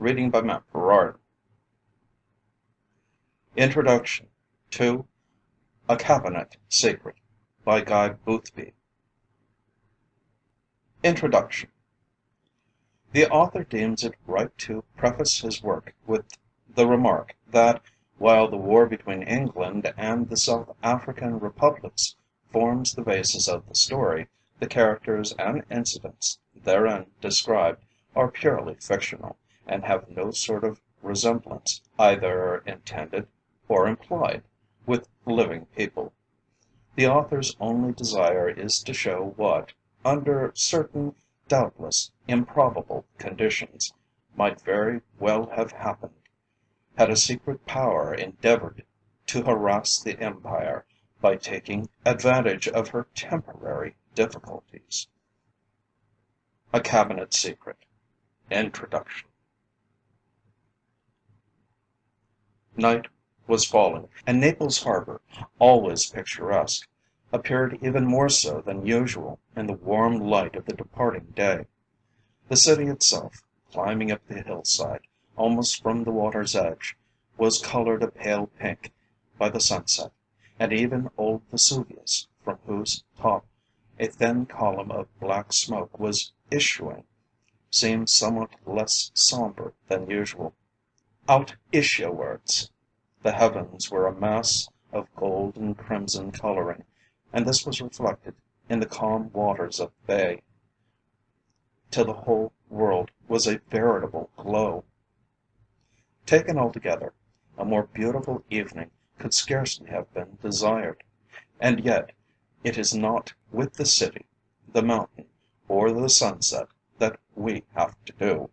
Reading by Matt Berard. Introduction to A Cabinet Secret by Guy Boothby. Introduction. The author deems it right to preface his work with the remark that, while the war between England and the South African republics forms the basis of the story, the characters and incidents therein described are purely fictional, and have no sort of resemblance, either intended or implied, with living people. The author's only desire is to show what, under certain doubtless improbable conditions, might very well have happened, had a secret power endeavored to harass the empire by taking advantage of her temporary difficulties. A Cabinet Secret. Introduction. Night was falling, and Naples Harbor, always picturesque, appeared even more so than usual in the warm light of the departing day. The city itself, climbing up the hillside, almost from the water's edge, was colored a pale pink by the sunset, and even old Vesuvius, from whose top a thin column of black smoke was issuing, seemed somewhat less sombre than usual. Out Ischiawards, the heavens were a mass of gold and crimson coloring, and this was reflected in the calm waters of the bay, till the whole world was a veritable glow. Taken altogether, a more beautiful evening could scarcely have been desired, and yet it is not with the city, the mountain, or the sunset that we have to do,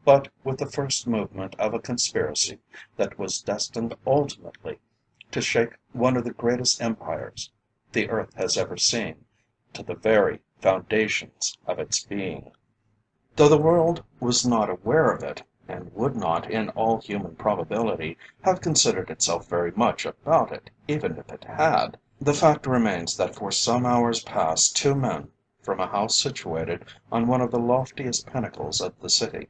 but with the first movement of a conspiracy that was destined ultimately to shake one of the greatest empires the earth has ever seen, to the very foundations of its being. Though the world was not aware of it, and would not, in all human probability, have considered itself very much about it, even if it had, the fact remains that for some hours past two men, from a house situated on one of the loftiest pinnacles of the city,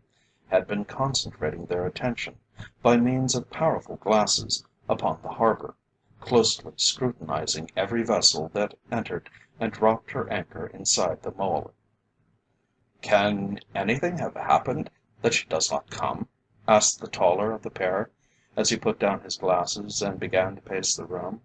had been concentrating their attention, by means of powerful glasses, upon the harbour, closely scrutinizing every vessel that entered and dropped her anchor inside the mole. "Can anything have happened that she does not come?" asked the taller of the pair, as he put down his glasses and began to pace the room.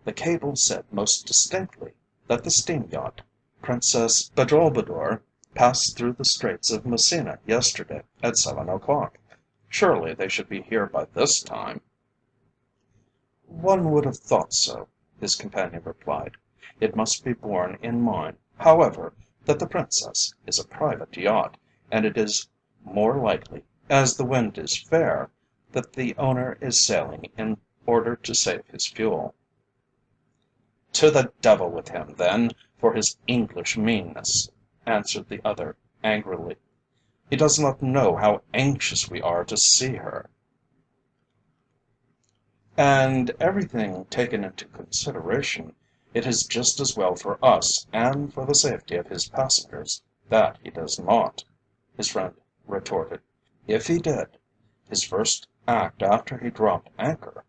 "The cable said most distinctly that the steam yacht Princess Bedrulbudour passed through the Straits of Messina yesterday at 7 o'clock. Surely they should be here by this time." "One would have thought so," his companion replied. "It must be borne in mind, however, that the Princess is a private yacht, and it is more likely, as the wind is fair, that the owner is sailing in order to save his fuel." "To the devil with him, then, for his English meanness," answered the other angrily. "He does not know how anxious we are to see her." "And everything taken into consideration, it is just as well for us and for the safety of his passengers that he does not," his friend retorted. "If he did, his first act after he dropped anchor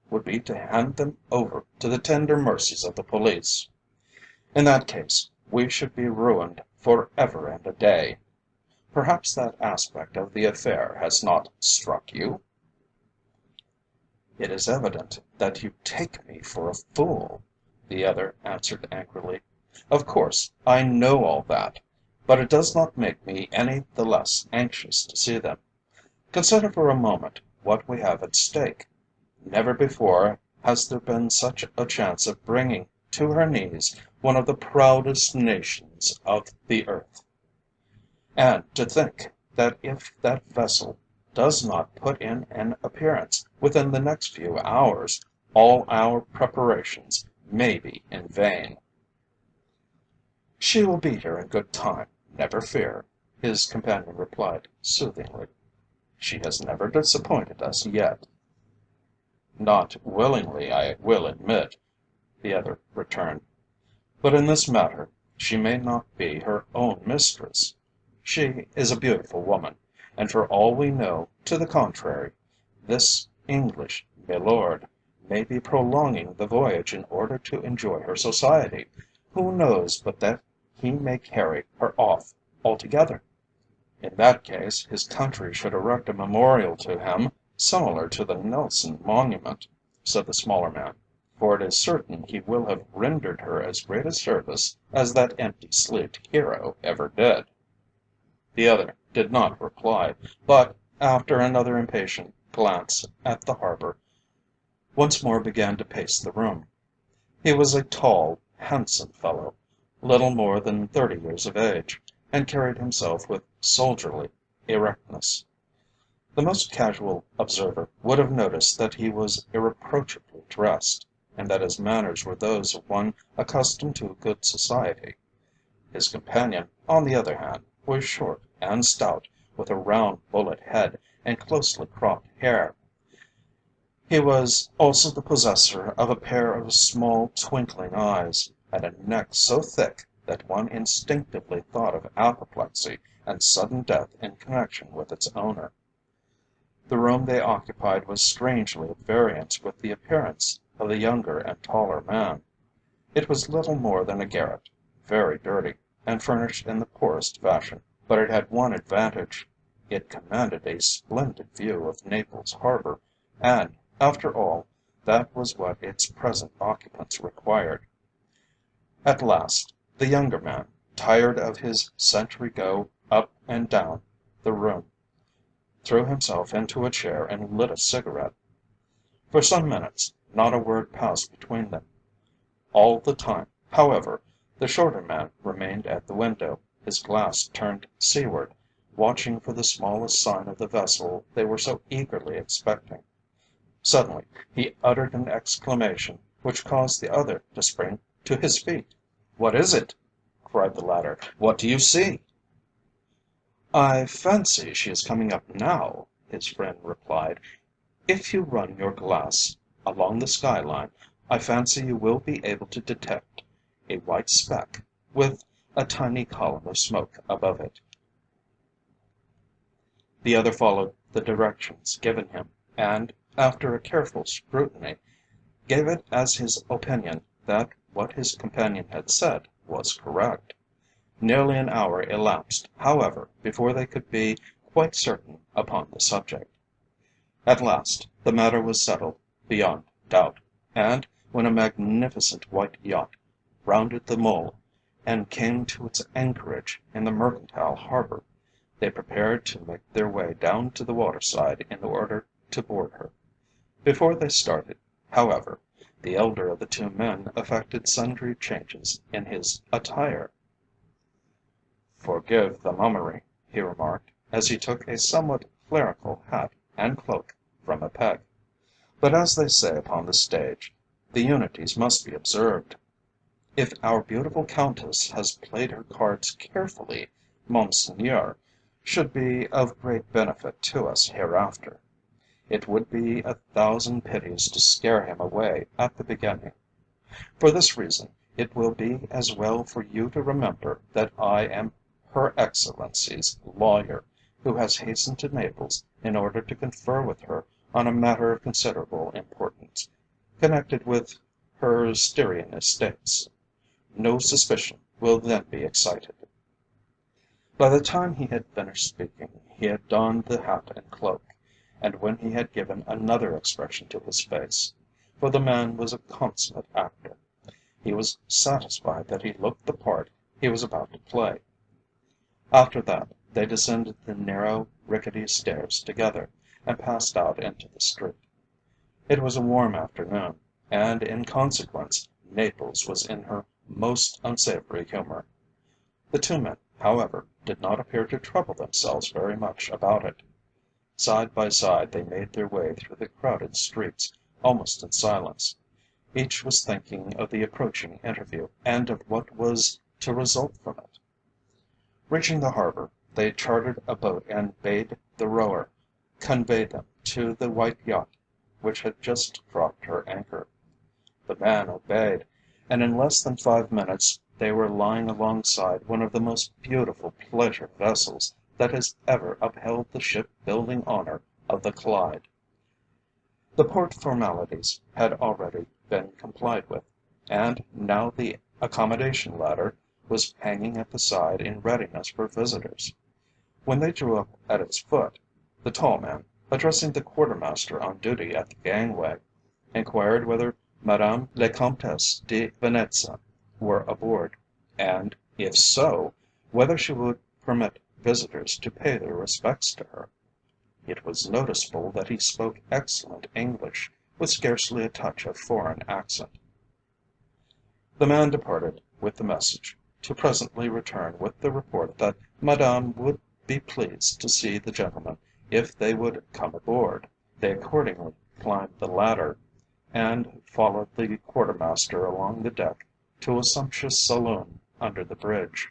would be to hand them over to the tender mercies of the police. In that case we should be ruined for ever and a day. Perhaps that aspect of the affair has not struck you?" "It is evident that you take me for a fool," the other answered angrily. "Of course I know all that, but it does not make me any the less anxious to see them. Consider for a moment what we have at stake. Never before has there been such a chance of bringing to her knees one of the proudest nations of the earth. And to think that if that vessel does not put in an appearance within the next few hours, all our preparations may be in vain." "She will be here in good time, never fear," his companion replied soothingly. "She has never disappointed us yet." "Not willingly, I will admit," the other returned. "But in this matter she may not be her own mistress. She is a beautiful woman, and for all we know to the contrary, this English milord may be prolonging the voyage in order to enjoy her society. Who knows but that he may carry her off altogether? In that case, his country should erect a memorial to him, similar to the Nelson monument," said the smaller man, "for it is certain he will have rendered her as great a service as that empty-sleeved hero ever did." The other did not reply, but, after another impatient glance at the harbour, once more began to pace the room. He was a tall, handsome fellow, little more than 30 years of age, and carried himself with soldierly erectness. The most casual observer would have noticed that he was irreproachably dressed, and that his manners were those of one accustomed to good society. His companion, on the other hand, was short and stout, with a round bullet head and closely cropped hair. He was also the possessor of a pair of small twinkling eyes, and a neck so thick that one instinctively thought of apoplexy and sudden death in connection with its owner. The room they occupied was strangely at variance with the appearance of the younger and taller man. It was little more than a garret, very dirty, and furnished in the poorest fashion. But it had one advantage: it commanded a splendid view of Naples harbour, and, after all, that was what its present occupants required. At last, the younger man, tired of his sentry go up and down the room, threw himself into a chair and lit a cigarette. For some minutes not a word passed between them. All the time, however, the shorter man remained at the window, his glass turned seaward, watching for the smallest sign of the vessel they were so eagerly expecting. Suddenly he uttered an exclamation which caused the other to spring to his feet. "What is it?" cried the latter. "What do you see?" "I fancy she is coming up now," his friend replied. "If you run your glass along the skyline, I fancy you will be able to detect a white speck, with a tiny column of smoke above it." The other followed the directions given him, and, after a careful scrutiny, gave it as his opinion that what his companion had said was correct. Nearly an hour elapsed, however, before they could be quite certain upon the subject. At last the matter was settled beyond doubt, and when a magnificent white yacht rounded the mole and came to its anchorage in the mercantile harbour, they prepared to make their way down to the waterside in order to board her. Before they started, however, the elder of the two men effected sundry changes in his attire. "Forgive the mummery," he remarked, as he took a somewhat clerical hat and cloak from a peg, "but as they say upon the stage, the unities must be observed. If our beautiful Countess has played her cards carefully, Monseigneur should be of great benefit to us hereafter. It would be a thousand pities to scare him away at the beginning. For this reason, it will be as well for you to remember that I am Her Excellency's lawyer, who has hastened to Naples in order to confer with her on a matter of considerable importance, connected with her Styrian estates. No suspicion will then be excited." By the time he had finished speaking, he had donned the hat and cloak, and when he had given another expression to his face, for the man was a consummate actor, he was satisfied that he looked the part he was about to play. After that they descended the narrow, rickety stairs together, and passed out into the street. It was a warm afternoon, and in consequence Naples was in her most unsavoury humour. The two men, however, did not appear to trouble themselves very much about it. Side by side they made their way through the crowded streets, almost in silence. Each was thinking of the approaching interview, and of what was to result from it. Reaching the harbour, they chartered a boat and bade the rower convey them to the white yacht which had just dropped her anchor. The man obeyed, and in less than 5 minutes they were lying alongside one of the most beautiful pleasure vessels that has ever upheld the shipbuilding honour of the Clyde. The port formalities had already been complied with, and now the accommodation ladder was hanging at the side in readiness for visitors. When they drew up at its foot, the tall man, addressing the quartermaster on duty at the gangway, inquired whether Madame la Comtesse de Venetza were aboard, and, if so, whether she would permit visitors to pay their respects to her. It was noticeable that he spoke excellent English, with scarcely a touch of foreign accent. The man departed with the message, to presently return with the report that Madame would be pleased to see the gentlemen if they would come aboard. They accordingly climbed the ladder, and followed the quartermaster along the deck to a sumptuous saloon under the bridge.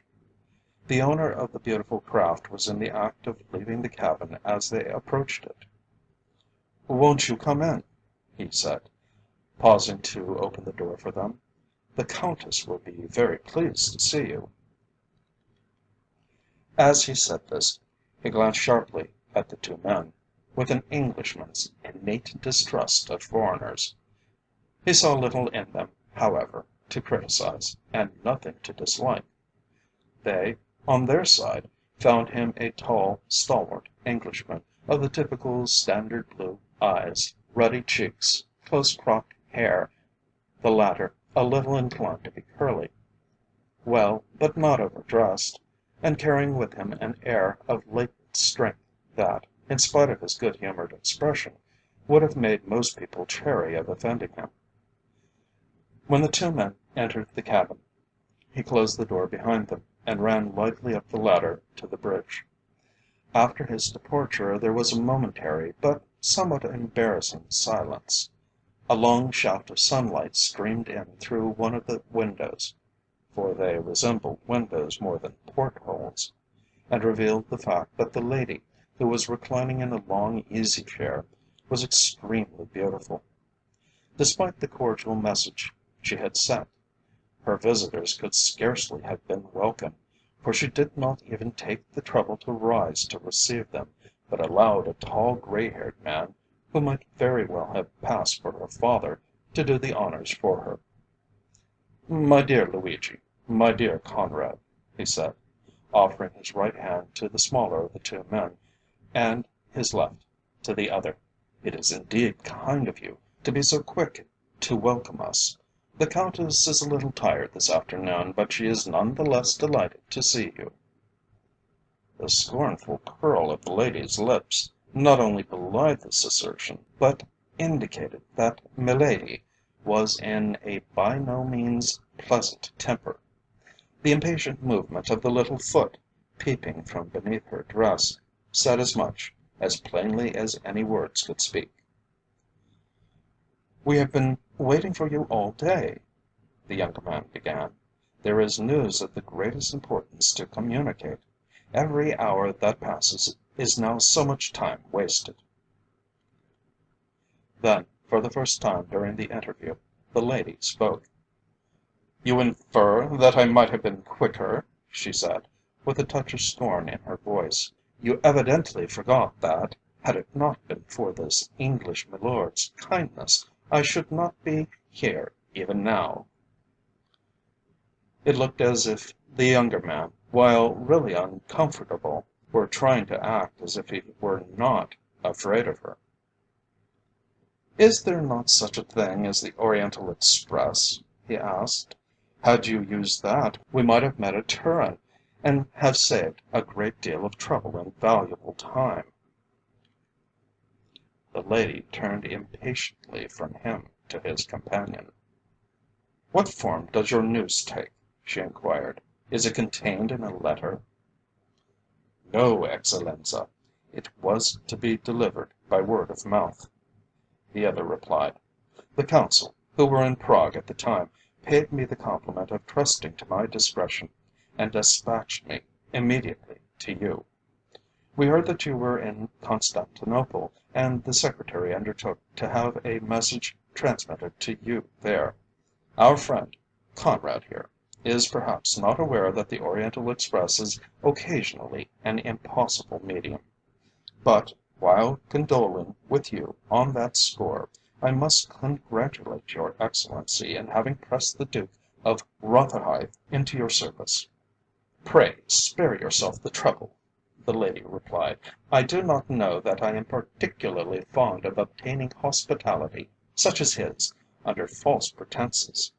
The owner of the beautiful craft was in the act of leaving the cabin as they approached it. "Won't you come in?" he said, pausing to open the door for them. "The Countess will be very pleased to see you." As he said this, he glanced sharply at the two men, with an Englishman's innate distrust of foreigners. He saw little in them, however, to criticize, and nothing to dislike. They, on their side, found him a tall, stalwart Englishman of the typical standard blue eyes, ruddy cheeks, close cropped hair, the latter a little inclined to be curly, well but not overdressed, and carrying with him an air of latent strength that, in spite of his good-humoured expression, would have made most people chary of offending him. When the two men entered the cabin, he closed the door behind them, and ran lightly up the ladder to the bridge. After his departure there was a momentary but somewhat embarrassing silence. A long shaft of sunlight streamed in through one of the windows, for they resembled windows more than portholes, and revealed the fact that the lady, who was reclining in a long easy chair, was extremely beautiful. Despite the cordial message she had sent, her visitors could scarcely have been welcome, for she did not even take the trouble to rise to receive them, but allowed a tall grey-haired man, who might very well have passed for her father, to do the honours for her. "My dear Luigi, my dear Conrad," he said, offering his right hand to the smaller of the two men, and his left to the other, "it is indeed kind of you to be so quick to welcome us. The Countess is a little tired this afternoon, but she is none the less delighted to see you." The scornful curl of the lady's lips not only belied this assertion, but indicated that milady was in a by no means pleasant temper. The impatient movement of the little foot, peeping from beneath her dress, said as much, as plainly as any words could speak. "We have been waiting for you all day," the younger man began. "There is news of the greatest importance to communicate. Every hour that passes is now so much time wasted." Then, for the first time during the interview, the lady spoke. "You infer that I might have been quicker," she said, with a touch of scorn in her voice. "You evidently forgot that, had it not been for this English milord's kindness, I should not be here even now." It looked as if the younger man, while really uncomfortable, were trying to act as if he were not afraid of her. "Is there not such a thing as the Oriental Express?" he asked. "Had you used that, we might have met at Turin, and have saved a great deal of trouble and valuable time." The lady turned impatiently from him to his companion. "What form does your news take?" she inquired. "Is it contained in a letter?" "No, Eccellenza. It was to be delivered by word of mouth," the other replied. "The council, who were in Prague at the time, paid me the compliment of trusting to my discretion, and despatched me immediately to you. We heard that you were in Constantinople, and the secretary undertook to have a message transmitted to you there. Our friend, Conrad here, is perhaps not aware that the Oriental Express is occasionally an impossible medium. But, while condoling with you on that score, I must congratulate your Excellency in having pressed the Duke of Rotherhithe into your service." "Pray spare yourself the trouble," the lady replied. "I do not know that I am particularly fond of obtaining hospitality, such as his, under false pretences.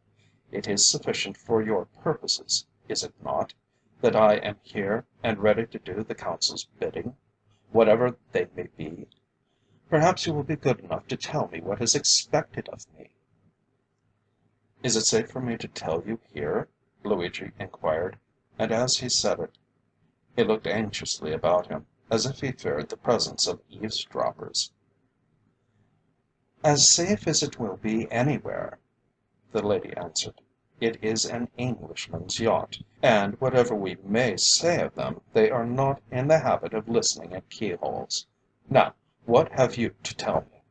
It is sufficient for your purposes, is it not, that I am here and ready to do the Council's bidding, whatever they may be? Perhaps you will be good enough to tell me what is expected of me." "Is it safe for me to tell you here?" Luigi inquired, and as he said it, he looked anxiously about him, as if he feared the presence of eavesdroppers. "As safe as it will be anywhere," the lady answered. "It is an Englishman's yacht, and whatever we may say of them, they are not in the habit of listening at keyholes. Now, what have you to tell me?"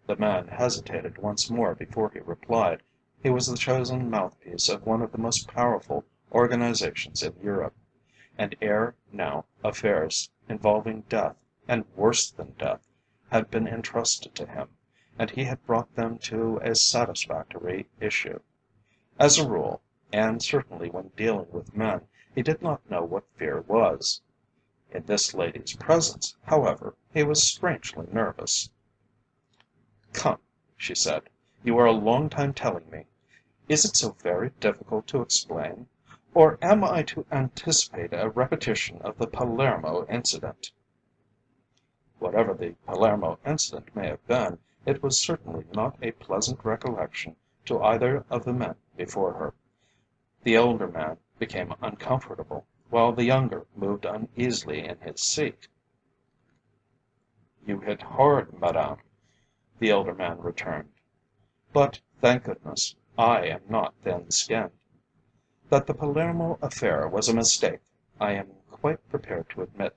The man hesitated once more before he replied. He was the chosen mouthpiece of one of the most powerful organizations in Europe, and ere now affairs involving death, and worse than death, had been entrusted to him, and he had brought them to a satisfactory issue. As a rule, and certainly when dealing with men, he did not know what fear was. In this lady's presence, however, he was strangely nervous. "Come," she said, "you are a long time telling me. Is it so very difficult to explain? Or am I to anticipate a repetition of the Palermo incident?" Whatever the Palermo incident may have been, it was certainly not a pleasant recollection to either of the men before her. The elder man became uncomfortable, while the younger moved uneasily in his seat. "You hit hard, madame," the elder man returned. "But, thank goodness, I am not thin-skinned. That the Palermo affair was a mistake, I am quite prepared to admit.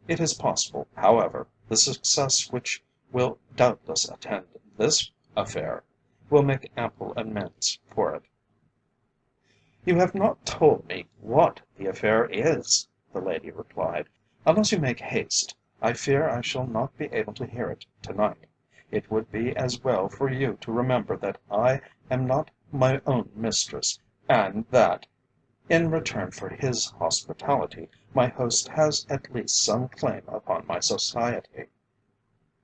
It is possible, however, the success which will doubtless attend this affair will make ample amends for it." "You have not told me what the affair is," the lady replied. "Unless you make haste, I fear I shall not be able to hear it tonight. It would be as well for you to remember that I am not my own mistress, and that, in return for his hospitality, my host has at least some claim upon my society."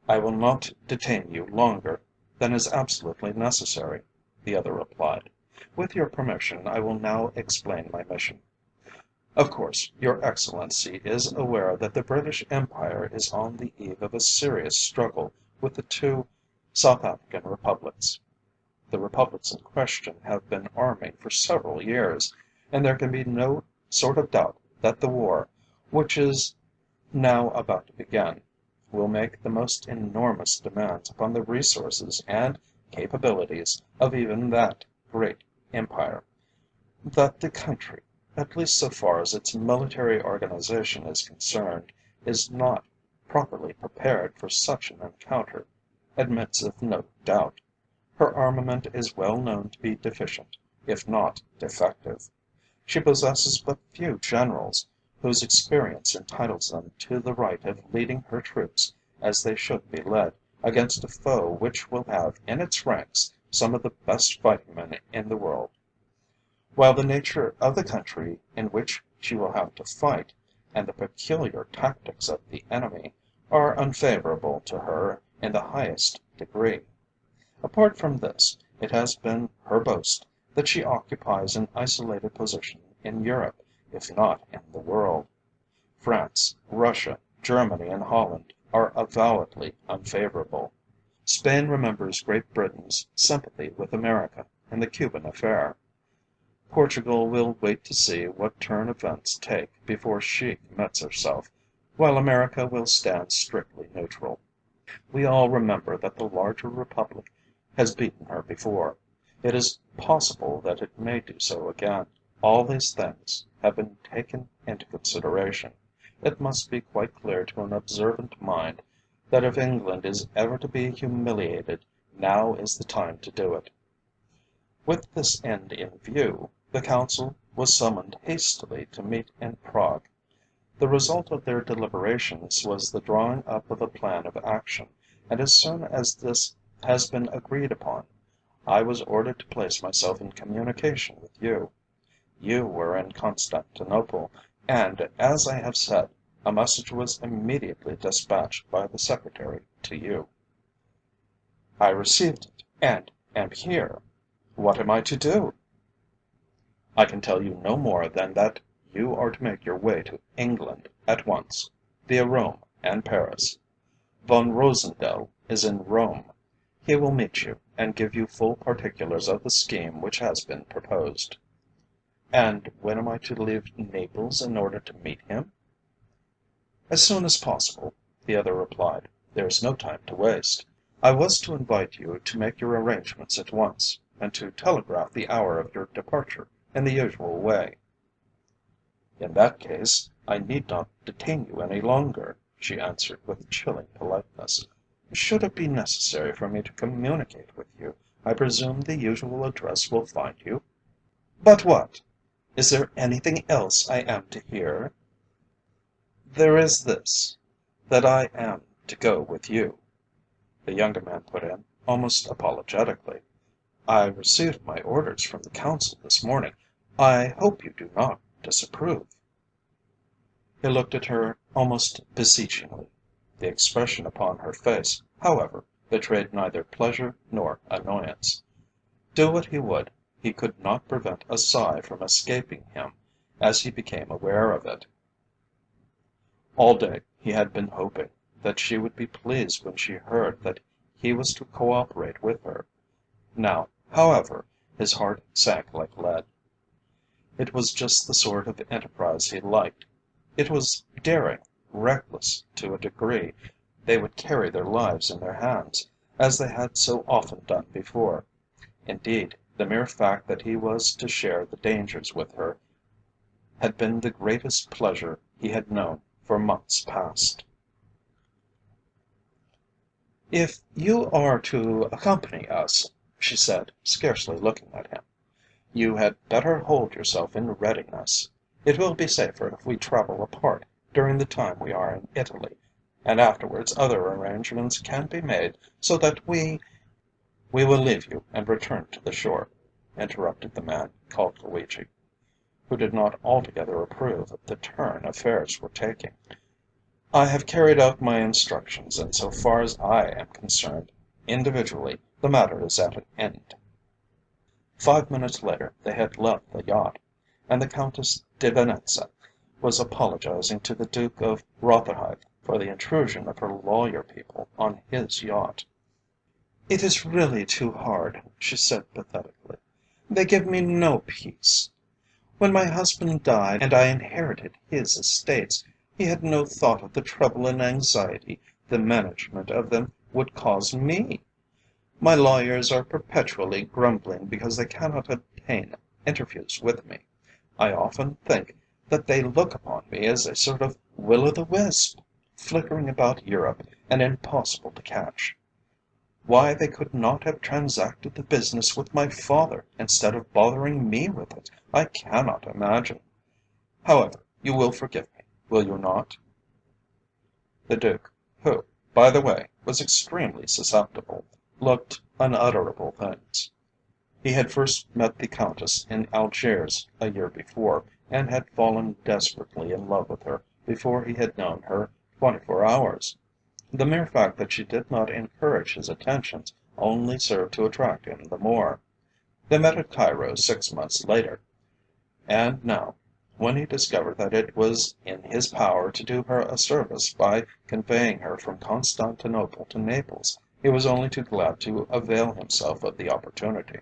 "I will not detain you longer than is absolutely necessary," the other replied. "With your permission, I will now explain my mission. Of course, your Excellency is aware that the British Empire is on the eve of a serious struggle with the two South African republics. The republics in question have been arming for several years, and there can be no sort of doubt that the war, which is now about to begin, will make the most enormous demands upon the resources and capabilities of even that great empire. That the country, at least so far as its military organization is concerned, is not properly prepared for such an encounter, admits of no doubt. Her armament is well known to be deficient, if not defective. She possesses but few generals, whose experience entitles them to the right of leading her troops as they should be led, against a foe which will have in its ranks some of the best fighting men in the world. While the nature of the country in which she will have to fight, and the peculiar tactics of the enemy, are unfavourable to her in the highest degree. Apart from this, it has been her boast that she occupies an isolated position in Europe, if not in the world. France, Russia, Germany, and Holland are avowedly unfavourable. Spain remembers Great Britain's sympathy with America in the Cuban affair. Portugal will wait to see what turn events take before she commits herself, while America will stand strictly neutral. We all remember that the larger republic has beaten her before. It is possible that it may do so again. All these things have been taken into consideration. It must be quite clear to an observant mind that if England is ever to be humiliated, now is the time to do it. With this end in view, The council was summoned hastily to meet in Prague. The result of their deliberations was the drawing up of a plan of action, and as soon as this has been agreed upon, I was ordered to place myself in communication with you. You were in Constantinople, and, as I have said, a message was immediately dispatched by the secretary to you. I received it, and am here. What am I to do? I can tell you no more than that you are to make your way to England at once, via Rome and Paris. Von Rosendell is in Rome. He will meet you, and give you full particulars of the scheme which has been proposed. And when am I to leave Naples in order to meet him? As soon as possible, the other replied. There is no time to waste. I was to invite you to make your arrangements at once, and to telegraph the hour of your departure in the usual way. In that case, I need not detain you any longer, she answered with chilling politeness. Should it be necessary for me to communicate with you, I presume the usual address will find you. But what? Is there anything else I am to hear? There is this, that I am to go with you, the younger man put in, almost apologetically. I received my orders from the council this morning. I hope you do not disapprove. He looked at her almost beseechingly. The expression upon her face, however, betrayed neither pleasure nor annoyance. Do what he would, he could not prevent a sigh from escaping him as he became aware of it. All day he had been hoping that she would be pleased when she heard that he was to cooperate with her. Now, however, his heart sank like lead. It was just the sort of enterprise he liked. It was daring, reckless to a degree. They would carry their lives in their hands, as they had so often done before. Indeed, the mere fact that he was to share the dangers with her had been the greatest pleasure he had known for months past. "If you are to accompany us," she said, scarcely looking at him, "you had better hold yourself in readiness. It will be safer if we travel apart during the time we are in Italy, and afterwards other arrangements can be made so that we will leave you and return to the shore," interrupted the man called Luigi, who did not altogether approve of the turn affairs were taking. "I have carried out my instructions, and so far as I am concerned, individually, the matter is at an end." 5 minutes later they had left the yacht, and the Countess de Venetza was apologizing to the Duke of Rotherhithe for the intrusion of her lawyer people on his yacht. "It is really too hard," she said pathetically. "They give me no peace. When my husband died and I inherited his estates, he had no thought of the trouble and anxiety the management of them would cause me. My lawyers are perpetually grumbling because they cannot obtain interviews with me. I often think that they look upon me as a sort of will-o'-the-wisp, flickering about Europe and impossible to catch. Why they could not have transacted the business with my father instead of bothering me with it, I cannot imagine. However, you will forgive me, will you not?" The Duke, who, by the way, was extremely susceptible, looked unutterable things. He had first met the Countess in Algiers a year before, and had fallen desperately in love with her before he had known her 24 hours. The mere fact that she did not encourage his attentions only served to attract him the more. They met at Cairo 6 months later, and now, when he discovered that it was in his power to do her a service by conveying her from Constantinople to Naples, he was only too glad to avail himself of the opportunity.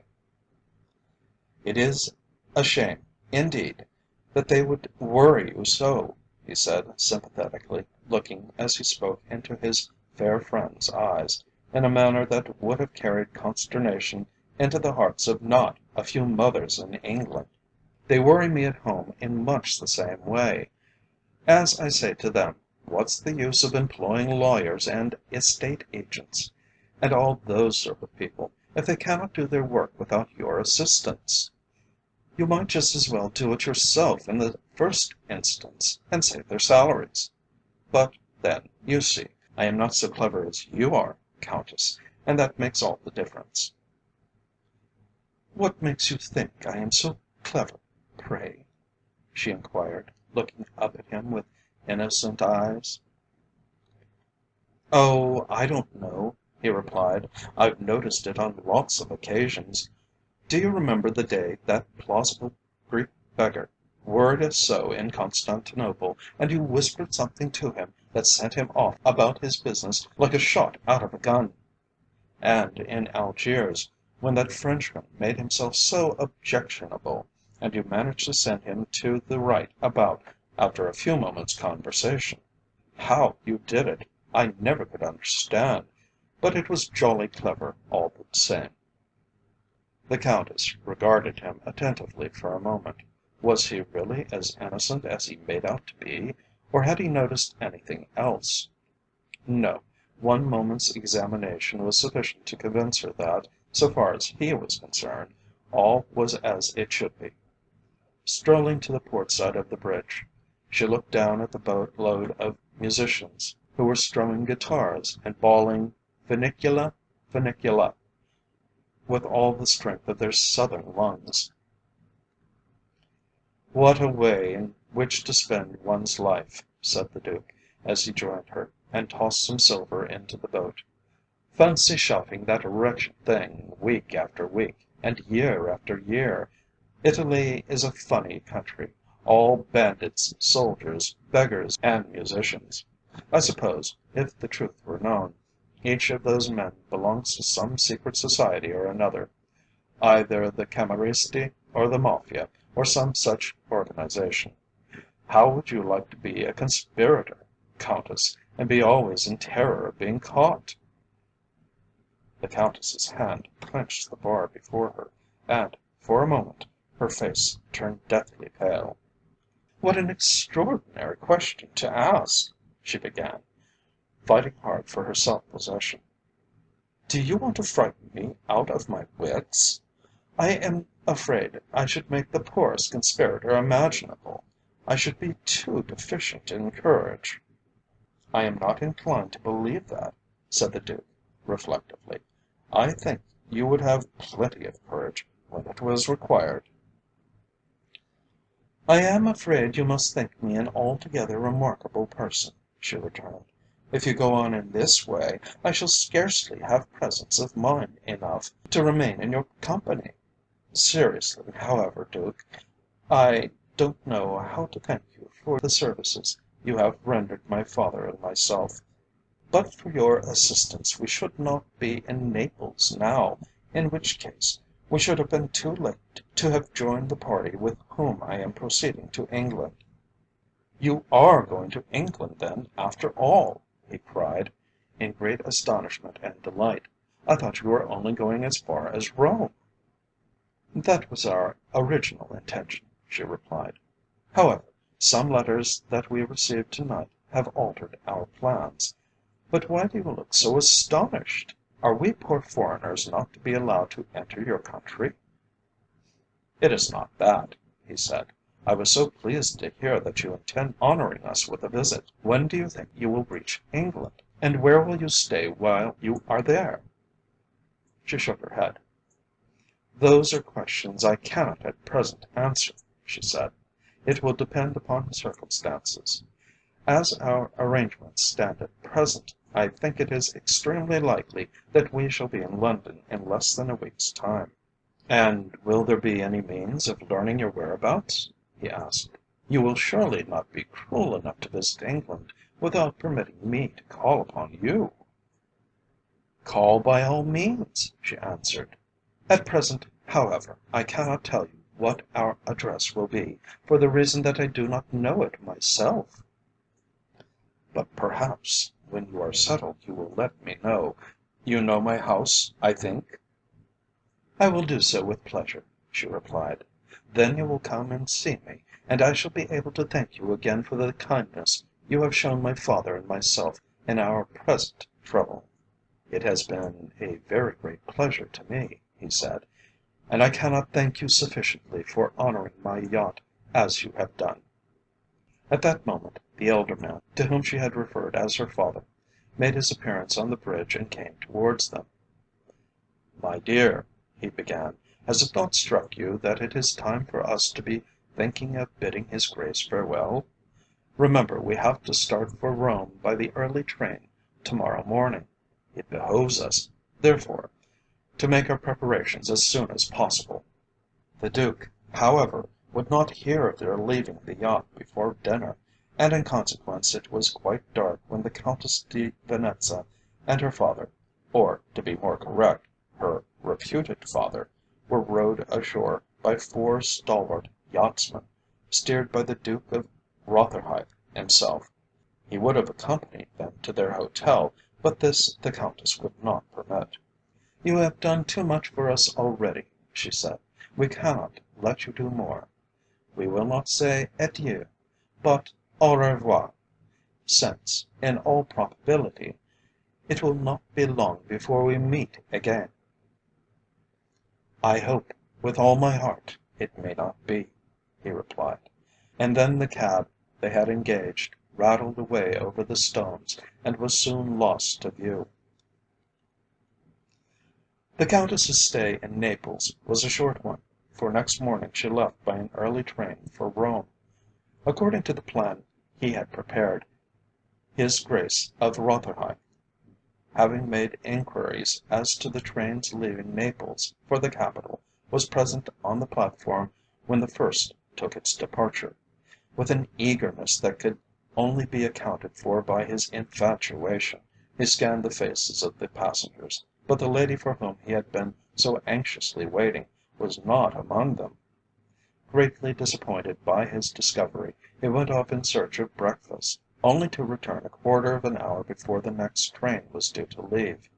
"It is a shame, indeed, that they would worry you so," he said sympathetically, looking as he spoke into his fair friend's eyes, in a manner that would have carried consternation into the hearts of not a few mothers in England. "They worry me at home in much the same way. As I say to them, what's the use of employing lawyers and estate agents, and all those sort of people, if they cannot do their work without your assistance? You might just as well do it yourself in the first instance and save their salaries. But then, you see, I am not so clever as you are, Countess, and that makes all the difference." "What makes you think I am so clever, pray?" she inquired, looking up at him with innocent eyes. "Oh, I don't know," he replied. "I've noticed it on lots of occasions. Do you remember the day that plausible Greek beggar worried us so in Constantinople, and you whispered something to him that sent him off about his business like a shot out of a gun? And in Algiers, when that Frenchman made himself so objectionable, and you managed to send him to the right about after a few moments' conversation. How you did it, I never could understand, but it was jolly clever all the same." The Countess regarded him attentively for a moment. Was he really as innocent as he made out to be, or had he noticed anything else? No, one moment's examination was sufficient to convince her that, so far as he was concerned, all was as it should be. Strolling to the port side of the bridge, she looked down at the boat load of musicians who were strumming guitars and bawling "Finicula, Finicula" with all the strength of their southern lungs. "What a way in which to spend one's life," said the Duke, as he joined her, and tossed some silver into the boat. "Fancy shouting that wretched thing week after week, and year after year. Italy is a funny country, all bandits, soldiers, beggars, and musicians. I suppose, if the truth were known, each of those men belongs to some secret society or another, either the Camorristi or the Mafia, or some such organization. How would you like to be a conspirator, Countess, and be always in terror of being caught?" The Countess's hand clenched the bar before her, and, for a moment, her face turned deathly pale. "What an extraordinary question to ask!" she began, fighting hard for her self-possession. "Do you want to frighten me out of my wits? I am afraid I should make the poorest conspirator imaginable. I should be too deficient in courage." "I am not inclined to believe that," said the Duke reflectively. "I think you would have plenty of courage when it was required." "I am afraid you must think me an altogether remarkable person," she returned. "If you go on in this way, I shall scarcely have presence of mind enough to remain in your company. Seriously, however, Duke, I don't know how to thank you for the services you have rendered my father and myself. But for your assistance we should not be in Naples now, in which case we should have been too late to have joined the party with whom I am proceeding to England." "You are going to England, then, after all?" he cried, in great astonishment and delight. "I thought you were only going as far as Rome." "That was our original intention," she replied. "However, some letters that we received tonight have altered our plans. But why do you look so astonished? Are we poor foreigners not to be allowed to enter your country?" "It is not that," he said. "I was so pleased to hear that you intend honouring us with a visit. When do you think you will reach England? And where will you stay while you are there?" She shook her head. "Those are questions I cannot at present answer," she said. "It will depend upon circumstances. As our arrangements stand at present, I think it is extremely likely that we shall be in London in less than a week's time." "And will there be any means of learning your whereabouts?" he asked. "You will surely not be cruel enough to visit England without permitting me to call upon you?" "Call by all means," she answered. "At present, however, I cannot tell you what our address will be, for the reason that I do not know it myself." "But perhaps, when you are settled, you will let me know. You know my house, I think?" "I will do so with pleasure," she replied. "Then you will come and see me, and I shall be able to thank you again for the kindness you have shown my father and myself in our present trouble." "It has been a very great pleasure to me," he said, and I cannot thank you sufficiently for honouring my yacht as you have done." At that moment the elder man, to whom she had referred as her father, made his appearance on the bridge and came towards them. "My dear," he began, "has it not struck you that it is time for us to be thinking of bidding his Grace farewell? Remember we have to start for Rome by the early train to-morrow morning. It behoves us, therefore, to make our preparations as soon as possible." The Duke, however, would not hear of their leaving the yacht before dinner, and in consequence it was quite dark when the Countess di Venetza and her father, or, to be more correct, her reputed father, were rowed ashore by four stalwart yachtsmen, steered by the Duke of Rotherhithe himself. He would have accompanied them to their hotel, but this the Countess would not permit. "You have done too much for us already," she said. "We cannot let you do more. We will not say adieu, but au revoir, since, in all probability, it will not be long before we meet again." "I hope, with all my heart, it may not be," he replied. And then the cab they had engaged rattled away over the stones and was soon lost to view. The Countess's stay in Naples was a short one, for next morning she left by an early train for Rome. According to the plan he had prepared, his Grace of Rotherhithe, having made inquiries as to the trains leaving Naples for the capital, was present on the platform when the first took its departure. With an eagerness that could only be accounted for by his infatuation, he scanned the faces of the passengers, but the lady for whom he had been so anxiously waiting was not among them. Greatly disappointed by his discovery, he went off in search of breakfast, only to return a quarter of an hour before the next train was due to leave.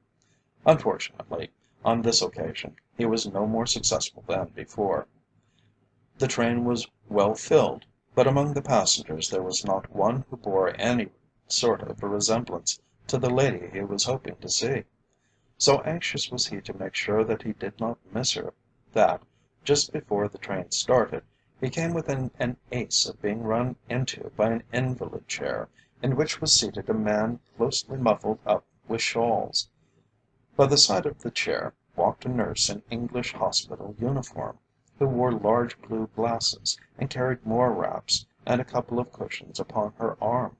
Unfortunately, on this occasion, he was no more successful than before. The train was well filled, but among the passengers there was not one who bore any sort of a resemblance to the lady he was hoping to see. So anxious was he to make sure that he did not miss her, that, just before the train started, he came within an ace of being run into by an invalid chair, in which was seated a man closely muffled up with shawls. By the side of the chair walked a nurse in English hospital uniform, who wore large blue glasses and carried more wraps and a couple of cushions upon her arm.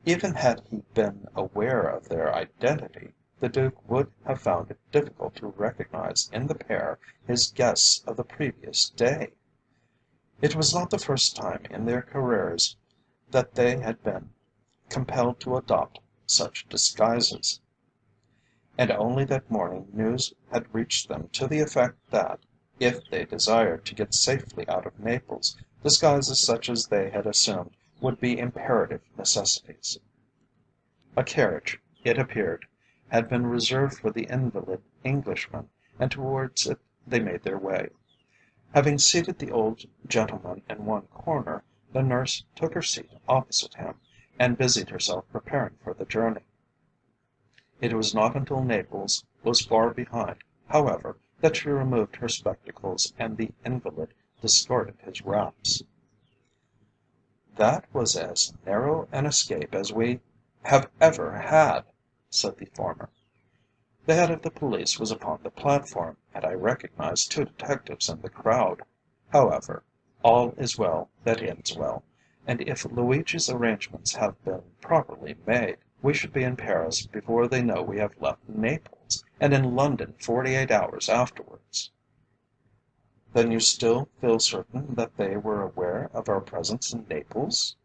Even had he been aware of their identity, the Duke would have found it difficult to recognize in the pair his guests of the previous day. It was not the first time in their careers that they had been compelled to adopt such disguises, and only that morning news had reached them to the effect that, if they desired to get safely out of Naples, disguises such as they had assumed would be imperative necessities. A carriage, it appeared, had been reserved for the invalid Englishman, and towards it they made their way. Having seated the old gentleman in one corner, the nurse took her seat opposite him, and busied herself preparing for the journey. It was not until Naples was far behind, however, that she removed her spectacles and the invalid discarded his wraps. "That was as narrow an escape as we have ever had," said the former. "The head of the police was upon the platform, and I recognized two detectives in the crowd. However, all is well that ends well, and if Luigi's arrangements have been properly made, we should be in Paris before they know we have left Naples, and in London 48 hours afterwards." "Then you still feel certain that they were aware of our presence in Naples?"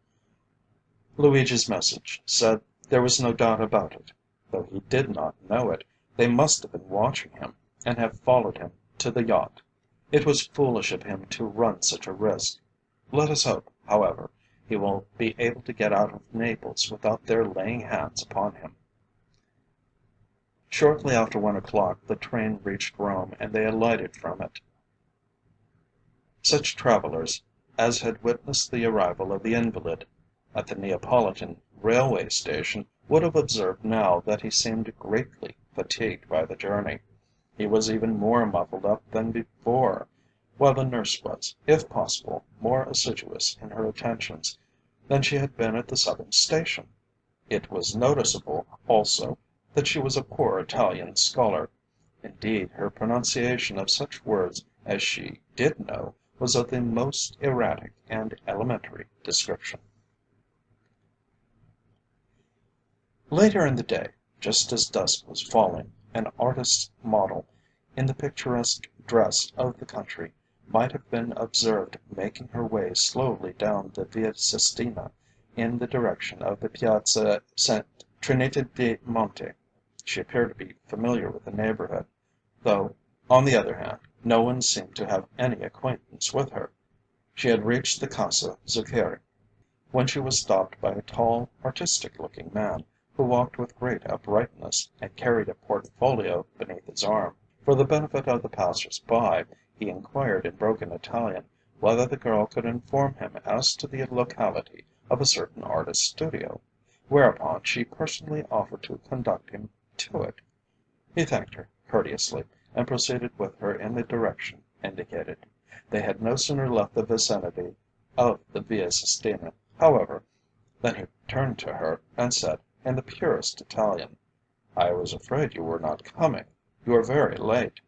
"Luigi's message said there was no doubt about it. Though he did not know it, they must have been watching him, and have followed him to the yacht. It was foolish of him to run such a risk. Let us hope, however, he will be able to get out of Naples without their laying hands upon him." Shortly after 1 o'clock the train reached Rome, and they alighted from it. Such travellers as had witnessed the arrival of the invalid at the Neapolitan railway station would have observed now that he seemed greatly fatigued by the journey. He was even more muffled up than before, while the nurse was, if possible, more assiduous in her attentions than she had been at the southern station. It was noticeable, also, that she was a poor Italian scholar. Indeed, her pronunciation of such words as she did know was of the most erratic and elementary description. Later in the day, just as dusk was falling, an artist's model, in the picturesque dress of the country, might have been observed making her way slowly down the Via Sistina in the direction of the Piazza St. Trinita de' Monti. She appeared to be familiar with the neighbourhood, though, on the other hand, no one seemed to have any acquaintance with her. She had reached the Casa Zuccheri when she was stopped by a tall, artistic-looking man, who walked with great uprightness, and carried a portfolio beneath his arm. For the benefit of the passers-by, he inquired in broken Italian whether the girl could inform him as to the locality of a certain artist's studio, whereupon she personally offered to conduct him to it. He thanked her courteously, and proceeded with her in the direction indicated. They had no sooner left the vicinity of the Via Sistina, however, than he turned to her and said, in the purest Italian, "I was afraid you were not coming. You are very late."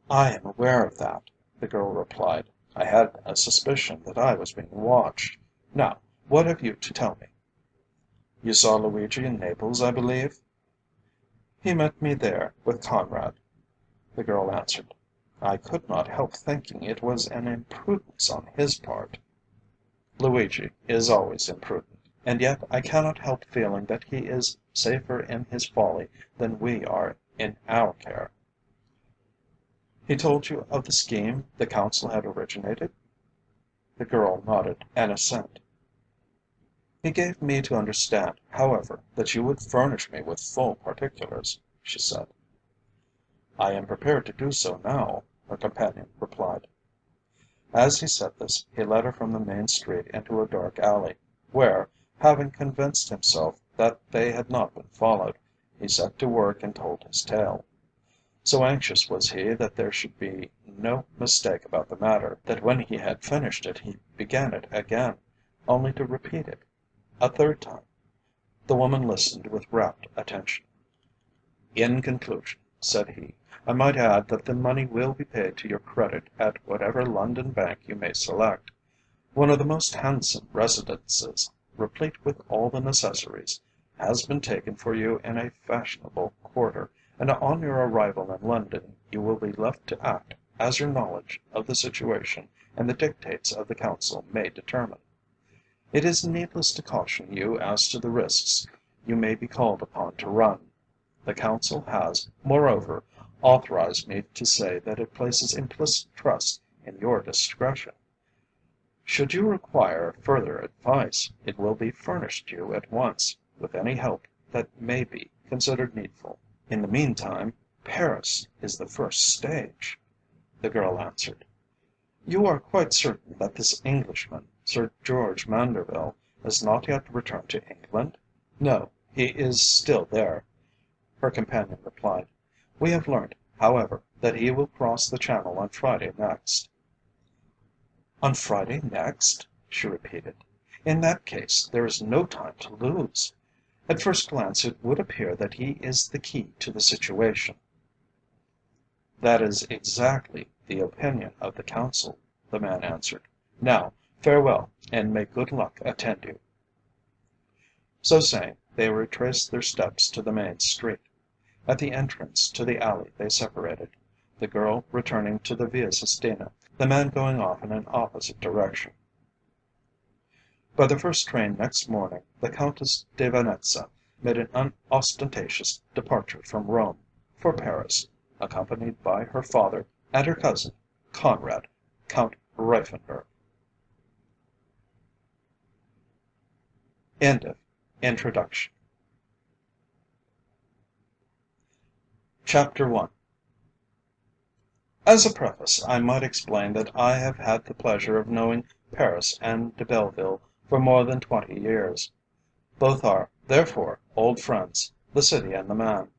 "I am aware of that," the girl replied. "I had a suspicion that I was being watched. Now, what have you to tell me?" "You saw Luigi in Naples, I believe?" "He met me there with Conrad," the girl answered. "I could not help thinking it was an imprudence on his part." "Luigi is always imprudent. And yet I cannot help feeling that he is safer in his folly than we are in our care." "He told you of the scheme the Council had originated?" The girl nodded an assent. "He gave me to understand, however, that you would furnish me with full particulars," she said. "I am prepared to do so now," her companion replied. As he said this, he led her from the main street into a dark alley, where, having convinced himself that they had not been followed, he set to work and told his tale. So anxious was he that there should be no mistake about the matter, that when he had finished it he began it again, only to repeat it a third time. The woman listened with rapt attention. "In conclusion," said he, "I might add that the money will be paid to your credit at whatever London bank you may select. One of the most handsome residences, replete with all the necessaries, has been taken for you in a fashionable quarter, and on your arrival in London you will be left to act as your knowledge of the situation and the dictates of the Council may determine. It is needless to caution you as to the risks you may be called upon to run. The Council has, moreover, authorized me to say that it places implicit trust in your discretion. Should you require further advice, it will be furnished you at once, with any help that may be considered needful." "In the meantime, Paris is the first stage," the girl answered. "You are quite certain that this Englishman, Sir George Manderville, has not yet returned to England?" "No, he is still there," her companion replied. "We have learnt, however, that he will cross the Channel on Friday next." "On Friday next?" she repeated. "In that case there is no time to lose. At first glance it would appear that he is the key to the situation." "That is exactly the opinion of the Council," the man answered. "Now, farewell, and may good luck attend you." So saying, they retraced their steps to the main street. At the entrance to the alley they separated, the girl returning to the Via Sistina, the man going off in an opposite direction. By the first train next morning the Countess de Venetza made an unostentatious departure from Rome for Paris, accompanied by her father and her cousin, Conrad, Count Reiffenburg. End of Introduction. Chapter 1. As a preface, I might explain that I have had the pleasure of knowing Paris and de Belleville for more than 20 years. Both are, therefore, old friends, the city and the man.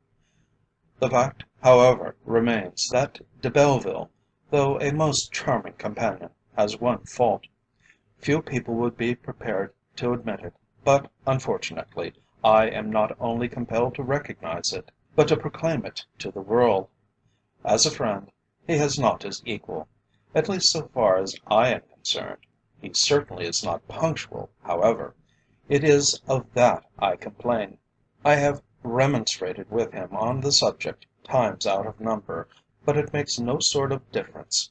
The fact, however, remains that de Belleville, though a most charming companion, has one fault. Few people would be prepared to admit it, but, unfortunately, I am not only compelled to recognize it, but to proclaim it to the world. As a friend, he has not his equal, at least so far as I am concerned. He certainly is not punctual, however. It is of that I complain. I have remonstrated with him on the subject times out of number, but it makes no sort of difference.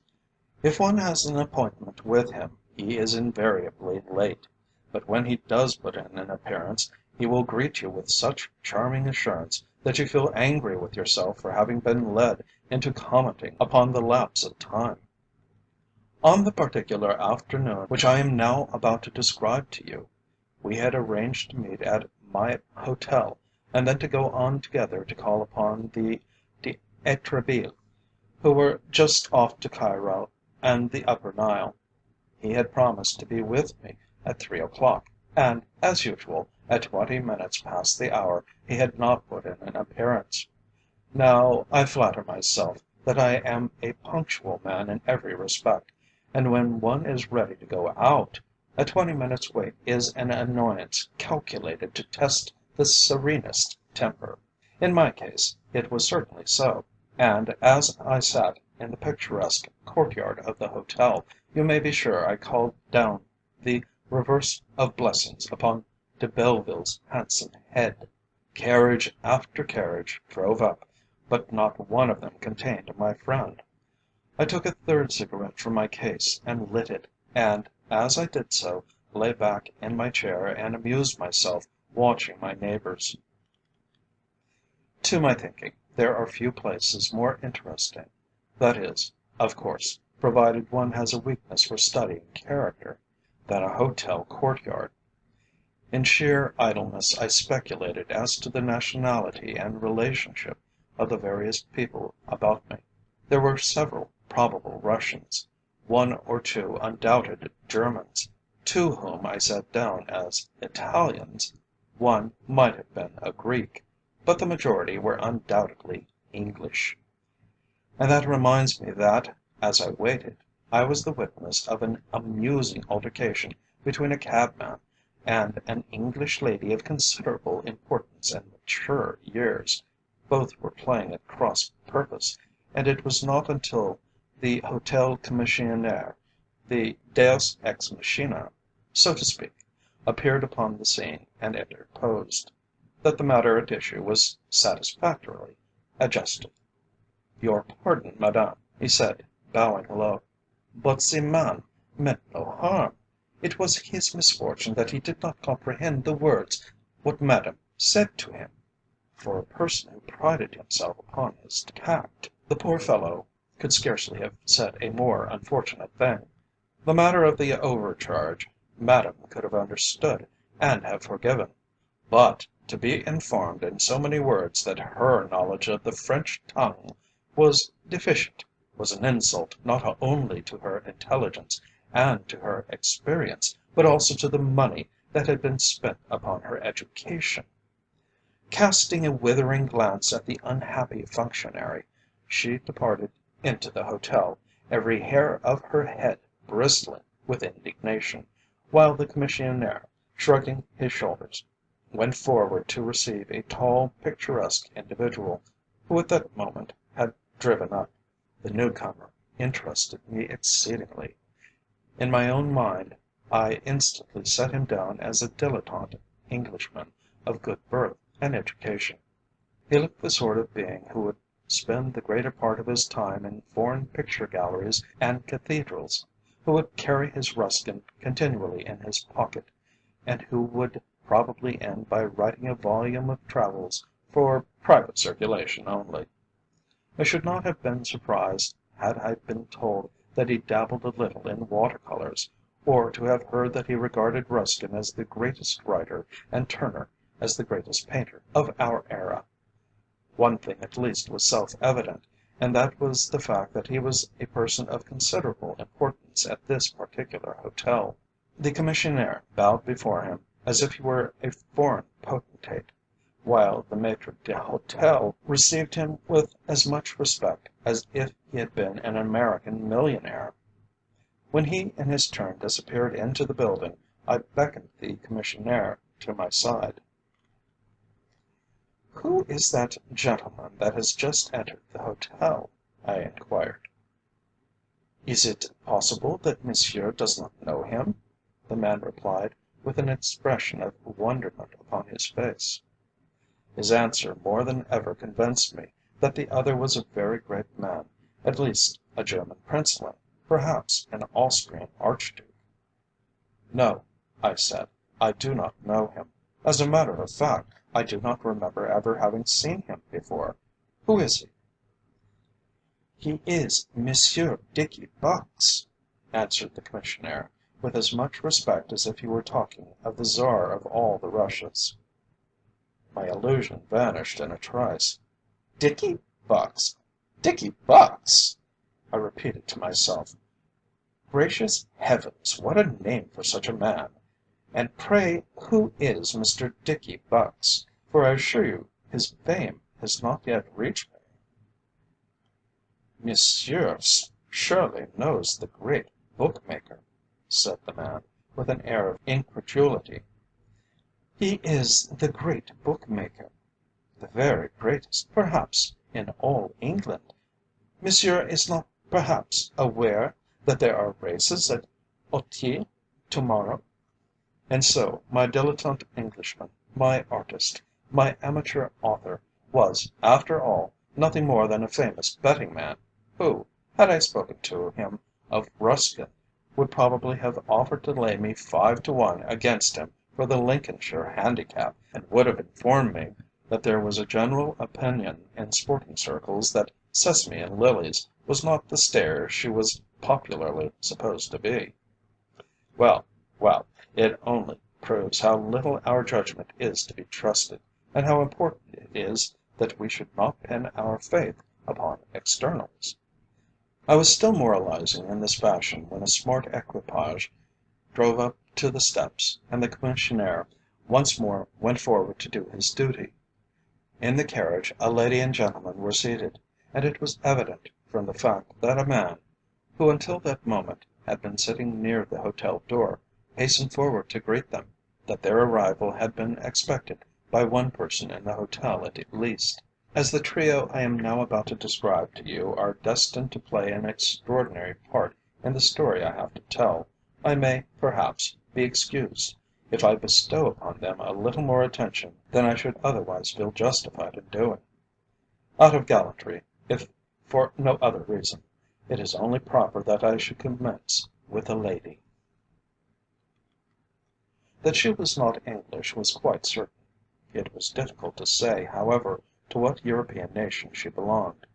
If one has an appointment with him, he is invariably late, but when he does put in an appearance, he will greet you with such charming assurance that you feel angry with yourself for having been led into commenting upon the lapse of time. On the particular afternoon which I am now about to describe to you, we had arranged to meet at my hotel and then to go on together to call upon the d'Etrebilles, who were just off to Cairo and the Upper Nile. He had promised to be with me at 3 o'clock, and, as usual, at 20 minutes past the hour he had not put in an appearance. Now, I flatter myself that I am a punctual man in every respect, and when one is ready to go out, a 20 minutes' wait is an annoyance calculated to test the serenest temper. In my case, it was certainly so, and as I sat in the picturesque courtyard of the hotel, you may be sure I called down the reverse of blessings upon de Belleville's handsome head. Carriage after carriage drove up, but not one of them contained my friend. I took a third cigarette from my case and lit it, and, as I did so, lay back in my chair and amused myself watching my neighbours. To my thinking, there are few places more interesting, that is, of course, provided one has a weakness for studying character, than a hotel courtyard. In sheer idleness I speculated as to the nationality and relationship of the various people about me. There were several probable Russians, one or two undoubted Germans, two whom I set down as Italians, one might have been a Greek, but the majority were undoubtedly English. And that reminds me that, as I waited, I was the witness of an amusing altercation between a cabman and an English lady of considerable importance and mature years. Both were playing at cross purpose, and it was not until the Hotel Commissionaire, the Deus ex machina, so to speak, appeared upon the scene and interposed, that the matter at issue was satisfactorily adjusted. "Your pardon, madame," he said, bowing low, "but the man meant no harm. It was his misfortune that he did not comprehend the words what madame said to him." For a person who prided himself upon his tact, the poor fellow could scarcely have said a more unfortunate thing. The matter of the overcharge madame could have understood and have forgiven, but to be informed in so many words that her knowledge of the French tongue was deficient was an insult not only to her intelligence and to her experience, but also to the money that had been spent upon her education. Casting a withering glance at the unhappy functionary, she departed into the hotel, every hair of her head bristling with indignation, while the commissionaire, shrugging his shoulders, went forward to receive a tall, picturesque individual, who at that moment had driven up. The newcomer interested me exceedingly. In my own mind, I instantly set him down as a dilettante Englishman of good birth and education. He looked the sort of being who would spend the greater part of his time in foreign picture galleries and cathedrals, who would carry his Ruskin continually in his pocket, and who would probably end by writing a volume of travels for private circulation only. I should not have been surprised had I been told that he dabbled a little in watercolours, or to have heard that he regarded Ruskin as the greatest writer and Turner as the greatest painter of our era. One thing at least was self-evident, and that was the fact that he was a person of considerable importance at this particular hotel. The commissionaire bowed before him as if he were a foreign potentate, while the maitre d'hotel received him with as much respect as if he had been an American millionaire. When he in his turn disappeared into the building, I beckoned the commissionaire to my side. "Who is that gentleman that has just entered the hotel?" I inquired. "Is it possible that Monsieur does not know him?" the man replied, with an expression of wonderment upon his face. His answer more than ever convinced me that the other was a very great man, at least a German princeling, perhaps an Austrian archduke. "No," I said, "I do not know him. As a matter of fact, I do not remember ever having seen him before. Who is he?" "He is Monsieur Dicky Bucks," answered the commissionaire, with as much respect as if he were talking of the Tsar of all the Russias. My illusion vanished in a trice. "Dicky Bucks! Dicky Bucks!" I repeated to myself. "Gracious heavens, what a name for such a man! And pray who is Mr. Dicky Bucks? For I assure you his fame has not yet reached me." "Monsieur surely knows the great bookmaker," said the man, with an air of incredulity. "He is the great bookmaker, the very greatest, perhaps, in all England. Monsieur is not perhaps aware that there are races at Auteuil to morrow?" And so my dilettante Englishman, my artist, my amateur author, was, after all, nothing more than a famous betting man, who, had I spoken to him of Ruskin, would probably have offered to lay me 5 to 1 against him for the Lincolnshire Handicap, and would have informed me that there was a general opinion in sporting circles that Sesame and Lilies was not the stare she was popularly supposed to be. Well, well, it only proves how little our judgment is to be trusted, and how important it is that we should not pin our faith upon externals. I was still moralizing in this fashion when a smart equipage drove up to the steps, and the commissionaire once more went forward to do his duty. In the carriage a lady and gentleman were seated, and it was evident from the fact that a man, who until that moment had been sitting near the hotel door, hastened forward to greet them, that their arrival had been expected by one person in the hotel at least. As the trio I am now about to describe to you are destined to play an extraordinary part in the story I have to tell, I may, perhaps, be excused if I bestow upon them a little more attention than I should otherwise feel justified in doing. Out of gallantry, if for no other reason, it is only proper that I should commence with a lady. That she was not English was quite certain. It was difficult to say, however, to what European nation she belonged.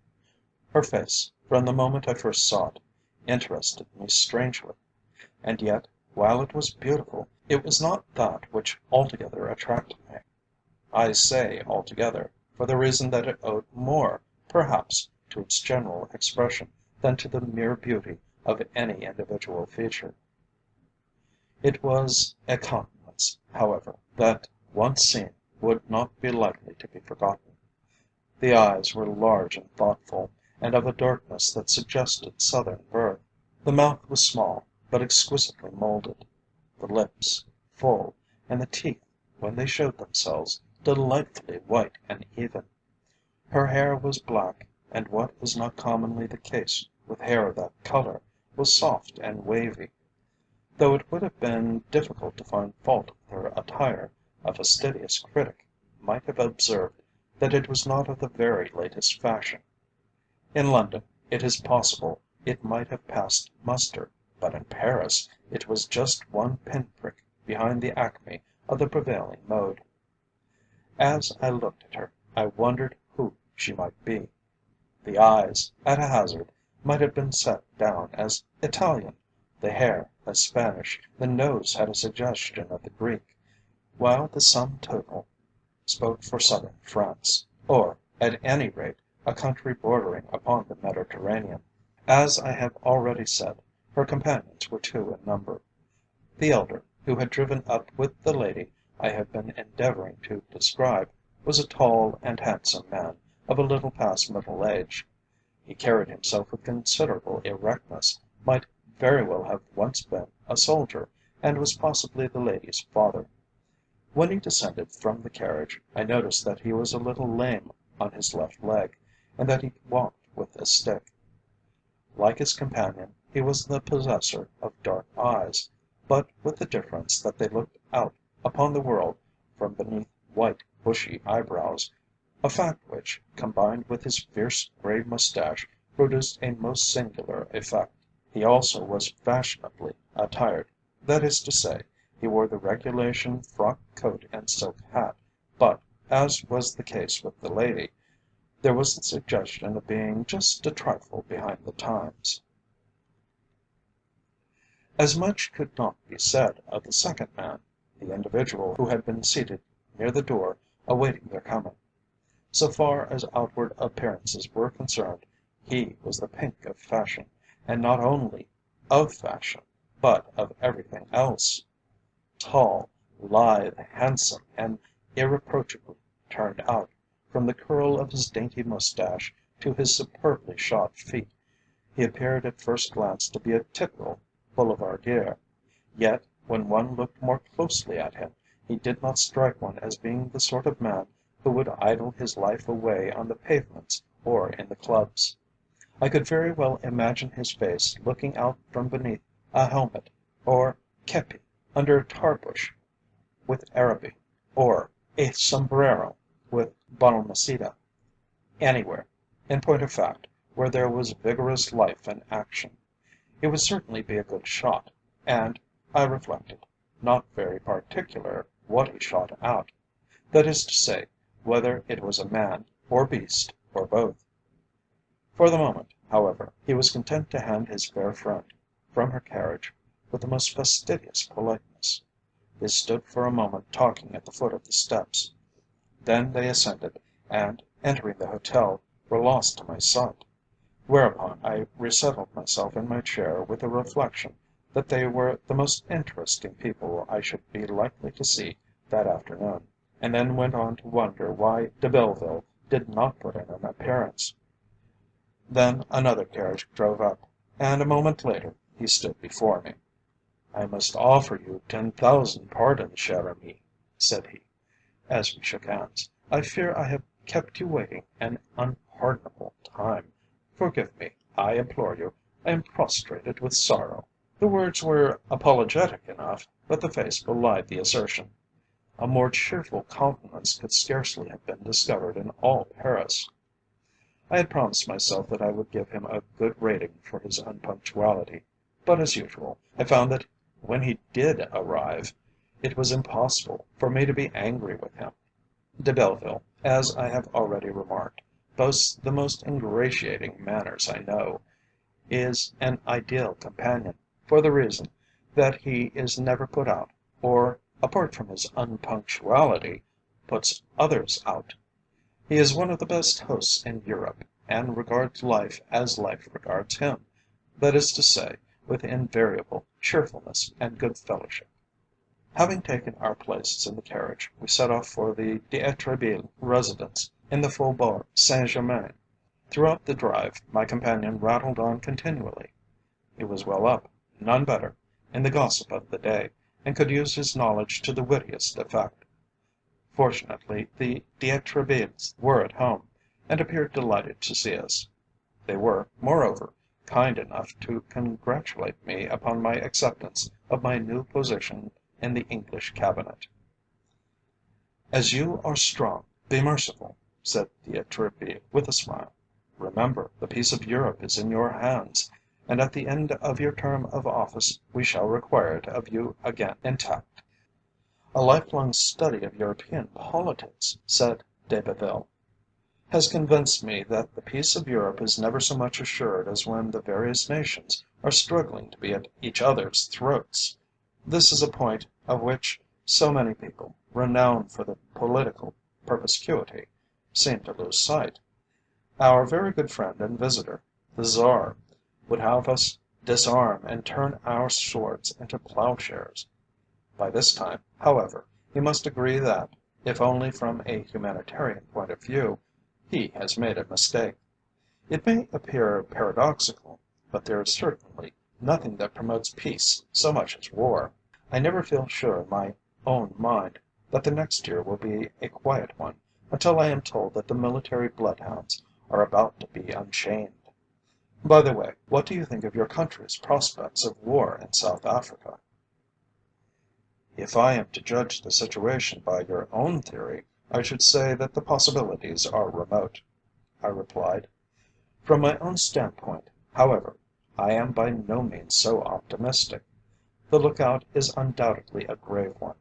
Her face, from the moment I first saw it, interested me strangely, and yet, while it was beautiful, it was not that which altogether attracted me. I say altogether, for the reason that it owed more, perhaps, to its general expression than to the mere beauty of any individual feature. It was a countenance, however, that, once seen, would not be likely to be forgotten. The eyes were large and thoughtful, and of a darkness that suggested southern birth. The mouth was small, but exquisitely moulded, the lips full, and the teeth, when they showed themselves, delightfully white and even. Her hair was black, and what is not commonly the case with hair of that colour, was soft and wavy. Though it would have been difficult to find fault with her attire, a fastidious critic might have observed that it was not of the very latest fashion. In London, it is possible it might have passed muster, but in Paris it was just one pinprick behind the acme of the prevailing mode. As I looked at her, I wondered who she might be. The eyes, at a hazard, might have been set down as Italian, the hair as Spanish, the nose had a suggestion of the Greek, while the sum total spoke for southern France, or, at any rate, a country bordering upon the Mediterranean. As I have already said, her companions were 2 in number. The elder, who had driven up with the lady I have been endeavouring to describe, was a tall and handsome man of a little past middle age. He carried himself with considerable erectness, might very well have once been a soldier, and was possibly the lady's father. When he descended from the carriage, I noticed that he was a little lame on his left leg, and that he walked with a stick. Like his companion, he was the possessor of dark eyes, but with the difference that they looked out upon the world from beneath white, bushy eyebrows, a fact which, combined with his fierce grey moustache, produced a most singular effect. He also was fashionably attired, that is to say, he wore the regulation frock coat and silk hat, but, as was the case with the lady, there was the suggestion of being just a trifle behind the times. As much could not be said of the second man, the individual who had been seated near the door awaiting their coming. So far as outward appearances were concerned, he was the pink of fashion, and not only of fashion, but of everything else. Tall, lithe, handsome, and irreproachably turned out, from the curl of his dainty moustache to his superbly shod feet, he appeared at first glance to be a typical boulevardier. Yet, when one looked more closely at him, he did not strike one as being the sort of man who would idle his life away on the pavements or in the clubs. I could very well imagine his face looking out from beneath a helmet or kepi, under a tarbush with Araby, or a sombrero with Balmaceda, anywhere, in point of fact, where there was vigorous life and action. He would certainly be a good shot, and, I reflected, not very particular what he shot at, that is to say, whether it was a man, or beast, or both. For the moment, however, he was content to hand his fair friend from her carriage with the most fastidious politeness. They stood for a moment talking at the foot of the steps. Then they ascended, and, entering the hotel, were lost to my sight. Whereupon I resettled myself in my chair with the reflection that they were the most interesting people I should be likely to see that afternoon, and then went on to wonder why de Belleville did not put in an appearance. Then another carriage drove up, and a moment later he stood before me. "I must offer you 10,000 pardons, cher ami," said he, as we shook hands. "I fear I have kept you waiting an unpardonable time. Forgive me, I implore you. I am prostrated with sorrow." The words were apologetic enough, but the face belied the assertion. A more cheerful countenance could scarcely have been discovered in all Paris. I had promised myself that I would give him a good rating for his unpunctuality, but, as usual, I found that when he did arrive, it was impossible for me to be angry with him. De Belleville, as I have already remarked, boasts the most ingratiating manners I know, is an ideal companion, for the reason that he is never put out, or, apart from his unpunctuality, puts others out. He is one of the best hosts in Europe, and regards life as life regards him, that is to say, with invariable cheerfulness and good fellowship. Having taken our places in the carriage, we set off for the d'Etrebilles residence in the Faubourg Saint Germain. Throughout the drive my companion rattled on continually. He was well up, none better, in the gossip of the day, and could use his knowledge to the wittiest effect. Fortunately the d'Etrebilles were at home, and appeared delighted to see us. They were, moreover, kind enough to congratulate me upon my acceptance of my new position in the English cabinet. "As you are strong, be merciful," said d'Etrebilles with a smile. "Remember, the peace of Europe is in your hands, and at the end of your term of office we shall require it of you again intact." "A lifelong study of European politics," said de Belleville, "has convinced me that the peace of Europe is never so much assured as when the various nations are struggling to be at each other's throats. This is a point of which so many people, renowned for their political perspicuity, seem to lose sight. Our very good friend and visitor, the Tsar, would have us disarm and turn our swords into ploughshares. By this time, however, he must agree that, If only from a humanitarian point of view, he has made a mistake. It may appear paradoxical, but there is certainly nothing that promotes peace so much as war. I never feel sure in my own mind that the next year will be a quiet one until I am told that the military bloodhounds are about to be unchained. By the way, what do you think of your country's prospects of war in South Africa? If I am to judge the situation by your own theory, I should say that the possibilities are remote, I replied. From my own standpoint, however, I am by no means so optimistic. The lookout is undoubtedly a grave one,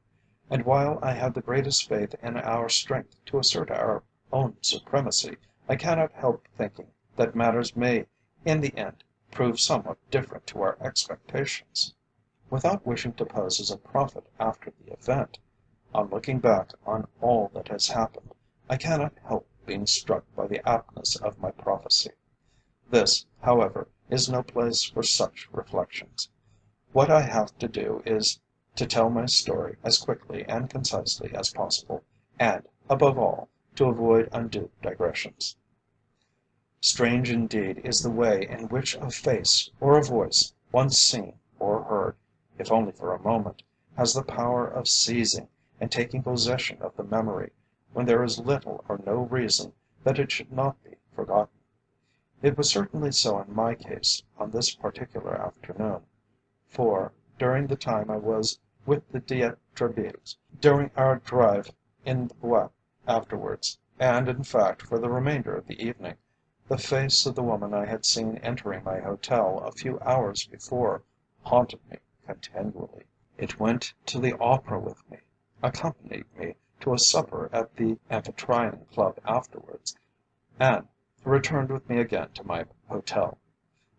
and while I have the greatest faith in our strength to assert our own supremacy, I cannot help thinking that matters may in the end prove somewhat different to our expectations. Without wishing to pose as a prophet after the event, on looking back on all that has happened, I cannot help being struck by the aptness of my prophecy. This, however, is no place for such reflections. What I have to do is to tell my story as quickly and concisely as possible, and, above all, to avoid undue digressions. Strange indeed is the way in which a face or a voice, once seen or heard, if only for a moment, has the power of seizing and taking possession of the memory, when there is little or no reason that it should not be forgotten. It was certainly so in my case on this particular afternoon, for, during the time I was with the D'Etrebilles, during our drive in the Bois afterwards, and in fact for the remainder of the evening, the face of the woman I had seen entering my hotel a few hours before haunted me continually. It went to the opera with me, accompanied me to a supper at the Amphitryon Club afterwards, and returned with me again to my hotel.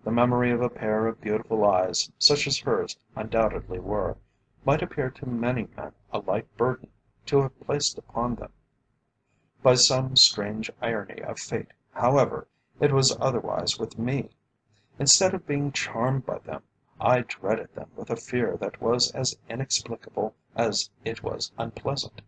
The memory of a pair of beautiful eyes, such as hers undoubtedly were, might appear to many men a light burden to have placed upon them. By some strange irony of fate, however, it was otherwise with me. Instead of being charmed by them, I dreaded them with a fear that was as inexplicable as it was unpleasant.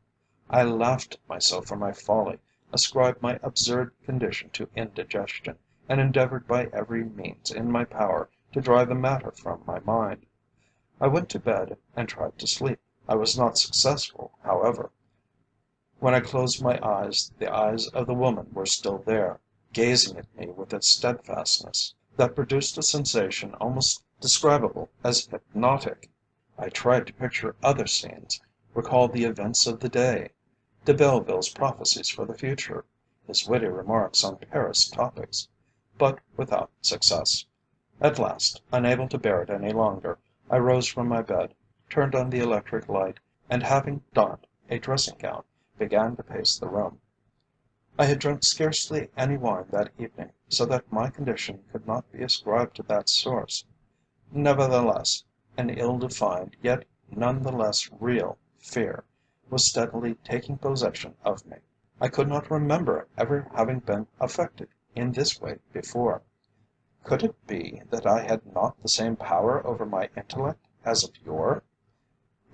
I laughed at myself for my folly, ascribed my absurd condition to indigestion, and endeavoured by every means in my power to drive the matter from my mind. I went to bed and tried to sleep. I was not successful, however. When I closed my eyes, the eyes of the woman were still there, gazing at me with a steadfastness that produced a sensation almost describable as hypnotic. I tried to picture other scenes, recall the events of the day, de Belleville's prophecies for the future, his witty remarks on Paris topics, but without success. At last, unable to bear it any longer, I rose from my bed, turned on the electric light, and having donned a dressing gown, began to pace the room. I had drunk scarcely any wine that evening, so that my condition could not be ascribed to that source. Nevertheless, an ill-defined, yet none the less real, fear was steadily taking possession of me. I could not remember ever having been affected in this way before. Could it be that I had not the same power over my intellect as of yore?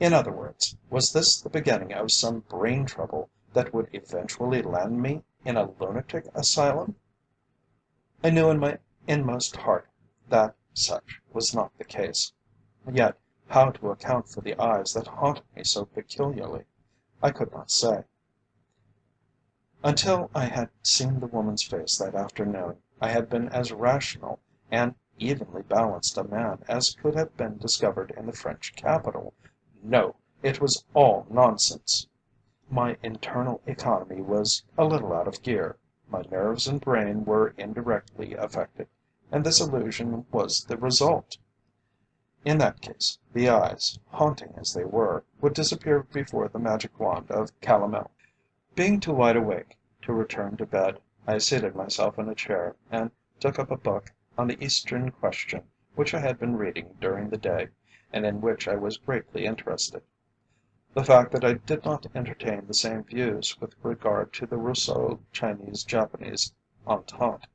In other words, was this the beginning of some brain trouble that would eventually land me in a lunatic asylum? I knew in my inmost heart that such was not the case. Yet how to account for the eyes that haunted me so peculiarly, I could not say. Until I had seen the woman's face that afternoon, I had been as rational and evenly balanced a man as could have been discovered in the French capital. No, it was all nonsense. My internal economy was a little out of gear, my nerves and brain were indirectly affected, and this illusion was the result. In that case, the eyes, haunting as they were, would disappear before the magic wand of calomel. Being too wide awake to return to bed, I seated myself in a chair and took up a book on the Eastern question which I had been reading during the day, and in which I was greatly interested. The fact that I did not entertain the same views with regard to the Russo-Chinese-Japanese entente,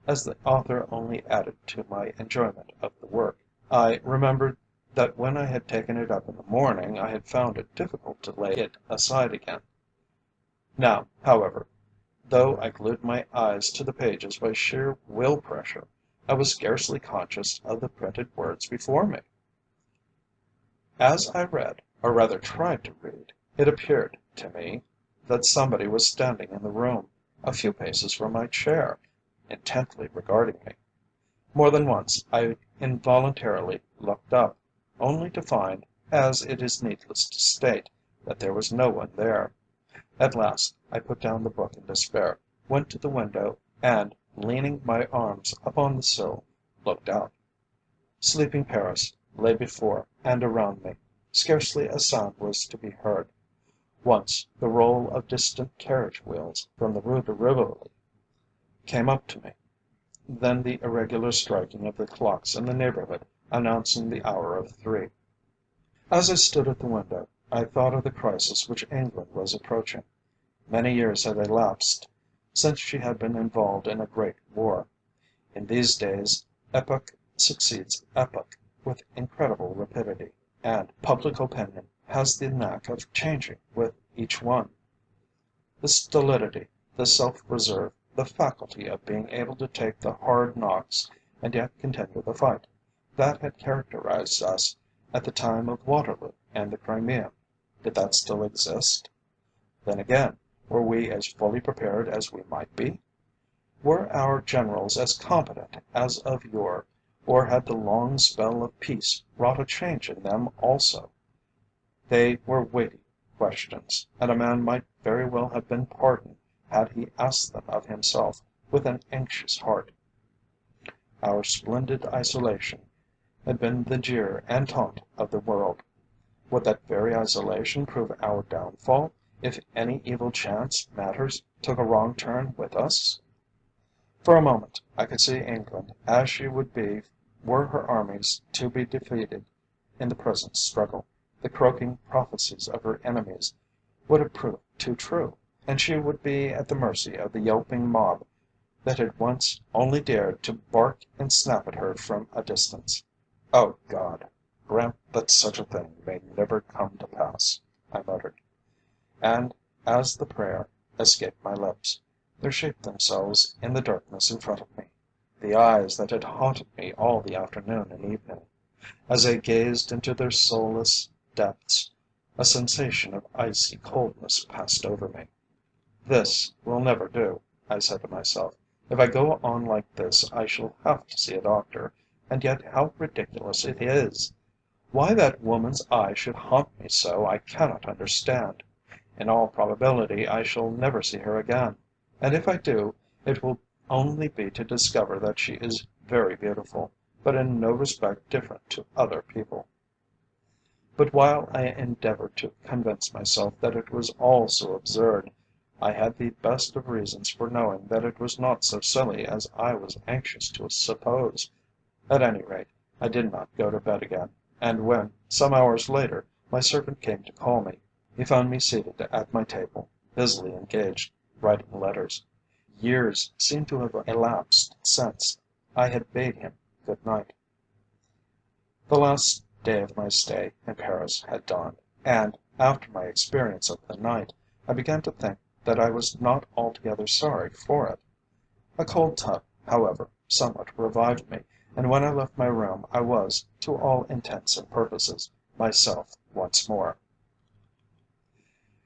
as the author only added to my enjoyment of the work. I remembered that when I had taken it up in the morning I had found it difficult to lay it aside again. Now, however, though I glued my eyes to the pages by sheer will pressure, I was scarcely conscious of the printed words before me. As I read, or rather tried to read, it appeared to me that somebody was standing in the room, a few paces from my chair, intently regarding me. More than once I involuntarily looked up, only to find, as it is needless to state, that there was no one there. At last I put down the book in despair, went to the window, and, leaning my arms upon the sill, looked out. Sleeping Paris lay before and around me. Scarcely a sound was to be heard. Once the roll of distant carriage wheels from the Rue de Rivoli came up to me, then the irregular striking of the clocks in the neighbourhood announcing the hour of 3. As I stood at the window, I thought of the crisis which England was approaching. Many years had elapsed since she had been involved in a great war. In these days epoch succeeds epoch with incredible rapidity, and public opinion has the knack of changing with each one. The stolidity, the self-reserve, the faculty of being able to take the hard knocks and yet continue the fight, that had characterized us at the time of Waterloo and the Crimea, did that still exist? Then again, were we as fully prepared as we might be? Were our generals as competent as of yore, or had the long spell of peace wrought a change in them also? They were weighty questions, and a man might very well have been pardoned had he asked them of himself with an anxious heart. Our splendid isolation had been the jeer and taunt of the world. Would that very isolation prove our downfall, if any evil chance matters took a wrong turn with us? For a moment I could see England as she would be were her armies to be defeated in the present struggle. The croaking prophecies of her enemies would have proved too true, and she would be at the mercy of the yelping mob that had once only dared to bark and snap at her from a distance. "O God, grant that such a thing may never come to pass," I muttered. And as the prayer escaped my lips, there shaped themselves in the darkness in front of me the eyes that had haunted me all the afternoon and evening. As I gazed into their soulless depths, a sensation of icy coldness passed over me. "This will never do," I said to myself. "If I go on like this I shall have to see a doctor, and yet how ridiculous it is! Why that woman's eye should haunt me so I cannot understand. In all probability I shall never see her again, and if I do, it will only be to discover that she is very beautiful, but in no respect different to other people." But while I endeavoured to convince myself that it was all so absurd, I had the best of reasons for knowing that it was not so silly as I was anxious to suppose. At any rate, I did not go to bed again, and when, some hours later, my servant came to call me, he found me seated at my table, busily engaged writing letters. Years seemed to have elapsed since I had bade him good night. The last day of my stay in Paris had dawned, and, after my experience of the night, I began to think that I was not altogether sorry for it. A cold tub, however, somewhat revived me, and when I left my room I was, to all intents and purposes, myself once more.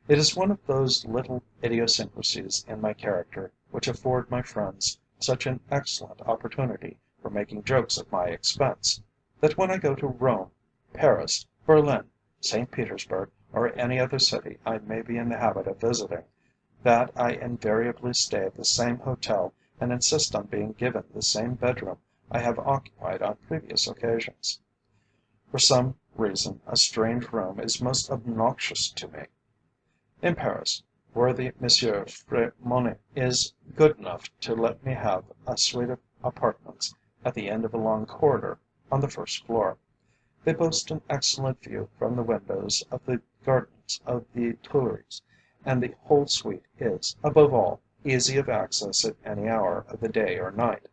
It is one of those little idiosyncrasies in my character which afford my friends such an excellent opportunity for making jokes at my expense, that when I go to Rome, Paris, Berlin, St. Petersburg, or any other city I may be in the habit of visiting, that I invariably stay at the same hotel and insist on being given the same bedroom I have occupied on previous occasions. For some reason a strange room is most obnoxious to me. In Paris, worthy Monsieur Frémonier is good enough to let me have a suite of apartments at the end of a long corridor on the first floor. They boast an excellent view from the windows of the gardens of the Tuileries, and the whole suite is, above all, easy of access at any hour of the day or night.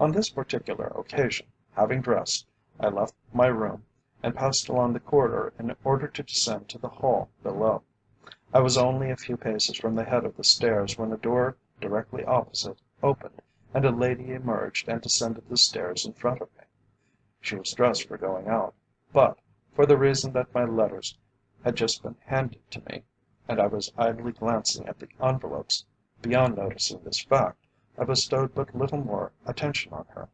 On this particular occasion, having dressed, I left my room and passed along the corridor in order to descend to the hall below. I was only a few paces from the head of the stairs when a door directly opposite opened and a lady emerged and descended the stairs in front of me. She was dressed for going out, but, for the reason that my letters had just been handed to me, and I was idly glancing at the envelopes, beyond noticing this fact, I bestowed but little more attention on her.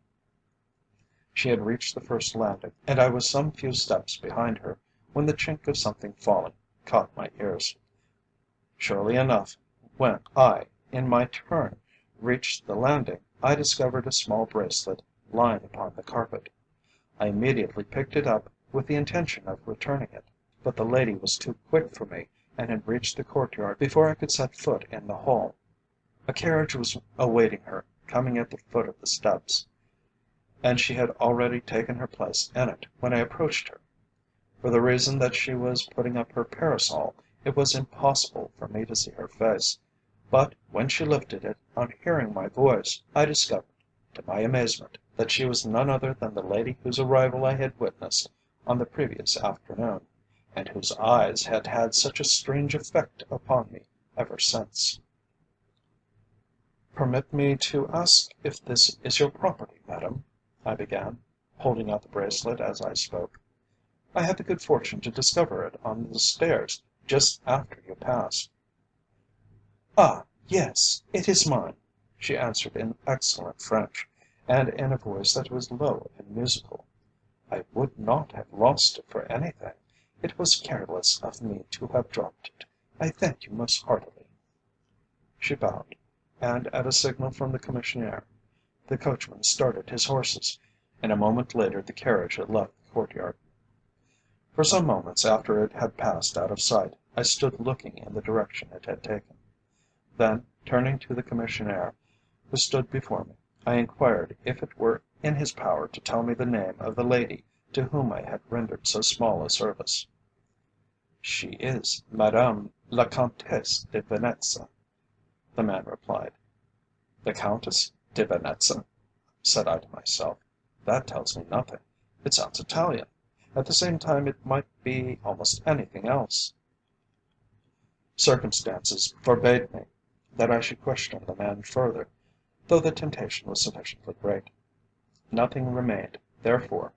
She had reached the first landing, and I was some few steps behind her, when the chink of something falling caught my ears. Surely enough, when I, in my turn, reached the landing, I discovered a small bracelet lying upon the carpet. I immediately picked it up with the intention of returning it, but the lady was too quick for me and had reached the courtyard before I could set foot in the hall. A carriage was awaiting her, coming at the foot of the steps, and she had already taken her place in it when I approached her. For the reason that she was putting up her parasol, it was impossible for me to see her face, but when she lifted it on hearing my voice, I discovered, to my amazement, that she was none other than the lady whose arrival I had witnessed on the previous afternoon, and whose eyes had had such a strange effect upon me ever since. "Permit me to ask if this is your property, madam?" I began, holding out the bracelet as I spoke. "I had the good fortune to discover it on the stairs just after you passed." "Ah, yes, it is mine," she answered in excellent French, and in a voice that was low and musical. "I would not have lost it for anything. It was careless of me to have dropped it. I thank you most heartily." She bowed, and at a signal from the commissionaire, the coachman started his horses, and a moment later the carriage had left the courtyard. For some moments after it had passed out of sight, I stood looking in the direction it had taken. Then, turning to the commissionaire, who stood before me, I inquired if it were in his power to tell me the name of the lady to whom I had rendered so small a service. "She is Madame la Comtesse de Venetza," the man replied. "The Countess de Venetza?" said I to myself. "That tells me nothing. It sounds Italian. At the same time it might be almost anything else." Circumstances forbade me that I should question the man further, though the temptation was sufficiently great. Nothing remained, therefore,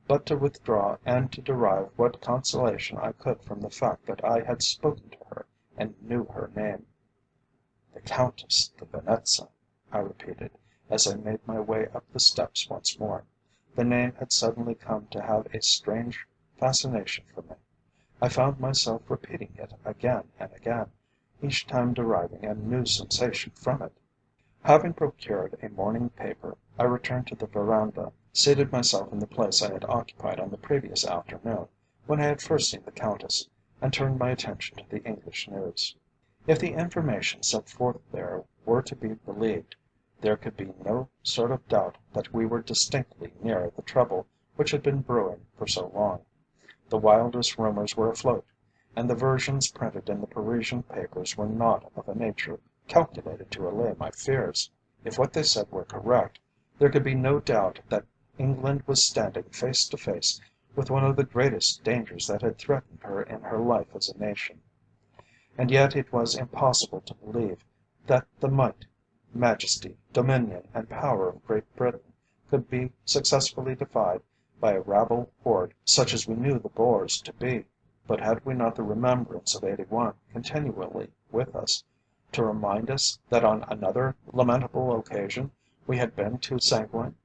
but to withdraw and to derive what consolation I could from the fact that I had spoken to her and knew her name. "The Countess de Venetza," I repeated, as I made my way up the steps once more. The name had suddenly come to have a strange fascination for me. I found myself repeating it again and again, each time deriving a new sensation from it. Having procured a morning paper, I returned to the verandah, seated myself in the place I had occupied on the previous afternoon, when I had first seen the Countess, and turned my attention to the English news. If the information set forth there were to be believed, there could be no sort of doubt that we were distinctly near the trouble which had been brewing for so long. The wildest rumours were afloat, and the versions printed in the Parisian papers were not of a nature calculated to allay my fears. If what they said were correct, there could be no doubt that England was standing face to face with one of the greatest dangers that had threatened her in her life as a nation. And yet it was impossible to believe that the might, majesty, dominion, and power of Great Britain could be successfully defied by a rabble horde such as we knew the Boers to be. But had we not the remembrance of '81 continually with us, to remind us that on another lamentable occasion we had been too sanguine?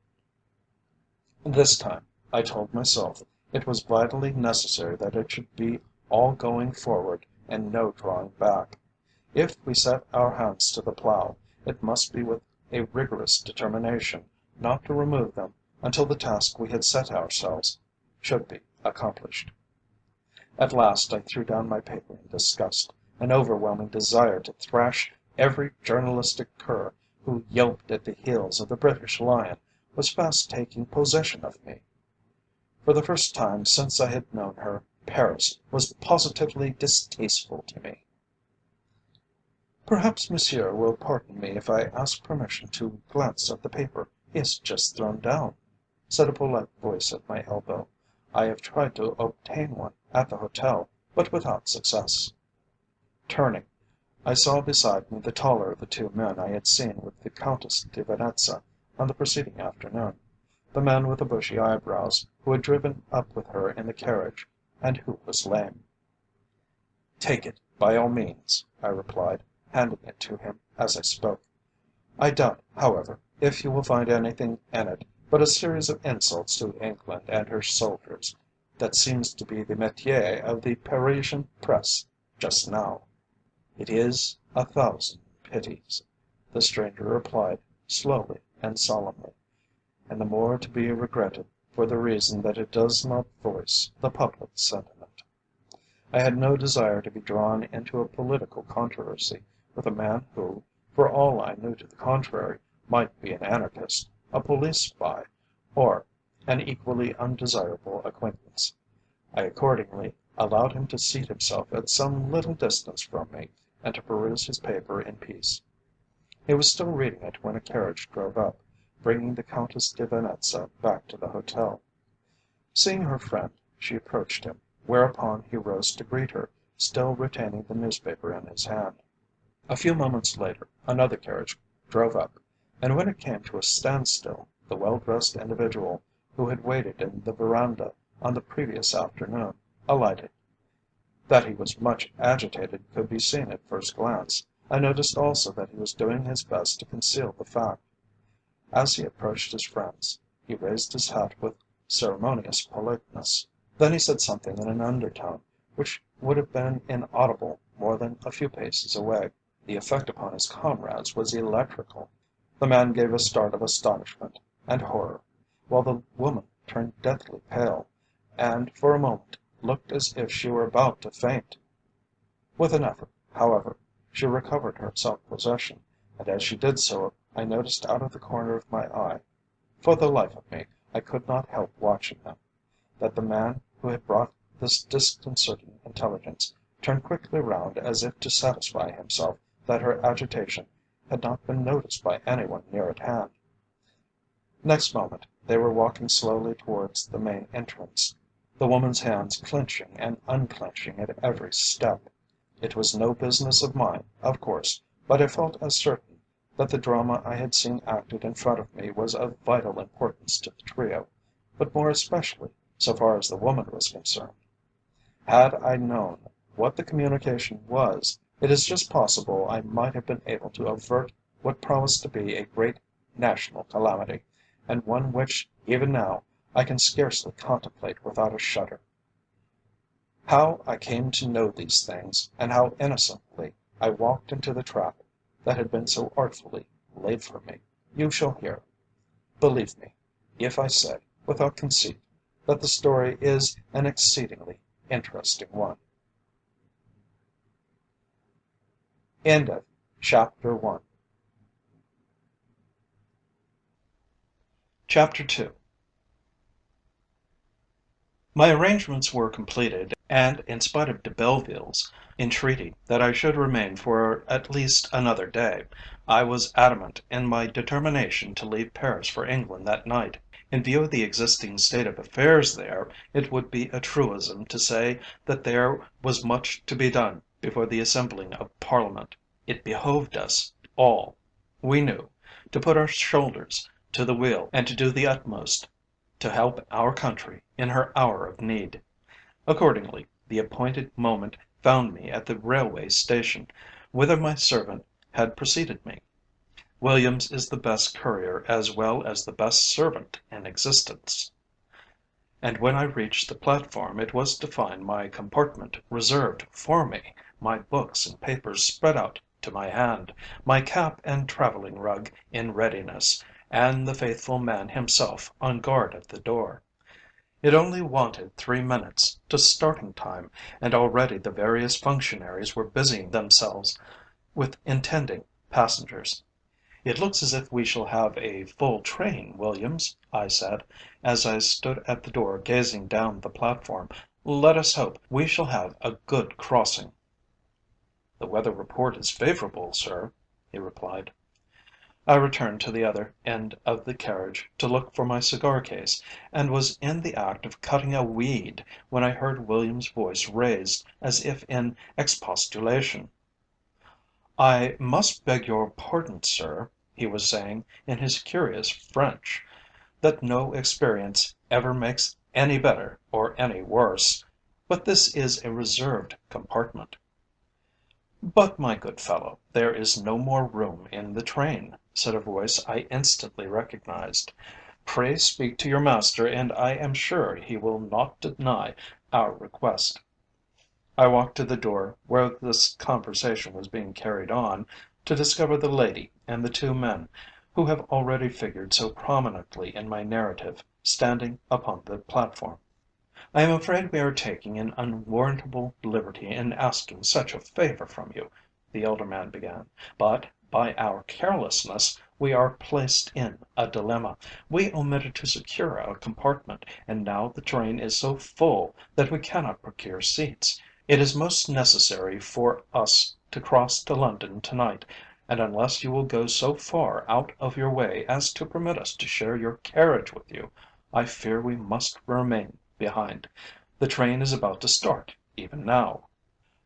This time, I told myself, it was vitally necessary that it should be all going forward and no drawing back. If we set our hands to the plough, it must be with a rigorous determination not to remove them until the task we had set ourselves should be accomplished. At last I threw down my paper in disgust. An overwhelming desire to thrash every journalistic cur who yelped at the heels of the British Lion was fast taking possession of me. For the first time since I had known her, Paris was positively distasteful to me. "Perhaps monsieur will pardon me if I ask permission to glance at the paper he has just thrown down," said a polite voice at my elbow. "I have tried to obtain one at the hotel, but without success." Turning, I saw beside me the taller of the two men I had seen with the Countess de Venetza on the preceding afternoon, the man with the bushy eyebrows who had driven up with her in the carriage, and who was lame. "Take it, by all means," I replied, handing it to him as I spoke. "I doubt, however, if you will find anything in it but a series of insults to England and her soldiers. That seems to be the métier of the Parisian press just now." "It is a thousand pities," the stranger replied, slowly and solemnly, "and the more to be regretted for the reason that it does not voice the public sentiment." I had no desire to be drawn into a political controversy with a man who, for all I knew to the contrary, might be an anarchist, a police spy, or an equally undesirable acquaintance. I accordingly allowed him to seat himself at some little distance from me, and to peruse his paper in peace. He was still reading it when a carriage drove up, bringing the Countess de Venetza back to the hotel. Seeing her friend, she approached him, whereupon he rose to greet her, still retaining the newspaper in his hand. A few moments later another carriage drove up, and when it came to a standstill, the well-dressed individual who had waited in the verandah on the previous afternoon alighted. That he was much agitated could be seen at first glance. I noticed also that he was doing his best to conceal the fact. As he approached his friends, he raised his hat with ceremonious politeness. Then he said something in an undertone which would have been inaudible more than a few paces away. The effect upon his comrades was electrical. The man gave a start of astonishment and horror, while the woman turned deathly pale, and for a moment looked as if she were about to faint. With an effort, however, she recovered her self-possession, and as she did so I noticed out of the corner of my eye, for the life of me I could not help watching them, that the man who had brought this disconcerting intelligence turned quickly round as if to satisfy himself that her agitation had not been noticed by anyone near at hand. Next moment they were walking slowly towards the main entrance, the woman's hands clenching and unclenching at every step. It was no business of mine, of course, but I felt as certain that the drama I had seen acted in front of me was of vital importance to the trio, but more especially so far as the woman was concerned. Had I known what the communication was, it is just possible I might have been able to avert what promised to be a great national calamity, and one which, even now, I can scarcely contemplate without a shudder. How I came to know these things, and how innocently I walked into the trap that had been so artfully laid for me, you shall hear. Believe me, if I say, without conceit, that the story is an exceedingly interesting one. End of Chapter 1. Chapter 2. My arrangements were completed, and in spite of de Belleville's entreaty that I should remain for at least another day, I was adamant in my determination to leave Paris for England that night. In view of the existing state of affairs there, it would be a truism to say that there was much to be done before the assembling of Parliament. It behoved us all, we knew, to put our shoulders to the wheel and to do the utmost to help our country in her hour of need. Accordingly, the appointed moment found me at the railway station, whither my servant had preceded me. Williams is the best courier as well as the best servant in existence, and when I reached the platform it was to find my compartment reserved for me, my books and papers spread out to my hand, my cap and travelling rug in readiness, and the faithful man himself on guard at the door. It only wanted 3 minutes to starting time, and already the various functionaries were busying themselves with intending passengers. "It looks as if we shall have a full train, Williams," I said, as I stood at the door gazing down the platform. "Let us hope we shall have a good crossing." "The weather report is favourable, sir," he replied. I returned to the other end of the carriage to look for my cigar case, and was in the act of cutting a weed when I heard William's voice raised as if in expostulation. "I must beg your pardon, sir," he was saying in his curious French, that no experience ever makes any better or any worse, "but this is a reserved compartment." "But, my good fellow, there is no more room in the train," said a voice I instantly recognized. "Pray speak to your master and I am sure he will not deny our request." I walked to the door where this conversation was being carried on, to discover the lady and the two men who have already figured so prominently in my narrative, standing upon the platform. "I am afraid we are taking an unwarrantable liberty in asking such a favour from you," the elder man began, "but, by our carelessness, we are placed in a dilemma. We omitted to secure a compartment, and now the train is so full that we cannot procure seats. It is most necessary for us to cross to London to night, and unless you will go so far out of your way as to permit us to share your carriage with you, I fear we must remain behind. The train is about to start even now."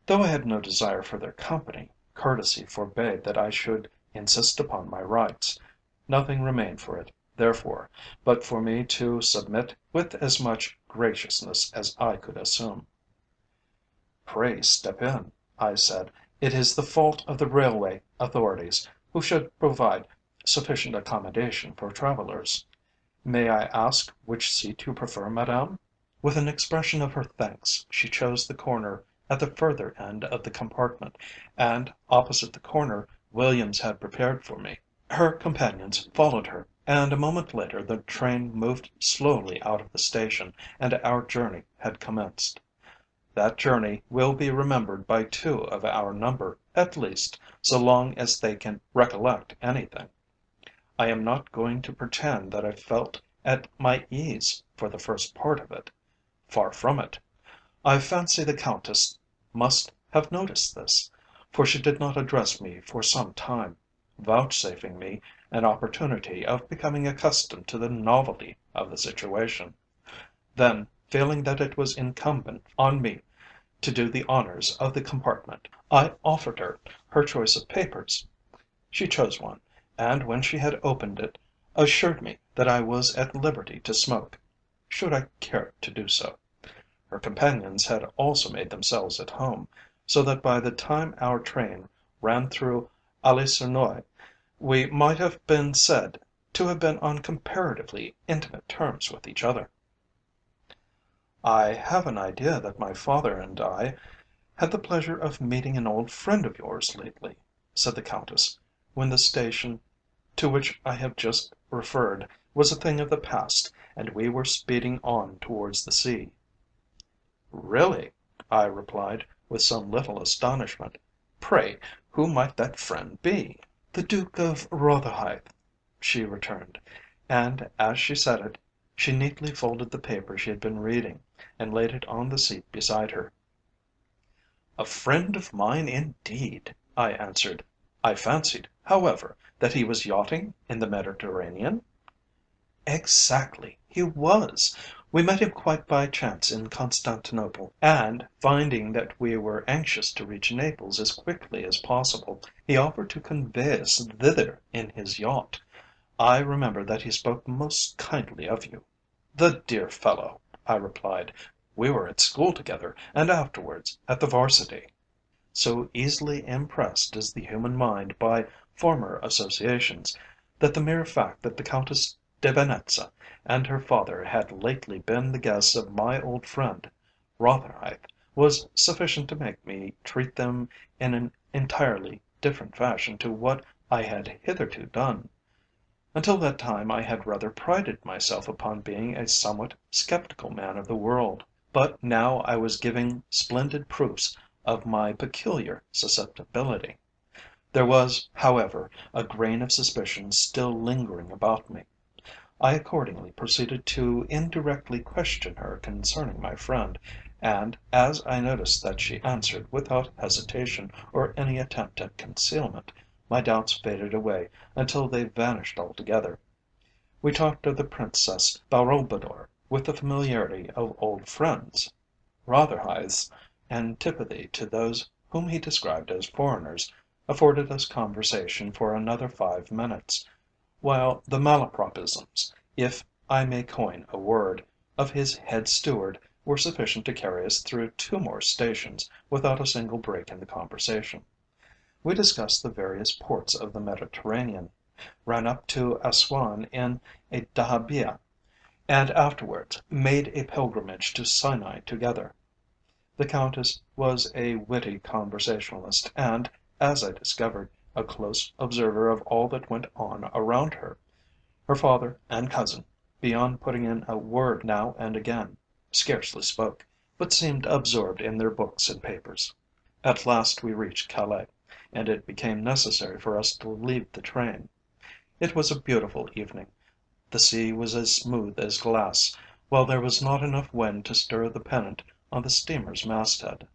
Though I had no desire for their company, courtesy forbade that I should insist upon my rights. Nothing remained for it, therefore, but for me to submit with as much graciousness as I could assume. "Pray step in," I said. "It is the fault of the railway authorities, who should provide sufficient accommodation for travellers. May I ask which seat you prefer, madame?" With an expression of her thanks, she chose the corner at the further end of the compartment, and, opposite the corner Williams had prepared for me. Her companions followed her, and a moment later the train moved slowly out of the station, and our journey had commenced. That journey will be remembered by two of our number, at least, so long as they can recollect anything. I am not going to pretend that I felt at my ease for the first part of it. Far from it. I fancy the Countess must have noticed this, for she did not address me for some time, vouchsafing me an opportunity of becoming accustomed to the novelty of the situation. Then, feeling that it was incumbent on me to do the honours of the compartment, I offered her choice of papers. She chose one, and when she had opened it, assured me that I was at liberty to smoke, should I care to do so. Her companions had also made themselves at home, so that by the time our train ran through Ailly sur Noye, we might have been said to have been on comparatively intimate terms with each other. "I have an idea that my father and I had the pleasure of meeting an old friend of yours lately," said the Countess, when the station to which I have just referred was a thing of the past, and we were speeding on towards the sea. "Really?" I replied, with some little astonishment. "Pray, who might that friend be?" "The Duke of Rotherhithe," she returned, and, as she said it, she neatly folded the paper she had been reading, and laid it on the seat beside her. "A friend of mine, indeed," I answered. "I fancied, however, that he was yachting in the Mediterranean?" "Exactly, he was. We met him quite by chance in Constantinople, and, finding that we were anxious to reach Naples as quickly as possible, he offered to convey us thither in his yacht. I remember that he spoke most kindly of you." "The dear fellow!" I replied. "We were at school together, and afterwards at the 'Varsity." So easily impressed is the human mind by former associations, that the mere fact that the Countess de Venetza and her father had lately been the guests of my old friend Rotherhithe was sufficient to make me treat them in an entirely different fashion to what I had hitherto done. Until that time I had rather prided myself upon being a somewhat sceptical man of the world, but now I was giving splendid proofs of my peculiar susceptibility. There was, however, a grain of suspicion still lingering about me. I accordingly proceeded to indirectly question her concerning my friend, and, as I noticed that she answered without hesitation or any attempt at concealment, my doubts faded away until they vanished altogether. We talked of the Princess Balrobador with the familiarity of old friends. Rotherhithe's antipathy to those whom he described as foreigners afforded us conversation for another 5 minutes, while the malapropisms, if I may coin a word, of his head steward were sufficient to carry us through 2 more stations without a single break in the conversation. We discussed the various ports of the Mediterranean, ran up to Assuan in a dahabeah, and afterwards made a pilgrimage to Sinai together. The Countess was a witty conversationalist and, as I discovered, a close observer of all that went on around her. Her father and cousin, beyond putting in a word now and again, scarcely spoke, but seemed absorbed in their books and papers. At last we reached Calais, and it became necessary for us to leave the train. It was a beautiful evening. The sea was as smooth as glass, while there was not enough wind to stir the pennant on the steamer's masthead.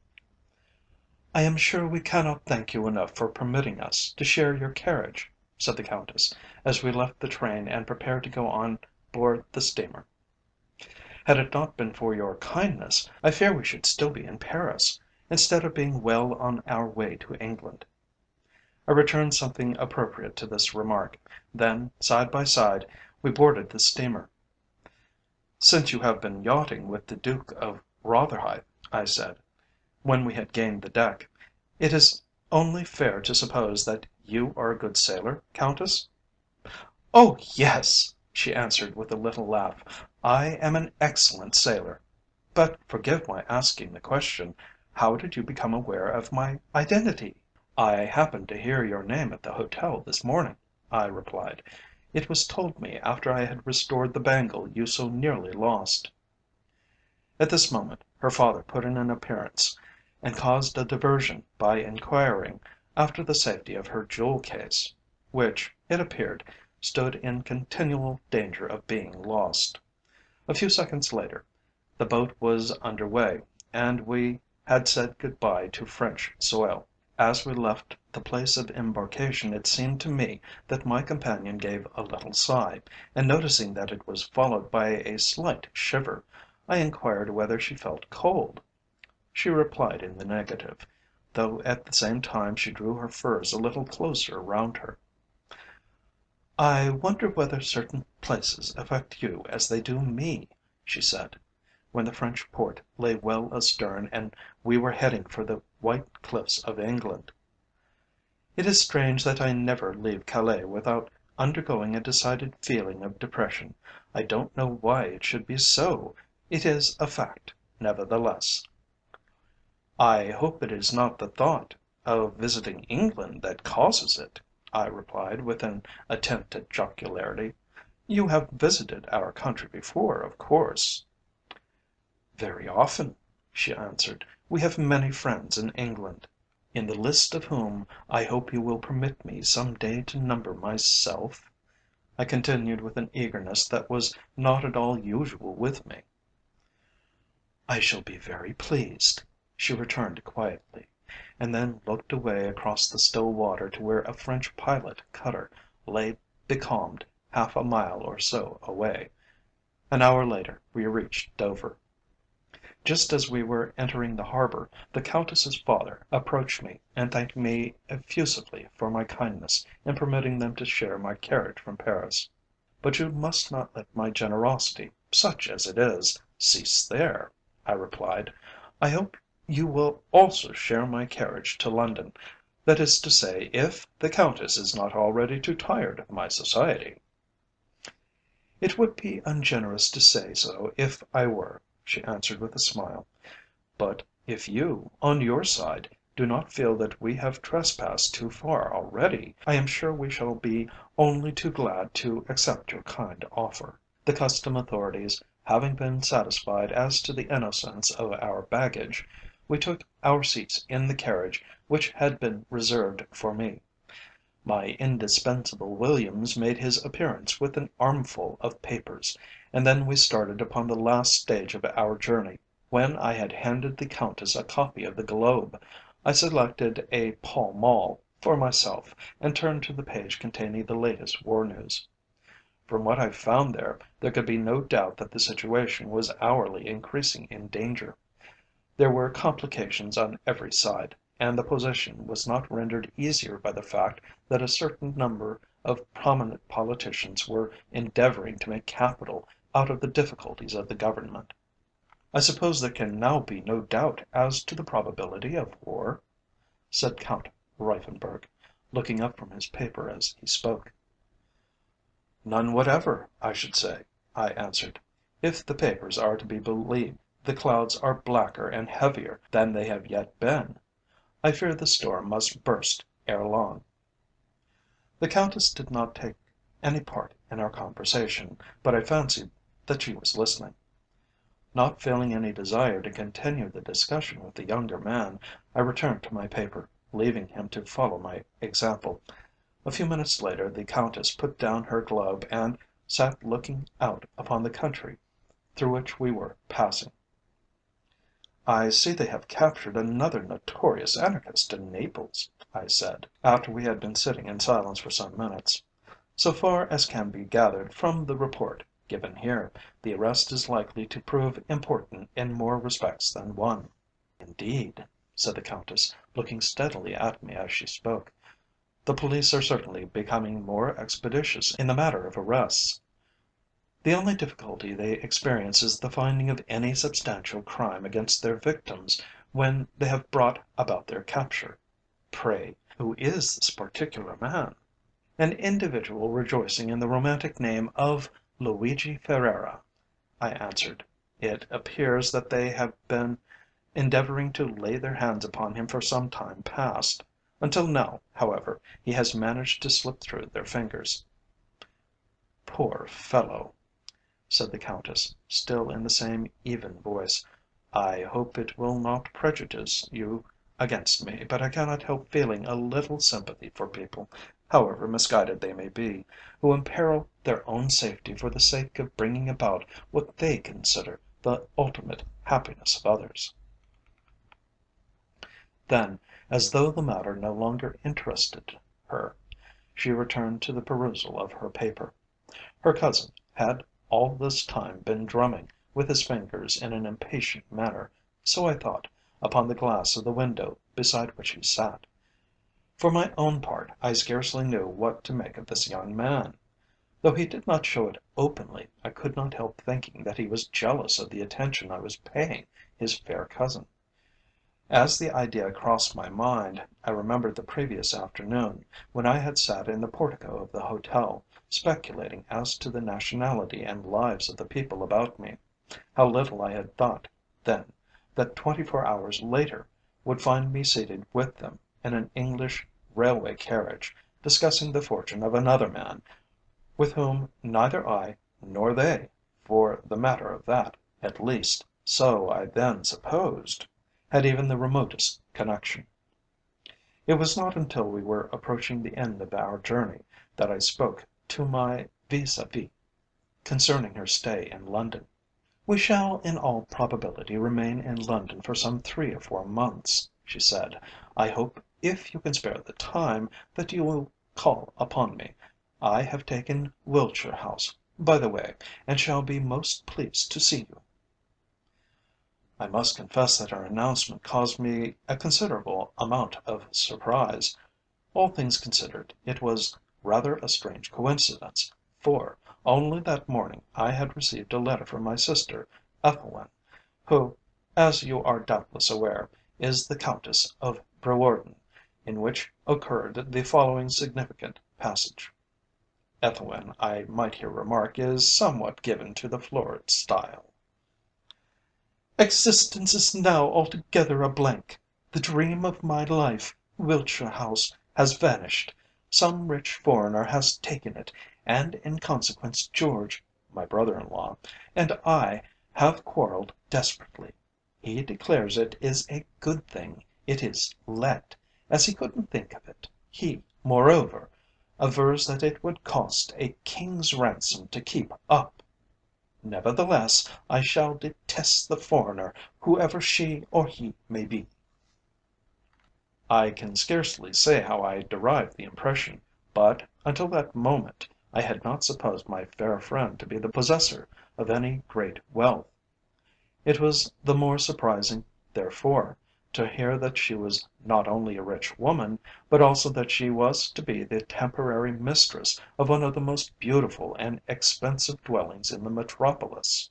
"I am sure we cannot thank you enough for permitting us to share your carriage," said the Countess, as we left the train and prepared to go on board the steamer. "Had it not been for your kindness, I fear we should still be in Paris, instead of being well on our way to England." I returned something appropriate to this remark. Then, side by side, we boarded the steamer. "Since you have been yachting with the Duke of Rotherhithe," I said, when we had gained the deck, "it is only fair to suppose that you are a good sailor, Countess?" "Oh, yes," she answered with a little laugh. "I am an excellent sailor. But forgive my asking the question, how did you become aware of my identity?" "I happened to hear your name at the hotel this morning," I replied. "It was told me after I had restored the bangle you so nearly lost." At this moment her father put in an appearance, and caused a diversion by inquiring after the safety of her jewel case, which, it appeared, stood in continual danger of being lost. A few seconds later, the boat was under way, and we had said good bye to French soil. As we left the place of embarkation, it seemed to me that my companion gave a little sigh, and noticing that it was followed by a slight shiver, I inquired whether she felt cold. She replied in the negative, though at the same time she drew her furs a little closer round her. "I wonder whether certain places affect you as they do me," she said, when the French port lay well astern and we were heading for the white cliffs of England. "It is strange that I never leave Calais without undergoing a decided feeling of depression. I don't know why it should be so. It is a fact, nevertheless." "I hope it is not the thought of visiting England that causes it," I replied, with an attempt at jocularity. "You have visited our country before, of course?" "Very often," she answered. "We have many friends in England." "In the list of whom I hope you will permit me some day to number myself?" I continued with an eagerness that was not at all usual with me. "I shall be very pleased," she returned quietly, and then looked away across the still water to where a French pilot cutter lay becalmed half a mile or so away. An hour later we reached Dover. Just as we were entering the harbour, the Countess's father approached me and thanked me effusively for my kindness in permitting them to share my carriage from Paris. "But you must not let my generosity, such as it is, cease there," I replied. "I hope you will also share my carriage to London, that is to say, if the Countess is not already too tired of my society." "It would be ungenerous to say so if I were," she answered with a smile. "But if you, on your side, do not feel that we have trespassed too far already, I am sure we shall be only too glad to accept your kind offer." The custom authorities having been satisfied as to the innocence of our baggage, we took our seats in the carriage which had been reserved for me. My indispensable Williams made his appearance with an armful of papers, and then we started upon the last stage of our journey. When I had handed the Countess a copy of the Globe, I selected a Pall Mall for myself and turned to the page containing the latest war news. From what I found there, there could be no doubt that the situation was hourly increasing in danger. There were complications on every side. and the position was not rendered easier by the fact that a certain number of prominent politicians were endeavouring to make capital out of the difficulties of the Government. "I suppose there can now be no doubt as to the probability of war?" said Count Reiffenburg, looking up from his paper as he spoke. "None whatever, I should say," I answered. "If the papers are to be believed, the clouds are blacker and heavier than they have yet been. I fear the storm must burst ere long." The Countess did not take any part in our conversation, but I fancied that she was listening. Not feeling any desire to continue the discussion with the younger man, I returned to my paper, leaving him to follow my example. A few minutes later the Countess put down her globe and sat looking out upon the country through which we were passing. "I see they have captured another notorious anarchist in Naples," I said, after we had been sitting in silence for some minutes. "So far as can be gathered from the report given here, the arrest is likely to prove important in more respects than one." "Indeed," said the Countess, looking steadily at me as she spoke. "The police are certainly becoming more expeditious in the matter of arrests. The only difficulty they experience is the finding of any substantial crime against their victims when they have brought about their capture. Pray, who is this particular man?" "An individual rejoicing in the romantic name of Luigi Ferreira," I answered. "It appears that they have been endeavouring to lay their hands upon him for some time past. Until now, however, he has managed to slip through their fingers." "Poor fellow," said the Countess, still in the same even voice. "I hope it will not prejudice you against me, but I cannot help feeling a little sympathy for people, however misguided they may be, who imperil their own safety for the sake of bringing about what they consider the ultimate happiness of others." Then, as though the matter no longer interested her, she returned to the perusal of her paper. Her cousin had all this time been drumming with his fingers in an impatient manner, so I thought, upon the glass of the window beside which he sat. For my own part, I scarcely knew what to make of this young man. Though he did not show it openly, I could not help thinking that he was jealous of the attention I was paying his fair cousin. As the idea crossed my mind, I remembered the previous afternoon, when I had sat in the portico of the hotel, speculating as to the nationality and lives of the people about me. How little I had thought, then, that 24 hours later would find me seated with them in an English railway carriage, discussing the fortune of another man, with whom neither I nor they, for the matter of that, at least, so I then supposed, had even the remotest connection. It was not until we were approaching the end of our journey that I spoke to my vis à vis concerning her stay in London. "We shall in all probability remain in London for some 3 or 4 months," she said. "I hope, if you can spare the time, that you will call upon me. I have taken Wiltshire House, by the way, and shall be most pleased to see you." I must confess that her announcement caused me a considerable amount of surprise. All things considered, it was rather a strange coincidence, for, only that morning I had received a letter from my sister Ethelwyn, who, as you are doubtless aware, is the Countess of Brewarden, in which occurred the following significant passage. Ethelwyn, I might here remark, is somewhat given to the florid style. "Existence is now altogether a blank. The dream of my life, Wiltshire House, has vanished. Some rich foreigner has taken it, and in consequence George, my brother in law, and I have quarrelled desperately. He declares it is a good thing it is let, as he couldn't think of it. He, moreover, avers that it would cost a king's ransom to keep up. Nevertheless, I shall detest the foreigner, whoever she or he may be." I can scarcely say how I derived the impression, but, until that moment, I had not supposed my fair friend to be the possessor of any great wealth. It was the more surprising, therefore, to hear that she was not only a rich woman, but also that she was to be the temporary mistress of one of the most beautiful and expensive dwellings in the metropolis.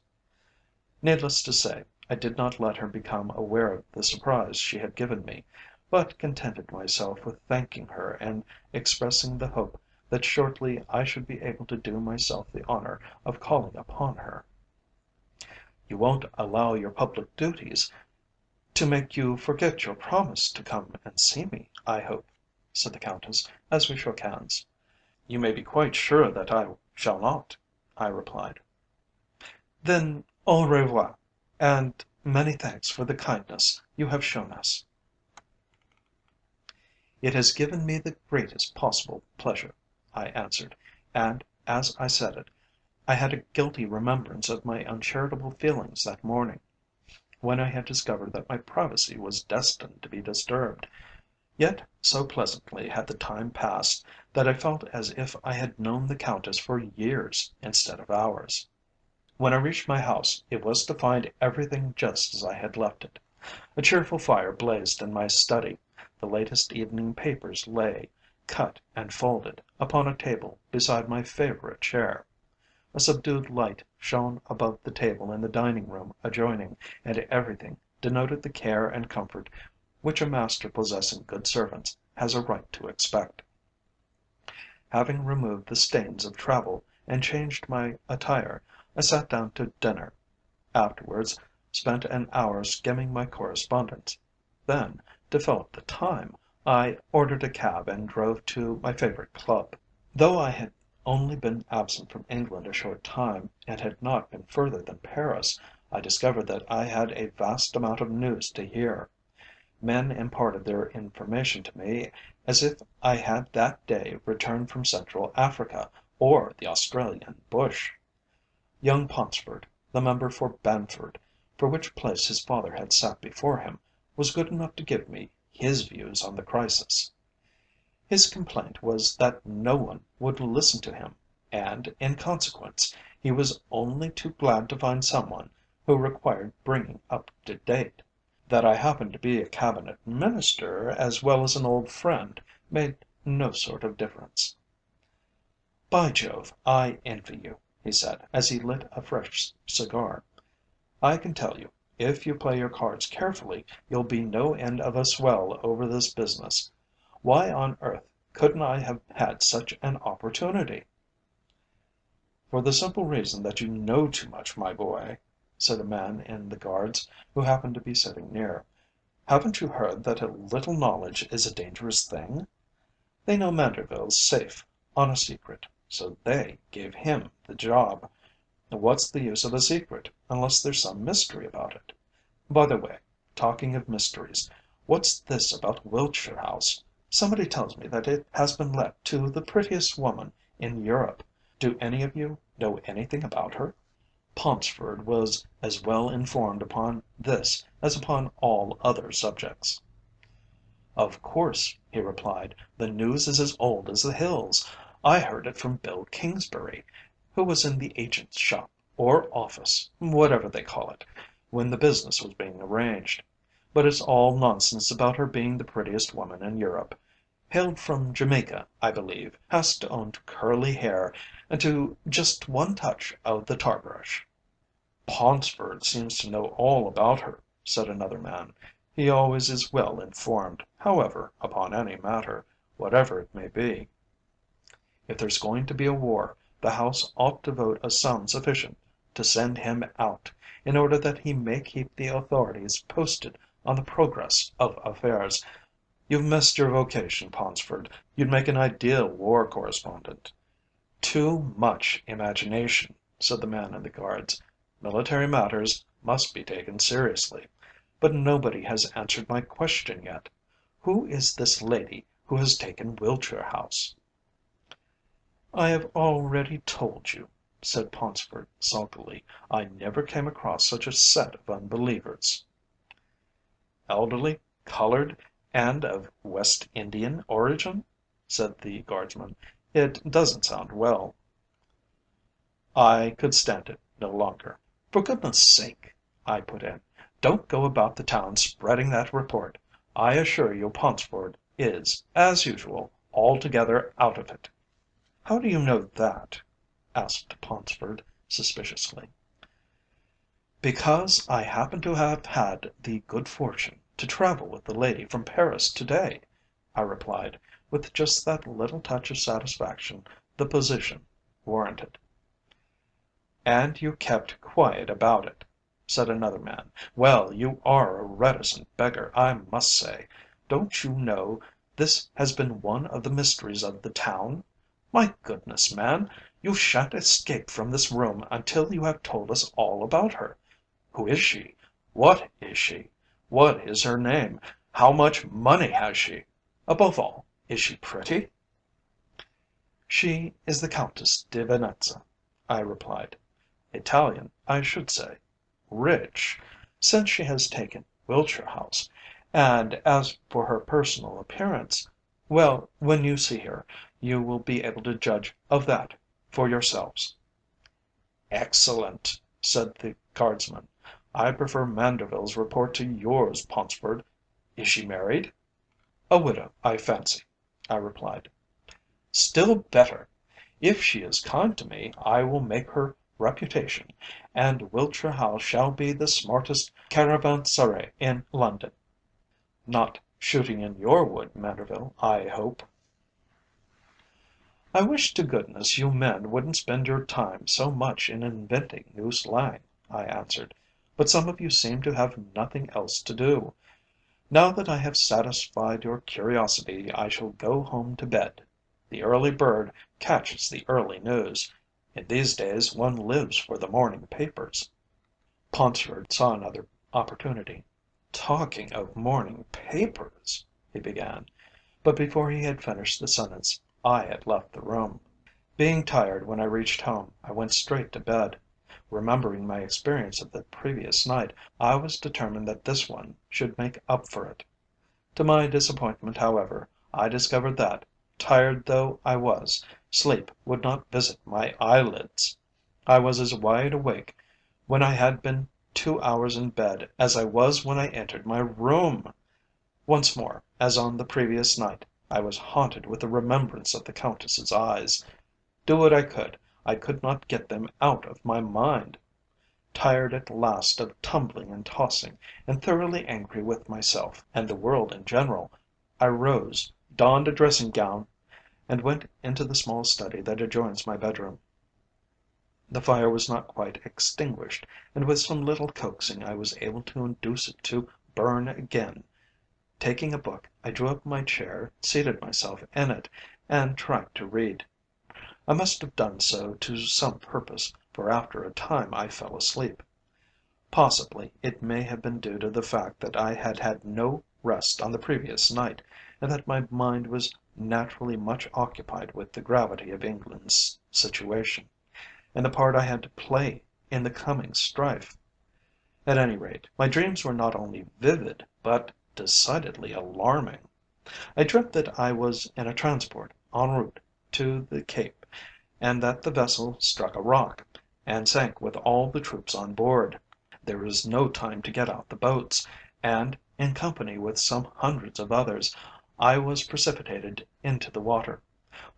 Needless to say, I did not let her become aware of the surprise she had given me, but contented myself with thanking her and expressing the hope that shortly I should be able to do myself the honour of calling upon her. "You won't allow your public duties to make you forget your promise to come and see me, I hope," said the Countess, as we shook hands. "You may be quite sure that I shall not," I replied. "Then au revoir, and many thanks for the kindness you have shown us." "It has given me the greatest possible pleasure," I answered, and, as I said it, I had a guilty remembrance of my uncharitable feelings that morning, when I had discovered that my privacy was destined to be disturbed. Yet so pleasantly had the time passed that I felt as if I had known the Countess for years instead of hours. When I reached my house, it was to find everything just as I had left it. A cheerful fire blazed in my study. The latest evening papers lay, cut and folded, upon a table beside my favourite chair. A subdued light shone above the table in the dining room adjoining, and everything denoted the care and comfort which a master possessing good servants has a right to expect. Having removed the stains of travel and changed my attire, I sat down to dinner. Afterwards, spent an hour skimming my correspondence. Then, to fill up the time, I ordered a cab and drove to my favourite club. Though I had only been absent from England a short time, and had not been further than Paris, I discovered that I had a vast amount of news to hear. Men imparted their information to me as if I had that day returned from Central Africa or the Australian bush. Young Paunceford, the member for Banford, for which place his father had sat before him, was good enough to give me his views on the crisis. His complaint was that no one would listen to him, and, in consequence, he was only too glad to find someone who required bringing up to date. That I happened to be a Cabinet Minister as well as an old friend made no sort of difference. "By Jove, I envy you," he said, as he lit a fresh cigar. "I can tell you, if you play your cards carefully, you'll be no end of a swell over this business. Why on earth couldn't I have had such an opportunity?" "For the simple reason that you know too much, my boy," said a man in the Guards, who happened to be sitting near. "Haven't you heard that a little knowledge is a dangerous thing? They know Manderville's safe on a secret, so they gave him the job. What's the use of a secret, unless there's some mystery about it? By the way, talking of mysteries, what's this about Wiltshire House? Somebody tells me that it has been let to the prettiest woman in Europe. Do any of you know anything about her?" Paunceford was as well informed upon this as upon all other subjects. "Of course," he replied, "the news is as old as the hills. I heard it from Bill Kingsbury, who was in the agent's shop, or office, whatever they call it, when the business was being arranged. But it's all nonsense about her being the prettiest woman in Europe. Hailed from Jamaica, I believe, has to own curly hair and to just one touch of the tar brush." "Paunceford seems to know all about her," said another man. "He always is well informed, however, upon any matter, whatever it may be. If there's going to be a war, the House ought to vote a sum sufficient to send him out, in order that he may keep the authorities posted on the progress of affairs. You've missed your vocation, Paunceford. You'd make an ideal war correspondent." "Too much imagination," said the man in the Guards. "Military matters must be taken seriously. But nobody has answered my question yet. Who is this lady who has taken Wiltshire House?" "I have already told you," said Paunceford sulkily. "I never came across such a set of unbelievers." "Elderly, coloured, and of West Indian origin?" said the Guardsman. "It doesn't sound well." I could stand it no longer. "For goodness' sake," I put in, don't go about the town spreading that report. I assure you Paunceford is, as usual, altogether out of it." "How do you know that?" asked Paunceford suspiciously. "Because I happen to have had the good fortune to travel with the lady from Paris to day," I replied, with just that little touch of satisfaction the position warranted. "And you kept quiet about it," said another man. "Well, you are a reticent beggar, I must say. Don't you know this has been one of the mysteries of the town? My goodness, man, you shan't escape from this room until you have told us all about her. Who is she? What is she? What is her name? How much money has she? Above all, is she pretty?" "She is the Countess de Venetza," I replied. "Italian, I should say. Rich, since she has taken Wiltshire House. And as for her personal appearance, well, when you see her, you will be able to judge of that for yourselves." "Excellent," said the Guardsman. "I prefer Manderville's report to yours, Paunceford. Is she married?" "A widow, I fancy," I replied. "Still better. If she is kind to me, I will make her reputation, and Wiltshire House shall be the smartest caravanserai in London. Not shooting in your wood, Manderville, I hope?" "I wish to goodness you men wouldn't spend your time so much in inventing new slang," I answered. "But some of you seem to have nothing else to do. Now that I have satisfied your curiosity, I shall go home to bed. The early bird catches the early news. In these days one lives for the morning papers." Paunceford saw another opportunity. "Talking of morning papers," he began, but before he had finished the sentence I had left the room. Being tired when I reached home, I went straight to bed. Remembering my experience of the previous night, I was determined that this one should make up for it. To my disappointment, however, I discovered that, tired though I was, sleep would not visit my eyelids. I was as wide awake when I had been 2 hours in bed as I was when I entered my room. Once more, as on the previous night, I was haunted with the remembrance of the Countess's eyes. Do what I could not get them out of my mind. Tired at last of tumbling and tossing, and thoroughly angry with myself and the world in general, I rose, donned a dressing gown, and went into the small study that adjoins my bedroom. The fire was not quite extinguished, and with some little coaxing I was able to induce it to burn again. Taking a book, I drew up my chair, seated myself in it, and tried to read. I must have done so to some purpose, for after a time I fell asleep. Possibly it may have been due to the fact that I had had no rest on the previous night, and that my mind was naturally much occupied with the gravity of England's situation, and the part I had to play in the coming strife. At any rate, my dreams were not only vivid, but decidedly alarming. I dreamt that I was in a transport en route to the Cape, and that the vessel struck a rock, and sank with all the troops on board. There was no time to get out the boats, and, in company with some hundreds of others, I was precipitated into the water.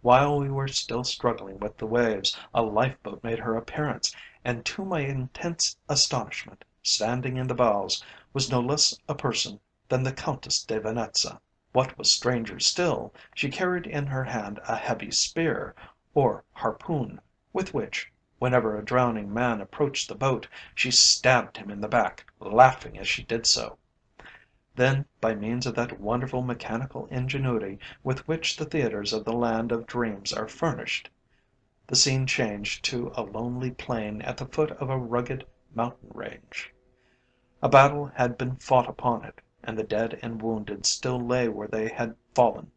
While we were still struggling with the waves, a lifeboat made her appearance, and to my intense astonishment, standing in the bows, was no less a person than the Countess de Venetza. What was stranger still, she carried in her hand a heavy spear, or harpoon, with which, whenever a drowning man approached the boat, she stabbed him in the back, laughing as she did so. Then, by means of that wonderful mechanical ingenuity with which the theatres of the land of dreams are furnished, the scene changed to a lonely plain at the foot of a rugged mountain range. A battle had been fought upon it, and the dead and wounded still lay where they had fallen.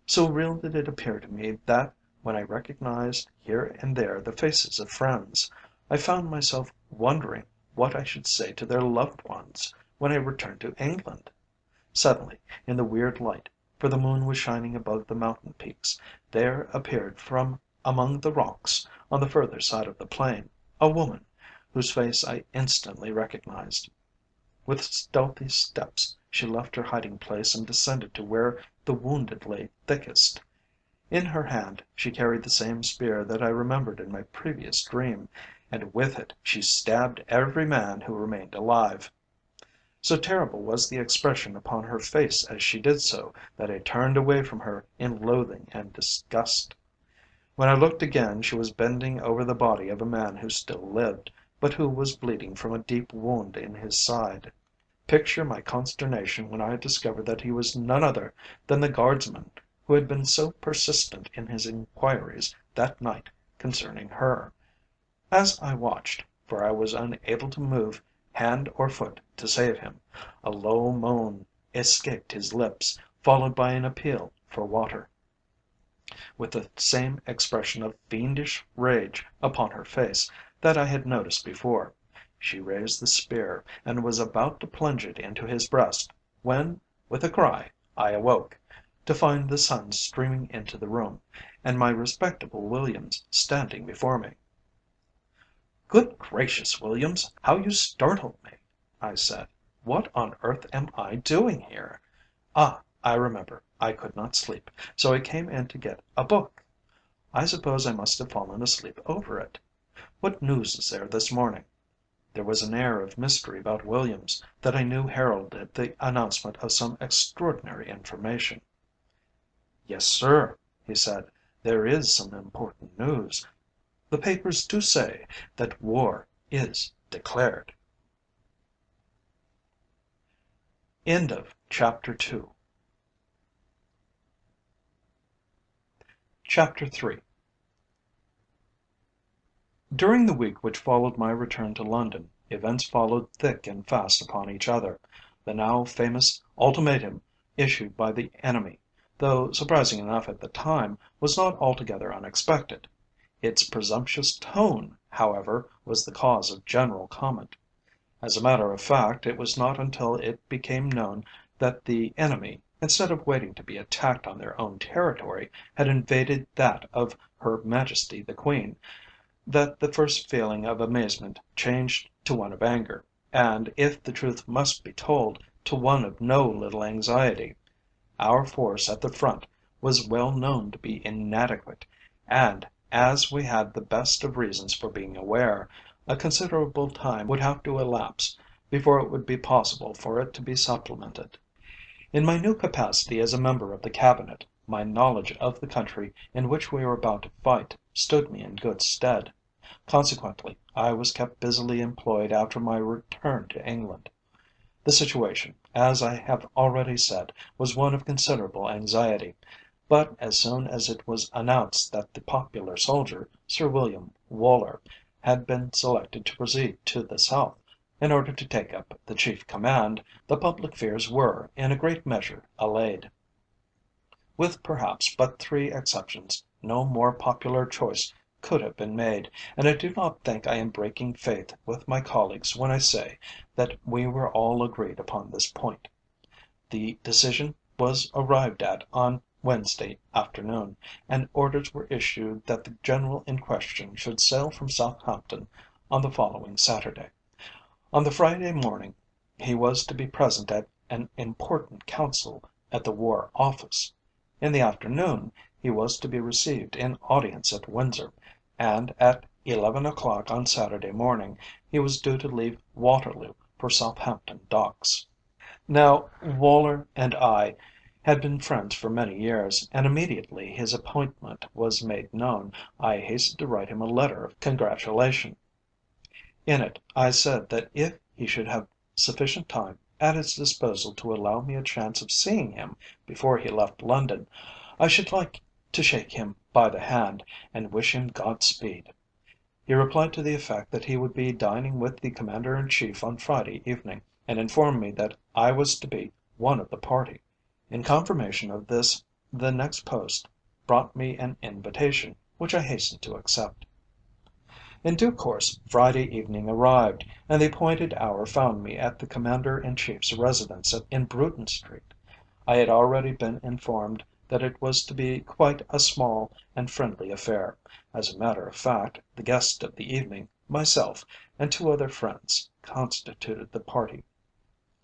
So real did it appear to me that, when I recognized here and there the faces of friends, I found myself wondering what I should say to their loved ones when I returned to England. Suddenly, in the weird light, for the moon was shining above the mountain peaks, there appeared from among the rocks, on the further side of the plain, a woman, whose face I instantly recognized. With stealthy steps she left her hiding place and descended to where the wounded lay thickest. In her hand she carried the same spear that I remembered in my previous dream, and with it she stabbed every man who remained alive. So terrible was the expression upon her face as she did so, that I turned away from her in loathing and disgust. When I looked again she was bending over the body of a man who still lived, but who was bleeding from a deep wound in his side. Picture my consternation when I discovered that he was none other than the guardsman who had been so persistent in his inquiries that night concerning her. As I watched, for I was unable to move hand or foot to save him, a low moan escaped his lips, followed by an appeal for water. With the same expression of fiendish rage upon her face that I had noticed before, she raised the spear, and was about to plunge it into his breast, when, with a cry, I awoke, to find the sun streaming into the room, and my respectable Williams standing before me. "Good gracious, Williams, how you startled me!" I said. "What on earth am I doing here? Ah, I remember, I could not sleep, so I came in to get a book. I suppose I must have fallen asleep over it. What news is there this morning?" There was an air of mystery about Williams that I knew heralded the announcement of some extraordinary information. "Yes, sir," he said, "there is some important news. The papers do say that war is declared." End of chapter 2. Chapter 3. During the week which followed my return to London, events followed thick and fast upon each other. The now famous ultimatum issued by the enemy, though surprising enough at the time, was not altogether unexpected. Its presumptuous tone, however, was the cause of general comment. As a matter of fact, it was not until it became known that the enemy, instead of waiting to be attacked on their own territory, had invaded that of Her Majesty the Queen, that the first feeling of amazement changed to one of anger, and, if the truth must be told, to one of no little anxiety. Our force at the front was well known to be inadequate, and, as we had the best of reasons for being aware, a considerable time would have to elapse before it would be possible for it to be supplemented. In my new capacity as a member of the Cabinet, my knowledge of the country in which we were about to fight stood me in good stead. Consequently, I was kept busily employed after my return to England. The situation, as I have already said, was one of considerable anxiety, but as soon as it was announced that the popular soldier, Sir William Woller, had been selected to proceed to the south, in order to take up the chief command, the public fears were, in a great measure, allayed. With perhaps but three exceptions, no more popular choice could have been made, and I do not think I am breaking faith with my colleagues when I say that we were all agreed upon this point. The decision was arrived at on Wednesday afternoon, and orders were issued that the general in question should sail from Southampton on the following Saturday. On the Friday morning he was to be present at an important council at the War Office. In the afternoon he was to be received in audience at Windsor, and at 11 o'clock on Saturday morning he was due to leave Waterloo for Southampton Docks. Now, Woller and I had been friends for many years, and immediately his appointment was made known, I hastened to write him a letter of congratulation. In it I said that if he should have sufficient time at his disposal to allow me a chance of seeing him before he left London, I should like to shake him by the hand, and wish him Godspeed. He replied to the effect that he would be dining with the Commander in Chief on Friday evening, and informed me that I was to be one of the party. In confirmation of this the next post brought me an invitation, which I hastened to accept. In due course Friday evening arrived, and the appointed hour found me at the Commander in Chief's residence in Bruton Street. I had already been informed that it was to be quite a small and friendly affair. As a matter of fact, the guest of the evening, myself, and two other friends, constituted the party.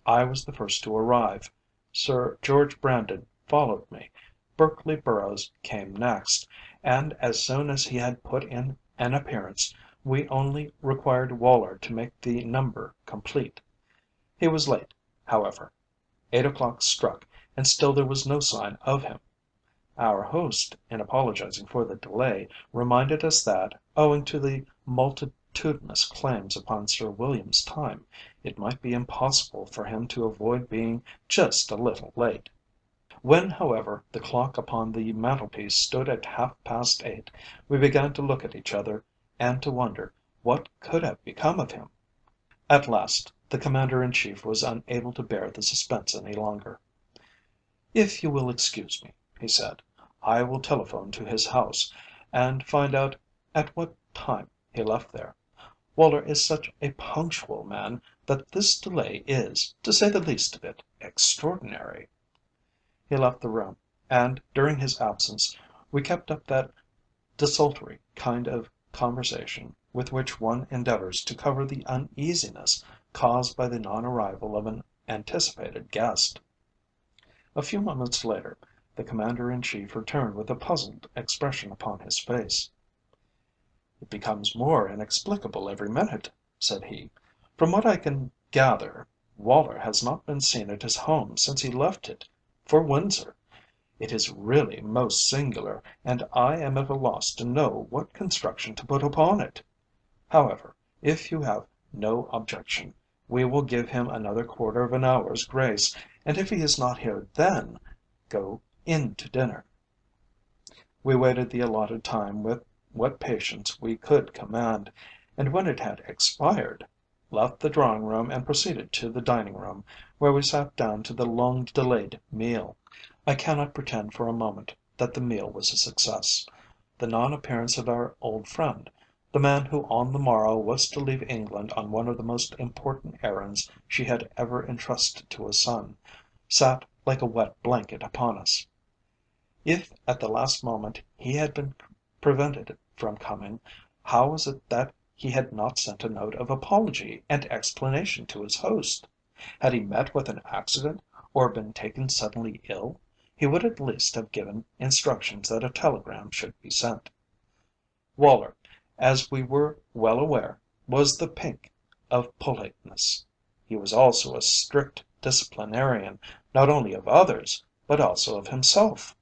I was the first to arrive. Sir George Brandon followed me. Berkeley Burroughes came next, and as soon as he had put in an appearance, we only required Woller to make the number complete. He was late, however. 8 o'clock struck, and still there was no sign of him. Our host, in apologizing for the delay, reminded us that, owing to the multitudinous claims upon Sir William's time, it might be impossible for him to avoid being just a little late. When, however, the clock upon the mantelpiece stood at half past 8, we began to look at each other and to wonder what could have become of him. At last the Commander in Chief was unable to bear the suspense any longer. "If you will excuse me," he said, "I will telephone to his house, and find out at what time he left there. Woller is such a punctual man that this delay is, to say the least of it, extraordinary." He left the room, and during his absence we kept up that desultory kind of conversation with which one endeavours to cover the uneasiness caused by the non-arrival of an anticipated guest. A few moments later, the Commander in Chief returned with a puzzled expression upon his face. "It becomes more inexplicable every minute," said he. "From what I can gather, Woller has not been seen at his home since he left it for Windsor. It is really most singular, and I am at a loss to know what construction to put upon it. However, if you have no objection, we will give him another quarter of an hour's grace, and if he is not here then, go in to dinner." We waited the allotted time with what patience we could command, and when it had expired, left the drawing room and proceeded to the dining room, where we sat down to the long delayed meal. I cannot pretend for a moment that the meal was a success. The non-appearance of our old friend, the man who on the morrow was to leave England on one of the most important errands she had ever entrusted to a son, sat like a wet blanket upon us. If at the last moment he had been prevented from coming, how was it that he had not sent a note of apology and explanation to his host? Had he met with an accident, or been taken suddenly ill, he would at least have given instructions that a telegram should be sent. Woller, as we were well aware, was the pink of politeness. He was also a strict disciplinarian, not only of others, but also of himself.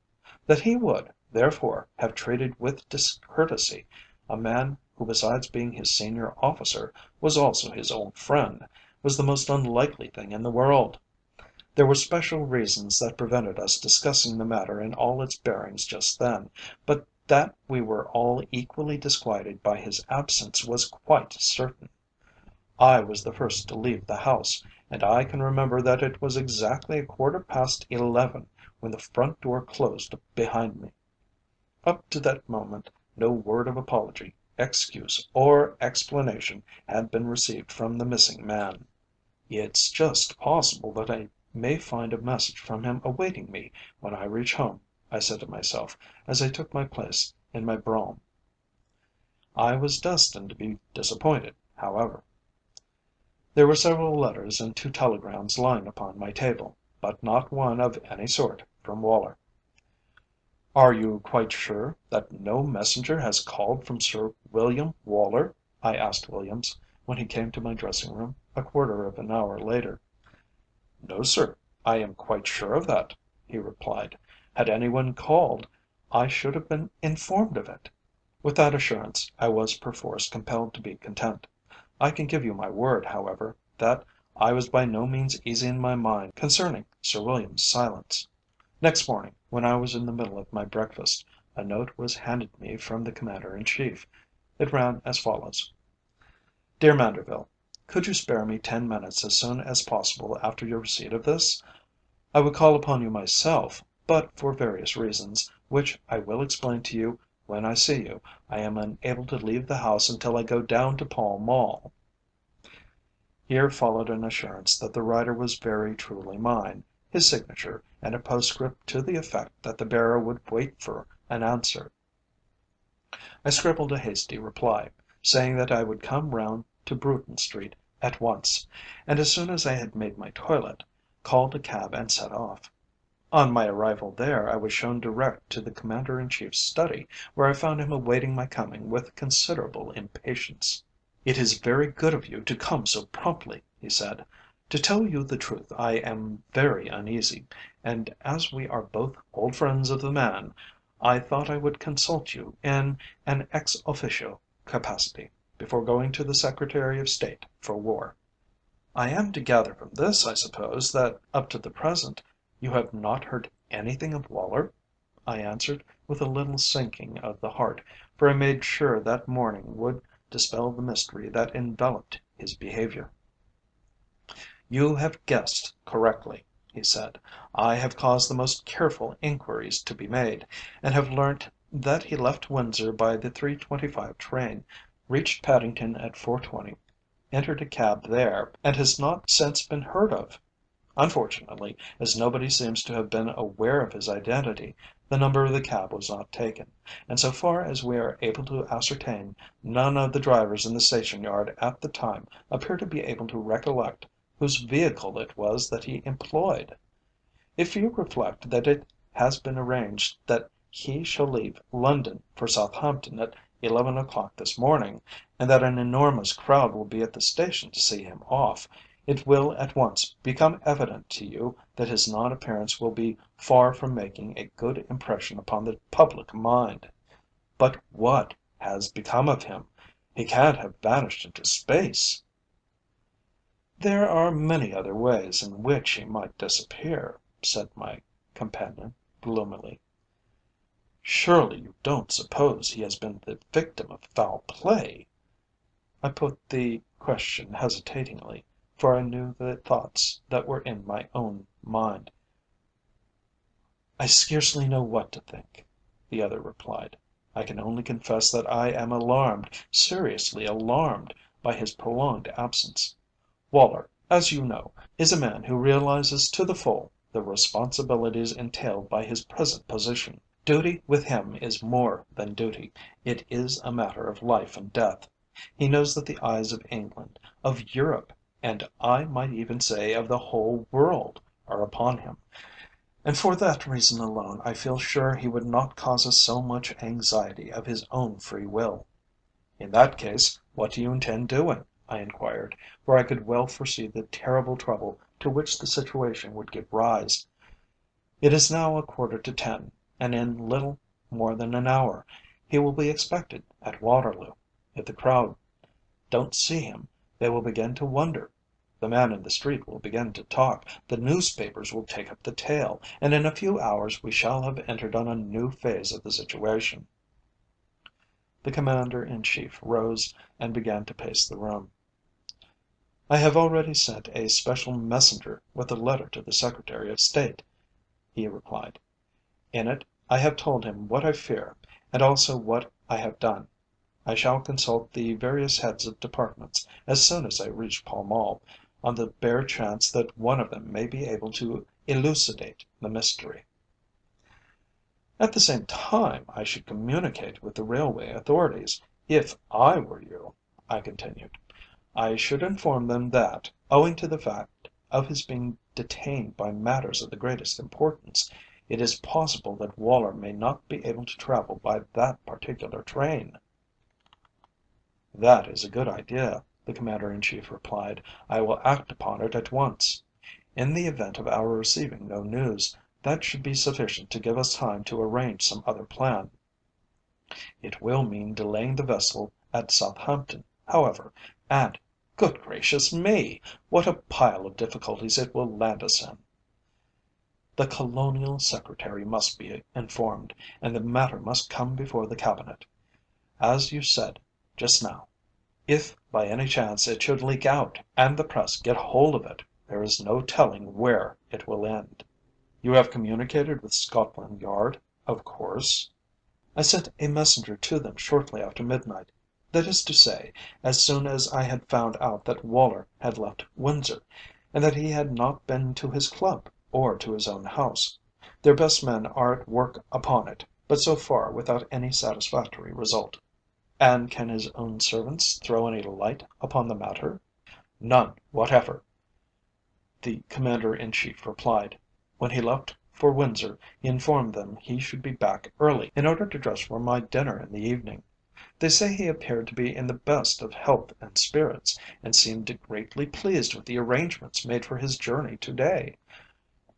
That he would, therefore, have treated with discourtesy a man who, besides being his senior officer, was also his old friend, was the most unlikely thing in the world. There were special reasons that prevented us discussing the matter in all its bearings just then, but that we were all equally disquieted by his absence was quite certain. I was the first to leave the house, and I can remember that it was exactly 11:15 when the front door closed behind me. Up to that moment no word of apology, excuse, or explanation had been received from the missing man. "It's just possible that I may find a message from him awaiting me when I reach home," I said to myself as I took my place in my brougham. I was destined to be disappointed, however. There were several letters and 2 telegrams lying upon my table, but not one of any sort from Woller. "Are you quite sure that no messenger has called from Sir William Woller?" I asked Williams, when he came to my dressing room a quarter of an hour later. "No, sir, I am quite sure of that," he replied. "Had any one called, I should have been informed of it." With that assurance I was perforce compelled to be content. I can give you my word, however, that I was by no means easy in my mind concerning Sir William's silence. Next morning, when I was in the middle of my breakfast, a note was handed me from the Commander in Chief. It ran as follows: "Dear Manderville, could you spare me 10 minutes as soon as possible after your receipt of this? I would call upon you myself, but for various reasons, which I will explain to you when I see you, I am unable to leave the house until I go down to Pall Mall." Here followed an assurance that the writer was very truly mine, his signature, and a postscript to the effect that the bearer would wait for an answer. I scribbled a hasty reply, saying that I would come round to Bruton Street at once, and as soon as I had made my toilet, called a cab and set off. On my arrival there, I was shown direct to the Commander in Chief's study, where I found him awaiting my coming with considerable impatience. "It is very good of you to come so promptly," he said. "To tell you the truth, I am very uneasy, and as we are both old friends of the man, I thought I would consult you in an ex officio capacity before going to the Secretary of State for War." "I am to gather from this, I suppose, that up to the present you have not heard anything of Woller?" I answered, with a little sinking of the heart, for I made sure that morning would dispel the mystery that enveloped his behaviour. "You have guessed correctly," he said. "I have caused the most careful inquiries to be made, and have learnt that he left Windsor by the 3:25 train, reached Paddington at 4:20, entered a cab there, and has not since been heard of. Unfortunately, as nobody seems to have been aware of his identity, the number of the cab was not taken, and so far as we are able to ascertain, none of the drivers in the station yard at the time appear to be able to recollect whose vehicle it was that he employed. If you reflect that it has been arranged that he shall leave London for Southampton at 11 o'clock this morning, and that an enormous crowd will be at the station to see him off, it will at once become evident to you that his non appearance will be far from making a good impression upon the public mind. But what has become of him? He can't have vanished into space." "There are many other ways in which he might disappear," said my companion gloomily. "Surely you don't suppose he has been the victim of foul play?" I put the question hesitatingly, for I knew the thoughts that were in my own mind. "I scarcely know what to think," the other replied. "I can only confess that I am alarmed, seriously alarmed, by his prolonged absence. Woller, as you know, is a man who realises to the full the responsibilities entailed by his present position. Duty with him is more than duty, it is a matter of life and death. He knows that the eyes of England, of Europe, and I might even say of the whole world, are upon him, and for that reason alone I feel sure he would not cause us so much anxiety of his own free will." "In that case, what do you intend doing?" I inquired, for I could well foresee the terrible trouble to which the situation would give rise. "It is now 9:15, and in little more than an hour he will be expected at Waterloo. If the crowd don't see him, they will begin to wonder. The man in the street will begin to talk, the newspapers will take up the tale, and in a few hours we shall have entered on a new phase of the situation." The Commander in Chief rose and began to pace the room. "I have already sent a special messenger with a letter to the Secretary of State," he replied. "In it I have told him what I fear, and also what I have done. I shall consult the various heads of departments as soon as I reach Pall Mall, on the bare chance that one of them may be able to elucidate the mystery." "At the same time I should communicate with the railway authorities, if I were you," I continued. "I should inform them that, owing to the fact of his being detained by matters of the greatest importance, it is possible that Woller may not be able to travel by that particular train." "That is a good idea," the Commander in Chief replied. "I will act upon it at once. In the event of our receiving no news, that should be sufficient to give us time to arrange some other plan. It will mean delaying the vessel at Southampton, however, and, good gracious me! what a pile of difficulties it will land us in. The Colonial Secretary must be informed, and the matter must come before the Cabinet. As you said just now, if by any chance it should leak out, and the press get hold of it, there is no telling where it will end." "You have communicated with Scotland Yard, of course?" "I sent a messenger to them shortly after midnight, that is to say, as soon as I had found out that Woller had left Windsor, and that he had not been to his club or to his own house. Their best men are at work upon it, but so far without any satisfactory result." "And can his own servants throw any light upon the matter?" "None whatever," the Commander in Chief replied. When he left for Windsor he informed them he should be back early in order to dress for my dinner in the evening. They say he appeared to be in the best of health and spirits, and seemed greatly pleased with the arrangements made for his journey to day.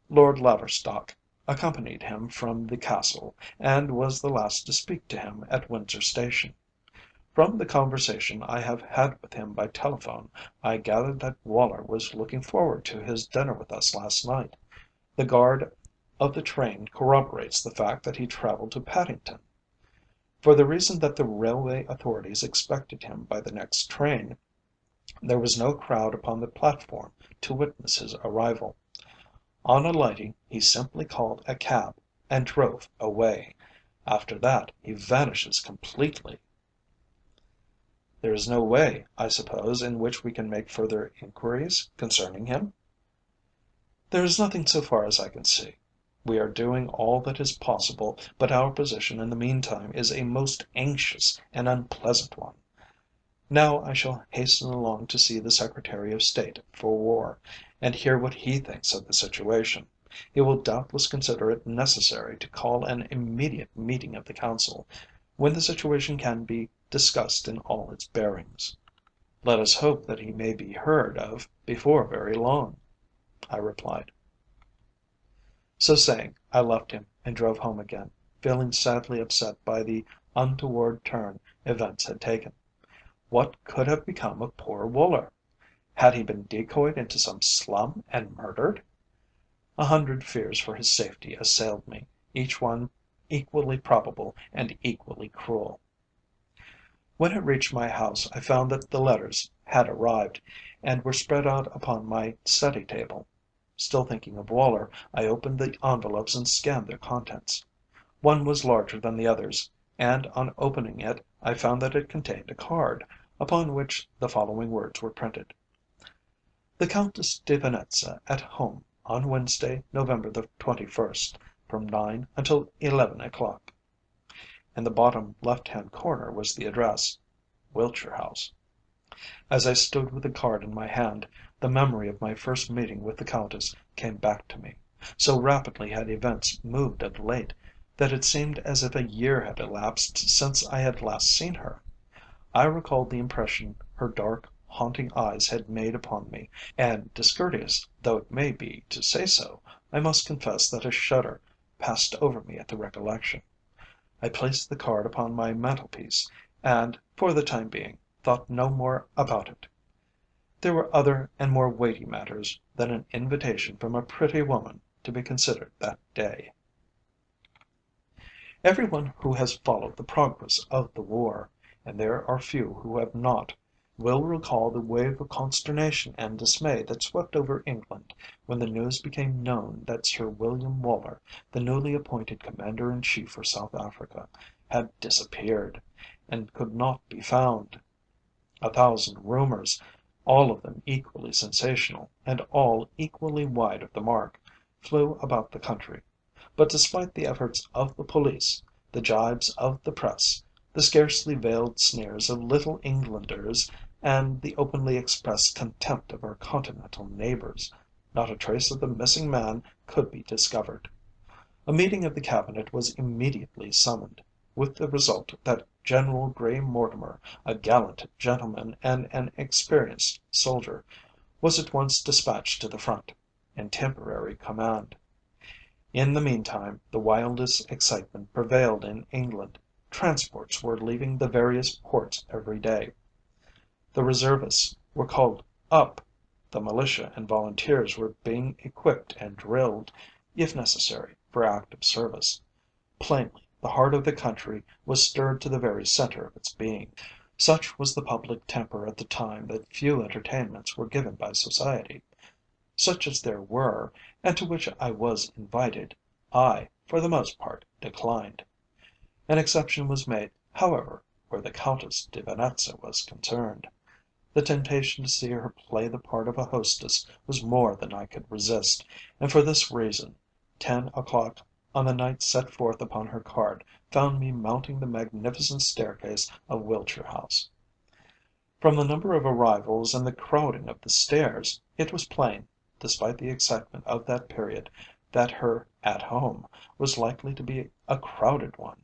Lord Laverstock accompanied him from the Castle, and was the last to speak to him at Windsor Station. From the conversation I have had with him by telephone, I gathered that Woller was looking forward to his dinner with us last night. The guard of the train corroborates the fact that he travelled to Paddington, for the reason that the railway authorities expected him by the next train. There was no crowd upon the platform to witness his arrival. On alighting, he simply called a cab and drove away. After that he vanishes completely. There is no way, I suppose, in which we can make further inquiries concerning him? There is nothing so far as I can see. We are doing all that is possible, but our position in the meantime is a most anxious and unpleasant one. Now I shall hasten along to see the Secretary of State for War, and hear what he thinks of the situation. He will doubtless consider it necessary to call an immediate meeting of the Council, when the situation can be discussed in all its bearings. "Let us hope that he may be heard of before very long," I replied. So saying, I left him and drove home again, feeling sadly upset by the untoward turn events had taken. What could have become of poor Woller? Had he been decoyed into some slum and murdered? A hundred fears for his safety assailed me, each one equally probable and equally cruel. When I reached my house I found that the letters had arrived, and were spread out upon my study table. Still thinking of Woller, I opened the envelopes and scanned their contents. One was larger than the others, and on opening it I found that it contained a card, upon which the following words were printed: "The Countess de Venetza at home on Wednesday, November the 21st, from 9 until 11 o'clock." In the bottom left hand corner was the address, Wiltshire House. As I stood with the card in my hand, the memory of my first meeting with the Countess came back to me. So rapidly had events moved of late, that it seemed as if a year had elapsed since I had last seen her. I recalled the impression her dark, haunting eyes had made upon me, and, discourteous though it may be to say so, I must confess that a shudder passed over me at the recollection. I placed the card upon my mantelpiece, and, for the time being, thought no more about it. There were other and more weighty matters than an invitation from a pretty woman to be considered that day. Every one who has followed the progress of the war, and there are few who have not, will recall the wave of consternation and dismay that swept over England when the news became known that Sir William Woller, the newly appointed Commander in Chief for South Africa, had disappeared, and could not be found. A thousand rumours, all of them equally sensational, and all equally wide of the mark, flew about the country. But despite the efforts of the police, the gibes of the press, the scarcely veiled sneers of Little Englanders, and the openly expressed contempt of our continental neighbours, not a trace of the missing man could be discovered. A meeting of the Cabinet was immediately summoned, with the result that General Grey Mortimer, a gallant gentleman and an experienced soldier, was at once dispatched to the front, in temporary command. In the meantime the wildest excitement prevailed in England. Transports were leaving the various ports every day. The reservists were called up. The militia and volunteers were being equipped and drilled, if necessary, for active service. Plainly, the heart of the country was stirred to the very centre of its being. Such was the public temper at the time that few entertainments were given by society. Such as there were, and to which I was invited, I, for the most part, declined. An exception was made, however, where the Countess de Venetza was concerned. The temptation to see her play the part of a hostess was more than I could resist, and for this reason 10 o'clock on the night set forth upon her card found me mounting the magnificent staircase of Wiltshire House. From the number of arrivals and the crowding of the stairs, it was plain, despite the excitement of that period, that her "at home" was likely to be a crowded one.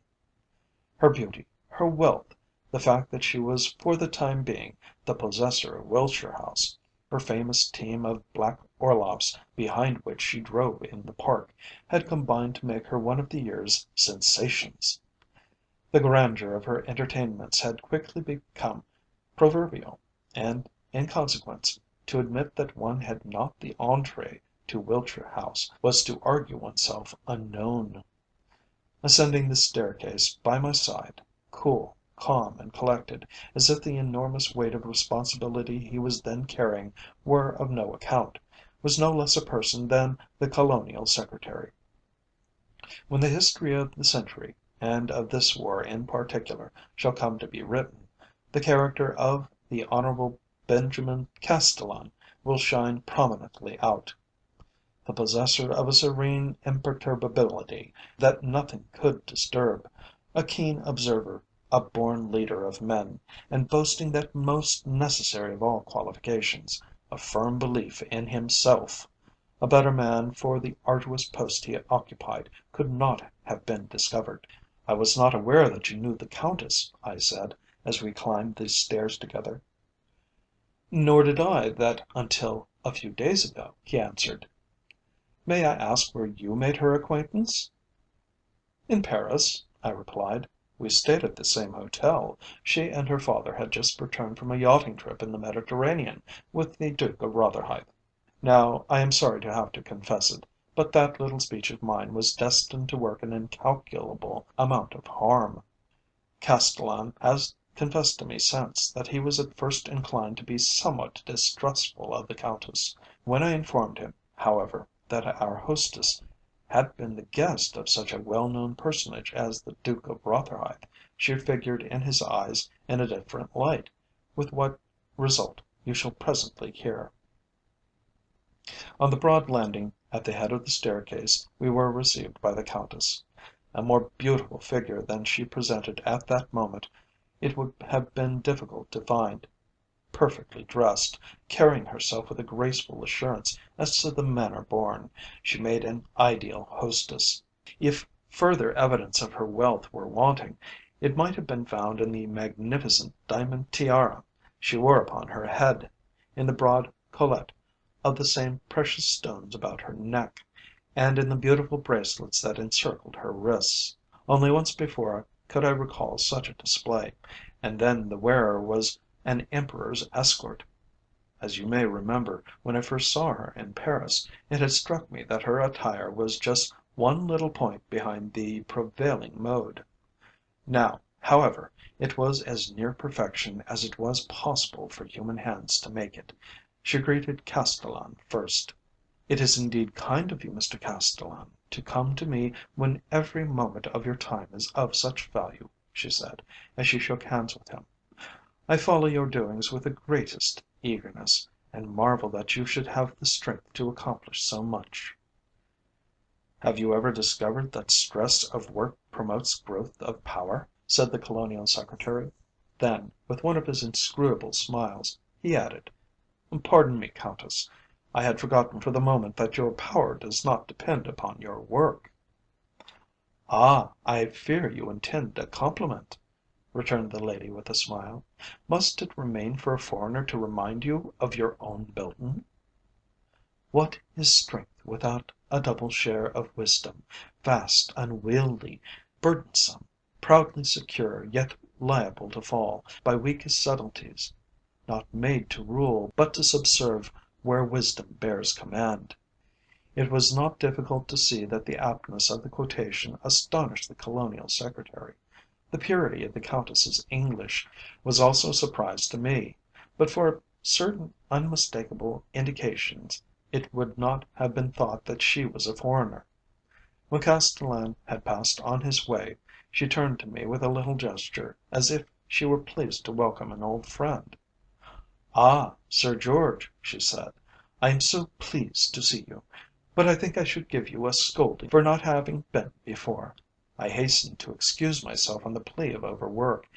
Her beauty, her wealth, the fact that she was for the time being the possessor of Wiltshire House, her famous team of black Orloffs behind which she drove in the park, had combined to make her one of the year's sensations. The grandeur of her entertainments had quickly become proverbial, and, in consequence, to admit that one had not the entrée to Wiltshire House was to argue oneself unknown. Ascending the staircase by my side, cool, calm, and collected, as if the enormous weight of responsibility he was then carrying were of no account, was no less a person than the Colonial Secretary. When the history of the century, and of this war in particular, shall come to be written, the character of the Honourable Benjamin Castellan will shine prominently out. The possessor of a serene imperturbability that nothing could disturb, a keen observer, a born leader of men, and boasting that most necessary of all qualifications, a firm belief in himself, a better man for the arduous post he occupied could not have been discovered. "I was not aware that you knew the Countess," I said, as we climbed the stairs together. "Nor did I that until a few days ago," he answered. "May I ask where you made her acquaintance?" "In Paris," I replied. "We stayed at the same hotel. She and her father had just returned from a yachting trip in the Mediterranean with the Duke of Rotherhithe. Now, I am sorry to have to confess it, but that little speech of mine was destined to work an incalculable amount of harm. Castellan has confessed to me since that he was at first inclined to be somewhat distrustful of the Countess. When I informed him, however, that our hostess had been the guest of such a well known personage as the Duke of Rotherhithe, she figured in his eyes in a different light, with what result you shall presently hear. On the broad landing at the head of the staircase we were received by the Countess. A more beautiful figure than she presented at that moment it would have been difficult to find. Perfectly dressed, carrying herself with a graceful assurance as to the manner born, she made an ideal hostess. If further evidence of her wealth were wanting, it might have been found in the magnificent diamond tiara she wore upon her head, in the broad collet of the same precious stones about her neck, and in the beautiful bracelets that encircled her wrists. Only once before could I recall such a display, and then the wearer was an emperor's escort. As you may remember, when I first saw her in Paris, it had struck me that her attire was just one little point behind the prevailing mode. Now, however, it was as near perfection as it was possible for human hands to make it. She greeted Castellan first. "It is indeed kind of you, Mr. Castellan, to come to me when every moment of your time is of such value," she said, as she shook hands with him. "I follow your doings with the greatest eagerness, and marvel that you should have the strength to accomplish so much." "Have you ever discovered that stress of work promotes growth of power?" said the Colonial Secretary. Then, with one of his inscrutable smiles, he added, "Pardon me, Countess. I had forgotten for the moment that your power does not depend upon your work." "Ah, I fear you intend a compliment," returned the lady with a smile. "Must it remain for a foreigner to remind you of your own Milton? What is strength without a double share of wisdom, vast, unwieldy, burdensome, proudly secure, yet liable to fall by weakest subtleties, not made to rule, but to subserve where wisdom bears command." It was not difficult to see that the aptness of the quotation astonished the Colonial Secretary. The purity of the Countess's English was also a surprise to me, but for certain unmistakable indications it would not have been thought that she was a foreigner. When Castellan had passed on his way, she turned to me with a little gesture, as if she were pleased to welcome an old friend. "Ah, Sir George," she said, "I am so pleased to see you. But I think I should give you a scolding for not having been before." I hastened to excuse myself on the plea of overwork,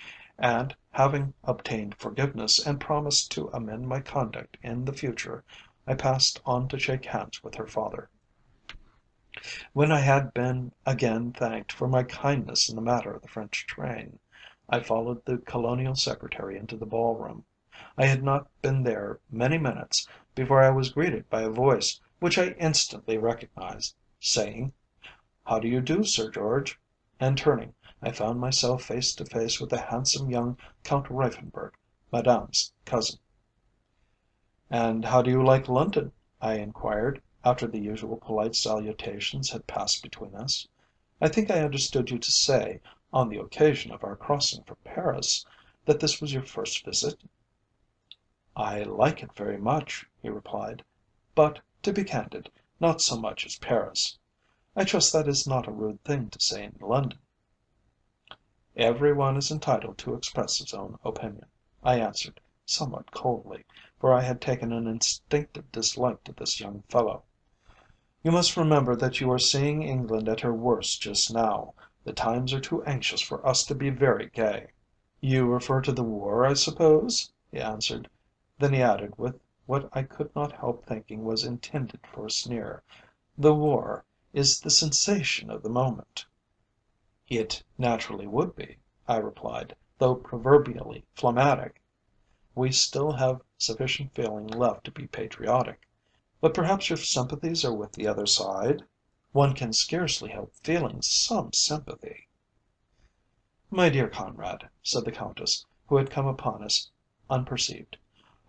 and, having obtained forgiveness and promised to amend my conduct in the future, I passed on to shake hands with her father. When I had been again thanked for my kindness in the matter of the French train, I followed the Colonial Secretary into the ballroom. I had not been there many minutes before I was greeted by a voice which I instantly recognized, saying, "How do you do, Sir George?" And turning, I found myself face to face with the handsome young Count Reiffenburg, Madame's cousin. "And how do you like London?" I inquired, after the usual polite salutations had passed between us. "I think I understood you to say, on the occasion of our crossing for Paris, that this was your first visit?" "I like it very much," he replied, "but, to be candid, not so much as Paris. I trust that is not a rude thing to say in London." "Every one is entitled to express his own opinion," I answered, somewhat coldly, for I had taken an instinctive dislike to this young fellow. "You must remember that you are seeing England at her worst just now. The times are too anxious for us to be very gay." "You refer to the war, I suppose?" he answered. Then he added with what I could not help thinking was intended for a sneer, "The war is the sensation of the moment." "It naturally would be," I replied, "though proverbially phlegmatic. We still have sufficient feeling left to be patriotic. But perhaps your sympathies are with the other side? One can scarcely help feeling some sympathy." "My dear Conrad," said the Countess, who had come upon us unperceived,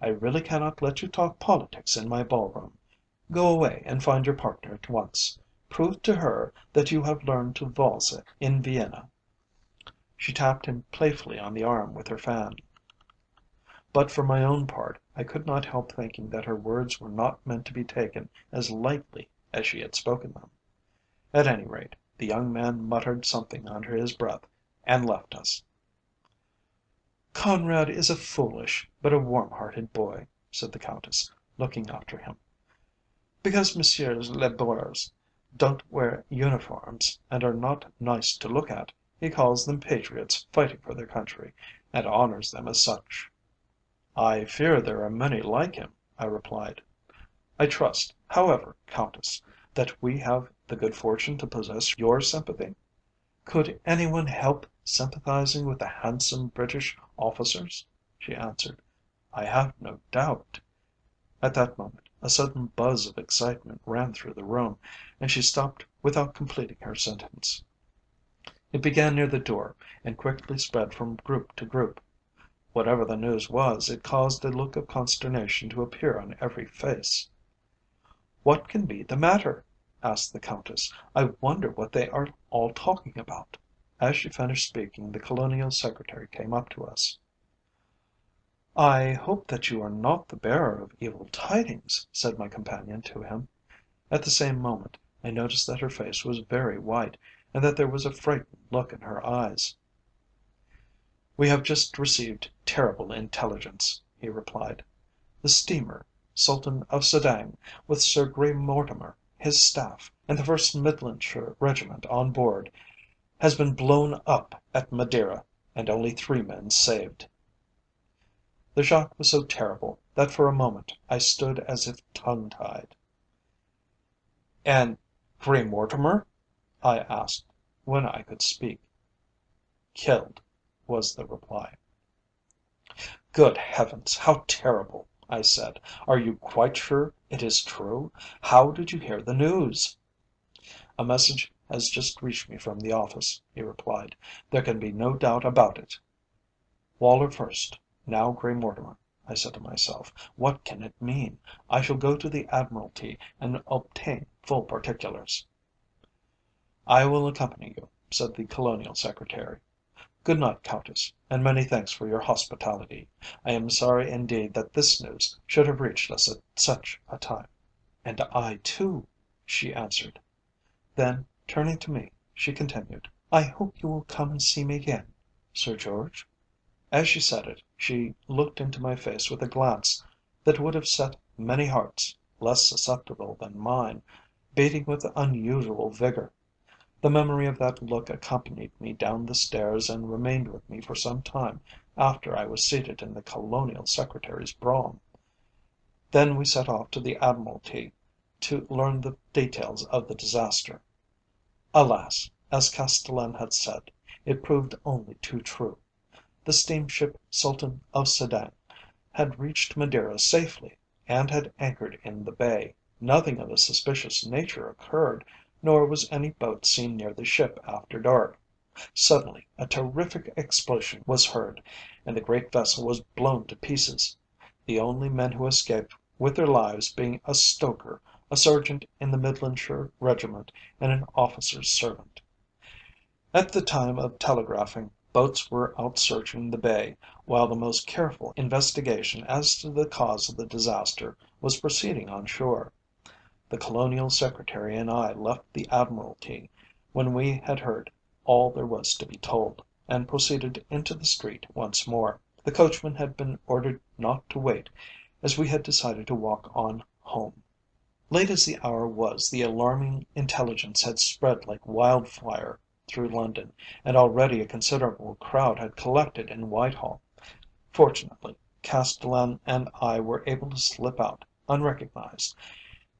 "I really cannot let you talk politics in my ballroom. Go away and find your partner at once. Prove to her that you have learned to valse in Vienna." She tapped him playfully on the arm with her fan. But for my own part, I could not help thinking that her words were not meant to be taken as lightly as she had spoken them. At any rate, the young man muttered something under his breath, and left us. "Conrad is a foolish but a warm hearted boy," said the Countess, looking after him. "Because Messieurs les Boers don't wear uniforms and are not nice to look at, he calls them patriots fighting for their country, and honours them as such." "I fear there are many like him," I replied. "I trust, however, Countess, that we have the good fortune to possess your sympathy." "Could any one help sympathizing with the handsome British officers?" she answered. "I have no doubt." At that moment a sudden buzz of excitement ran through the room, and she stopped without completing her sentence. It began near the door, and quickly spread from group to group. Whatever the news was, it caused a look of consternation to appear on every face. "What can be the matter?" asked the Countess. "I wonder what they are all talking about." As she finished speaking, the Colonial Secretary came up to us. "I hope that you are not the bearer of evil tidings," said my companion to him. At the same moment, I noticed that her face was very white, and that there was a frightened look in her eyes. "We have just received terrible intelligence," he replied. "The steamer Sultan of Sedang, with Sir Grey Mortimer, his staff, and the 1st Midlandshire Regiment on board, has been blown up at Madeira, and only 3 men saved." The shock was so terrible that for a moment I stood as if tongue tied. "And Grey Mortimer?" I asked, when I could speak. "Killed," was the reply. "Good heavens, how terrible!" I said. "Are you quite sure it is true? How did you hear the news?" "A message has just reached me from the office," he replied. "There can be no doubt about it." Waller first, now Grey Mortimer, I said to myself. What can it mean? I shall go to the Admiralty and obtain full particulars. "I will accompany you," said the Colonial Secretary. "Good night, Countess, and many thanks for your hospitality. I am sorry indeed that this news should have reached us at such a time." "And I too," she answered. Then, turning to me, she continued, "I hope you will come and see me again, Sir George." As she said it, she looked into my face with a glance that would have set many hearts, less susceptible than mine, beating with unusual vigour. The memory of that look accompanied me down the stairs and remained with me for some time after I was seated in the Colonial Secretary's brougham. Then we set off to the Admiralty to learn the details of the disaster. Alas! as Castellan had said, it proved only too true. The steamship Sultan of Sedang had reached Madeira safely, and had anchored in the bay. Nothing of a suspicious nature occurred, nor was any boat seen near the ship after dark. Suddenly a terrific explosion was heard, and the great vessel was blown to pieces, the only men who escaped with their lives being a stoker, a sergeant in the Midlandshire regiment, and an officer's servant. At the time of telegraphing, boats were out searching the bay, while the most careful investigation as to the cause of the disaster was proceeding on shore. The Colonial Secretary and I left the Admiralty when we had heard all there was to be told, and proceeded into the street once more. The coachman had been ordered not to wait, as we had decided to walk on home. Late as the hour was, the alarming intelligence had spread like wildfire through London, and already a considerable crowd had collected in Whitehall. Fortunately, Castellan and I were able to slip out unrecognized,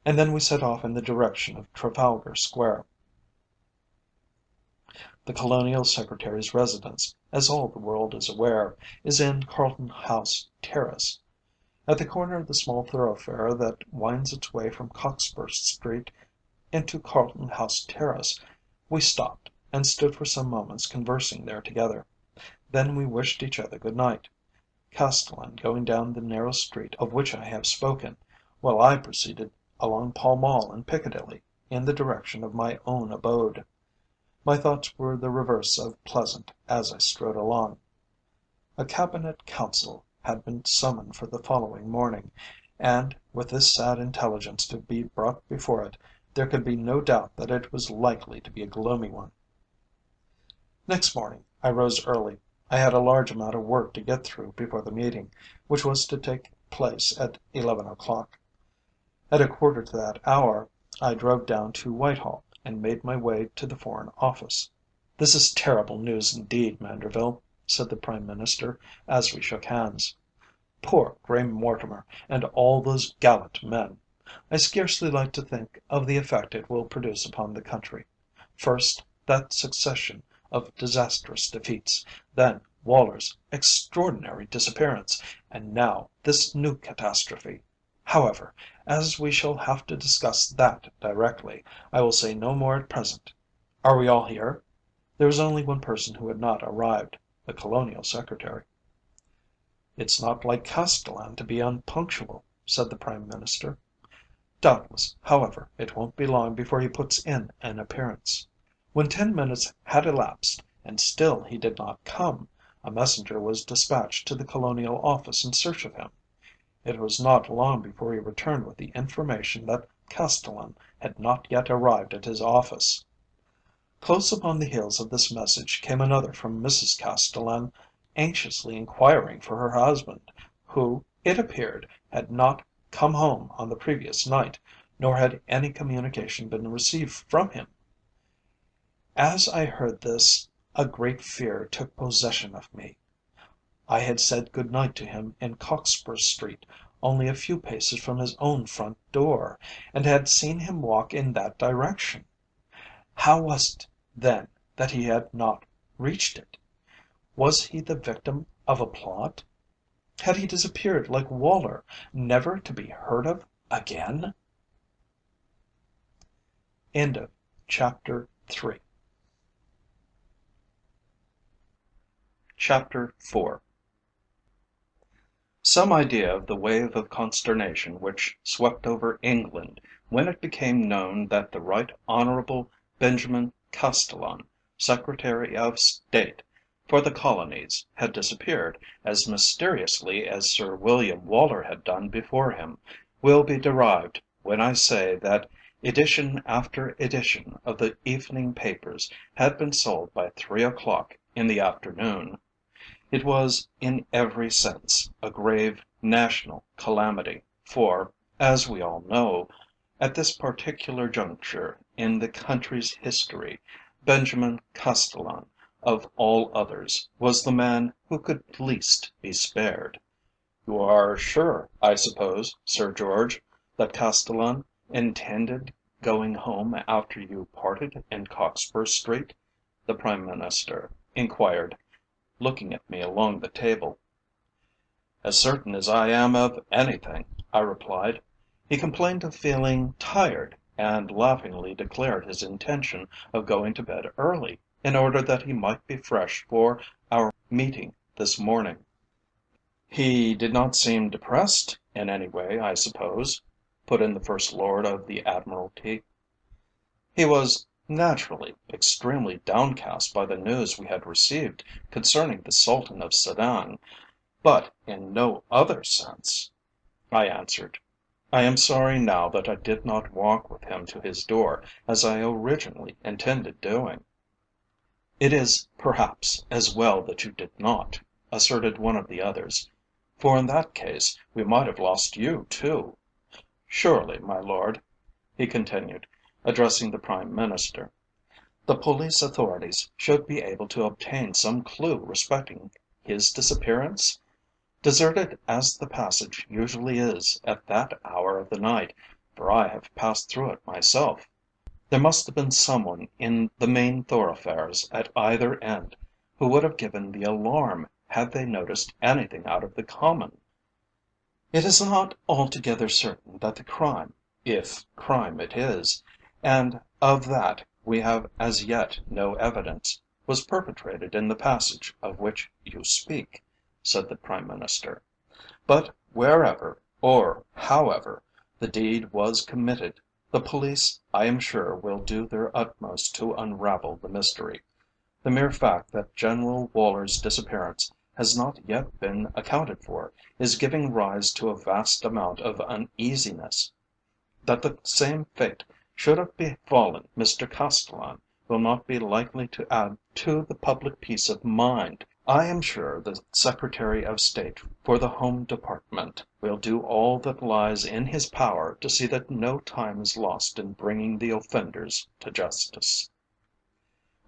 and then we set off in the direction of Trafalgar Square. The Colonial Secretary's residence, as all the world is aware, is in Carlton House Terrace. At the corner of the small thoroughfare that winds its way from Cockspur Street into Carlton House Terrace, we stopped, and stood for some moments conversing there together. Then we wished each other good night, Castellan going down the narrow street of which I have spoken, while I proceeded along Pall Mall and Piccadilly in the direction of my own abode. My thoughts were the reverse of pleasant as I strode along. A Cabinet Council had been summoned for the following morning, and, with this sad intelligence to be brought before it, there could be no doubt that it was likely to be a gloomy one. Next morning I rose early. I had a large amount of work to get through before the meeting, which was to take place at 11 o'clock. At a quarter to that hour I drove down to Whitehall, and made my way to the Foreign Office. "This is terrible news indeed, Manderville," said the Prime Minister, as we shook hands. "Poor Grey Mortimer, and all those gallant men! I scarcely like to think of the effect it will produce upon the country. First, that succession of disastrous defeats, then Waller's extraordinary disappearance, and now this new catastrophe. However, as we shall have to discuss that directly, I will say no more at present. Are we all here?" There was only one person who had not arrived, the Colonial Secretary. "It's not like Castellan to be unpunctual," said the Prime Minister. "Doubtless, however, it won't be long before he puts in an appearance." When 10 minutes had elapsed and still he did not come, a messenger was dispatched to the Colonial Office in search of him. It was not long before he returned with the information that Castellan had not yet arrived at his office. Close upon the heels of this message came another from Mrs Castellan, anxiously inquiring for her husband, who, it appeared, had not come home on the previous night, nor had any communication been received from him. As I heard this, a great fear took possession of me. I had said good night to him in Cockspur Street, only a few paces from his own front door, and had seen him walk in that direction. How was it, then, that he had not reached it? Was he the victim of a plot? Had he disappeared like Waller, never to be heard of again? End of chapter 3. Chapter 4. Some idea of the wave of consternation which swept over England when it became known that the Right Honourable Benjamin Castellan, Secretary of State for the Colonies, had disappeared as mysteriously as Sir William Waller had done before him, will be derived when I say that edition after edition of the evening papers had been sold by 3 o'clock in the afternoon. It was in every sense a grave national calamity, for, as we all know, at this particular juncture in the country's history, Benjamin Castellan, of all others, was the man who could least be spared. "You are sure, I suppose, Sir George, that Castellan intended going home after you parted in Cockspur Street?" the Prime Minister inquired, looking at me along the table. "As certain as I am of anything," I replied. "He complained of feeling tired, and laughingly declared his intention of going to bed early, in order that he might be fresh for our meeting this morning." "He did not seem depressed in any way, I suppose?" put in the First Lord of the Admiralty. "He was, naturally, extremely downcast by the news we had received concerning the Sultan of Sedang, but in no other sense," I answered. "I am sorry now that I did not walk with him to his door, as I originally intended doing." "It is, perhaps, as well that you did not," asserted one of the others, "for in that case we might have lost you too. Surely, my lord," he continued, addressing the Prime Minister, "the police authorities should be able to obtain some clue respecting his disappearance? Deserted as the passage usually is at that hour of the night, for I have passed through it myself, there must have been someone in the main thoroughfares at either end who would have given the alarm had they noticed anything out of the common. It is not altogether certain that the crime, if crime it is, and of that we have as yet no evidence, was perpetrated in the passage of which you speak," said the Prime Minister. "But wherever, or however, the deed was committed, the police, I am sure, will do their utmost to unravel the mystery. The mere fact that General Woller's disappearance has not yet been accounted for, is giving rise to a vast amount of uneasiness. That the same fate should have befallen Mr Castellan will not be likely to add to the public peace of mind. I am sure the Secretary of State for the Home Department will do all that lies in his power to see that no time is lost in bringing the offenders to justice."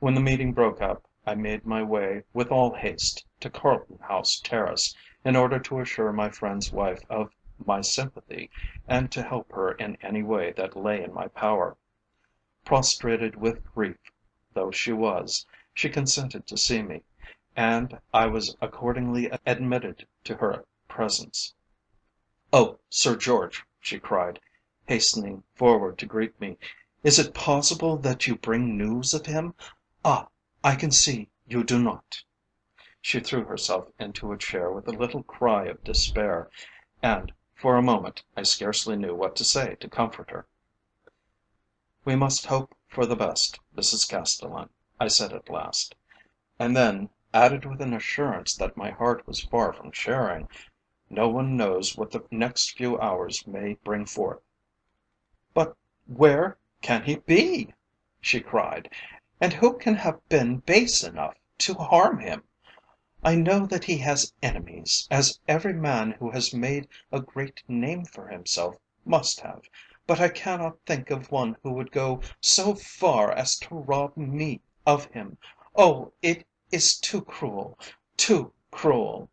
When the meeting broke up, I made my way with all haste to Carlton House Terrace, in order to assure my friend's wife of my sympathy, and to help her in any way that lay in my power. Prostrated with grief though she was, she consented to see me, and I was accordingly admitted to her presence. "Oh, Sir George," she cried, hastening forward to greet me, "is it possible that you bring news of him? Ah, I can see you do not." She threw herself into a chair with a little cry of despair, and for a moment I scarcely knew what to say to comfort her. "We must hope for the best, Mrs Castellan," I said at last, and then added with an assurance that my heart was far from sharing, "No one knows what the next few hours may bring forth." "But where can he be?" she cried, "and who can have been base enough to harm him? I know that he has enemies, as every man who has made a great name for himself must have, but I cannot think of one who would go so far as to rob me of him. Oh, it is too cruel, too cruel!"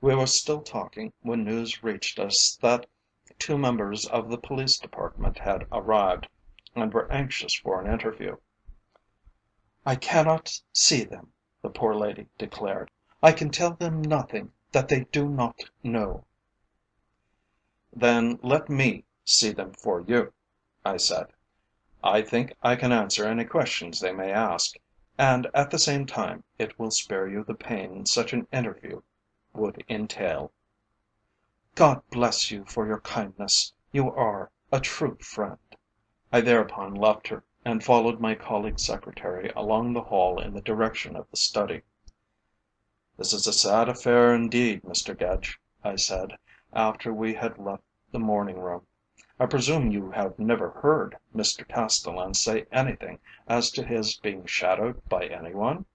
We were still talking when news reached us that two members of the police department had arrived, and were anxious for an interview. "I cannot see them," the poor lady declared. "I can tell them nothing that they do not know." "Then let me see them for you," I said. "I think I can answer any questions they may ask, and at the same time it will spare you the pain such an interview would entail." "God bless you for your kindness. You are a true friend." I thereupon left her, and followed my colleague's secretary along the hall in the direction of the study. "This is a sad affair indeed, Mr Gedge," I said, after we had left the morning room. "I presume you have never heard Mr Castellan say anything as to his being shadowed by any one?"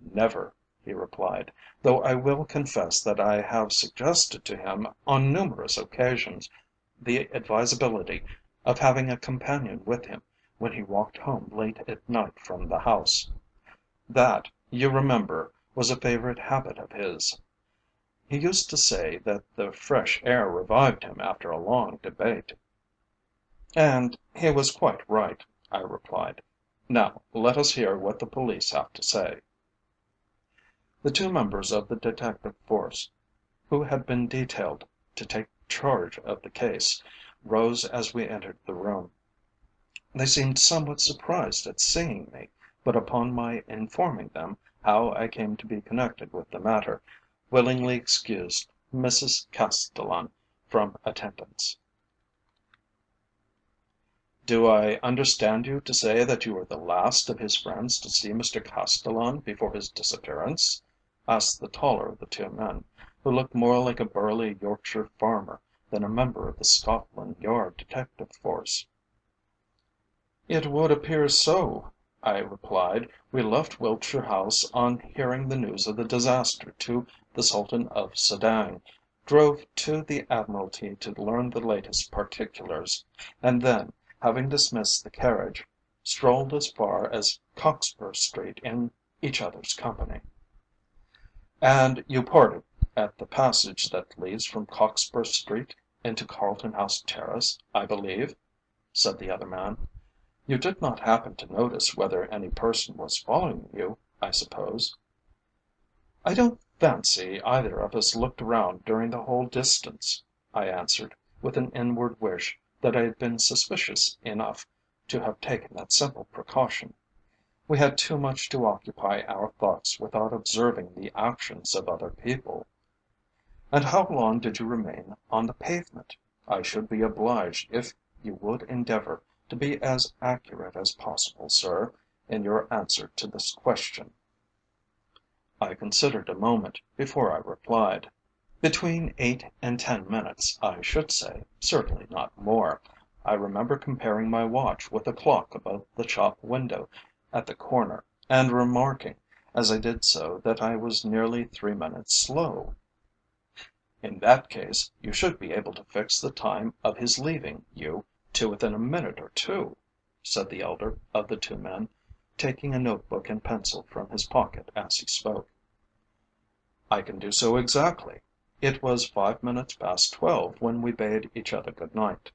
"Never," he replied, "though I will confess that I have suggested to him on numerous occasions the advisability of having a companion with him when he walked home late at night from the House. That, you remember, was a favourite habit of his. He used to say that the fresh air revived him after a long debate. And he was quite right, I replied. Now let us hear what the police have to say. The two members of the detective force, who had been detailed to take charge of the case, rose as we entered the room. They seemed somewhat surprised at seeing me, but upon my informing them how I came to be connected with the matter, willingly excused Mrs Castellan from attendance. "Do I understand you to say that you were the last of his friends to see Mr Castellan before his disappearance?" asked the taller of the two men, who looked more like a burly Yorkshire farmer than a member of the Scotland Yard detective force. "It would appear so," I replied. "We left Wiltshire House on hearing the news of the disaster to the Sultan of Sedang, drove to the Admiralty to learn the latest particulars, and then, having dismissed the carriage, strolled as far as Cockspur Street in each other's company." "And you parted at the passage that leads from Cockspur Street into Carlton House Terrace, I believe?" said the other man. "You did not happen to notice whether any person was following you, I suppose?" "I don't fancy either of us looked round during the whole distance," I answered, with an inward wish that I had been suspicious enough to have taken that simple precaution. We had too much to occupy our thoughts without observing the actions of other people. "And how long did you remain on the pavement? I should be obliged if you would endeavour to be as accurate as possible, sir, in your answer to this question." I considered a moment before I replied. "Between 8 and 10 minutes, I should say, certainly not more. I remember comparing my watch with a clock above the shop window at the corner, and remarking, as I did so, that I was nearly 3 minutes slow." "In that case, you should be able to fix the time of his leaving you to within a minute or two," said the elder of the two men, taking a notebook and pencil from his pocket as he spoke. "I can do so exactly. It was 5 minutes past 12 when we bade each other good night."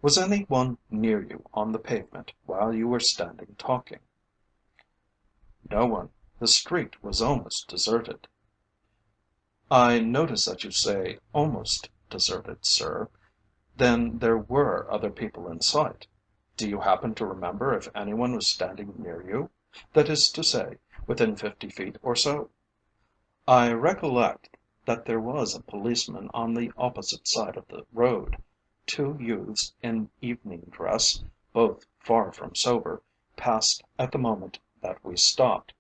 "Was any one near you on the pavement while you were standing talking?" "No one. The street was almost deserted." "I notice that you say almost deserted, sir. Then there were other people in sight. Do you happen to remember if any one was standing near you? That is to say, within 50 feet or so?" "I recollect that there was a policeman on the opposite side of the road. Two youths in evening dress, both far from sober, passed at the moment that we stopped.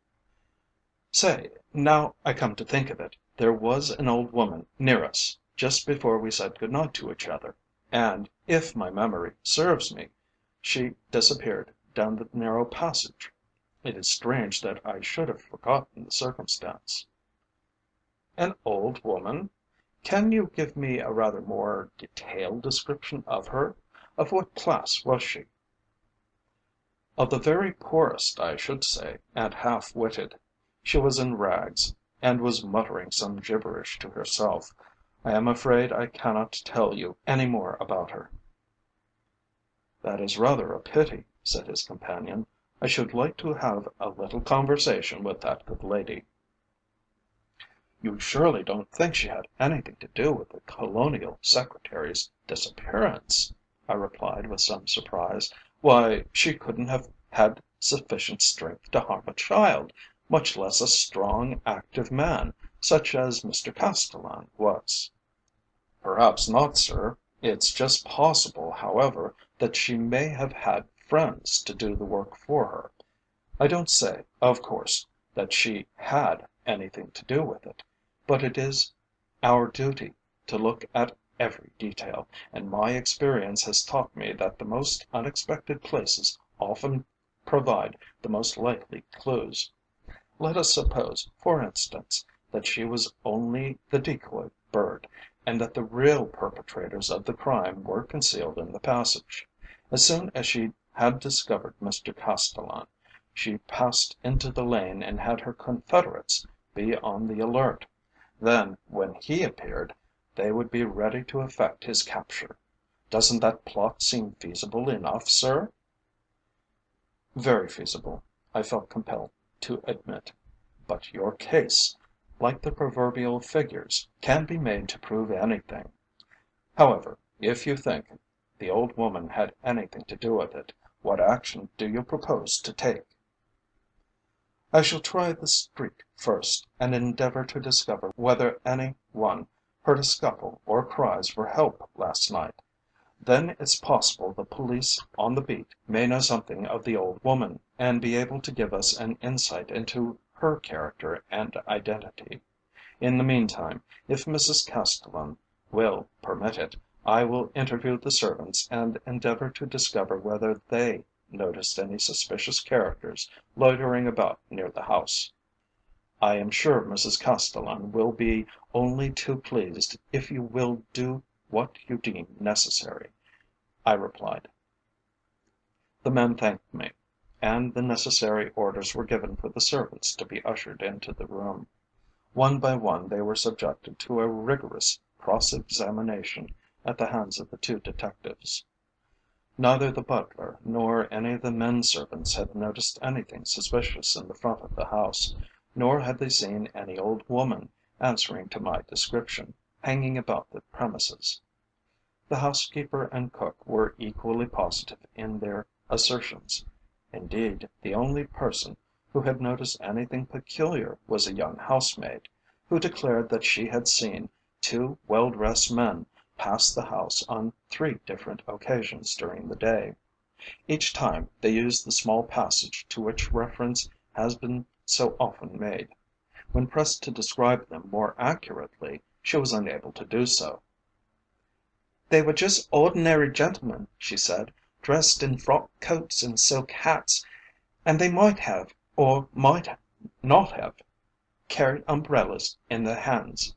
Say, now I come to think of it, there was an old woman near us just before we said good night to each other, and, if my memory serves me, she disappeared down the narrow passage. It is strange that I should have forgotten the circumstance." "An old woman? Can you give me a rather more detailed description of her? Of what class was she?" "Of the very poorest, I should say, and half witted. She was in rags, and was muttering some gibberish to herself. I am afraid I cannot tell you any more about her." "That is rather a pity," said his companion. "I should like to have a little conversation with that good lady." "You surely don't think she had anything to do with the Colonial Secretary's disappearance?" I replied with some surprise. "Why, she couldn't have had sufficient strength to harm a child, much less a strong, active man, such as Mr Castellan was." "Perhaps not, sir. It's just possible, however, that she may have had friends to do the work for her. I don't say, of course, that she had anything to do with it, but it is our duty to look at every detail, and my experience has taught me that the most unexpected places often provide the most likely clues. Let us suppose, for instance, that she was only the decoy bird, and that the real perpetrators of the crime were concealed in the passage. As soon as she had discovered Mr Castellan, she passed into the lane and had her confederates be on the alert. Then, when he appeared, they would be ready to effect his capture. Doesn't that plot seem feasible enough, sir?" "Very feasible," I felt compelled to admit. "But your case, like the proverbial figures, can be made to prove anything. However, if you think the old woman had anything to do with it, what action do you propose to take?" "I shall try the street first, and endeavour to discover whether any one heard a scuffle or cries for help last night. Then it's possible the police on the beat may know something of the old woman, and be able to give us an insight into her character and identity. In the meantime, if Mrs Castellan will permit it, I will interview the servants and endeavour to discover whether they noticed any suspicious characters loitering about near the house." "I am sure Mrs Castellan will be only too pleased if you will do what you deem necessary," I replied. The men thanked me, and the necessary orders were given for the servants to be ushered into the room. One by one they were subjected to a rigorous cross examination at the hands of the two detectives. Neither the butler nor any of the men servants had noticed anything suspicious in the front of the house, nor had they seen any old woman, answering to my description, hanging about the premises. The housekeeper and cook were equally positive in their assertions. Indeed, the only person who had noticed anything peculiar was a young housemaid, who declared that she had seen two well dressed men pass the house on 3 different occasions during the day. Each time they used the small passage to which reference has been so often made. When pressed to describe them more accurately, she was unable to do so. "They were just ordinary gentlemen," she said, "dressed in frock coats and silk hats, and they might have, or might not have, carried umbrellas in their hands."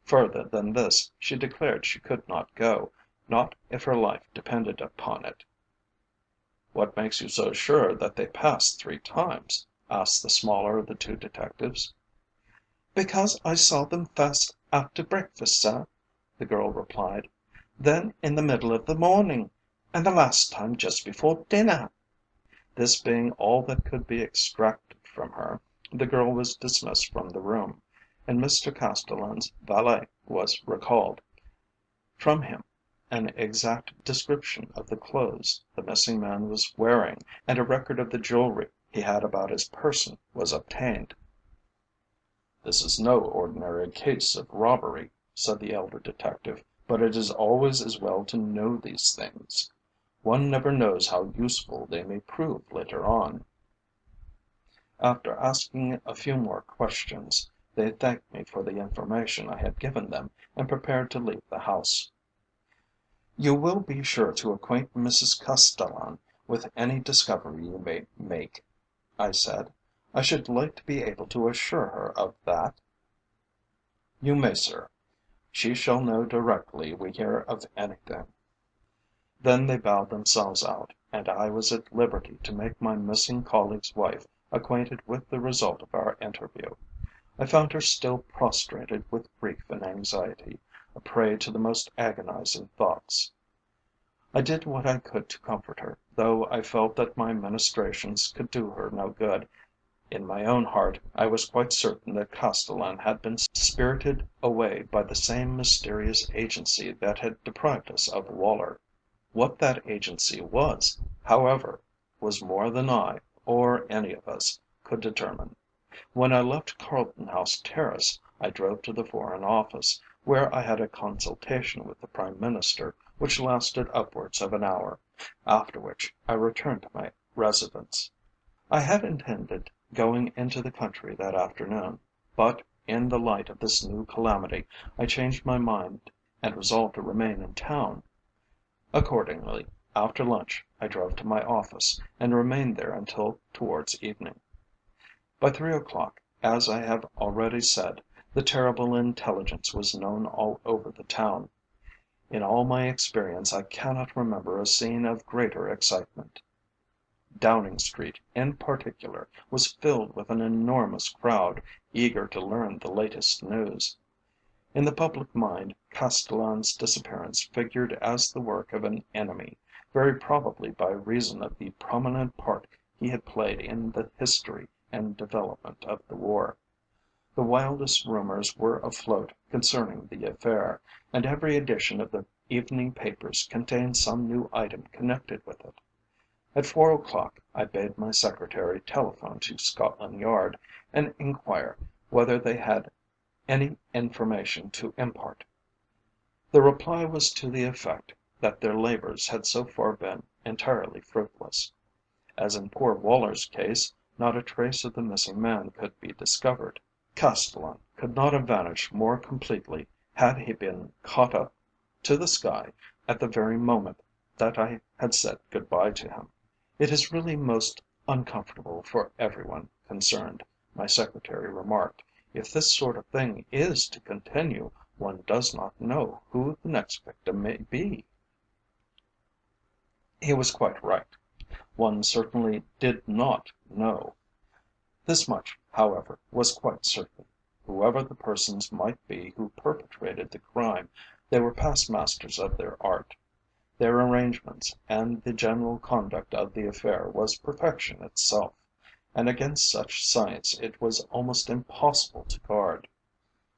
Further than this she declared she could not go, not if her life depended upon it. "What makes you so sure that they passed 3 times?" asked the smaller of the two detectives. "Because I saw them first after breakfast, sir," the girl replied, "then in the middle of the morning, and the last time just before dinner." This being all that could be extracted from her, the girl was dismissed from the room, and Mr Castellan's valet was recalled. From him an exact description of the clothes the missing man was wearing, and a record of the jewellery he had about his person was obtained. "This is no ordinary case of robbery," said the elder detective, "but it is always as well to know these things. One never knows how useful they may prove later on." After asking a few more questions, they thanked me for the information I had given them, and prepared to leave the house. "You will be sure to acquaint Mrs Castellan with any discovery you may make?" I said. "I should like to be able to assure her of that." "You may, sir. She shall know directly we hear of anything." Then they bowed themselves out, and I was at liberty to make my missing colleague's wife acquainted with the result of our interview. I found her still prostrated with grief and anxiety, a prey to the most agonizing thoughts. I did what I could to comfort her, though I felt that my ministrations could do her no good. In my own heart I was quite certain that Castellan had been spirited away by the same mysterious agency that had deprived us of Woller. What that agency was, however, was more than I, or any of us, could determine. When I left Carlton House Terrace, I drove to the Foreign Office, where I had a consultation with the Prime Minister which lasted upwards of an hour, after which I returned to my residence. I had intended going into the country that afternoon, but, in the light of this new calamity, I changed my mind and resolved to remain in town. Accordingly, after lunch I drove to my office, and remained there until towards evening. By 3 o'clock, as I have already said, the terrible intelligence was known all over the town. In all my experience I cannot remember a scene of greater excitement. Downing Street, in particular, was filled with an enormous crowd eager to learn the latest news. In the public mind Castellan's disappearance figured as the work of an enemy, very probably by reason of the prominent part he had played in the history and development of the war. The wildest rumours were afloat concerning the affair, and every edition of the evening papers contained some new item connected with it. At 4 o'clock I bade my secretary telephone to Scotland Yard and inquire whether they had any information to impart. The reply was to the effect that their labours had so far been entirely fruitless. As in poor Woller's case, not a trace of the missing man could be discovered. Castellan could not have vanished more completely had he been caught up to the sky at the very moment that I had said good bye to him. "It is really most uncomfortable for everyone concerned," my secretary remarked. "If this sort of thing is to continue, one does not know who the next victim may be." He was quite right. One certainly did not know. This much, however, was quite certain. Whoever the persons might be who perpetrated the crime, they were past masters of their art. Their arrangements and the general conduct of the affair was perfection itself, and against such science it was almost impossible to guard.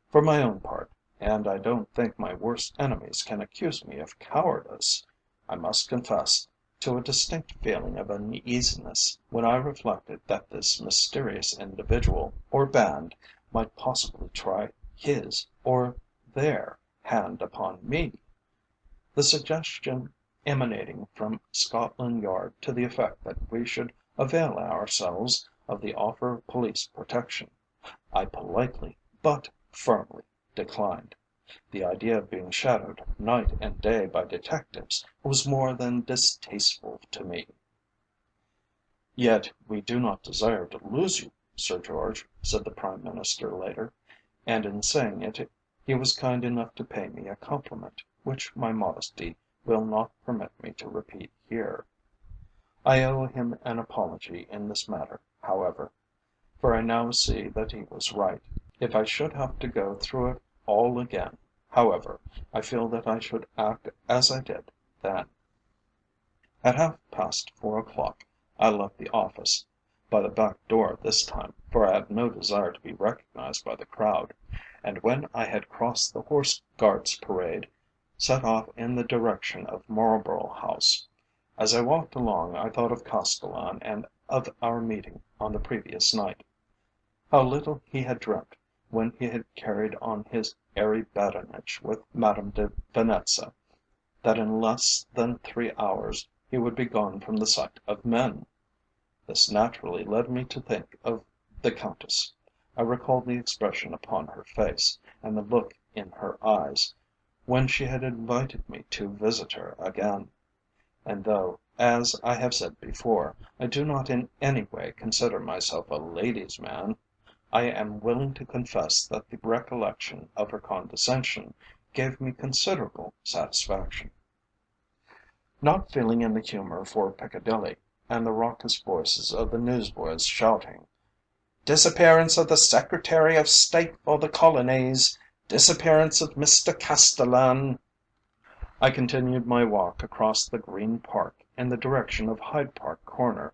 For my own part, and I don't think my worst enemies can accuse me of cowardice, I must confess to a distinct feeling of uneasiness when I reflected that this mysterious individual or band might possibly try his or their hand upon me. The suggestion emanating from Scotland Yard to the effect that we should avail ourselves of the offer of police protection, I politely but firmly declined. The idea of being shadowed night and day by detectives was more than distasteful to me. "Yet we do not desire to lose you, Sir George," said the Prime Minister later, and in saying it he was kind enough to pay me a compliment which my modesty will not permit me to repeat here. I owe him an apology in this matter, however, for I now see that he was right. If I should have to go through it all again, however, I feel that I should act as I did then. At 4:30 I left the office, by the back door this time, for I had no desire to be recognized by the crowd, and when I had crossed the Horse Guards Parade, set off in the direction of Marlborough House. As I walked along I thought of Castellan and of our meeting on the previous night. How little he had dreamt, when he had carried on his airy badinage with Madame de Venetza, that in less than 3 hours he would be gone from the sight of men! This naturally led me to think of the Countess. I recalled the expression upon her face, and the look in her eyes, when she had invited me to visit her again. And though, as I have said before, I do not in any way consider myself a ladies' man, I am willing to confess that the recollection of her condescension gave me considerable satisfaction. Not feeling in the humour for Piccadilly, and the raucous voices of the newsboys shouting, "Disappearance of the Secretary of State for the Colonies! Disappearance of Mr. Castellan!" I continued my walk across the Green Park in the direction of Hyde Park Corner.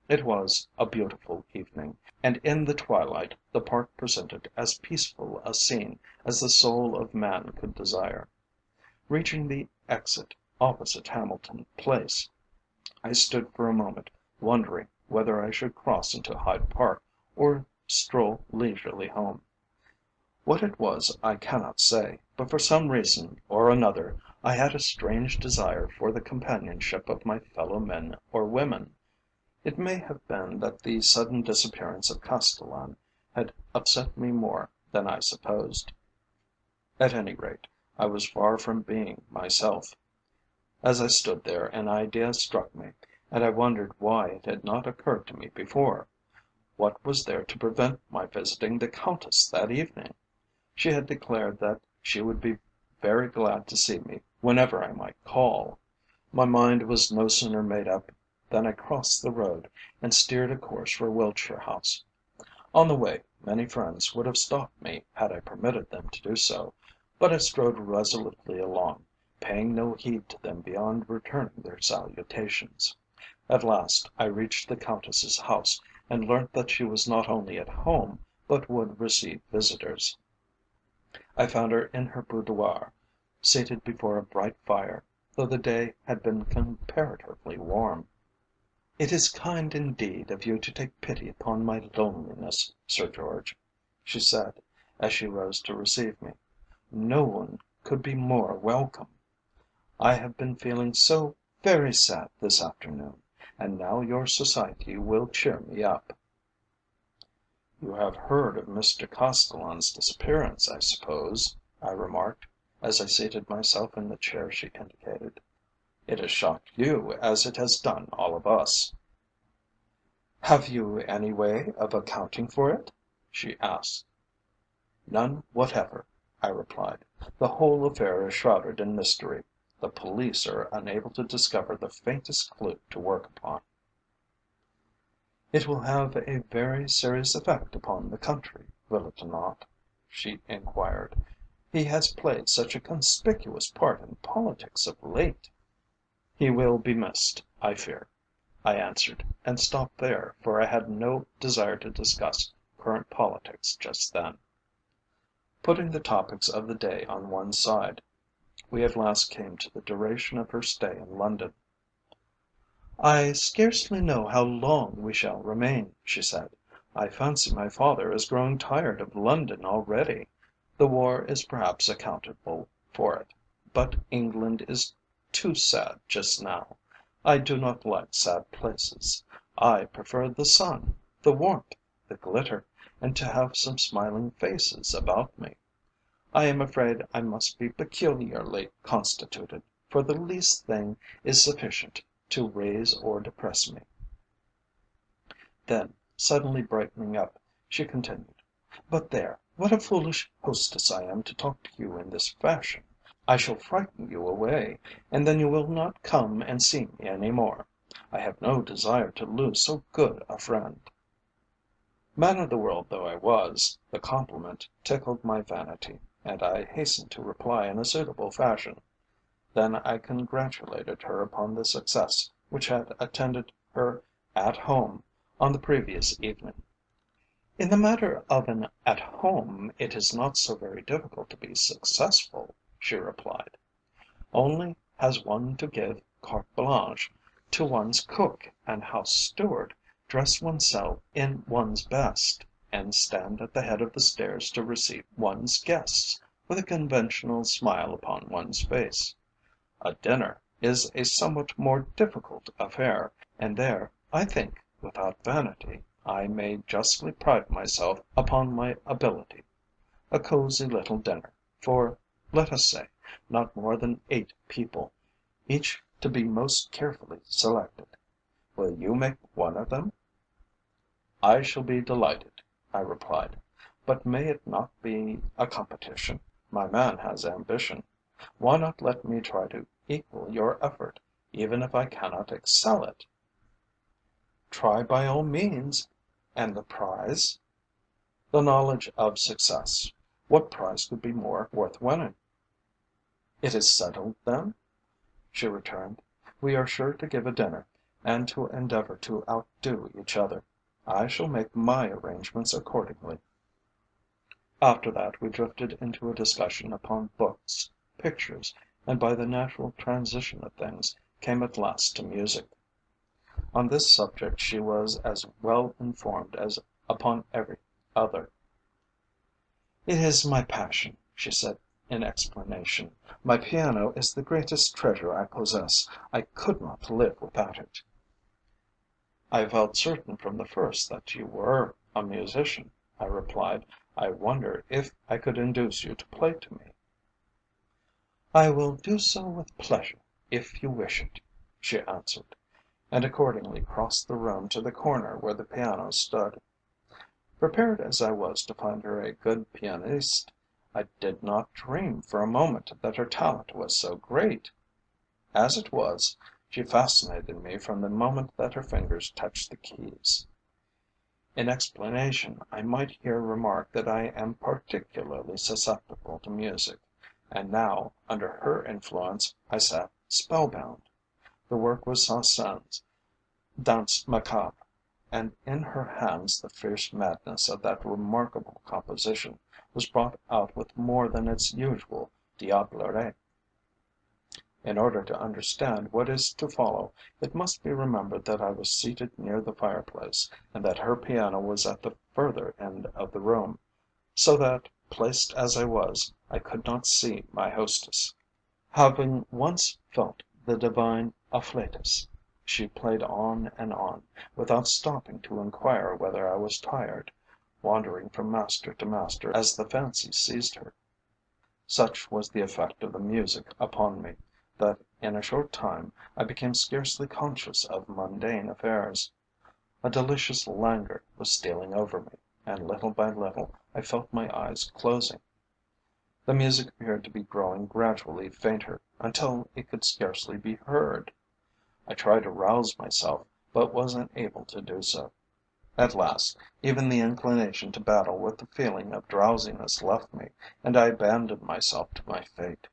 It was a beautiful evening, and in the twilight the park presented as peaceful a scene as the soul of man could desire. Reaching the exit opposite Hamilton Place, I stood for a moment wondering whether I should cross into Hyde Park or stroll leisurely home. What it was I cannot say, but for some reason or another I had a strange desire for the companionship of my fellow men or women. It may have been that the sudden disappearance of Castellan had upset me more than I supposed. At any rate, I was far from being myself. As I stood there an idea struck me, and I wondered why it had not occurred to me before. What was there to prevent my visiting the Countess that evening? She had declared that she would be very glad to see me whenever I might call. My mind was no sooner made up Then I crossed the road and steered a course for Wiltshire House. On the way, many friends would have stopped me had I permitted them to do so, but I strode resolutely along, paying no heed to them beyond returning their salutations. At last I reached the Countess's house, and learnt that she was not only at home, but would receive visitors. I found her in her boudoir, seated before a bright fire, though the day had been comparatively warm. "It is kind indeed of you to take pity upon my loneliness, Sir George," she said, as she rose to receive me. "No one could be more welcome. I have been feeling so very sad this afternoon, and now your society will cheer me up." "You have heard of Mr Castellan's disappearance, I suppose?" I remarked, as I seated myself in the chair she indicated. "It has shocked you as it has done all of us." "Have you any way of accounting for it?" she asked. "None whatever," I replied. "The whole affair is shrouded in mystery. The police are unable to discover the faintest clue to work upon." "It will have a very serious effect upon the country, will it not?" she inquired. "He has played such a conspicuous part in politics of late." "He will be missed, I fear," I answered, and stopped there, for I had no desire to discuss current politics just then. Putting the topics of the day on one side, we at last came to the duration of her stay in London. "I scarcely know how long we shall remain," she said. "I fancy my father is growing tired of London already. The war is perhaps accountable for it, but England is too sad just now. I do not like sad places. I prefer the sun, the warmth, the glitter, and to have some smiling faces about me. I am afraid I must be peculiarly constituted, for the least thing is sufficient to raise or depress me." Then, suddenly brightening up, she continued, "But there, what a foolish hostess I am to talk to you in this fashion. I shall frighten you away, and then you will not come and see me any more. I have no desire to lose so good a friend." Man of the world though I was, the compliment tickled my vanity, and I hastened to reply in a suitable fashion. Then I congratulated her upon the success which had attended her "At Home" on the previous evening. "In the matter of an 'At Home' it is not so very difficult to be successful," she replied. "Only has one to give carte blanche to one's cook and house steward, dress oneself in one's best, and stand at the head of the stairs to receive one's guests, with a conventional smile upon one's face. A dinner is a somewhat more difficult affair, and there, I think, without vanity, I may justly pride myself upon my ability. A cosy little dinner, for, let us say, not more than 8 people, each to be most carefully selected. Will you make one of them?" "I shall be delighted," I replied, "but may it not be a competition? My man has ambition. Why not let me try to equal your effort, even if I cannot excel it?" "Try by all means. And the prize?" "The knowledge of success. What prize could be more worth winning?" "It is settled, then?" she returned. "We are sure to give a dinner, and to endeavour to outdo each other. I shall make my arrangements accordingly." After that we drifted into a discussion upon books, pictures, and by the natural transition of things came at last to music. On this subject she was as well informed as upon every other. "It is my passion," she said in explanation. "My piano is the greatest treasure I possess. I could not live without it." "I felt certain from the first that you were a musician," I replied. "I wonder if I could induce you to play to me?" "I will do so with pleasure, if you wish it," she answered, and accordingly crossed the room to the corner where the piano stood. Prepared as I was to find her a good pianiste, I did not dream for a moment that her talent was so great. As it was, She fascinated me from the moment that her fingers touched the keys. In explanation, I might here remark that I am particularly susceptible to music, and now, under her influence, I sat spellbound. The work was Saint-Saëns' Danse Macabre, and in her hands the fierce madness of that remarkable composition was brought out with more than its usual diablerie. In order to understand what is to follow, it must be remembered that I was seated near the fireplace, and that her piano was at the further end of the room, so that, placed as I was, I could not see my hostess. Having once felt the divine afflatus, she played on and on, without stopping to inquire whether I was tired, wandering from master to master as the fancy seized her. Such was the effect of the music upon me, that in a short time I became scarcely conscious of mundane affairs. A delicious languor was stealing over me, and little by little I felt my eyes closing. The music appeared to be growing gradually fainter, until it could scarcely be heard. I tried to rouse myself, but was unable to do so. At last, even the inclination to battle with the feeling of drowsiness left me, and I abandoned myself to my fate.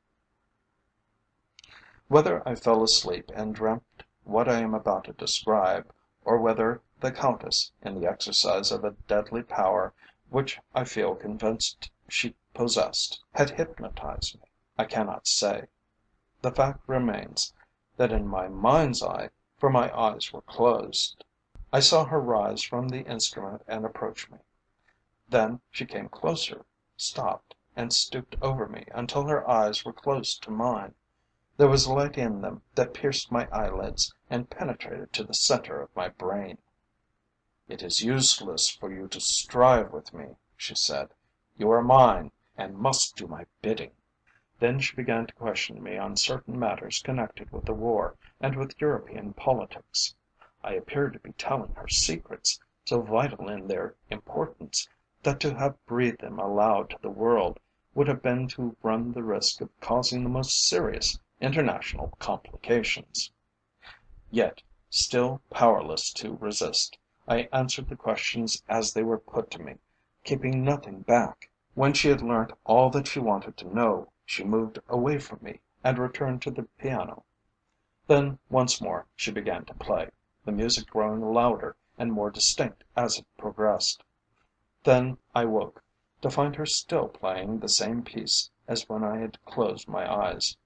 Whether I fell asleep and dreamt what I am about to describe, or whether the Countess, in the exercise of a deadly power which I feel convinced she possessed, had hypnotized me, I cannot say. The fact remains that in my mind's eye, for my eyes were closed, I saw her rise from the instrument and approach me. Then she came closer, stopped, and stooped over me until her eyes were close to mine. There was light in them that pierced my eyelids and penetrated to the centre of my brain. "It is useless for you to strive with me," she said. "You are mine, and must do my bidding." Then she began to question me on certain matters connected with the war and with European politics. I appeared to be telling her secrets, so vital in their importance that to have breathed them aloud to the world would have been to run the risk of causing the most serious international complications. Yet, still powerless to resist, I answered the questions as they were put to me, keeping nothing back. When she had learnt all that she wanted to know, she moved away from me and returned to the piano. Then once more she began to play, the music growing louder and more distinct as it progressed. Then I woke, to find her still playing the same piece as when I had closed my eyes.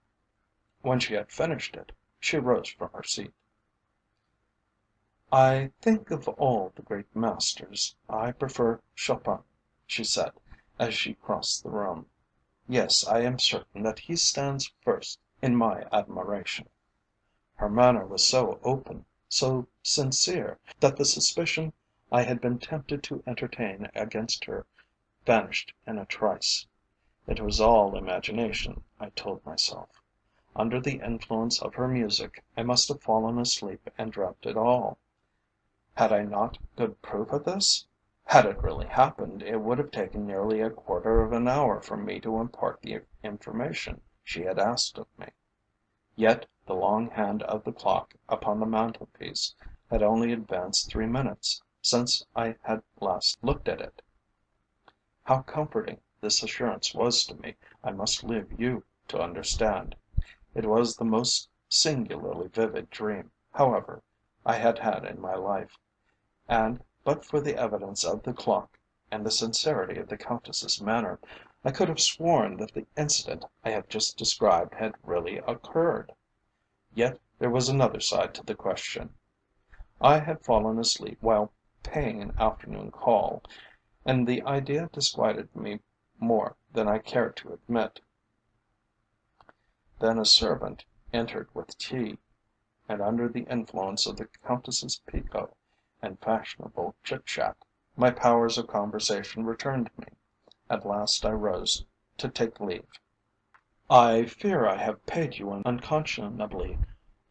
When she had finished it, she rose from her seat. "I think of all the great masters, I prefer Chopin," she said, as she crossed the room. "Yes, I am certain that he stands first in my admiration." Her manner was so open, so sincere, that the suspicion I had been tempted to entertain against her vanished in a trice. It was all imagination, I told myself. Under the influence of her music, I must have fallen asleep and dreamt it all. Had I not good proof of this? Had it really happened, it would have taken nearly a quarter of an hour for me to impart the information she had asked of me. Yet the long hand of the clock upon the mantelpiece had only advanced 3 minutes since I had last looked at it. How comforting this assurance was to me, I must leave you to understand. It was the most singularly vivid dream, however, I had had in my life, and, but for the evidence of the clock and the sincerity of the Countess's manner, I could have sworn that the incident I have just described had really occurred. Yet there was another side to the question. I had fallen asleep while paying an afternoon call, and the idea disquieted me more than I cared to admit. Then a servant entered with tea, and under the influence of the Countess's Pekoe and fashionable chit chat, my powers of conversation returned to me. At last I rose to take leave. "I fear I have paid you an unconscionably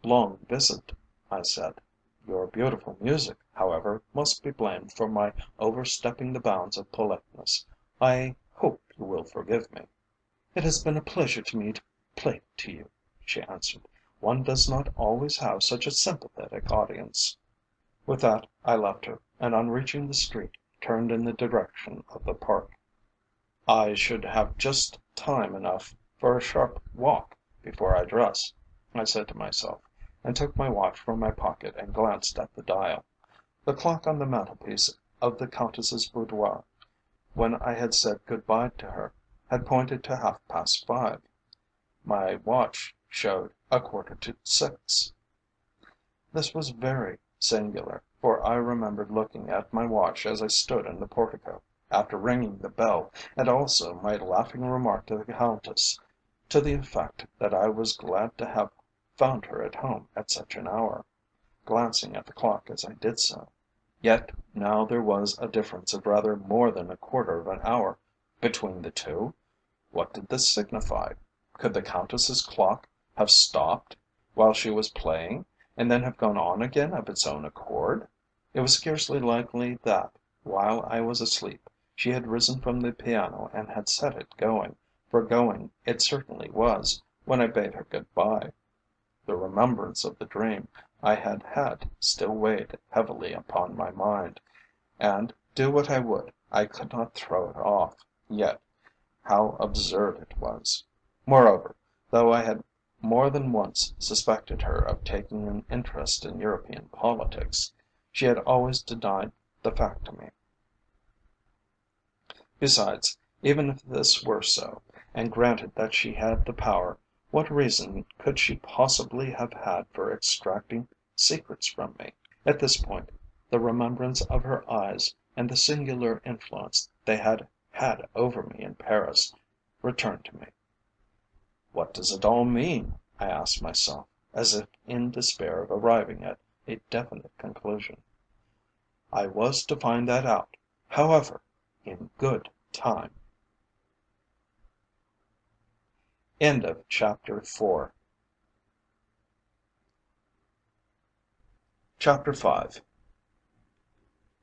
long visit," I said. "Your beautiful music, however, must be blamed for my overstepping the bounds of politeness. I hope you will forgive me." "It has been a pleasure to me to play to you," she answered. one does not always have such a sympathetic audience." With that I left her, and on reaching the street turned in the direction of the park. "I should have just time enough for a sharp walk before I dress," I said to myself, and took my watch from my pocket and glanced at the dial. The clock on the mantelpiece of the Countess's boudoir, when I had said good bye to her, had pointed to 5:30. My watch showed 5:45. This was very singular, for I remembered looking at my watch as I stood in the portico, after ringing the bell, and also my laughing remark to the Countess, to the effect that I was glad to have found her at home at such an hour, glancing at the clock as I did so. Yet now there was a difference of rather more than a quarter of an hour between the two. What did this signify? Could the Countess's clock have stopped while she was playing, and then have gone on again of its own accord? It was scarcely likely that, while I was asleep, she had risen from the piano and had set it going, for going it certainly was, when I bade her good bye. The remembrance of the dream I had had still weighed heavily upon my mind, and, do what I would, I could not throw it off. Yet how absurd it was! Moreover, though I had more than once suspected her of taking an interest in European politics, she had always denied the fact to me. Besides, even if this were so, and granted that she had the power, what reason could she possibly have had for extracting secrets from me? At this point, the remembrance of her eyes, and the singular influence they had had over me in Paris, returned to me. What does it all mean? I asked myself, as if in despair of arriving at a definite conclusion. I was to find that out, however, in good time. End of chapter 4. Chapter 5.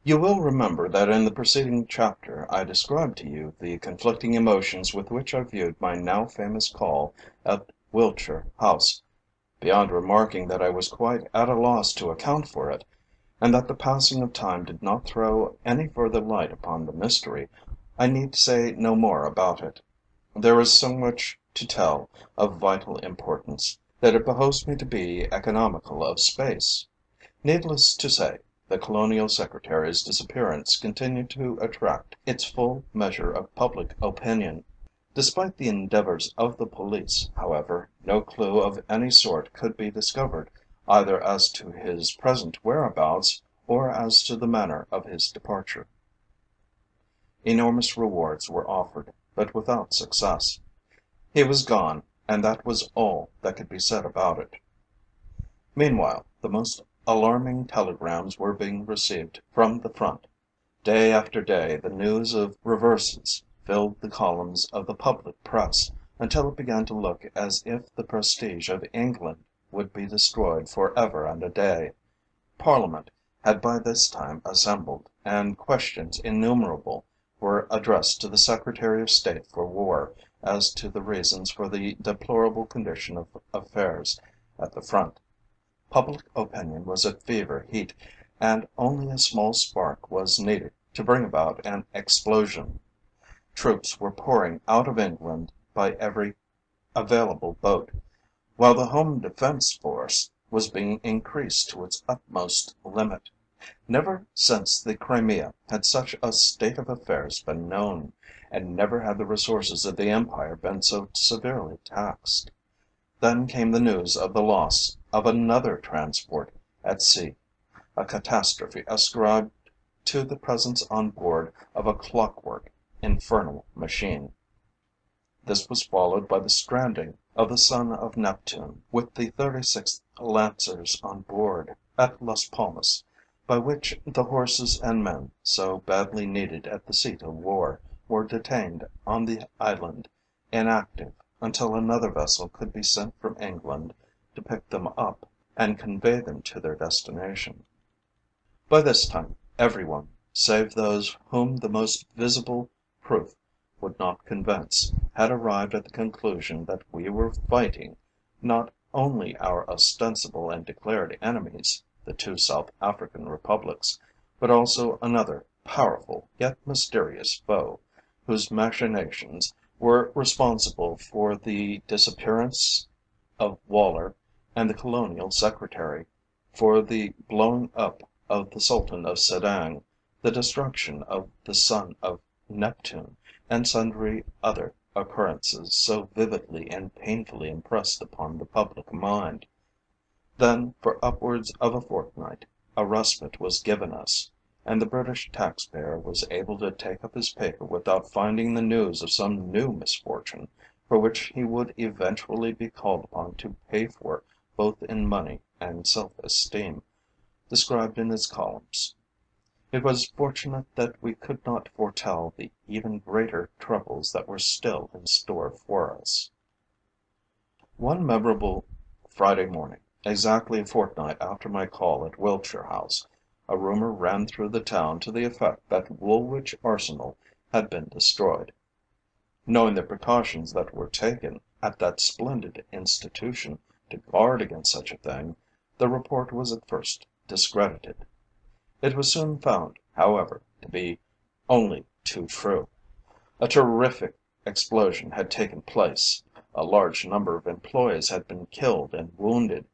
You will remember that in the preceding chapter I described to you the conflicting emotions with which I viewed my now famous call at Wiltshire House, beyond remarking that I was quite at a loss to account for it, and that the passing of time did not throw any further light upon the mystery. I need say no more about it. There is so much to tell of vital importance, that it behoves me to be economical of space. Needless to say, the Colonial Secretary's disappearance continued to attract its full measure of public opinion. Despite the endeavours of the police, however, no clue of any sort could be discovered, either as to his present whereabouts or as to the manner of his departure. Enormous rewards were offered, but without success. He was gone, and that was all that could be said about it. Meanwhile, the most alarming telegrams were being received from the front. Day after day the news of reverses filled the columns of the public press, until it began to look as if the prestige of England would be destroyed for ever and a day. Parliament had by this time assembled, and questions innumerable were addressed to the Secretary of State for War as to the reasons for the deplorable condition of affairs at the front. Public opinion was at fever heat, and only a small spark was needed to bring about an explosion. Troops were pouring out of England by every available boat, while the Home Defence Force was being increased to its utmost limit. Never since the Crimea had such a state of affairs been known, and never had the resources of the Empire been so severely taxed. Then came the news of the loss of another transport at sea, a catastrophe ascribed to the presence on board of a clockwork, infernal machine. This was followed by the stranding of the Son of Neptune, with the 36th Lancers on board, at Las Palmas, by which the horses and men, so badly needed at the seat of war, were detained on the island, inactive, until another vessel could be sent from England to pick them up and convey them to their destination. By this time, everyone, save those whom the most visible proof would not convince, had arrived at the conclusion that we were fighting, not only our ostensible and declared enemies, the two South African republics, but also another powerful yet mysterious foe, whose machinations were responsible for the disappearance of Waller and the Colonial Secretary, for the blowing up of the Sultan of Sedang, the destruction of the son of Neptune, and sundry other occurrences so vividly and painfully impressed upon the public mind. Then, for upwards of a fortnight, a respite was given us, and the British taxpayer was able to take up his paper without finding the news of some new misfortune, for which he would eventually be called upon to pay for both in money and self-esteem, described in his columns. It was fortunate that we could not foretell the even greater troubles that were still in store for us. One memorable Friday morning, exactly a fortnight after my call at Wiltshire House, a rumour ran through the town to the effect that Woolwich Arsenal had been destroyed. Knowing the precautions that were taken at that splendid institution to guard against such a thing, the report was at first discredited. It was soon found, however, to be only too true. A terrific explosion had taken place, a large number of employees had been killed and wounded,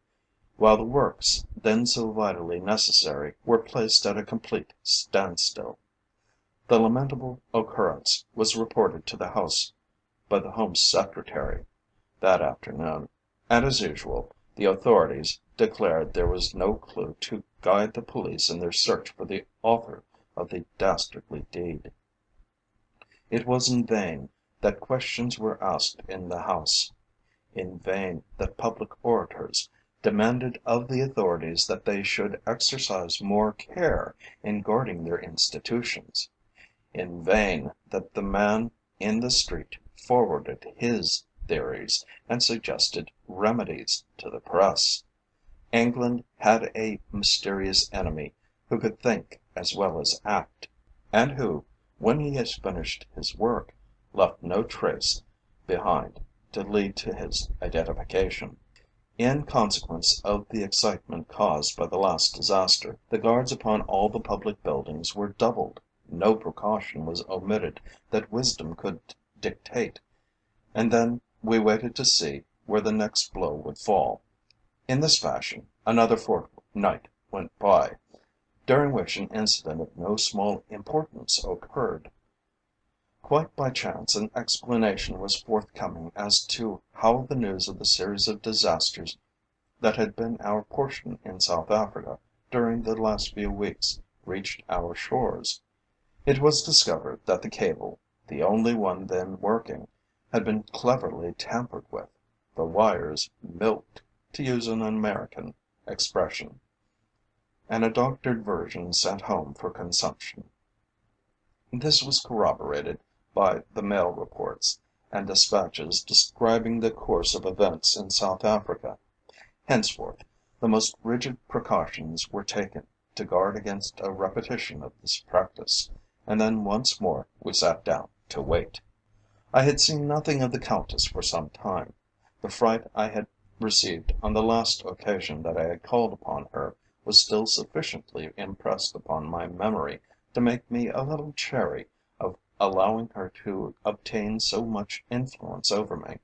while the works, then so vitally necessary, were placed at a complete standstill. The lamentable occurrence was reported to the House by the Home Secretary that afternoon, and as usual, the authorities declared there was no clue to guide the police in their search for the author of the dastardly deed. It was in vain that questions were asked in the House, in vain that public orators demanded of the authorities that they should exercise more care in guarding their institutions, in vain that the man in the street forwarded his theories and suggested remedies to the press. England had a mysterious enemy who could think as well as act, and who, when he has finished his work, left no trace behind to lead to his identification. In consequence of the excitement caused by the last disaster, the guards upon all the public buildings were doubled. No precaution was omitted that wisdom could dictate, and then we waited to see where the next blow would fall. In this fashion another fortnight went by, during which an incident of no small importance occurred. Quite by chance an explanation was forthcoming as to how the news of the series of disasters that had been our portion in South Africa during the last few weeks reached our shores. It was discovered that the cable, the only one then working, had been cleverly tampered with, the wires milked, to use an American expression, and a doctored version sent home for consumption. This was corroborated by the mail reports and dispatches describing the course of events in South Africa. Henceforth, the most rigid precautions were taken to guard against a repetition of this practice, and then once more we sat down to wait. I had seen nothing of the Countess for some time. The fright I had received on the last occasion that I had called upon her was still sufficiently impressed upon my memory to make me a little chary of allowing her to obtain so much influence over me.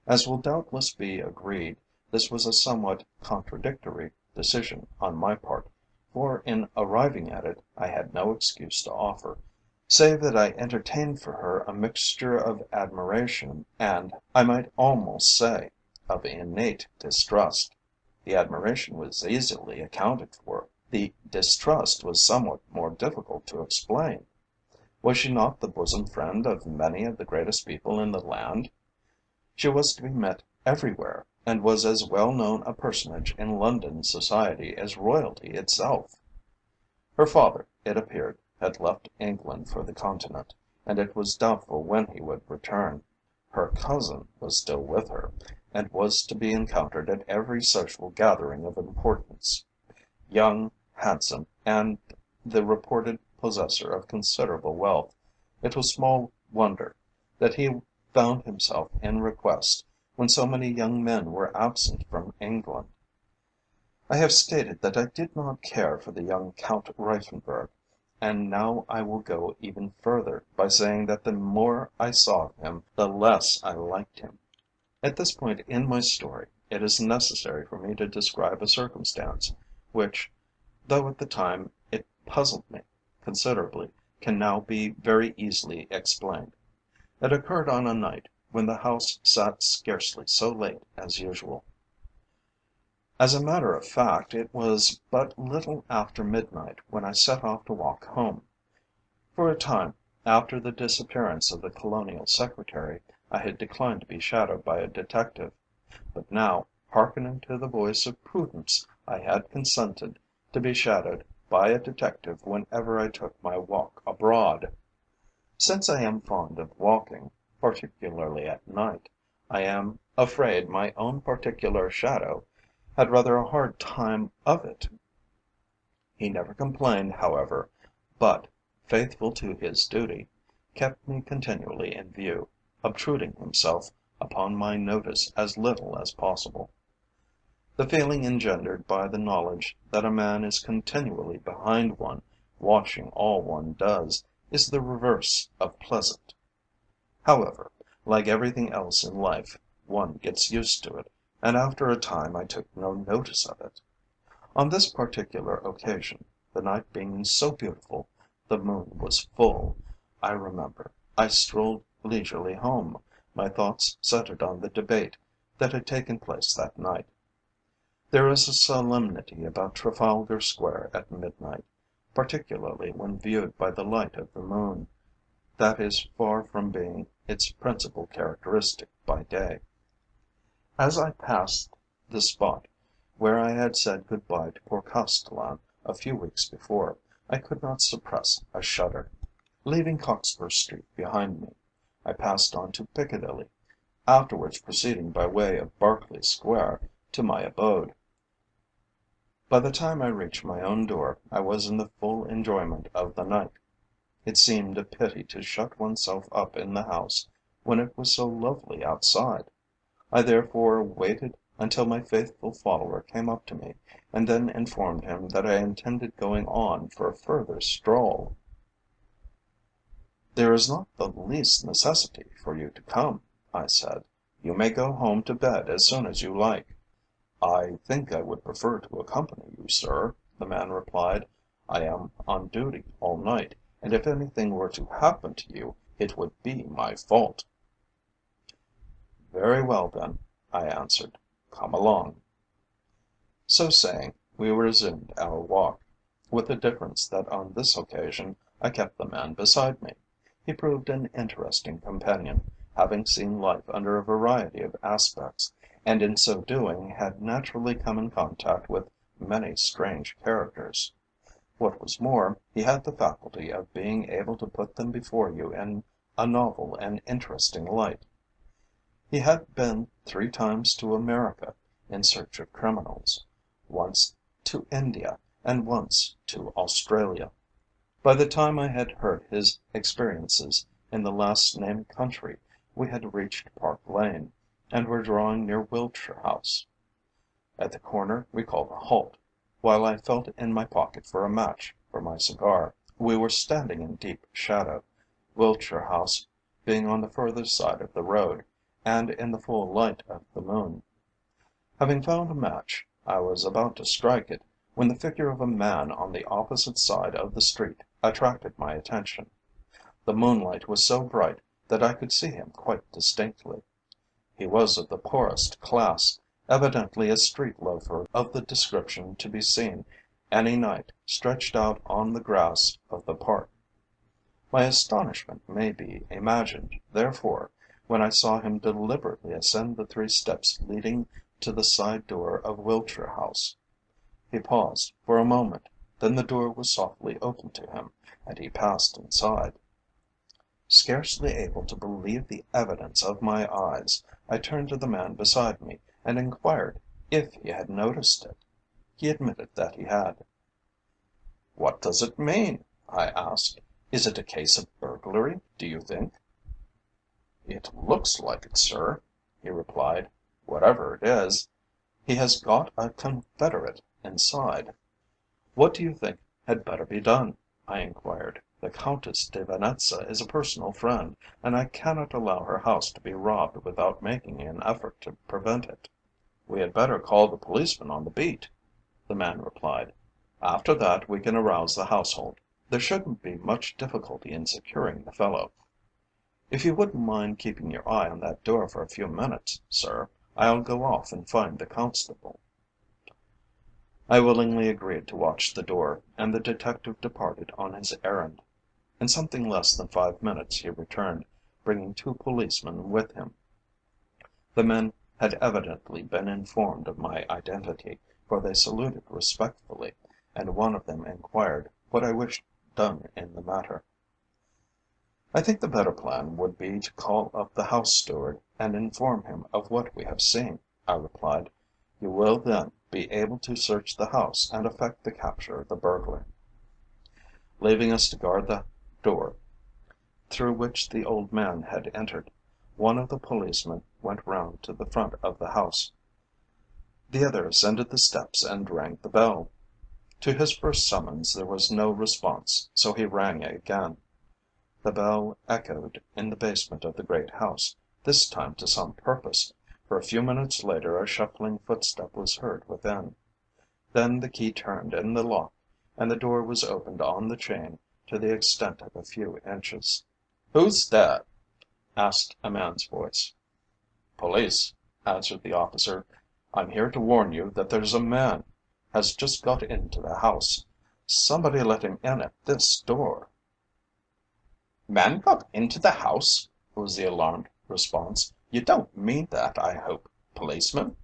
As will doubtless be agreed, this was a somewhat contradictory decision on my part, for in arriving at it I had no excuse to offer, save that I entertained for her a mixture of admiration and, I might almost say, of innate distrust. The admiration was easily accounted for. The distrust was somewhat more difficult to explain. Was she not the bosom friend of many of the greatest people in the land? She was to be met everywhere, and was as well known a personage in London society as royalty itself. Her father, it appeared, had left England for the Continent, and it was doubtful when he would return. Her cousin was still with her, and was to be encountered at every social gathering of importance. Young, handsome, and the reported possessor of considerable wealth, it was small wonder that he found himself in request when so many young men were absent from England. I have stated that I did not care for the young Count Reiffenburg, and now I will go even further by saying that the more I saw of him, the less I liked him. At this point in my story, it is necessary for me to describe a circumstance which, though at the time it puzzled me considerably, can now be very easily explained. It occurred on a night when the house sat scarcely so late as usual. As a matter of fact, it was but little after midnight when I set off to walk home. For a time, after the disappearance of the Colonial Secretary, I had declined to be shadowed by a detective, but now, hearkening to the voice of prudence, I had consented to be shadowed by a detective whenever I took my walk abroad. Since I am fond of walking, particularly at night, I am afraid my own particular shadow had rather a hard time of it. He never complained, however, but, faithful to his duty, kept me continually in view, obtruding himself upon my notice as little as possible. The feeling engendered by the knowledge that a man is continually behind one, watching all one does, is the reverse of pleasant. However, like everything else in life, one gets used to it, and after a time I took no notice of it. On this particular occasion, the night being so beautiful, the moon was full, I remember, I strolled leisurely home, my thoughts centred on the debate that had taken place that night. There is a solemnity about Trafalgar Square at midnight, particularly when viewed by the light of the moon, that is far from being its principal characteristic by day. As I passed the spot where I had said good bye to poor Castellan a few weeks before, I could not suppress a shudder. Leaving Cockspur Street behind me, I passed on to Piccadilly, afterwards proceeding by way of Berkeley Square to my abode. By the time I reached my own door, I was in the full enjoyment of the night. It seemed a pity to shut oneself up in the house when it was so lovely outside. I therefore waited until my faithful follower came up to me, and then informed him that I intended going on for a further stroll. "There is not the least necessity for you to come," I said. "You may go home to bed as soon as you like." "I think I would prefer to accompany you, sir," the man replied. "I am on duty all night, and if anything were to happen to you, it would be my fault." "Very well, then," I answered. "Come along." So saying, we resumed our walk, with the difference that on this occasion I kept the man beside me. He proved an interesting companion, having seen life under a variety of aspects, and in so doing had naturally come in contact with many strange characters. What was more, he had the faculty of being able to put them before you in a novel and interesting light. He had been 3 times to America in search of criminals, once to India, and once to Australia. By the time I had heard his experiences in the last named country, we had reached Park Lane, and were drawing near Wiltshire House. At the corner we called a halt, while I felt in my pocket for a match for my cigar. We were standing in deep shadow, Wiltshire House being on the further side of the road, and in the full light of the moon. Having found a match, I was about to strike it, when the figure of a man on the opposite side of the street attracted my attention. The moonlight was so bright that I could see him quite distinctly. He was of the poorest class, evidently a street loafer of the description to be seen any night stretched out on the grass of the park. My astonishment may be imagined, therefore, when I saw him deliberately ascend the 3 steps leading to the side door of Wiltshire House. He paused for a moment, then the door was softly opened to him, and he passed inside. Scarcely able to believe the evidence of my eyes, I turned to the man beside me and inquired if he had noticed it. He admitted that he had. "What does it mean?" I asked. "Is it a case of burglary, do you think?" "It looks like it, sir." he replied. "Whatever it is, he has got a confederate inside." "What do you think had better be done?" I inquired. "The Countess de Venetza is a personal friend, and I cannot allow her house to be robbed without making an effort to prevent it." "We had better call the policeman on the beat," the man replied. "After that we can arouse the household. There shouldn't be much difficulty in securing the fellow. If you wouldn't mind keeping your eye on that door for a few minutes, sir, I'll go off and find the constable." I willingly agreed to watch the door, and the detective departed on his errand. In something less than 5 minutes he returned, bringing 2 policemen with him. The men had evidently been informed of my identity, for they saluted respectfully, and one of them inquired what I wished done in the matter. "I think the better plan would be to call up the house steward and inform him of what we have seen," I replied. "You will then be able to search the house and effect the capture of the burglar." Leaving us to guard the door through which the old man had entered, one of the policemen went round to the front of the house. The other ascended the steps and rang the bell. To his first summons there was no response, so he rang again. The bell echoed in the basement of the great house, this time to some purpose, for a few minutes later a shuffling footstep was heard within. Then the key turned in the lock, and the door was opened on the chain to the extent of a few inches. "Who's there?" asked a man's voice. "Police," answered the officer. "I'm here to warn you that there's a man has just got into the house. Somebody let him in at this door." "Man got into the house?" was the alarmed response. "You don't mean that, I hope, policeman?"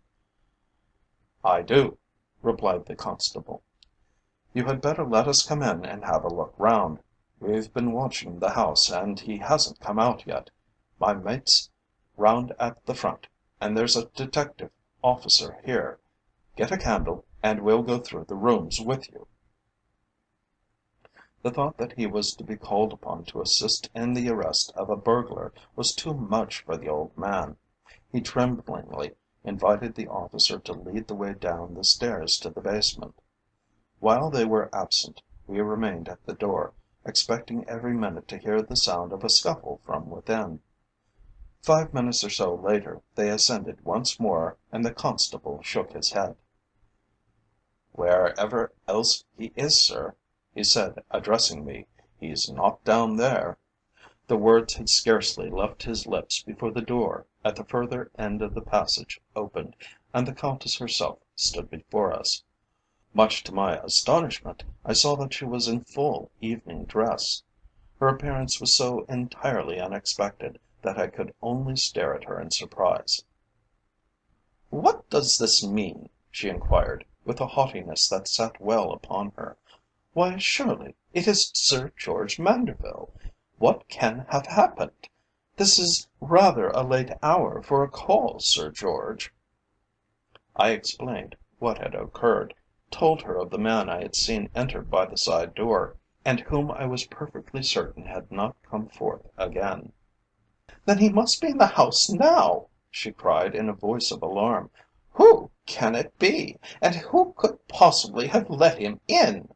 "I do," replied the constable. "You had better let us come in and have a look round. We've been watching the house, and he hasn't come out yet. My mate's round at the front, and there's a detective officer here. Get a candle, and we'll go through the rooms with you." The thought that he was to be called upon to assist in the arrest of a burglar was too much for the old man. He tremblingly invited the officer to lead the way down the stairs to the basement. While they were absent, we remained at the door, expecting every minute to hear the sound of a scuffle from within. 5 minutes or so later they ascended once more, and the constable shook his head. "Wherever else he is, sir," he said, addressing me, "he's not down there." The words had scarcely left his lips before the door at the further end of the passage opened, and the Countess herself stood before us. Much to my astonishment, I saw that she was in full evening dress. Her appearance was so entirely unexpected that I could only stare at her in surprise. "What does this mean?" she inquired, with a haughtiness that sat well upon her. "Why, surely it is Sir George Manderville. What can have happened? This is rather a late hour for a call, Sir George." I explained what had occurred, told her of the man I had seen enter by the side door, and whom I was perfectly certain had not come forth again. "Then he must be in the house now," she cried in a voice of alarm. "Who can it be, and who could possibly have let him in?"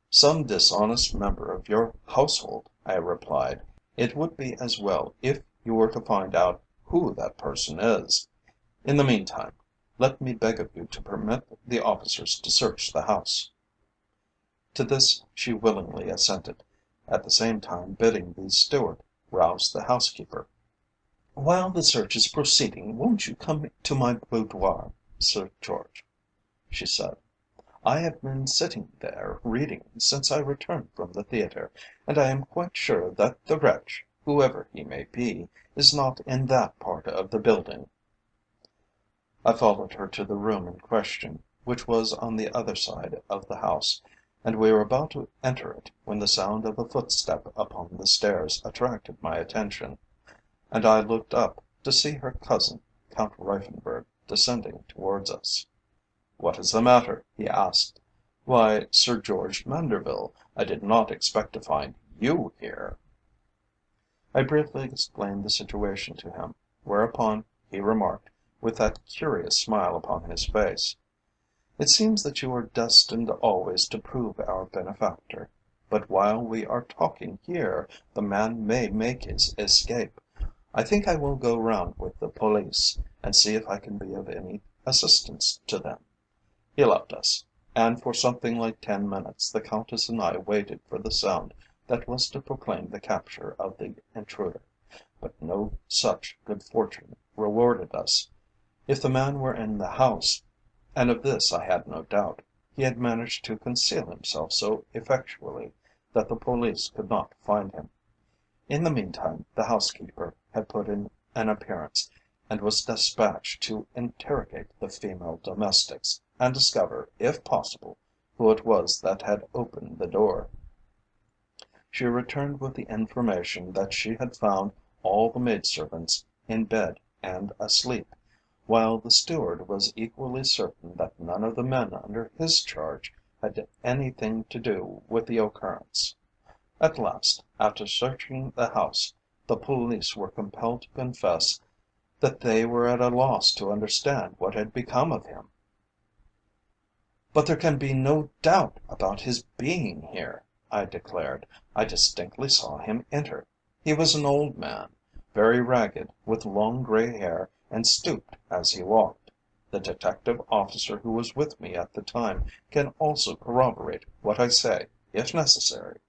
"Some dishonest member of your household," I replied. "It would be as well if you were to find out who that person is. In the meantime, let me beg of you to permit the officers to search the house." To this she willingly assented, at the same time bidding the steward rouse the housekeeper. "While the search is proceeding, won't you come to my boudoir, Sir George?" she said. "I have been sitting there reading since I returned from the theatre, and I am quite sure that the wretch, whoever he may be, is not in that part of the building." I followed her to the room in question, which was on the other side of the house, and we were about to enter it when the sound of a footstep upon the stairs attracted my attention, and I looked up to see her cousin, Count Reiffenburg, descending towards us. "What is the matter?" he asked. "Why, Sir George Manderville, I did not expect to find you here." I briefly explained the situation to him. whereupon he remarked, with that curious smile upon his face: "It seems that you are destined always to prove our benefactor. But while we are talking here, the man may make his escape. I think I will go round with the police, and see if I can be of any assistance to them." He left us, and for something like 10 minutes the Countess and I waited for the sound that was to proclaim the capture of the intruder. But no such good fortune rewarded us. If the man were in the house, and of this I had no doubt, he had managed to conceal himself so effectually that the police could not find him. In the meantime the housekeeper had put in an appearance, and was despatched to interrogate the female domestics, and discover, if possible, who it was that had opened the door. She returned with the information that she had found all the maidservants in bed and asleep, while the steward was equally certain that none of the men under his charge had anything to do with the occurrence. At last, after searching the house, the police were compelled to confess that they were at a loss to understand what had become of him. "But there can be no doubt about his being here," I declared. "I distinctly saw him enter. He was an old man, very ragged, with long grey hair, and stooped as he walked. The detective officer who was with me at the time can also corroborate what I say, if necessary."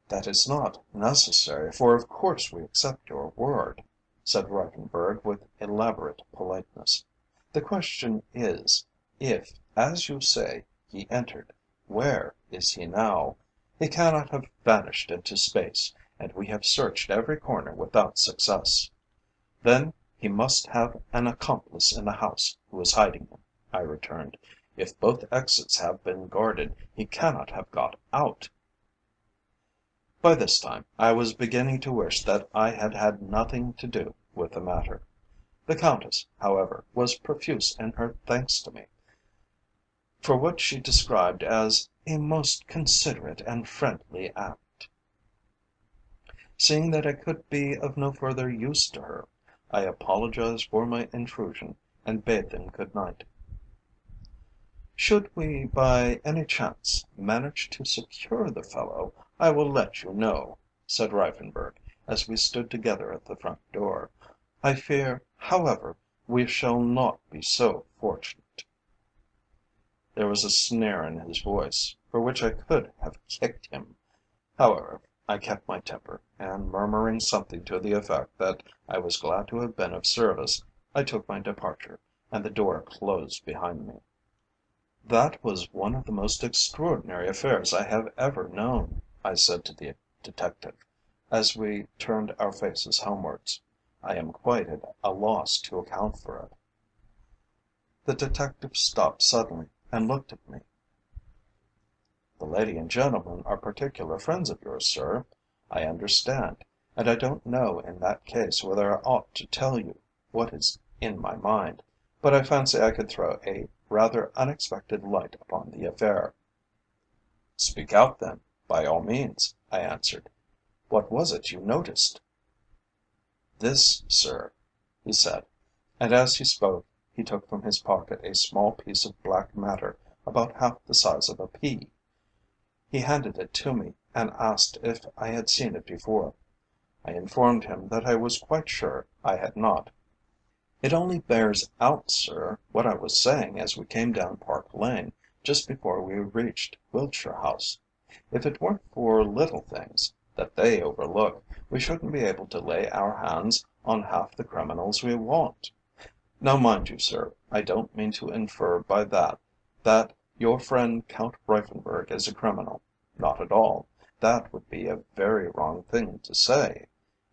"That is not necessary, for of course we accept your word," said Reiffenburg with elaborate politeness. "The question is, if, as you say, he entered, where is he now? He cannot have vanished into space, and we have searched every corner without success." "Then he must have an accomplice in the house who is hiding him," I returned. "If both exits have been guarded, he cannot have got out." By this time I was beginning to wish that I had had nothing to do with the matter. The Countess, however, was profuse in her thanks to me for what she described as "a most considerate and friendly act." Seeing that I could be of no further use to her, I apologized for my intrusion and bade them good night. "Should we, by any chance, manage to secure the fellow, I will let you know," said Reiffenburg, as we stood together at the front door. "I fear, however, we shall not be so fortunate." There was a sneer in his voice, for which I could have kicked him. However, I kept my temper, and murmuring something to the effect that I was glad to have been of service, I took my departure, and the door closed behind me. "That was one of the most extraordinary affairs I have ever known," I said to the detective, as we turned our faces homewards. "I am quite at a loss to account for it." The detective stopped suddenly, and looked at me. "The lady and gentleman are particular friends of yours, sir, I understand, and I don't know in that case whether I ought to tell you what is in my mind, but I fancy I could throw a rather unexpected light upon the affair." "Speak out then, by all means," I answered. "What was it you noticed?" "This, sir," he said, and as he spoke he took from his pocket a small piece of black matter about half the size of a pea. He handed it to me, and asked if I had seen it before. I informed him that I was quite sure I had not. "It only bears out, sir, what I was saying as we came down Park Lane, just before we reached Wiltshire House. If it weren't for little things that they overlook, we shouldn't be able to lay our hands on half the criminals we want. Now mind you, sir, I don't mean to infer by that your friend Count Reiffenburg is a criminal. Not at all. That would be a very wrong thing to say.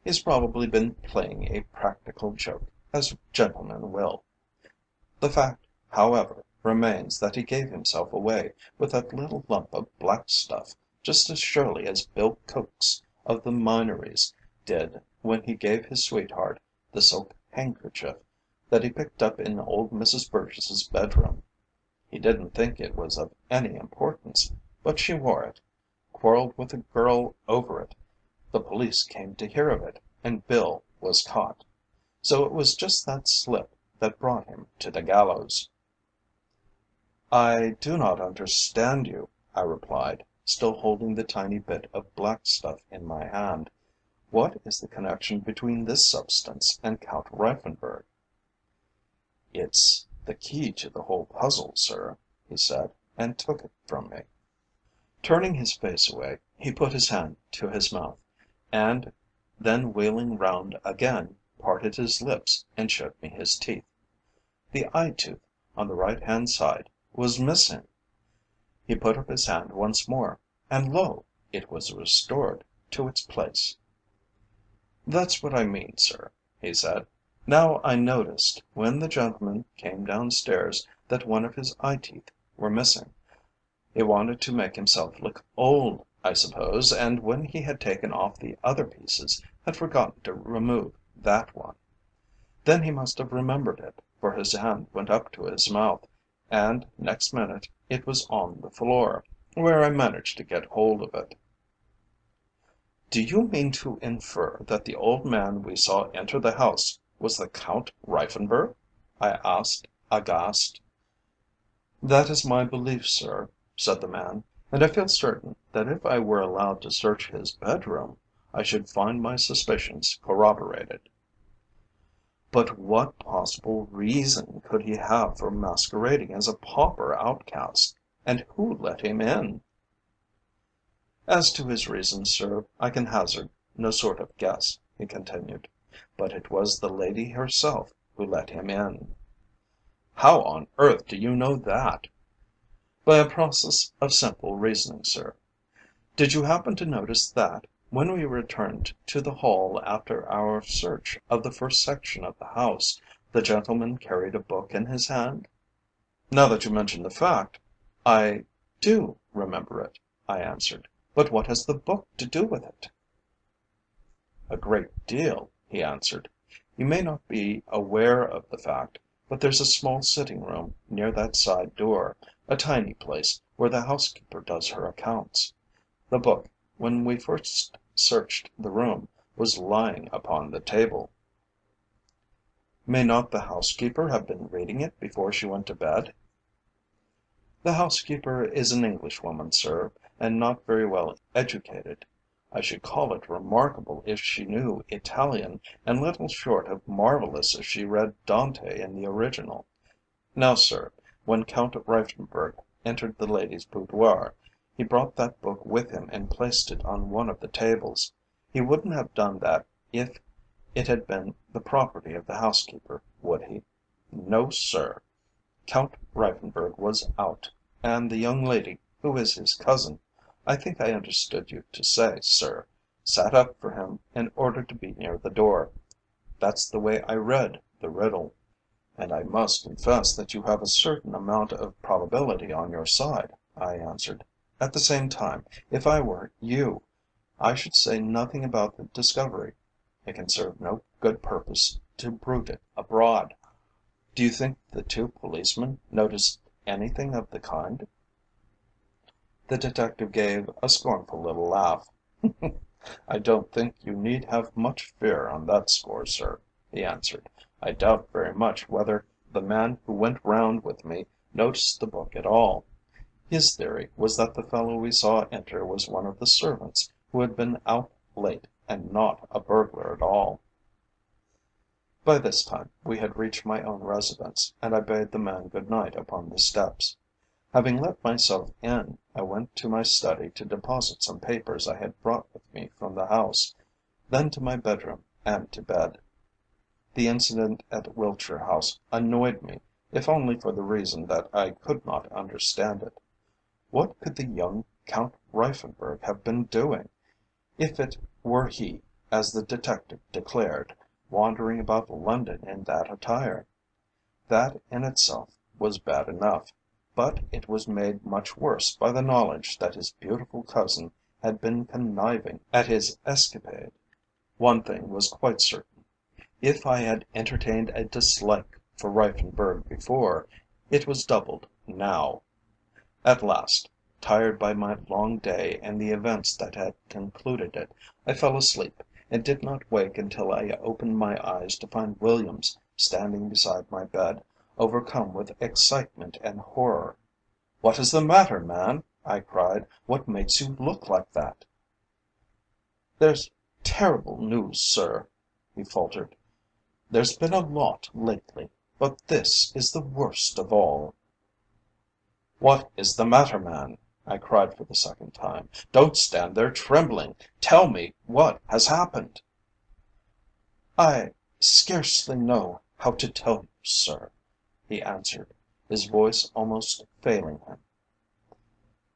He's probably been playing a practical joke, as gentlemen will. The fact, however, remains that he gave himself away with that little lump of black stuff just as surely as Bill Coakes of the Minories did when he gave his sweetheart the silk handkerchief that he picked up in old Mrs. Burgess's bedroom. He didn't think it was of any importance, but she wore it, quarrelled with a girl over it, the police came to hear of it, and Bill was caught. So it was just that slip that brought him to the gallows. "I do not understand you," I replied, still holding the tiny bit of black stuff in my hand. "What is the connection between this substance and Count Reiffenburg?" "It's the key to the whole puzzle, sir," he said, and took it from me. Turning his face away, he put his hand to his mouth, and then wheeling round again, parted his lips and showed me his teeth. The eye tooth on the right hand side was missing. He put up his hand once more, and lo! it was restored to its place. "That's what I mean, sir," he said. "Now I noticed, when the gentleman came downstairs, that one of his eye teeth were missing. He wanted to make himself look old, I suppose, and when he had taken off the other pieces, had forgotten to remove that one. Then he must have remembered it, for his hand went up to his mouth, and next minute it was on the floor, where I managed to get hold of it." "Do you mean to infer that the old man we saw enter the house was the Count Reiffenburg?" I asked, aghast. "That is my belief, sir," said the man, "and I feel certain that if I were allowed to search his bedroom, I should find my suspicions corroborated." "But what possible reason could he have for masquerading as a pauper outcast, and who let him in?" "As to his reasons, sir, I can hazard no sort of guess," he continued, "but it was the lady herself who let him in." "How on earth do you know that?" "By a process of simple reasoning, sir. Did you happen to notice that, when we returned to the hall after our search of the first section of the house, the gentleman carried a book in his hand?" "Now that you mention the fact, I do remember it," I answered. "But what has the book to do with it?" "A great deal," he answered. "You may not be aware of the fact, but there's a small sitting room near that side door, a tiny place where the housekeeper does her accounts. The book, when we first searched the room, was lying upon the table." "May not the housekeeper have been reading it before she went to bed?" "The housekeeper is an Englishwoman, sir, and not very well educated. I should call it remarkable if she knew Italian, and little short of marvellous if she read Dante in the original. Now, sir, when Count Reiffenburg entered the lady's boudoir, he brought that book with him and placed it on one of the tables. He wouldn't have done that if it had been the property of the housekeeper, would he? No, sir. Count Reiffenburg was out, and the young lady, who is his cousin, I think I understood you to say, sir, sat up for him in order to be near the door. That's the way I read the riddle." "And I must confess that you have a certain amount of probability on your side," I answered. "At the same time, if I were you, I should say nothing about the discovery. It can serve no good purpose to bruit it abroad. Do you think the two policemen noticed anything of the kind?" The detective gave a scornful little laugh. "I don't think you need have much fear on that score, sir," he answered. "I doubt very much whether the man who went round with me noticed the book at all. His theory was that the fellow we saw enter was one of the servants who had been out late and not a burglar at all." By this time we had reached my own residence, and I bade the man good night upon the steps. Having let myself in, I went to my study to deposit some papers I had brought with me from the house, then to my bedroom and to bed. The incident at Wiltshire House annoyed me, if only for the reason that I could not understand it. What could the young Count Reiffenburg have been doing, if it were he, as the detective declared, wandering about London in that attire? That in itself was bad enough, but it was made much worse by the knowledge that his beautiful cousin had been conniving at his escapade. One thing was quite certain. If I had entertained a dislike for Reiffenburg before, it was doubled now. At last, tired by my long day and the events that had concluded it, I fell asleep, and did not wake until I opened my eyes to find Williams standing beside my bed, overcome with excitement and horror. "What is the matter, man?" I cried. "What makes you look like that?" "There's terrible news, sir," he faltered. "There's been a lot lately, but this is the worst of all." "What is the matter, man?" I cried for the second time. "Don't stand there trembling. Tell me what has happened." "I scarcely know how to tell you, sir," he answered, his voice almost failing him.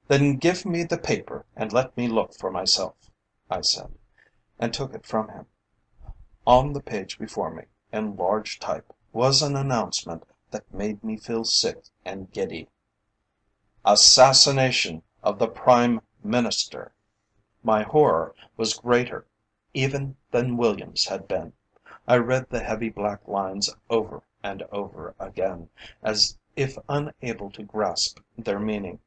"Then give me the paper and let me look for myself," I said, and took it from him. On the page before me, in large type, was an announcement that made me feel sick and giddy. "Assassination of the Prime Minister." My horror was greater even than Williams had been. I read the heavy black lines over and over again, as if unable to grasp their meaning.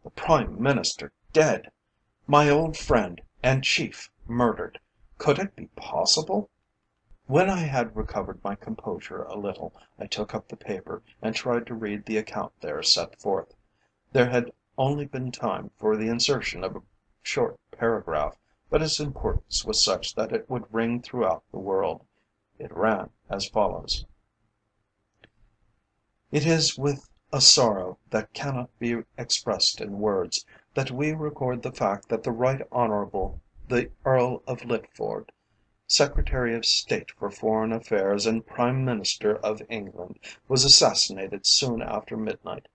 The Prime Minister dead! My old friend and chief murdered! Could it be possible? When I had recovered my composure a little, I took up the paper and tried to read the account there set forth. There had only been time for the insertion of a short paragraph, but its importance was such that it would ring throughout the world. It ran as follows: "It is with a sorrow that cannot be expressed in words that we record the fact that the Right Honourable the Earl of Litford, Secretary of State for Foreign Affairs and Prime Minister of England, was assassinated soon after midnight.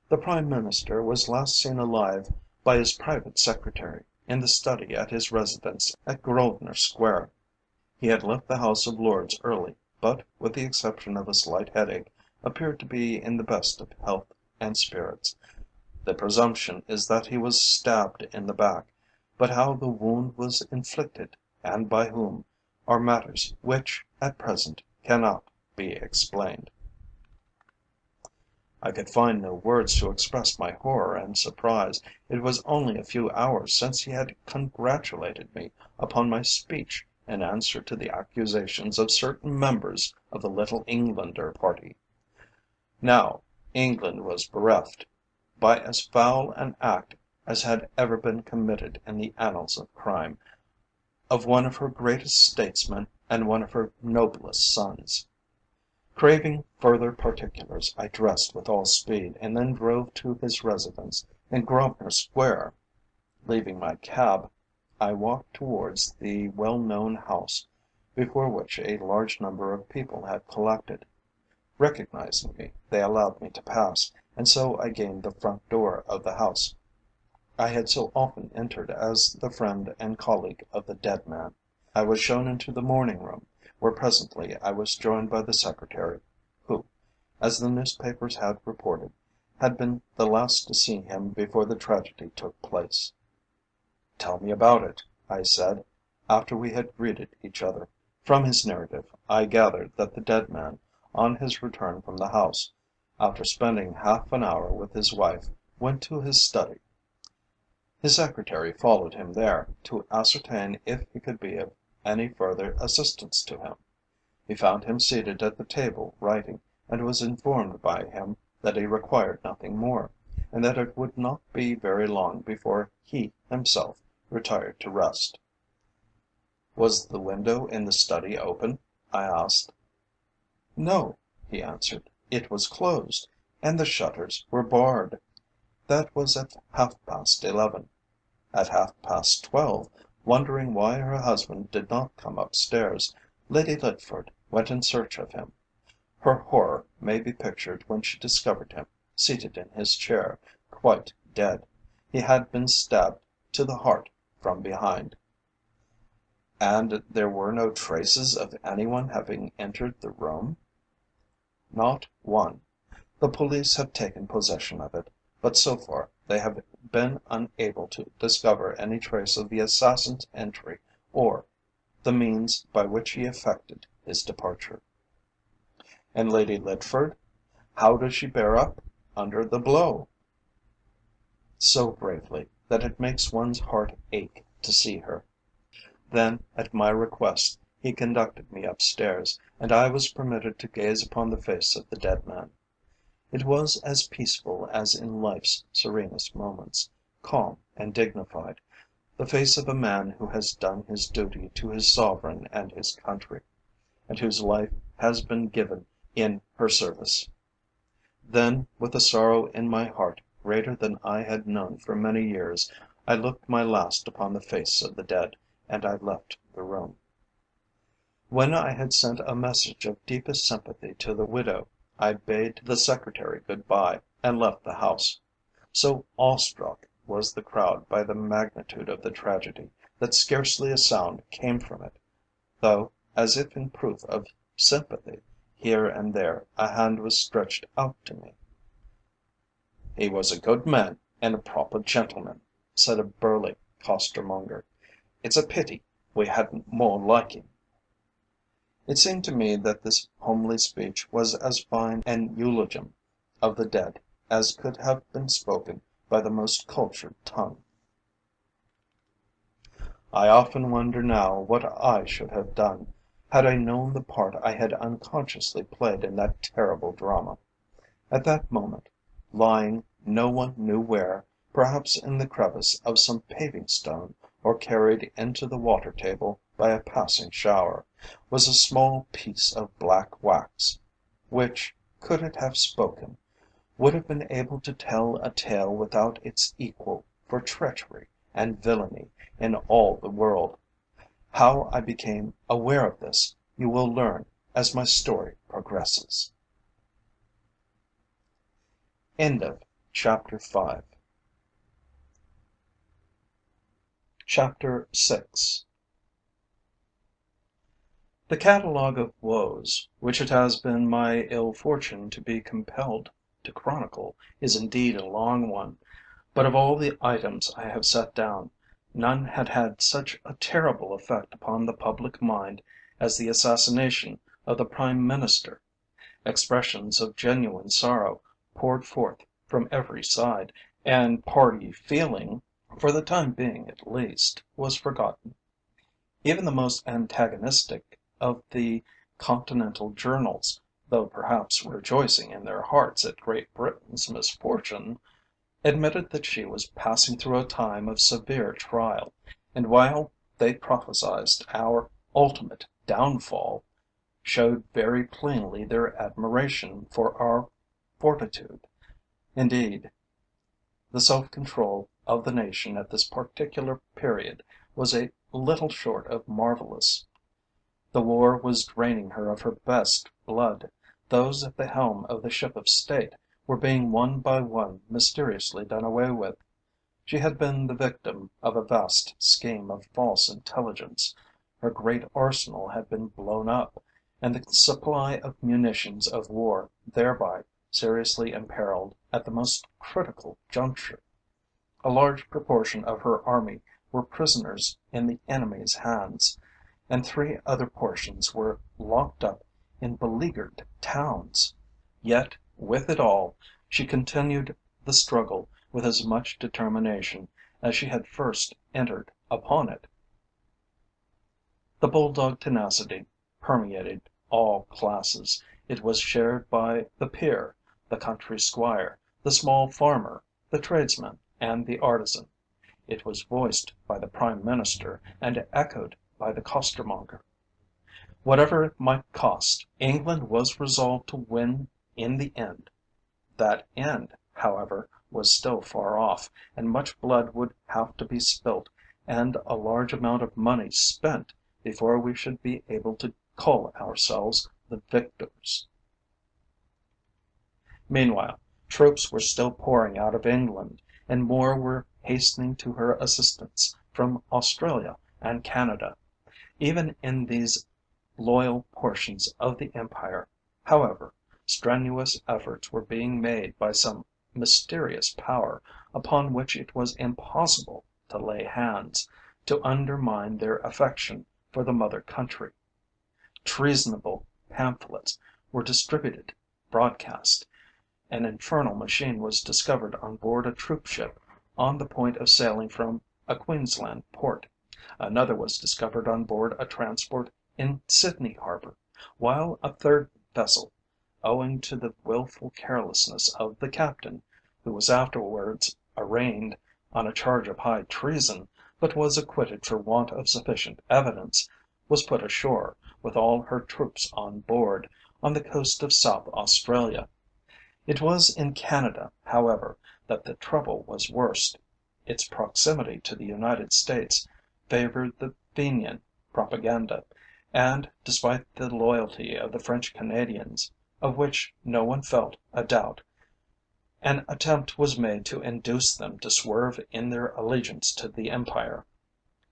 The Prime Minister was last seen alive by his private secretary, in the study at his residence at Grosvenor Square. He had left the House of Lords early, but, with the exception of a slight headache, appeared to be in the best of health and spirits. The presumption is that he was stabbed in the back, but how the wound was inflicted, and by whom, are matters which, at present, cannot be explained." I could find no words to express my horror and surprise. It was only a few hours since he had congratulated me upon my speech in answer to the accusations of certain members of the Little Englander party. Now England was bereft, by as foul an act as had ever been committed in the annals of crime, of one of her greatest statesmen and one of her noblest sons. Craving further particulars, I dressed with all speed, and then drove to his residence in Grosvenor Square. Leaving my cab, I walked towards the well known house, before which a large number of people had collected. Recognizing me, they allowed me to pass, and so I gained the front door of the house I had so often entered as the friend and colleague of the dead man. I was shown into the morning room, where presently I was joined by the secretary, who, as the newspapers had reported, had been the last to see him before the tragedy took place. "Tell me about it," I said, after we had greeted each other. From his narrative, I gathered that the dead man, on his return from the house, after spending half an hour with his wife, went to his study. His secretary followed him there, to ascertain if he could be of any further assistance to him. He found him seated at the table writing, and was informed by him that he required nothing more, and that it would not be very long before he himself retired to rest. "Was the window in the study open?" I asked. "No," he answered, "it was closed, and the shutters were barred. That was at 11:30. At 12:30, wondering why her husband did not come upstairs, Lady Litford went in search of him. Her horror may be pictured when she discovered him, seated in his chair, quite dead. He had been stabbed to the heart from behind." "And there were no traces of anyone having entered the room?" "Not one. The police have taken possession of it, but so far they have been unable to discover any trace of the assassin's entry or the means by which he effected his departure." "And Lady Litford? How does she bear up under the blow?" "So bravely that it makes one's heart ache to see her. Then, at my request, he conducted me upstairs, and I was permitted to gaze upon the face of the dead man. It was as peaceful as in life's serenest moments, calm and dignified, the face of a man who has done his duty to his sovereign and his country, and whose life has been given in her service. Then, with a sorrow in my heart greater than I had known for many years, I looked my last upon the face of the dead, and I left the room. When I had sent a message of deepest sympathy to the widow, I bade the secretary good bye, and left the house. So awestruck was the crowd by the magnitude of the tragedy, that scarcely a sound came from it, though, as if in proof of sympathy, here and there a hand was stretched out to me. "He was a good man and a proper gentleman," said a burly costermonger. "It's a pity we hadn't more like him." It seemed to me that this homely speech was as fine an eulogium of the dead as could have been spoken by the most cultured tongue. I often wonder now what I should have done, had I known the part I had unconsciously played in that terrible drama. At that moment, lying no one knew where, perhaps in the crevice of some paving stone, or carried into the water table by a passing shower, was a small piece of black wax, which, could it have spoken, would have been able to tell a tale without its equal for treachery and villainy in all the world. How I became aware of this you will learn as my story progresses. End of chapter 5. Chapter 6. The catalogue of woes, which it has been my ill fortune to be compelled to chronicle, is indeed a long one, but of all the items I have set down, none had had such a terrible effect upon the public mind as the assassination of the Prime Minister. Expressions of genuine sorrow poured forth from every side, and party feeling, for the time being at least, was forgotten. Even the most antagonistic of the continental journals, though perhaps rejoicing in their hearts at Great Britain's misfortune, admitted that she was passing through a time of severe trial, and while they prophesied our ultimate downfall, showed very plainly their admiration for our fortitude. Indeed, the self-control of the nation at this particular period was a little short of marvellous. The war was draining her of her best blood. Those at the helm of the ship of state were being one by one mysteriously done away with. She had been the victim of a vast scheme of false intelligence. Her great arsenal had been blown up, and the supply of munitions of war thereby seriously imperilled at the most critical juncture. A large proportion of her army were prisoners in the enemy's hands, and 3 other portions were locked up in beleaguered towns. Yet, with it all, she continued the struggle with as much determination as she had first entered upon it. The bulldog tenacity permeated all classes. It was shared by the peer, the country squire, the small farmer, the tradesman, and the artisan. It was voiced by the Prime Minister, and echoed by the costermonger. Whatever it might cost, England was resolved to win in the end. That end, however, was still far off, and much blood would have to be spilt and a large amount of money spent before we should be able to call ourselves the victors. Meanwhile, troops were still pouring out of England, and more were hastening to her assistance from Australia and Canada. Even in these loyal portions of the Empire, however, strenuous efforts were being made by some mysterious power, upon which it was impossible to lay hands, to undermine their affection for the mother country. Treasonable pamphlets were distributed broadcast. An infernal machine was discovered on board a troop ship on the point of sailing from a Queensland port. Another was discovered on board a transport in Sydney harbour, while a third vessel, owing to the wilful carelessness of the captain, who was afterwards arraigned on a charge of high treason, but was acquitted for want of sufficient evidence, was put ashore, with all her troops on board, on the coast of South Australia. It was in Canada, however, that the trouble was worst. Its proximity to the United States favoured the Fenian propaganda, and, despite the loyalty of the French Canadians, of which no one felt a doubt, an attempt was made to induce them to swerve in their allegiance to the Empire.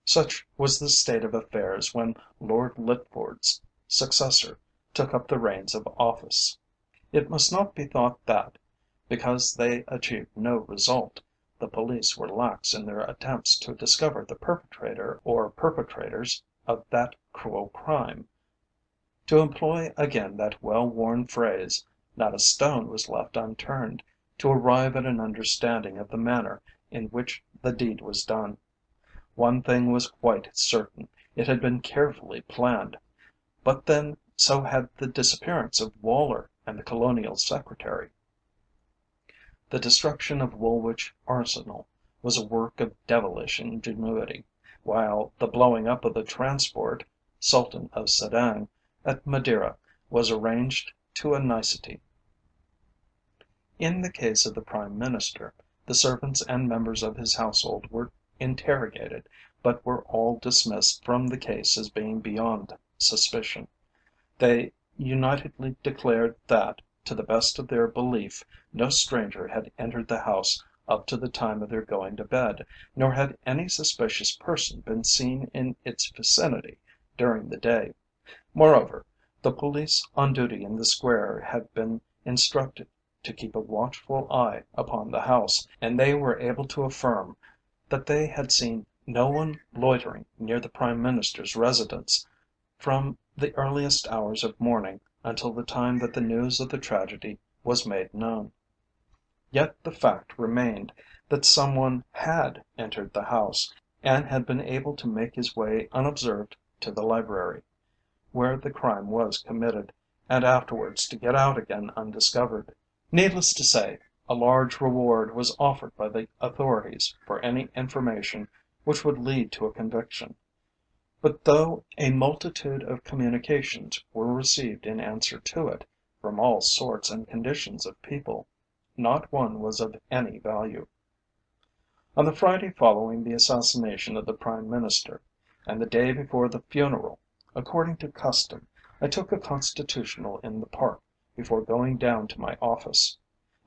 Such was the state of affairs when Lord Litford's successor took up the reins of office. It must not be thought that, because they achieved no result, the police were lax in their attempts to discover the perpetrator or perpetrators of that cruel crime. To employ again that well worn phrase, not a stone was left unturned to arrive at an understanding of the manner in which the deed was done. One thing was quite certain, it had been carefully planned. But then so had the disappearance of Waller and the Colonial Secretary. The destruction of Woolwich Arsenal was a work of devilish ingenuity, while the blowing up of the transport Sultan of Sedang at Madeira was arranged to a nicety. In the case of the Prime Minister, the servants and members of his household were interrogated, but were all dismissed from the case as being beyond suspicion. They unitedly declared that, to the best of their belief, no stranger had entered the house up to the time of their going to bed, nor had any suspicious person been seen in its vicinity during the day. Moreover, the police on duty in the square had been instructed to keep a watchful eye upon the house, and they were able to affirm that they had seen no one loitering near the Prime Minister's residence from the earliest hours of morning until the time that the news of the tragedy was made known. Yet the fact remained that some one had entered the house, and had been able to make his way unobserved to the library, where the crime was committed, and afterwards to get out again undiscovered. Needless to say, a large reward was offered by the authorities for any information which would lead to a conviction. But though a multitude of communications were received in answer to it, from all sorts and conditions of people, not one was of any value. On the Friday following the assassination of the Prime Minister, and the day before the funeral, according to custom, I took a constitutional in the Park before going down to my office.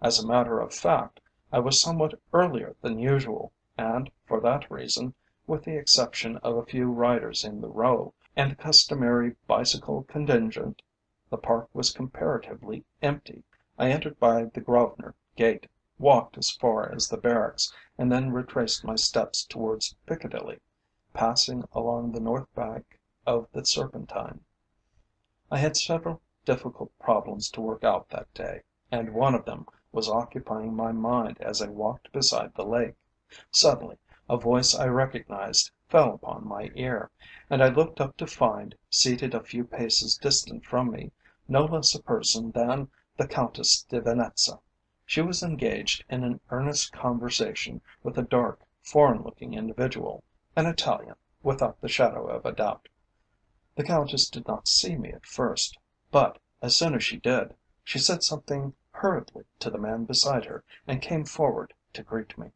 As a matter of fact, I was somewhat earlier than usual, and, for that reason, with the exception of a few riders in the Row, and the customary bicycle contingent, the Park was comparatively empty. I entered by the Grosvenor Gate, walked as far as the Barracks, and then retraced my steps towards Piccadilly, passing along the north bank of the Serpentine. I had several difficult problems to work out that day, and one of them was occupying my mind as I walked beside the lake. Suddenly a voice I recognized fell upon my ear, and I looked up to find, seated a few paces distant from me, no less a person than the Countess de Venetza. She was engaged in an earnest conversation with a dark, foreign looking individual, an Italian, without the shadow of a doubt. The Countess did not see me at first, but, as soon as she did, she said something hurriedly to the man beside her, and came forward to greet me.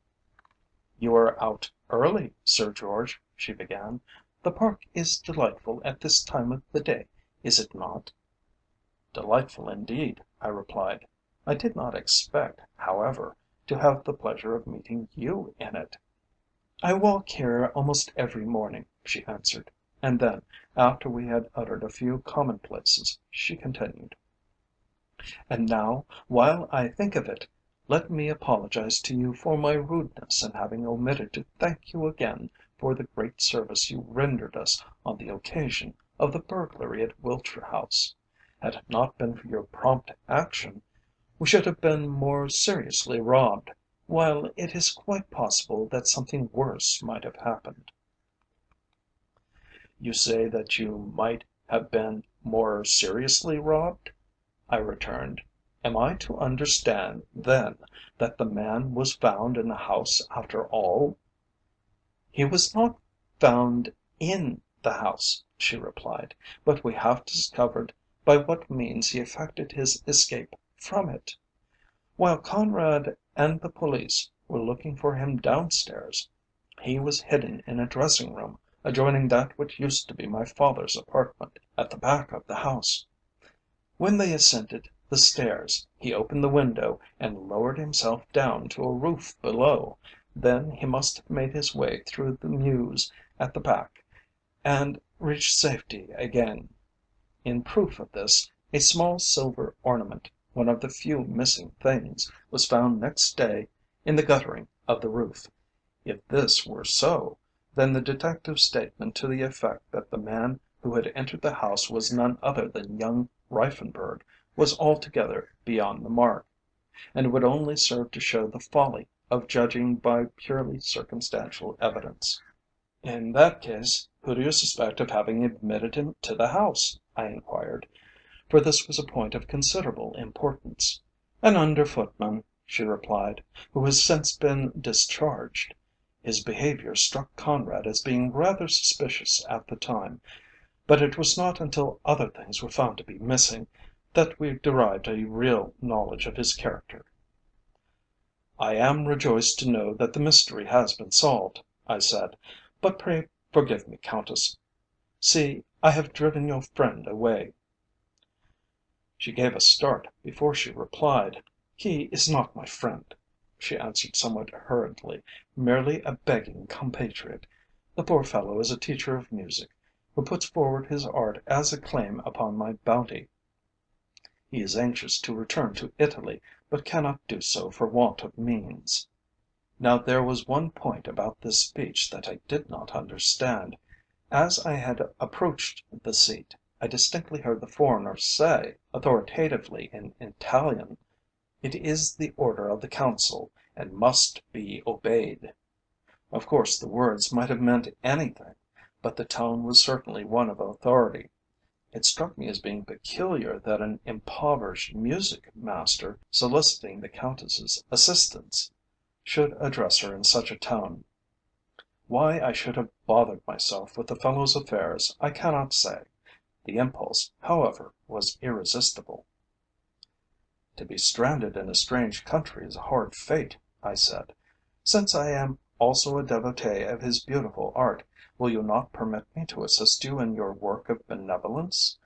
"You are out early, Sir George," she began. "The Park is delightful at this time of the day, is it not?" "Delightful indeed," I replied. "I did not expect, however, to have the pleasure of meeting you in it." "I walk here almost every morning," she answered, and then, after we had uttered a few commonplaces, she continued: "And now, while I think of it, let me apologize to you for my rudeness in having omitted to thank you again for the great service you rendered us on the occasion of the burglary at Wiltshire House. Had it not been for your prompt action, we should have been more seriously robbed, while it is quite possible that something worse might have happened." "You say that you might have been more seriously robbed?" I returned. "Am I to understand, then, that the man was found in the house after all?" "He was not found in the house," she replied, "but we have discovered by what means he effected his escape from it. While Conrad and the police were looking for him downstairs, he was hidden in a dressing room adjoining that which used to be my father's apartment, at the back of the house. When they ascended the stairs, he opened the window and lowered himself down to a roof below. Then he must have made his way through the mews at the back, and reached safety again. In proof of this, a small silver ornament, one of the few missing things, was found next day in the guttering of the roof. If this were so, then the detective's statement to the effect that the man who had entered the house was none other than young Reiffenburg was altogether beyond the mark, and would only serve to show the folly of judging by purely circumstantial evidence." "In that case, who do you suspect of having admitted him to the house?" I enquired, for this was a point of considerable importance. "An under footman," she replied, "who has since been discharged. His behaviour struck Conrad as being rather suspicious at the time, but it was not until other things were found to be missing that we derived a real knowledge of his character." "I am rejoiced to know that the mystery has been solved," I said, "but pray forgive me, Countess. See, I have driven your friend away." She gave a start before she replied. "He is not my friend," she answered somewhat hurriedly, "merely a begging compatriot. The poor fellow is a teacher of music, who puts forward his art as a claim upon my bounty. He is anxious to return to Italy, but cannot do so for want of means." Now there was one point about this speech that I did not understand. As I had approached the seat, I distinctly heard the foreigner say, authoritatively in Italian, "It is the order of the Council, and must be obeyed." Of course the words might have meant anything, but the tone was certainly one of authority. It struck me as being peculiar that an impoverished music master, soliciting the Countess's assistance, should address her in such a tone. Why I should have bothered myself with the fellow's affairs I cannot say. The impulse, however, was irresistible. "To be stranded in a strange country is a hard fate," I said. "Since I am also a devotee of his beautiful art, will you not permit me to assist you in your work of benevolence?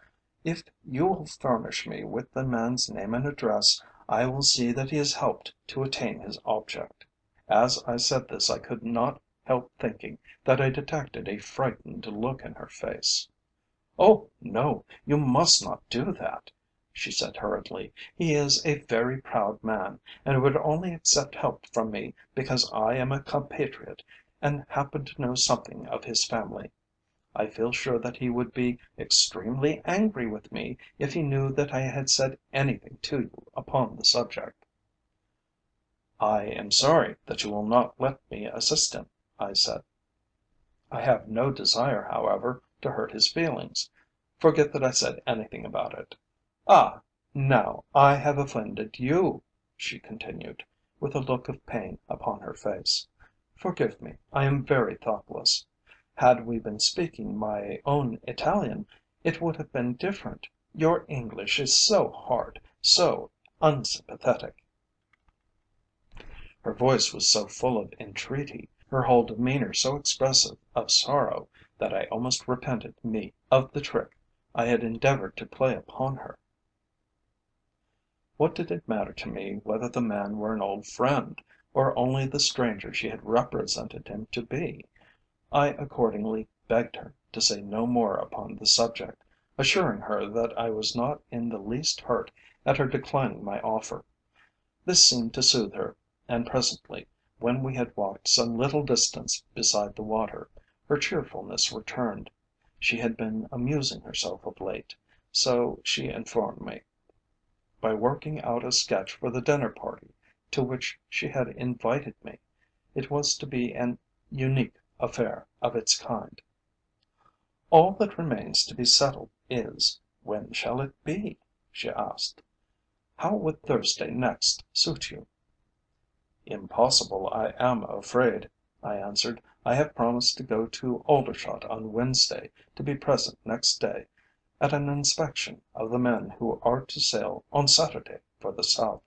If you will furnish me with the man's name and address, I will see that he is helped to attain his object." As I said this I could not help thinking that I detected a frightened look in her face. "Oh, no, you must not do that," she said hurriedly. "He is a very proud man, and would only accept help from me because I am a compatriot and happen to know something of his family. I feel sure that he would be extremely angry with me if he knew that I had said anything to you upon the subject." "I am sorry that you will not let me assist him," I said. "I have no desire, however, to hurt his feelings. Forget that I said anything about it." "Ah, now I have offended you," she continued, with a look of pain upon her face. "Forgive me, I am very thoughtless. Had we been speaking my own Italian, it would have been different. Your English is so hard, so unsympathetic." Her voice was so full of entreaty, her whole demeanour so expressive of sorrow, that I almost repented me of the trick I had endeavoured to play upon her. What did it matter to me whether the man were an old friend, or only the stranger she had represented him to be? I accordingly begged her to say no more upon the subject, assuring her that I was not in the least hurt at her declining my offer. This seemed to soothe her, and presently, when we had walked some little distance beside the water, her cheerfulness returned. She had been amusing herself of late, so she informed me, by working out a sketch for the dinner party to which she had invited me. It was to be an unique affair of its kind. All that remains to be settled is, when shall it be? She asked. How would Thursday next suit you? Impossible, I am afraid, I answered. I have promised to go to Aldershot on Wednesday, to be present next day at an inspection of the men who are to sail on Saturday for the South.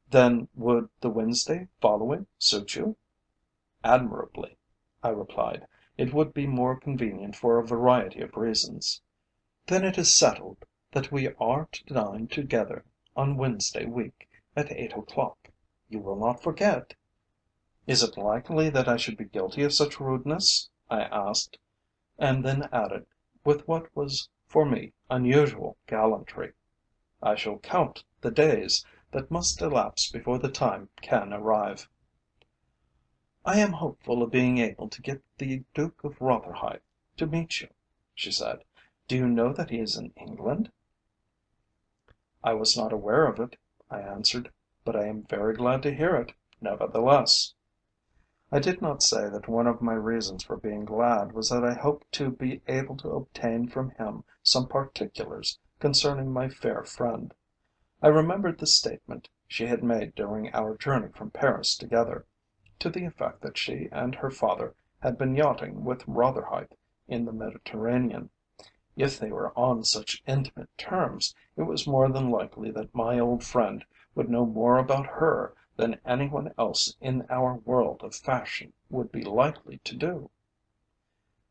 Then would the Wednesday following suit you? Admirably, I replied. It would be more convenient for a variety of reasons. Then it is settled that we are to dine together on Wednesday week at 8 o'clock. You will not forget? Is it likely that I should be guilty of such rudeness? I asked, and then added, with what was for me unusual gallantry, I shall count the days that must elapse before the time can arrive. I am hopeful of being able to get the Duke of Rotherhithe to meet you, she said. Do you know that he is in England? I was not aware of it, I answered, but I am very glad to hear it, nevertheless. I did not say that one of my reasons for being glad was that I hoped to be able to obtain from him some particulars concerning my fair friend. I remembered the statement she had made during our journey from Paris together, to the effect that she and her father had been yachting with Rotherhithe in the Mediterranean. If they were on such intimate terms, it was more than likely that my old friend would know more about her than anyone else in our world of fashion would be likely to do.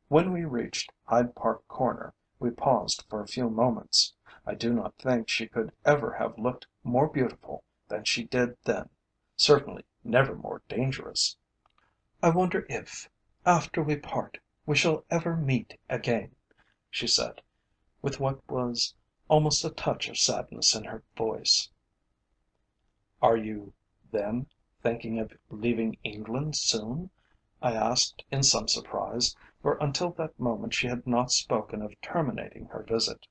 When we reached Hyde Park Corner, we paused for a few moments. I do not think she could ever have looked more beautiful than she did then, certainly never more dangerous. I wonder if, after we part, we shall ever meet again, she said, with what was almost a touch of sadness in her voice. Are you, then, thinking of leaving England soon? I asked in some surprise, for until that moment she had not spoken of terminating her visit.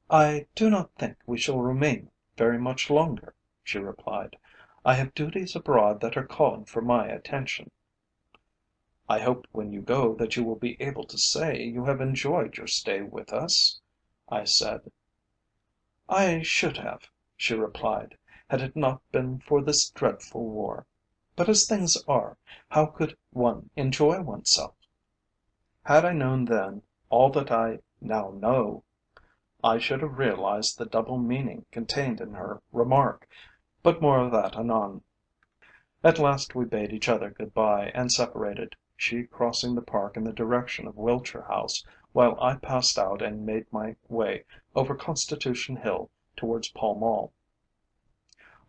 I do not think we shall remain very much longer, she replied. I have duties abroad that are calling for my attention. I hope when you go that you will be able to say you have enjoyed your stay with us, I said. I should have, she replied, had it not been for this dreadful war. But as things are, how could one enjoy oneself? Had I known then all that I now know, I should have realized the double meaning contained in her remark, but more of that anon. At last we bade each other good bye and separated, she crossing the park in the direction of Wiltshire House, while I passed out and made my way over Constitution Hill towards Pall Mall.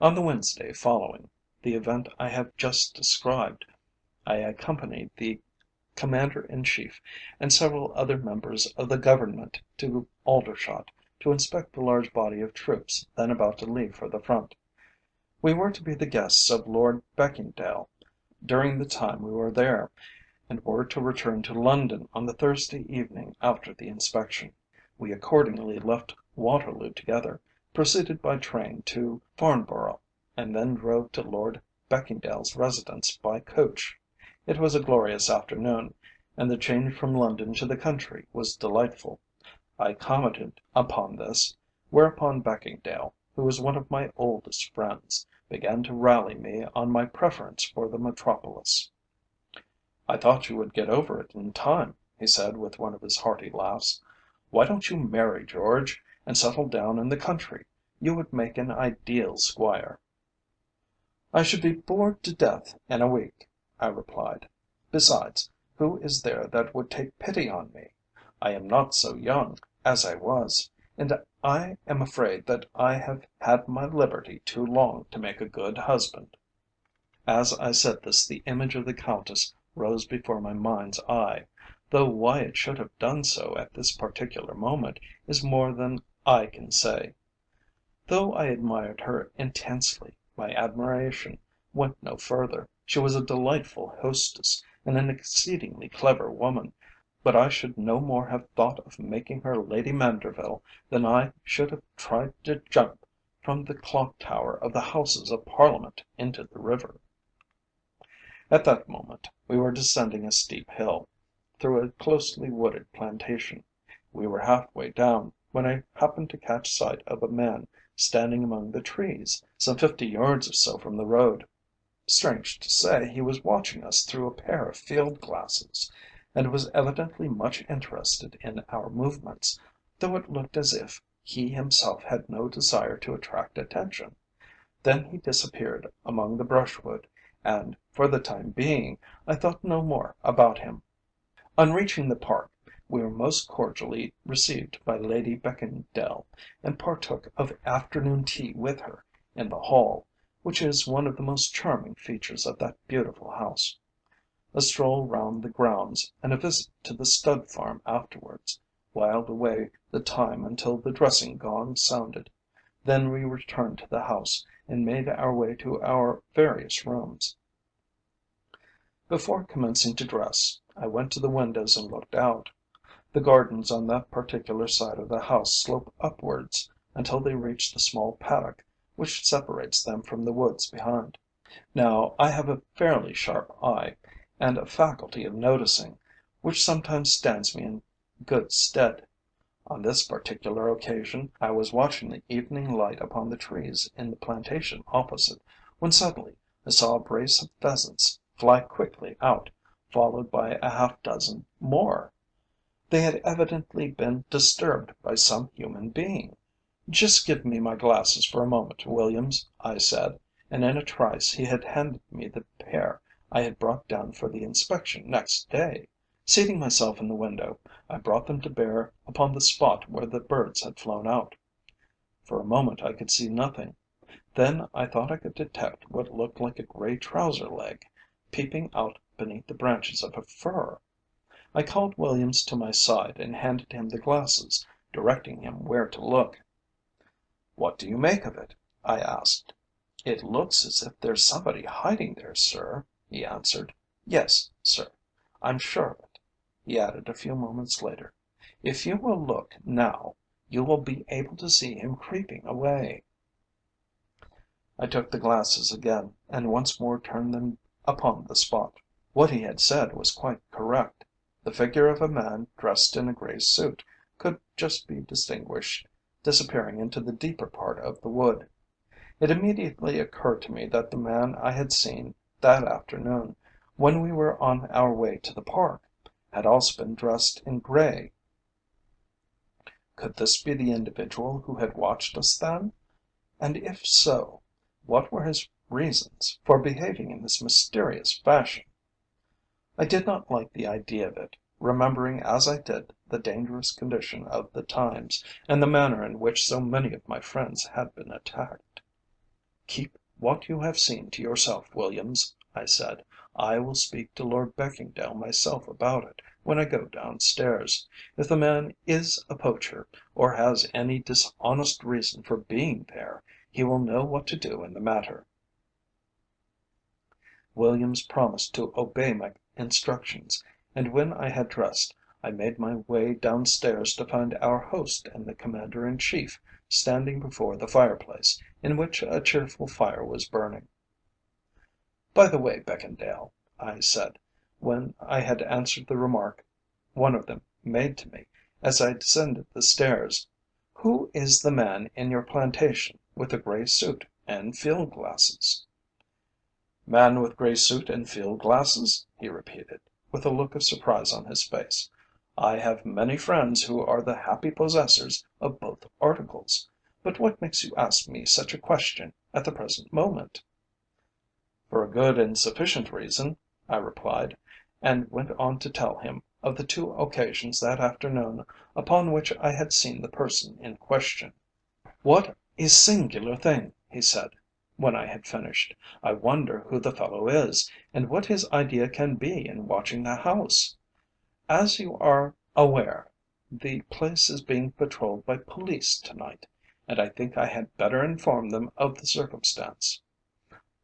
On the Wednesday following the event I have just described, I accompanied the Commander in Chief and several other members of the Government to Aldershot to inspect the large body of troops then about to leave for the front. We were to be the guests of Lord Beckingdale during the time we were there, and were to return to London on the Thursday evening after the inspection. We accordingly left Waterloo together, proceeded by train to Farnborough, and then drove to Lord Beckingdale's residence by coach. It was a glorious afternoon, and the change from London to the country was delightful. I commented upon this, whereupon Beckingdale, who was one of my oldest friends, began to rally me on my preference for the metropolis. I thought you would get over it in time, he said with one of his hearty laughs. Why don't you marry, George, and settle down in the country? You would make an ideal squire. I should be bored to death in a week, I replied. Besides, who is there that would take pity on me? I am not so young as I was, and I am afraid that I have had my liberty too long to make a good husband. As I said this the image of the Countess rose before my mind's eye, though why it should have done so at this particular moment is more than I can say. Though I admired her intensely, my admiration went no further. She was a delightful hostess and an exceedingly clever woman, but I should no more have thought of making her Lady Manderville than I should have tried to jump from the clock tower of the Houses of Parliament into the river. At that moment we were descending a steep hill. through a closely wooded plantation. We were half way down, when I happened to catch sight of a man standing among the trees, some 50 yards or so from the road. Strange to say, he was watching us through a pair of field glasses, and was evidently much interested in our movements, though it looked as if he himself had no desire to attract attention. Then he disappeared among the brushwood, and, for the time being, I thought no more about him. On reaching the park, we were most cordially received by Lady Beckingdale, and partook of afternoon tea with her in the hall, which is one of the most charming features of that beautiful house. A stroll round the grounds, and a visit to the stud farm afterwards, whiled away the time until the dressing gong sounded. Then we returned to the house, and made our way to our various rooms. Before commencing to dress, I went to the windows and looked out. The gardens on that particular side of the house slope upwards until they reach the small paddock which separates them from the woods behind. Now I have a fairly sharp eye, and a faculty of noticing, which sometimes stands me in good stead. On this particular occasion I was watching the evening light upon the trees in the plantation opposite, when suddenly I saw a brace of pheasants fly quickly out, followed by a half dozen more. They had evidently been disturbed by some human being. "Just give me my glasses for a moment, Williams," I said, and in a trice he had handed me the pair I had brought down for the inspection next day. Seating myself in the window, I brought them to bear upon the spot where the birds had flown out. For a moment I could see nothing. Then I thought I could detect what looked like a grey trouser leg peeping out beneath the branches of a fir. I called Williams to my side and handed him the glasses, directing him where to look. "What do you make of it?" I asked. "It looks as if there's somebody hiding there, sir," he answered. "Yes, sir, I'm sure of it," he added a few moments later. "If you will look now, you will be able to see him creeping away." I took the glasses again, and once more turned them upon the spot. What he had said was quite correct. The figure of a man dressed in a grey suit could just be distinguished disappearing into the deeper part of the wood. It immediately occurred to me that the man I had seen that afternoon, when we were on our way to the park, had also been dressed in grey. Could this be the individual who had watched us then? And if so, what were his reasons for behaving in this mysterious fashion? I did not like the idea of it, remembering as I did the dangerous condition of the times, and the manner in which so many of my friends had been attacked. "Keep what you have seen to yourself, Williams," I said. "I will speak to Lord Beckingdale myself about it when I go downstairs. If the man is a poacher, or has any dishonest reason for being there, he will know what to do in the matter." Williams promised to obey my instructions, and when I had dressed, I made my way downstairs to find our host and the Commander in Chief standing before the fireplace, in which a cheerful fire was burning. "By the way, Beckingdale," I said, when I had answered the remark one of them made to me as I descended the stairs, "who is the man in your plantation with the grey suit and field glasses?" "Man with grey suit and field glasses?" he repeated, with a look of surprise on his face. "I have many friends who are the happy possessors of both articles. But what makes you ask me such a question at the present moment?" "For a good and sufficient reason," I replied, and went on to tell him of the two occasions that afternoon upon which I had seen the person in question. "What a singular thing!" he said, when I had finished. "I wonder who the fellow is, and what his idea can be in watching the house. As you are aware, the place is being patrolled by police to night, and I think I had better inform them of the circumstance.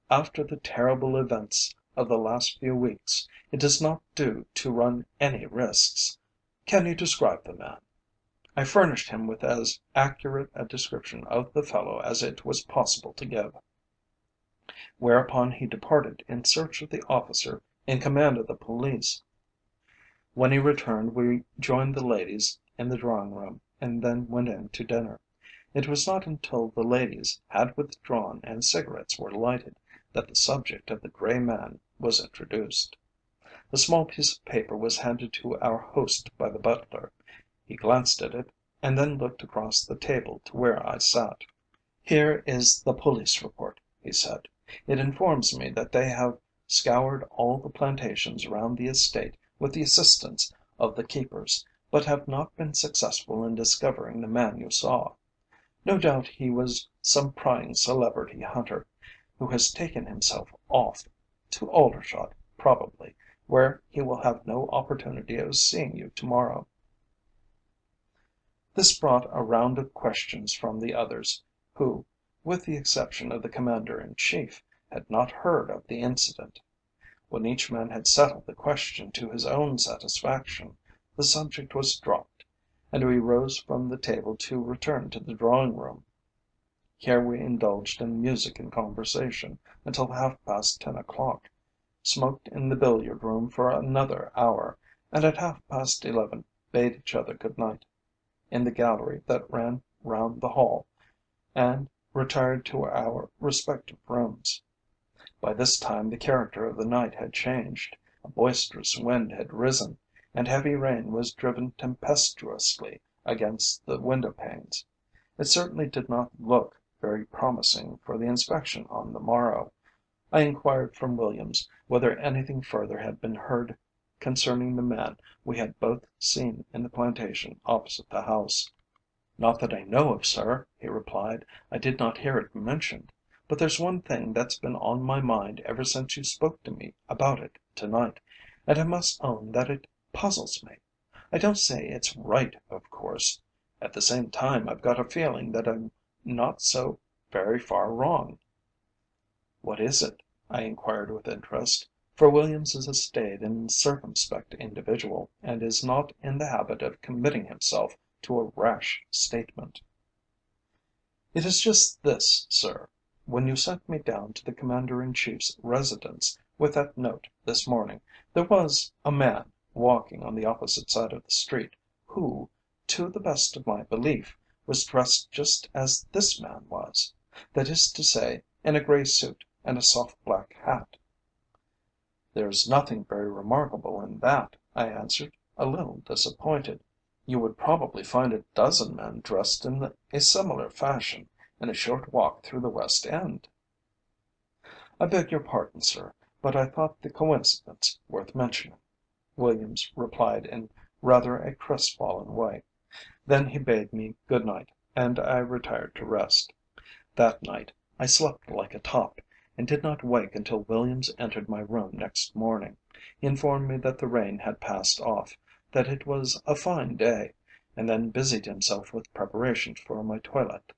After the terrible events of the last few weeks, it does not do to run any risks. Can you describe the man?" I furnished him with as accurate a description of the fellow as it was possible to give, whereupon he departed in search of the officer in command of the police. When he returned we joined the ladies in the drawing room and then went in to dinner. It was not until the ladies had withdrawn and cigarettes were lighted that the subject of the grey man was introduced. A small piece of paper was handed to our host by the butler. He glanced at it and then looked across the table to where I sat. "Here is the police report," he said. "It informs me that they have scoured all the plantations round the estate with the assistance of the keepers, but have not been successful in discovering the man you saw. No doubt he was some prying celebrity hunter, who has taken himself off to Aldershot, probably, where he will have no opportunity of seeing you to morrow." This brought a round of questions from the others, who, with the exception of the Commander in Chief, had not heard of the incident. When each man had settled the question to his own satisfaction, the subject was dropped, and we rose from the table to return to the drawing room. Here we indulged in music and conversation until 10:30, smoked in the billiard room for another hour, and at 11:30 bade each other good night in the gallery that ran round the hall, and retired to our respective rooms. By this time the character of the night had changed, a boisterous wind had risen, and heavy rain was driven tempestuously against the window panes. It certainly did not look very promising for the inspection on the morrow. I inquired from Williams whether anything further had been heard concerning the man we had both seen in the plantation opposite the house. "Not that I know of, sir," he replied. "I did not hear it mentioned. But there's one thing that's been on my mind ever since you spoke to me about it to night, and I must own that it puzzles me. I don't say it's right, of course. At the same time I've got a feeling that I'm not so very far wrong." "What is it?" I inquired with interest, for Williams is a staid and circumspect individual, and is not in the habit of committing himself to a rash statement. "It is just this, sir. When you sent me down to the Commander in Chief's residence with that note this morning, there was a man walking on the opposite side of the street, who, to the best of my belief, was dressed just as this man was, that is to say, in a grey suit and a soft black hat." "There's nothing very remarkable in that," I answered, a little disappointed. "You would probably find a dozen men dressed in a similar fashion in a short walk through the West End." "I beg your pardon, sir, but I thought the coincidence worth mentioning," Williams replied in rather a crestfallen way. Then he bade me good night, and I retired to rest. That night I slept like a top, and did not wake until Williams entered my room next morning. He informed me that the rain had passed off, that it was a fine day, and then busied himself with preparations for my toilet.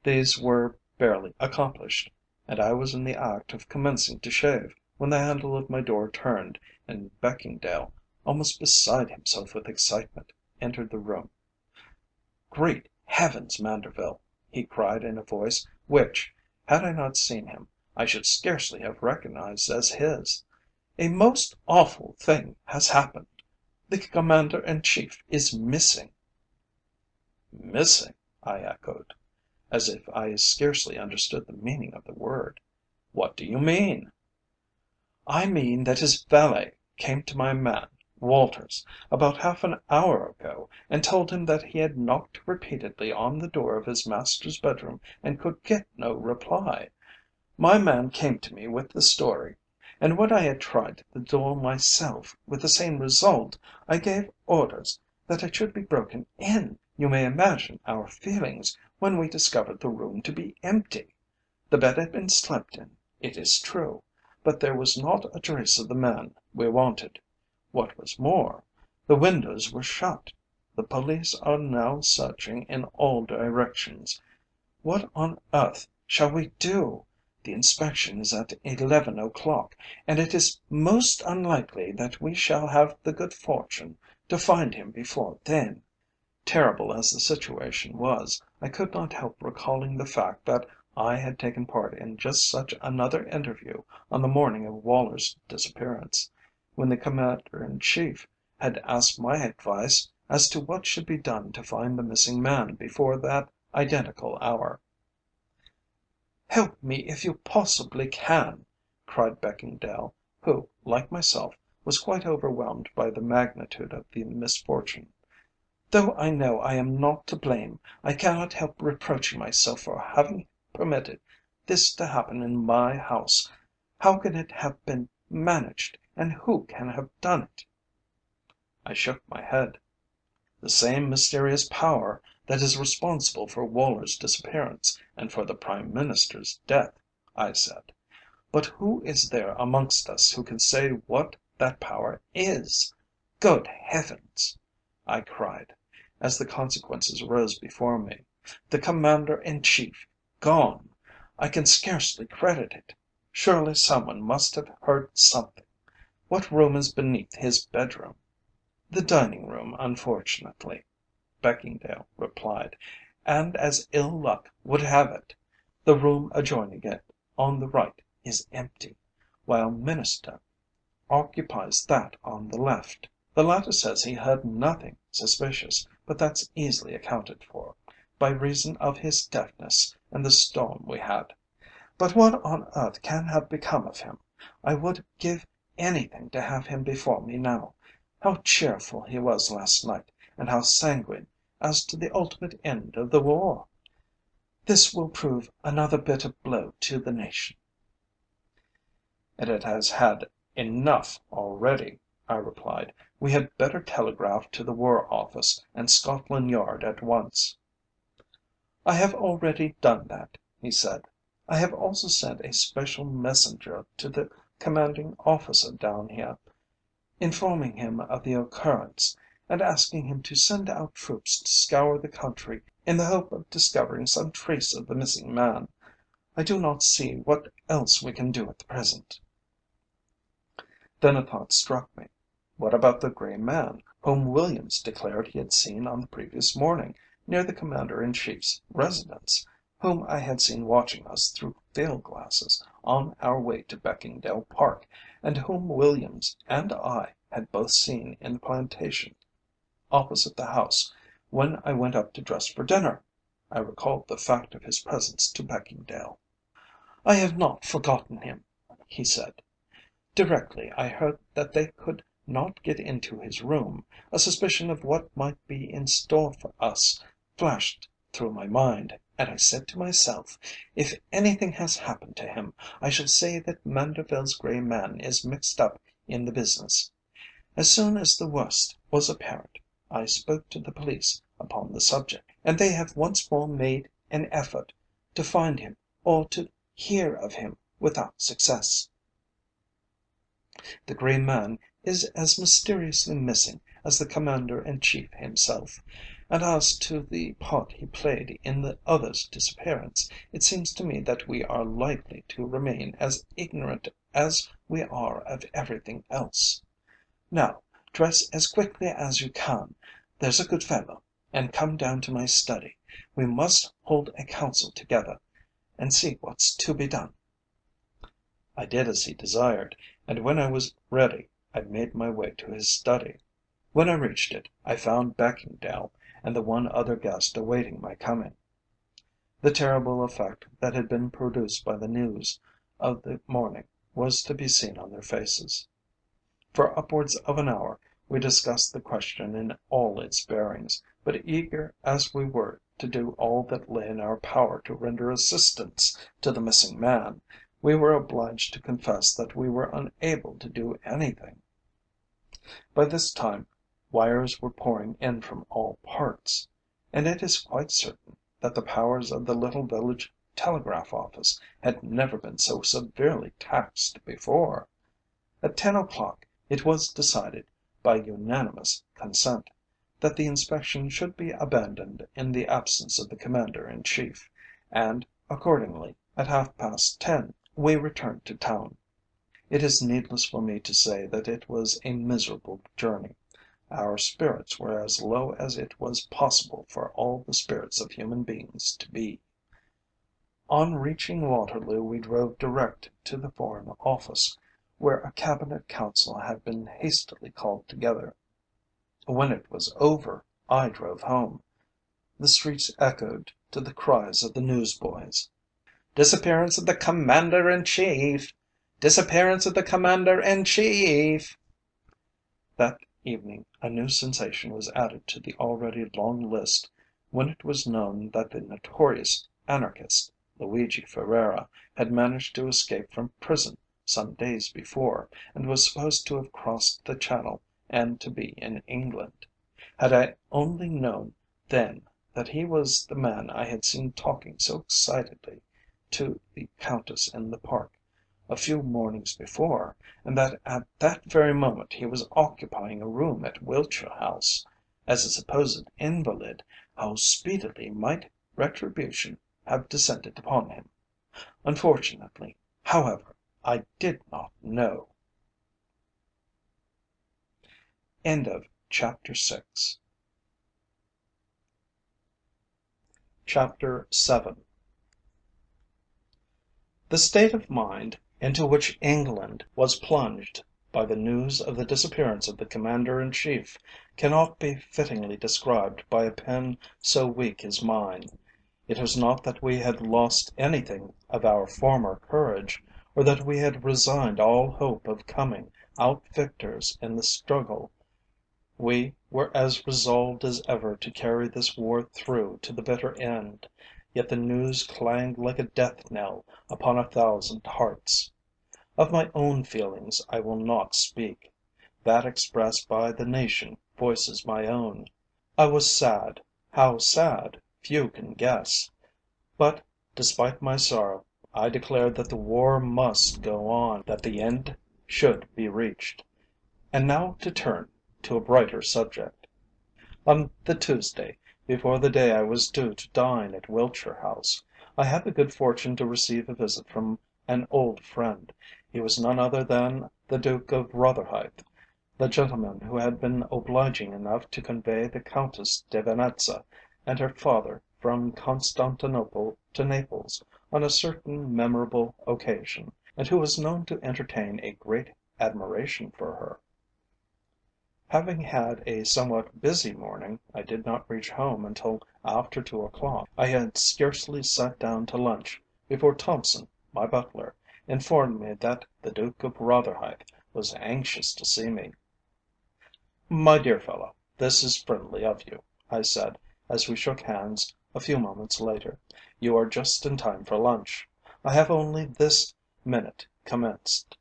These were barely accomplished, and I was in the act of commencing to shave, when the handle of my door turned, and Beckingdale, almost beside himself with excitement, entered the room. "Great heavens, Manderville!" he cried in a voice which, had I not seen him, I should scarcely have recognised as his. "A most awful thing has happened. The Commander in Chief is missing." "Missing?" I echoed, as if I scarcely understood the meaning of the word. "What do you mean?" "I mean that his valet came to my man, Walters, about half an hour ago, and told him that he had knocked repeatedly on the door of his master's bedroom and could get no reply. My man came to me with the story, and when I had tried the door myself, with the same result, I gave orders that it should be broken in. You may imagine our feelings when we discovered the room to be empty. The bed had been slept in, it is true, but there was not a trace of the man we wanted. What was more, the windows were shut. The police are now searching in all directions. What on earth shall we do? The inspection is at 11 o'clock, and it is most unlikely that we shall have the good fortune to find him before then." Terrible as the situation was, I could not help recalling the fact that I had taken part in just such another interview on the morning of Waller's disappearance. when the Commander in Chief had asked my advice as to what should be done to find the missing man before that identical hour. "Help me if you possibly can," cried Beckingdale, who, like myself, was quite overwhelmed by the magnitude of the misfortune. "Though I know I am not to blame, I cannot help reproaching myself for having permitted this to happen in my house. How can it have been managed, and who can have done it?" I shook my head. "The same mysterious power that is responsible for Woller's disappearance and for the Prime Minister's death," I said. "But who is there amongst us who can say what that power is? Good heavens!" I cried, as the consequences rose before me. "The Commander in Chief gone! I can scarcely credit it. Surely someone must have heard something. What room is beneath his bedroom?" "The dining room, unfortunately," Beckingdale replied, "and as ill luck would have it, the room adjoining it on the right is empty, while Minister occupies that on the left. The latter says he heard nothing suspicious, but that's easily accounted for, by reason of his deafness and the storm we had. But what on earth can have become of him? I would give anything to have him before me now. How cheerful he was last night, and how sanguine as to the ultimate end of the war! This will prove another bitter blow to the nation." "And it has had enough already," I replied. "We had better telegraph to the War Office and Scotland Yard at once." "I have already done that," he said. "I have also sent a special messenger to the commanding officer down here, informing him of the occurrence, and asking him to send out troops to scour the country in the hope of discovering some trace of the missing man. I do not see what else we can do at present." Then a thought struck me. What about the grey man, whom Williams declared he had seen on the previous morning near the Commander in Chief's residence, whom I had seen watching us through field glasses on our way to Beckingdale Park, and whom Williams and I had both seen in the plantation opposite the house when I went up to dress for dinner? I recalled the fact of his presence to Beckingdale. "I have not forgotten him," he said. "Directly I heard that they could not get into his room, a suspicion of what might be in store for us flashed through my mind, and I said to myself, if anything has happened to him, I shall say that Manderville's grey man is mixed up in the business. As soon as the worst was apparent, I spoke to the police upon the subject, and they have once more made an effort to find him or to hear of him without success. The grey man is as mysteriously missing as the Commander in Chief himself, and as to the part he played in the other's disappearance, it seems to me that we are likely to remain as ignorant as we are of everything else. Now, dress as quickly as you can, there's a good fellow, and come down to my study. We must hold a council together, and see what's to be done." I did as he desired, and when I was ready I made my way to his study. When I reached it, I found Beckingdale and the one other guest awaiting my coming. The terrible effect that had been produced by the news of the morning was to be seen on their faces. For upwards of an hour we discussed the question in all its bearings, but eager as we were to do all that lay in our power to render assistance to the missing man, we were obliged to confess that we were unable to do anything. By this time wires were pouring in from all parts, and it is quite certain that the powers of the little village telegraph office had never been so severely taxed before. At 10 o'clock it was decided, by unanimous consent, that the inspection should be abandoned in the absence of the Commander in Chief, and, accordingly, at 10:30 we returned to town. It is needless for me to say that it was a miserable journey. Our spirits were as low as it was possible for all the spirits of human beings to be. On reaching Waterloo we drove direct to the Foreign Office, where a cabinet council had been hastily called together. When it was over, I drove home. The streets echoed to the cries of the newsboys. "Disappearance of the Commander in Chief! Disappearance of the Commander in Chief!" That evening a new sensation was added to the already long list when it was known that the notorious anarchist Luigi Ferrara had managed to escape from prison some days before, and was supposed to have crossed the Channel and to be in England. Had I only known then that he was the man I had seen talking so excitedly to the Countess in the Park a few mornings before, and that at that very moment he was occupying a room at Wiltshire House, as a supposed invalid, how speedily might retribution have descended upon him! Unfortunately, however, I did not know. Chapter 7. The state of mind into which England was plunged by the news of the disappearance of the Commander in Chief cannot be fittingly described by a pen so weak as mine. It was not that we had lost anything of our former courage, or that we had resigned all hope of coming out victors in the struggle. We were as resolved as ever to carry this war through to the bitter end, yet the news clanged like a death knell upon 1,000 hearts. Of my own feelings I will not speak. That expressed by the nation voices my own. I was sad, how sad few can guess. But, despite my sorrow, I declared that the war must go on, that the end should be reached. And now to turn to a brighter subject. On the Tuesday, before the day I was due to dine at Wiltshire House, I had the good fortune to receive a visit from an old friend. He was none other than the Duke of Rotherhithe, the gentleman who had been obliging enough to convey the Countess de Venetza and her father from Constantinople to Naples on a certain memorable occasion, and who was known to entertain a great admiration for her. Having had a somewhat busy morning, I did not reach home until after 2 o'clock. I had scarcely sat down to lunch before Thompson, my butler, informed me that the Duke of Rotherhithe was anxious to see me. "My dear fellow, this is friendly of you," I said, as we shook hands a few moments later. "You are just in time for lunch. I have only this minute commenced."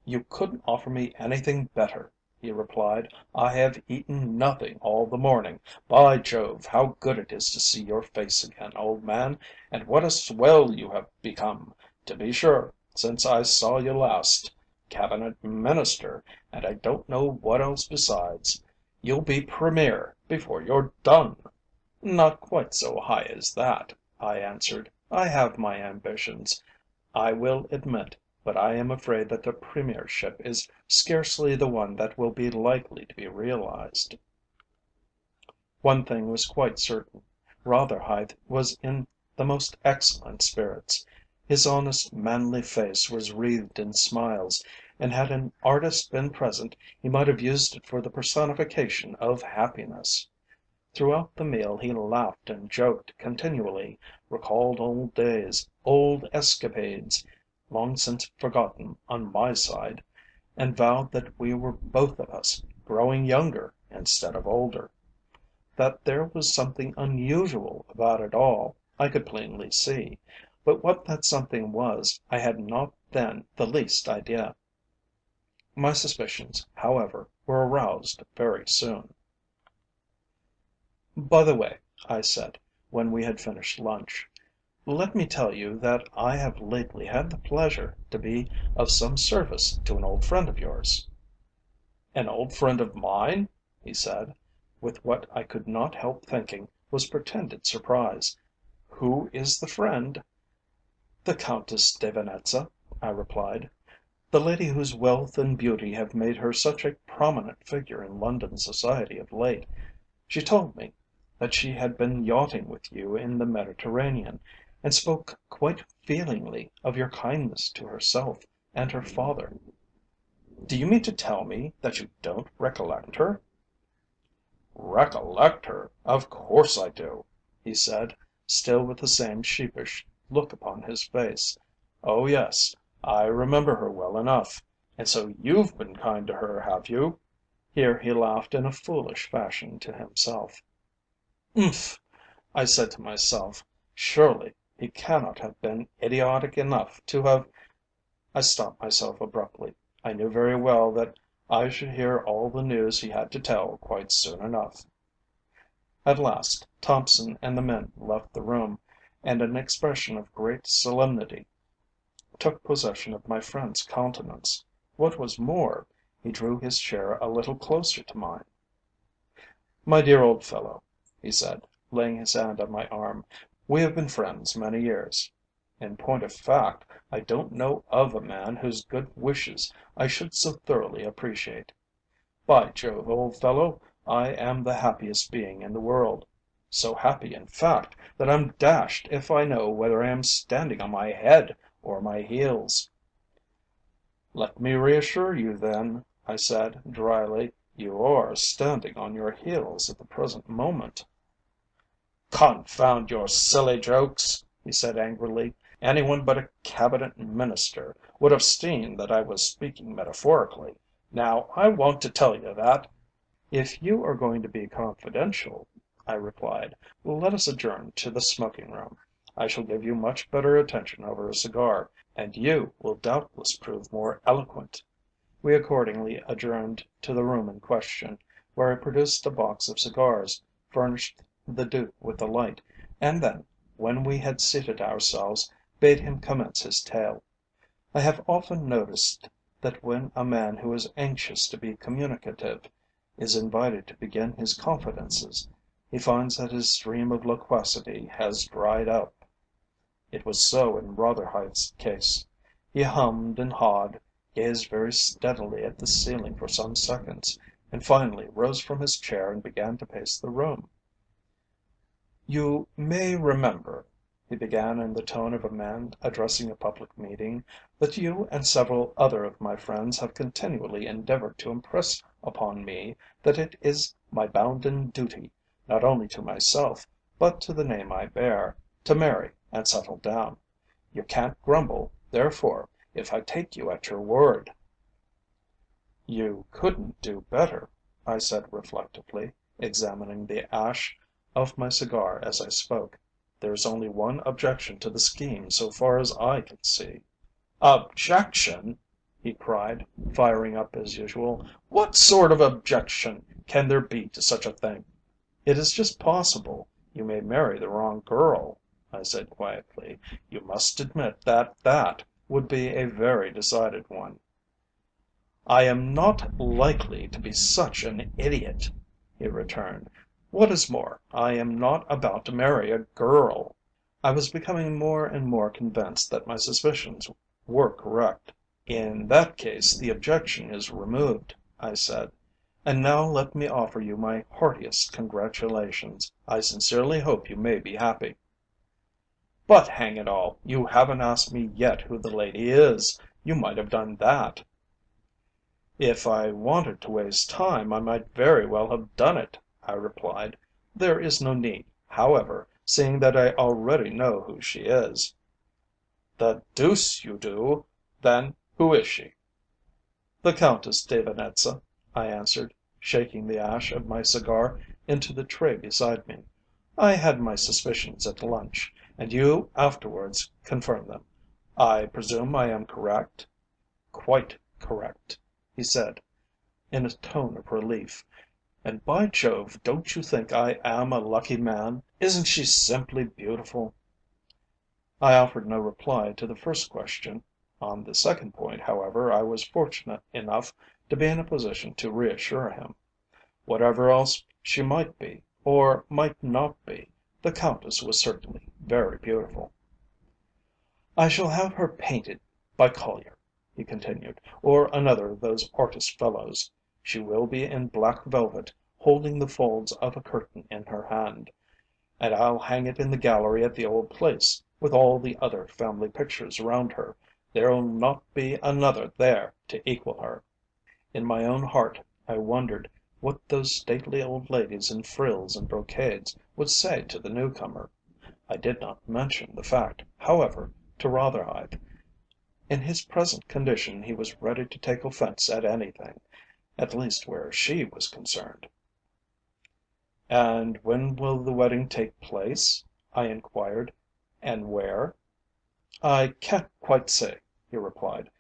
"You couldn't offer me anything better," he replied. "I have eaten nothing all the morning. By Jove, how good it is to see your face again, old man, and what a swell you have become, to be sure, since I saw you last. Cabinet Minister, and I don't know what else besides. You'll be Premier before you're done." "Not quite so high as that," I answered. "I have my ambitions, I will admit, but I am afraid that the Premiership is scarcely the one that will be likely to be realised." One thing was quite certain. Rotherhithe was in the most excellent spirits. His honest, manly face was wreathed in smiles, and had an artist been present he might have used it for the personification of happiness. Throughout the meal he laughed and joked continually, recalled old days, old escapades, long since forgotten on my side, and vowed that we were both of us growing younger instead of older. That there was something unusual about it all, I could plainly see, but what that something was I had not then the least idea. My suspicions, however, were aroused very soon. "By the way," I said, when we had finished lunch, "let me tell you that I have lately had the pleasure to be of some service to an old friend of yours." "An old friend of mine?" he said, with what I could not help thinking was pretended surprise. "Who is the friend?" "The Countess de Venetza," I replied, "the lady whose wealth and beauty have made her such a prominent figure in London society of late. She told me that she had been yachting with you in the Mediterranean, and spoke quite feelingly of your kindness to herself and her father." Do you mean to tell me that you don't recollect her?" "Recollect her? Of course I do," he said, still with the same sheepish look upon his face. "Oh yes, I remember her well enough. And so you've been kind to her, have you?" Here he laughed in a foolish fashion to himself. "Umph!" I said to myself. "Surely he cannot have been idiotic enough to have—" I stopped myself abruptly. I knew very well that I should hear all the news he had to tell quite soon enough. At last Thompson and the men left the room, and an expression of great solemnity took possession of my friend's countenance. What was more, he drew his chair a little closer to mine. "My dear old fellow," he said, laying his hand on my arm, "we have been friends many years. In point of fact, I don't know of a man whose good wishes I should so thoroughly appreciate. By Jove, old fellow, I am the happiest being in the world. So happy, in fact, that I'm dashed if I know whether I am standing on my head or my heels." "Let me reassure you then," I said dryly, "you are standing on your heels at the present moment." "Confound your silly jokes," he said angrily. "Any one but a Cabinet Minister would have seen that I was speaking metaphorically. Now I want to tell you that—" "If you are going to be confidential," I replied, "let us adjourn to the smoking room. I shall give you much better attention over a cigar, and you will doubtless prove more eloquent." We accordingly adjourned to the room in question, where I produced a box of cigars, furnished the Duke with a light, and then, when we had seated ourselves, bade him commence his tale. I have often noticed that when a man who is anxious to be communicative is invited to begin his confidences, he finds that his stream of loquacity has dried up. It was so in Rotherhithe's case. He hummed and hawed, gazed very steadily at the ceiling for some seconds, and finally rose from his chair and began to pace the room. "You may remember," he began in the tone of a man addressing a public meeting, "that you and several other of my friends have continually endeavoured to impress upon me that it is my bounden duty, not only to myself, but to the name I bear, to marry and settle down. You can't grumble, therefore, if I take you at your word." "You couldn't do better," I said reflectively, examining the ash of my cigar as I spoke. "There is only one objection to the scheme so far as I can see." "Objection!" he cried, firing up as usual. "What sort of objection can there be to such a thing?" "It is just possible you may marry the wrong girl," I said quietly. "You must admit that that would be a very decided one." "I am not likely to be such an idiot," he returned. "What is more, I am not about to marry a girl." I was becoming more and more convinced that my suspicions were correct. "In that case the objection is removed," I said. "And now let me offer you my heartiest congratulations. I sincerely hope you may be happy." "But hang it all, you haven't asked me yet who the lady is. You might have done that." "If I wanted to waste time, I might very well have done it," I replied. "There is no need, however, seeing that I already know who she is." "The deuce you do! Then who is she?" "The Countess de Venetza," I answered, shaking the ash of my cigar into the tray beside me. "I had my suspicions at lunch, and you afterwards confirmed them. I presume I am correct?" "Quite correct," he said in a tone of relief. "And by Jove, don't you think I am a lucky man? Isn't she simply beautiful?" I offered no reply to the first question. On the second point, however, I was fortunate enough to be in a position to reassure him. Whatever else she might be, or might not be, the Countess was certainly very beautiful. "I shall have her painted by Collier," he continued, "or another of those artist fellows. She will be in black velvet, holding the folds of a curtain in her hand, and I'll hang it in the gallery at the old place, with all the other family pictures round her. There'll not be another there to equal her." In my own heart I wondered what those stately old ladies in frills and brocades would say to the newcomer. I did not mention the fact, however, to Rotherhithe. In his present condition he was ready to take offence at anything, at least where she was concerned. "And when will the wedding take place?" I inquired. "And where?" "I can't quite say," he replied.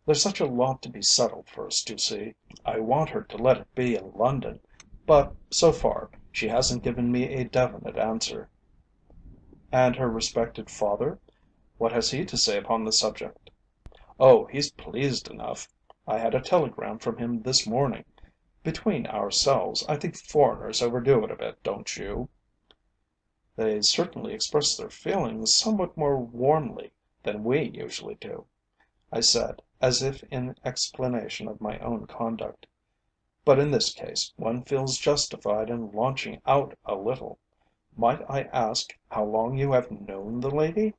"There's such a lot to be settled first, you see. I want her to let it be in London, but, so far, she hasn't given me a definite answer." "And her respected father? What has he to say upon the subject?" "Oh, he's pleased enough. I had a telegram from him this morning. Between ourselves, I think foreigners overdo it a bit, don't you?" "They certainly express their feelings somewhat more warmly than we usually do," I said, as if in explanation of my own conduct. "But in this case one feels justified in launching out a little. Might I ask how long you have known the lady?"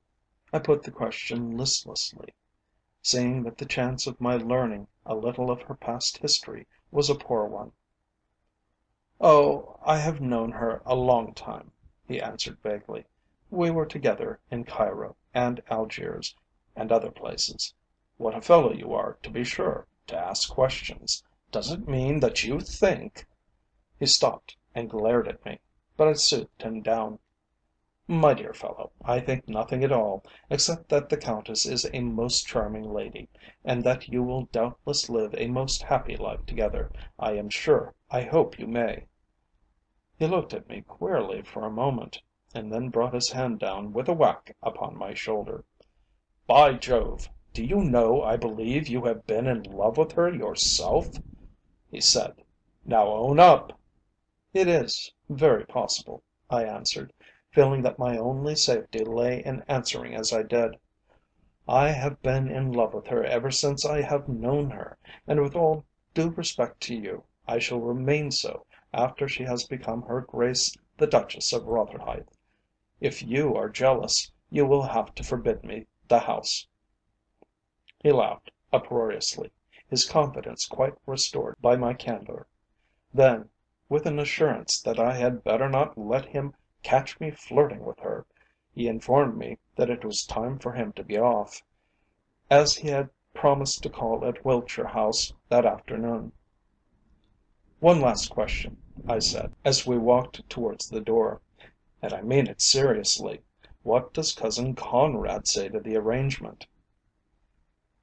I put the question listlessly, seeing that the chance of my learning a little of her past history was a poor one. "Oh, I have known her a long time," he answered vaguely. "We were together in Cairo and Algiers and other places. What a fellow you are, to be sure, to ask questions! Does it mean that you think?" He stopped and glared at me, but I soothed him down. "My dear fellow, I think nothing at all, except that the Countess is a most charming lady, and that you will doubtless live a most happy life together. I am sure I hope you may." He looked at me queerly for a moment, and then brought his hand down with a whack upon my shoulder. "By Jove! Do you know I believe you have been in love with her yourself?" he said. "Now own up." "It is very possible," I answered, feeling that my only safety lay in answering as I did. "I have been in love with her ever since I have known her, and with all due respect to you, I shall remain so after she has become Her Grace the Duchess of Rotherhithe. If you are jealous, you will have to forbid me the house." He laughed uproariously, his confidence quite restored by my candour. Then, with an assurance that I had better not let him catch me flirting with her, he informed me that it was time for him to be off, as he had promised to call at Wiltshire House that afternoon. "One last question," I said, as we walked towards the door, "and I mean it seriously. What does Cousin Conrad say to the arrangement?"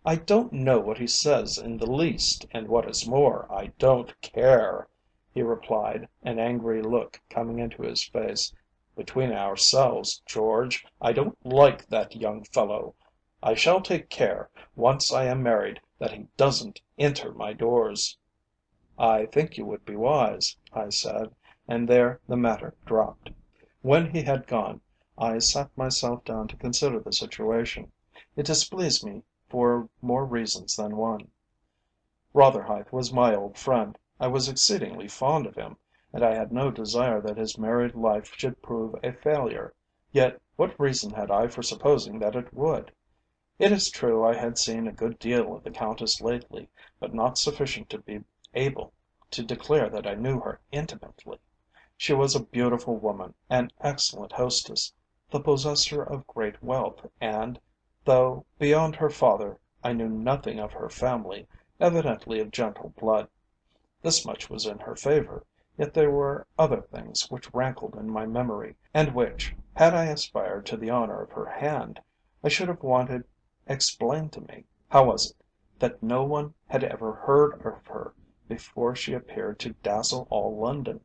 "I don't know what he says in the least, and what is more, I don't care," he replied, an angry look coming into his face. "Between ourselves, George, I don't like that young fellow. I shall take care, once I am married, that he doesn't enter my doors." "I think you would be wise," I said, and there the matter dropped. When he had gone, I sat myself down to consider the situation. It displeased me for more reasons than one. Rotherhithe was my old friend, I was exceedingly fond of him, and I had no desire that his married life should prove a failure. Yet what reason had I for supposing that it would? It is true I had seen a good deal of the Countess lately, but not sufficient to be able to declare that I knew her intimately. She was a beautiful woman, an excellent hostess, the possessor of great wealth, and, though beyond her father I knew nothing of her family, evidently of gentle blood. This much was in her favour, yet there were other things which rankled in my memory, and which, had I aspired to the honour of her hand, I should have wanted explained to me. How was it that no one had ever heard of her before she appeared to dazzle all London?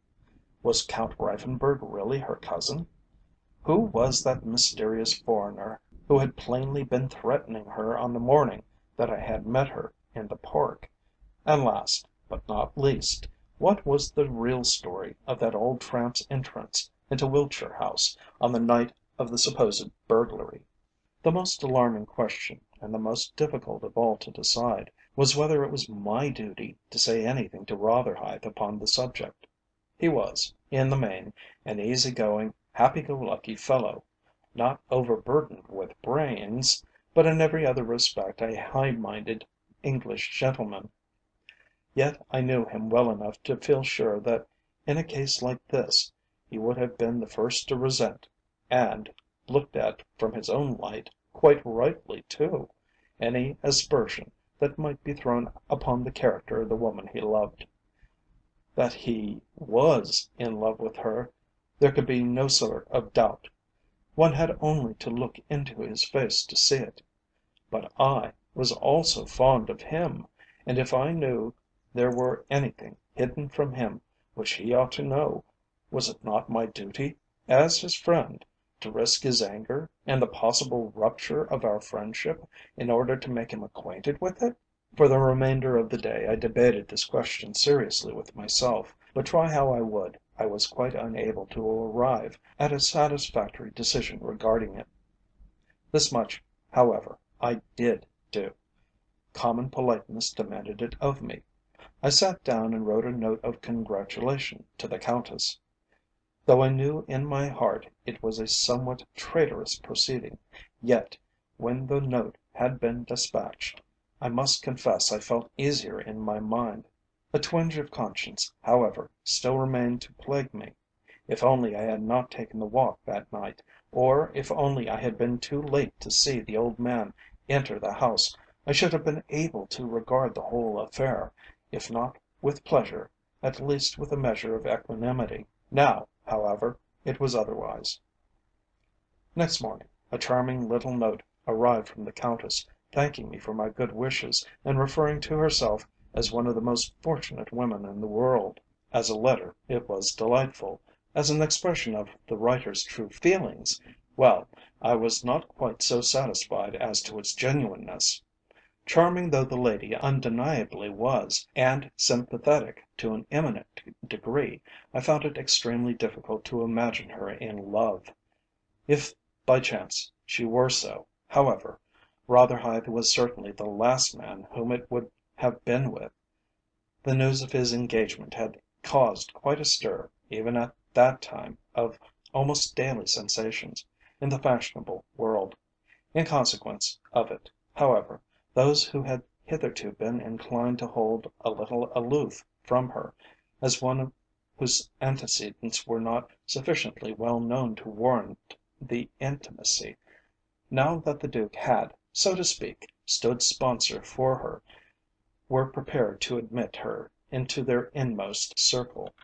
Was Count Reiffenburg really her cousin? Who was that mysterious foreigner who had plainly been threatening her on the morning that I had met her in the Park? And last, but not least, what was the real story of that old tramp's entrance into Wiltshire House on the night of the supposed burglary? The most alarming question, and the most difficult of all to decide, was whether it was my duty to say anything to Rotherhithe upon the subject. He was, in the main, an easy going, happy go lucky fellow, not overburdened with brains, but in every other respect a high minded English gentleman. Yet I knew him well enough to feel sure that in a case like this he would have been the first to resent, and, looked at from his own light, quite rightly too, any aspersion that might be thrown upon the character of the woman he loved. That he was in love with her there could be no sort of doubt. One had only to look into his face to see it. But I was also fond of him, and if I knew there were anything hidden from him which he ought to know, was it not my duty, as his friend, to risk his anger and the possible rupture of our friendship in order to make him acquainted with it? For the remainder of the day I debated this question seriously with myself, but try how I would, I was quite unable to arrive at a satisfactory decision regarding it. This much, however, I did do. Common politeness demanded it of me. I sat down and wrote a note of congratulation to the Countess. Though I knew in my heart it was a somewhat traitorous proceeding, yet, when the note had been despatched, I must confess I felt easier in my mind. A twinge of conscience, however, still remained to plague me. If only I had not taken the walk that night, or if only I had been too late to see the old man enter the house, I should have been able to regard the whole affair, if not with pleasure, at least with a measure of equanimity. Now, however, it was otherwise. Next morning a charming little note arrived from the Countess, thanking me for my good wishes, and referring to herself as one of the most fortunate women in the world. As a letter it was delightful. As an expression of the writer's true feelings, well, I was not quite so satisfied as to its genuineness. Charming though the lady undeniably was, and sympathetic to an eminent degree, I found it extremely difficult to imagine her in love. If by chance she were so, however, Rotherhithe was certainly the last man whom it would have been with. The news of his engagement had caused quite a stir, even at that time of almost daily sensations, in the fashionable world. In consequence of it, however, those who had hitherto been inclined to hold a little aloof from her, as one whose antecedents were not sufficiently well known to warrant the intimacy, now that the Duke had, so to speak, stood sponsor for her, were prepared to admit her into their inmost circle.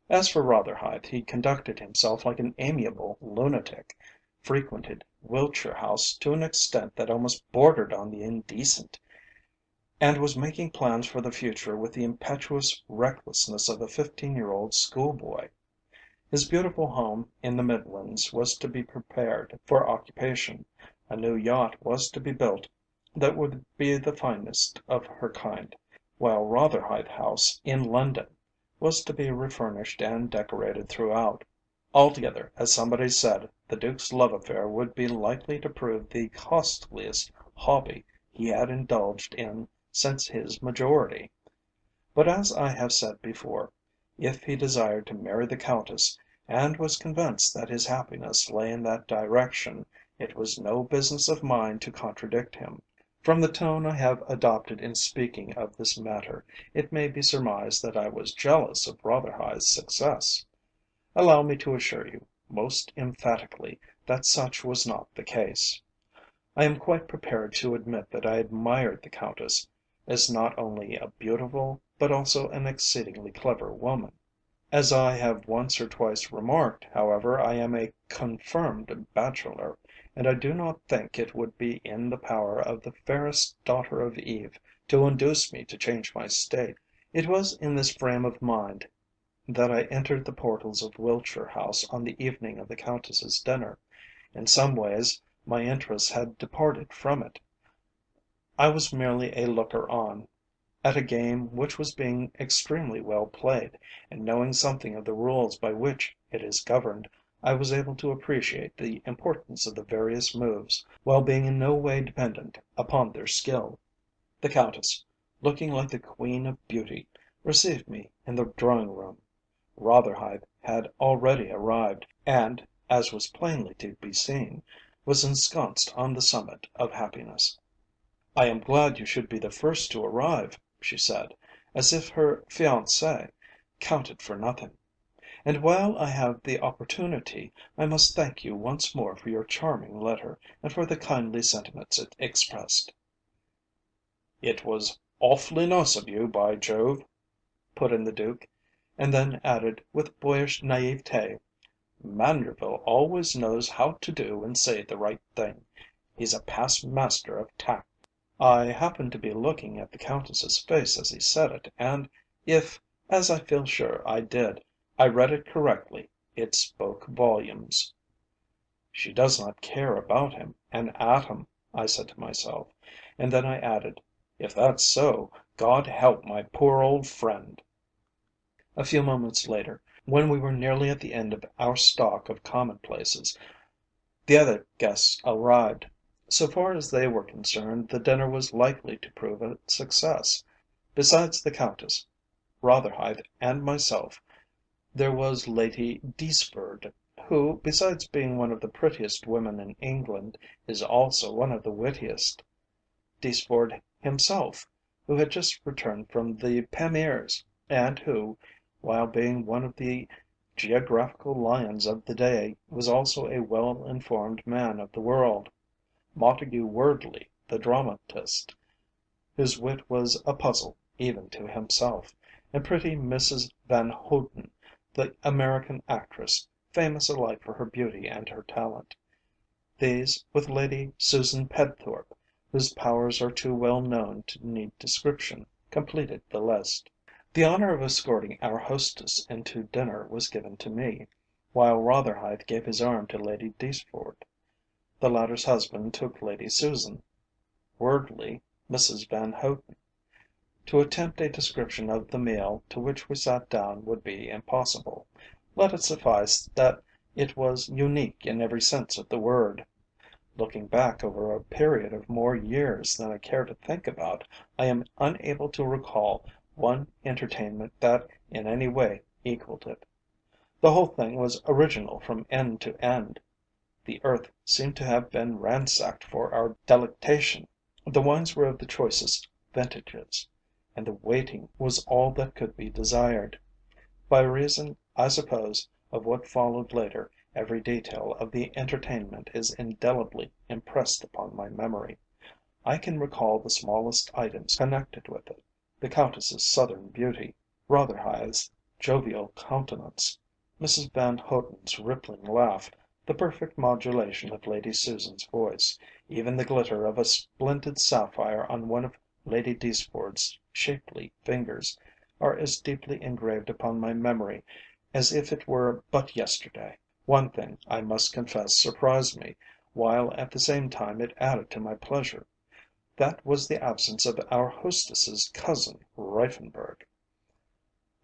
As for Rotherhithe, he conducted himself like an amiable lunatic, frequented Wiltshire House to an extent that almost bordered on the indecent, and was making plans for the future with the impetuous recklessness of a 15-year-old schoolboy. His beautiful home in the Midlands was to be prepared for occupation, a new yacht was to be built that would be the finest of her kind, while Rotherhithe House in London was to be refurnished and decorated throughout. Altogether, as somebody said, the Duke's love affair would be likely to prove the costliest hobby he had indulged in since his majority. But as I have said before, if he desired to marry the Countess, and was convinced that his happiness lay in that direction, it was no business of mine to contradict him. From the tone I have adopted in speaking of this matter, it may be surmised that I was jealous of Rotherhithe's success. Allow me to assure you, most emphatically, that such was not the case. I am quite prepared to admit that I admired the Countess as not only a beautiful, but also an exceedingly clever woman. As I have once or twice remarked, however, I am a confirmed bachelor, and I do not think it would be in the power of the fairest daughter of Eve to induce me to change my state. It was in this frame of mind that I entered the portals of Wiltshire House on the evening of the Countess's dinner. In some ways my interest had departed from it. I was merely a looker on at a game which was being extremely well played, and knowing something of the rules by which it is governed, I was able to appreciate the importance of the various moves, while being in no way dependent upon their skill. The Countess, looking like the Queen of Beauty, received me in the drawing room. Rotherhithe had already arrived, and, as was plainly to be seen, was ensconced on the summit of happiness. "I am glad you should be the first to arrive," she said, as if her fiancé counted for nothing. And while I have the opportunity, I must thank you once more for your charming letter, and for the kindly sentiments it expressed." "It was awfully nice of you, by Jove," put in the Duke, and then added with boyish naïveté, "Manderville always knows how to do and say the right thing. He's a past master of tact." I happened to be looking at the Countess's face as he said it, and if, as I feel sure I did, I read it correctly, it spoke volumes. "She does not care about him an atom," I said to myself, and then I added, "If that's so, God help my poor old friend." A few moments later, when we were nearly at the end of our stock of commonplaces, the other guests arrived. So far as they were concerned, the dinner was likely to prove a success. Besides the Countess, Rotherhithe, and myself, there was Lady Deasford, who, besides being one of the prettiest women in England, is also one of the wittiest; Deasford himself, who had just returned from the Pamirs, and who, while being one of the geographical lions of the day, was also a well informed man of the world; Montague Wordley, the dramatist, whose wit was a puzzle even to himself, and pretty Mrs. Van Hoden, the American actress, famous alike for her beauty and her talent. These, with Lady Susan Pedthorpe, whose powers are too well known to need description, completed the list. The honour of escorting our hostess into dinner was given to me, while Rotherhithe gave his arm to Lady Deasford. The latter's husband took Lady Susan, Wordley Mrs. Van Hoden. To attempt a description of the meal to which we sat down would be impossible. Let it suffice that it was unique in every sense of the word. Looking back over a period of more years than I care to think about, I am unable to recall one entertainment that in any way equalled it. The whole thing was original from end to end. The earth seemed to have been ransacked for our delectation. The wines were of the choicest vintages, and the waiting was all that could be desired. By reason, I suppose, of what followed later, every detail of the entertainment is indelibly impressed upon my memory. I can recall the smallest items connected with it: the Countess's southern beauty, Rotherhithe's jovial countenance, Mrs. Van Hoden's rippling laugh, the perfect modulation of Lady Susan's voice, even the glitter of a splendid sapphire on one of Lady Deasford's shapely fingers, are as deeply engraved upon my memory as if it were but yesterday. One thing, I must confess, surprised me, while at the same time it added to my pleasure. That was the absence of our hostess's cousin Reiffenburg.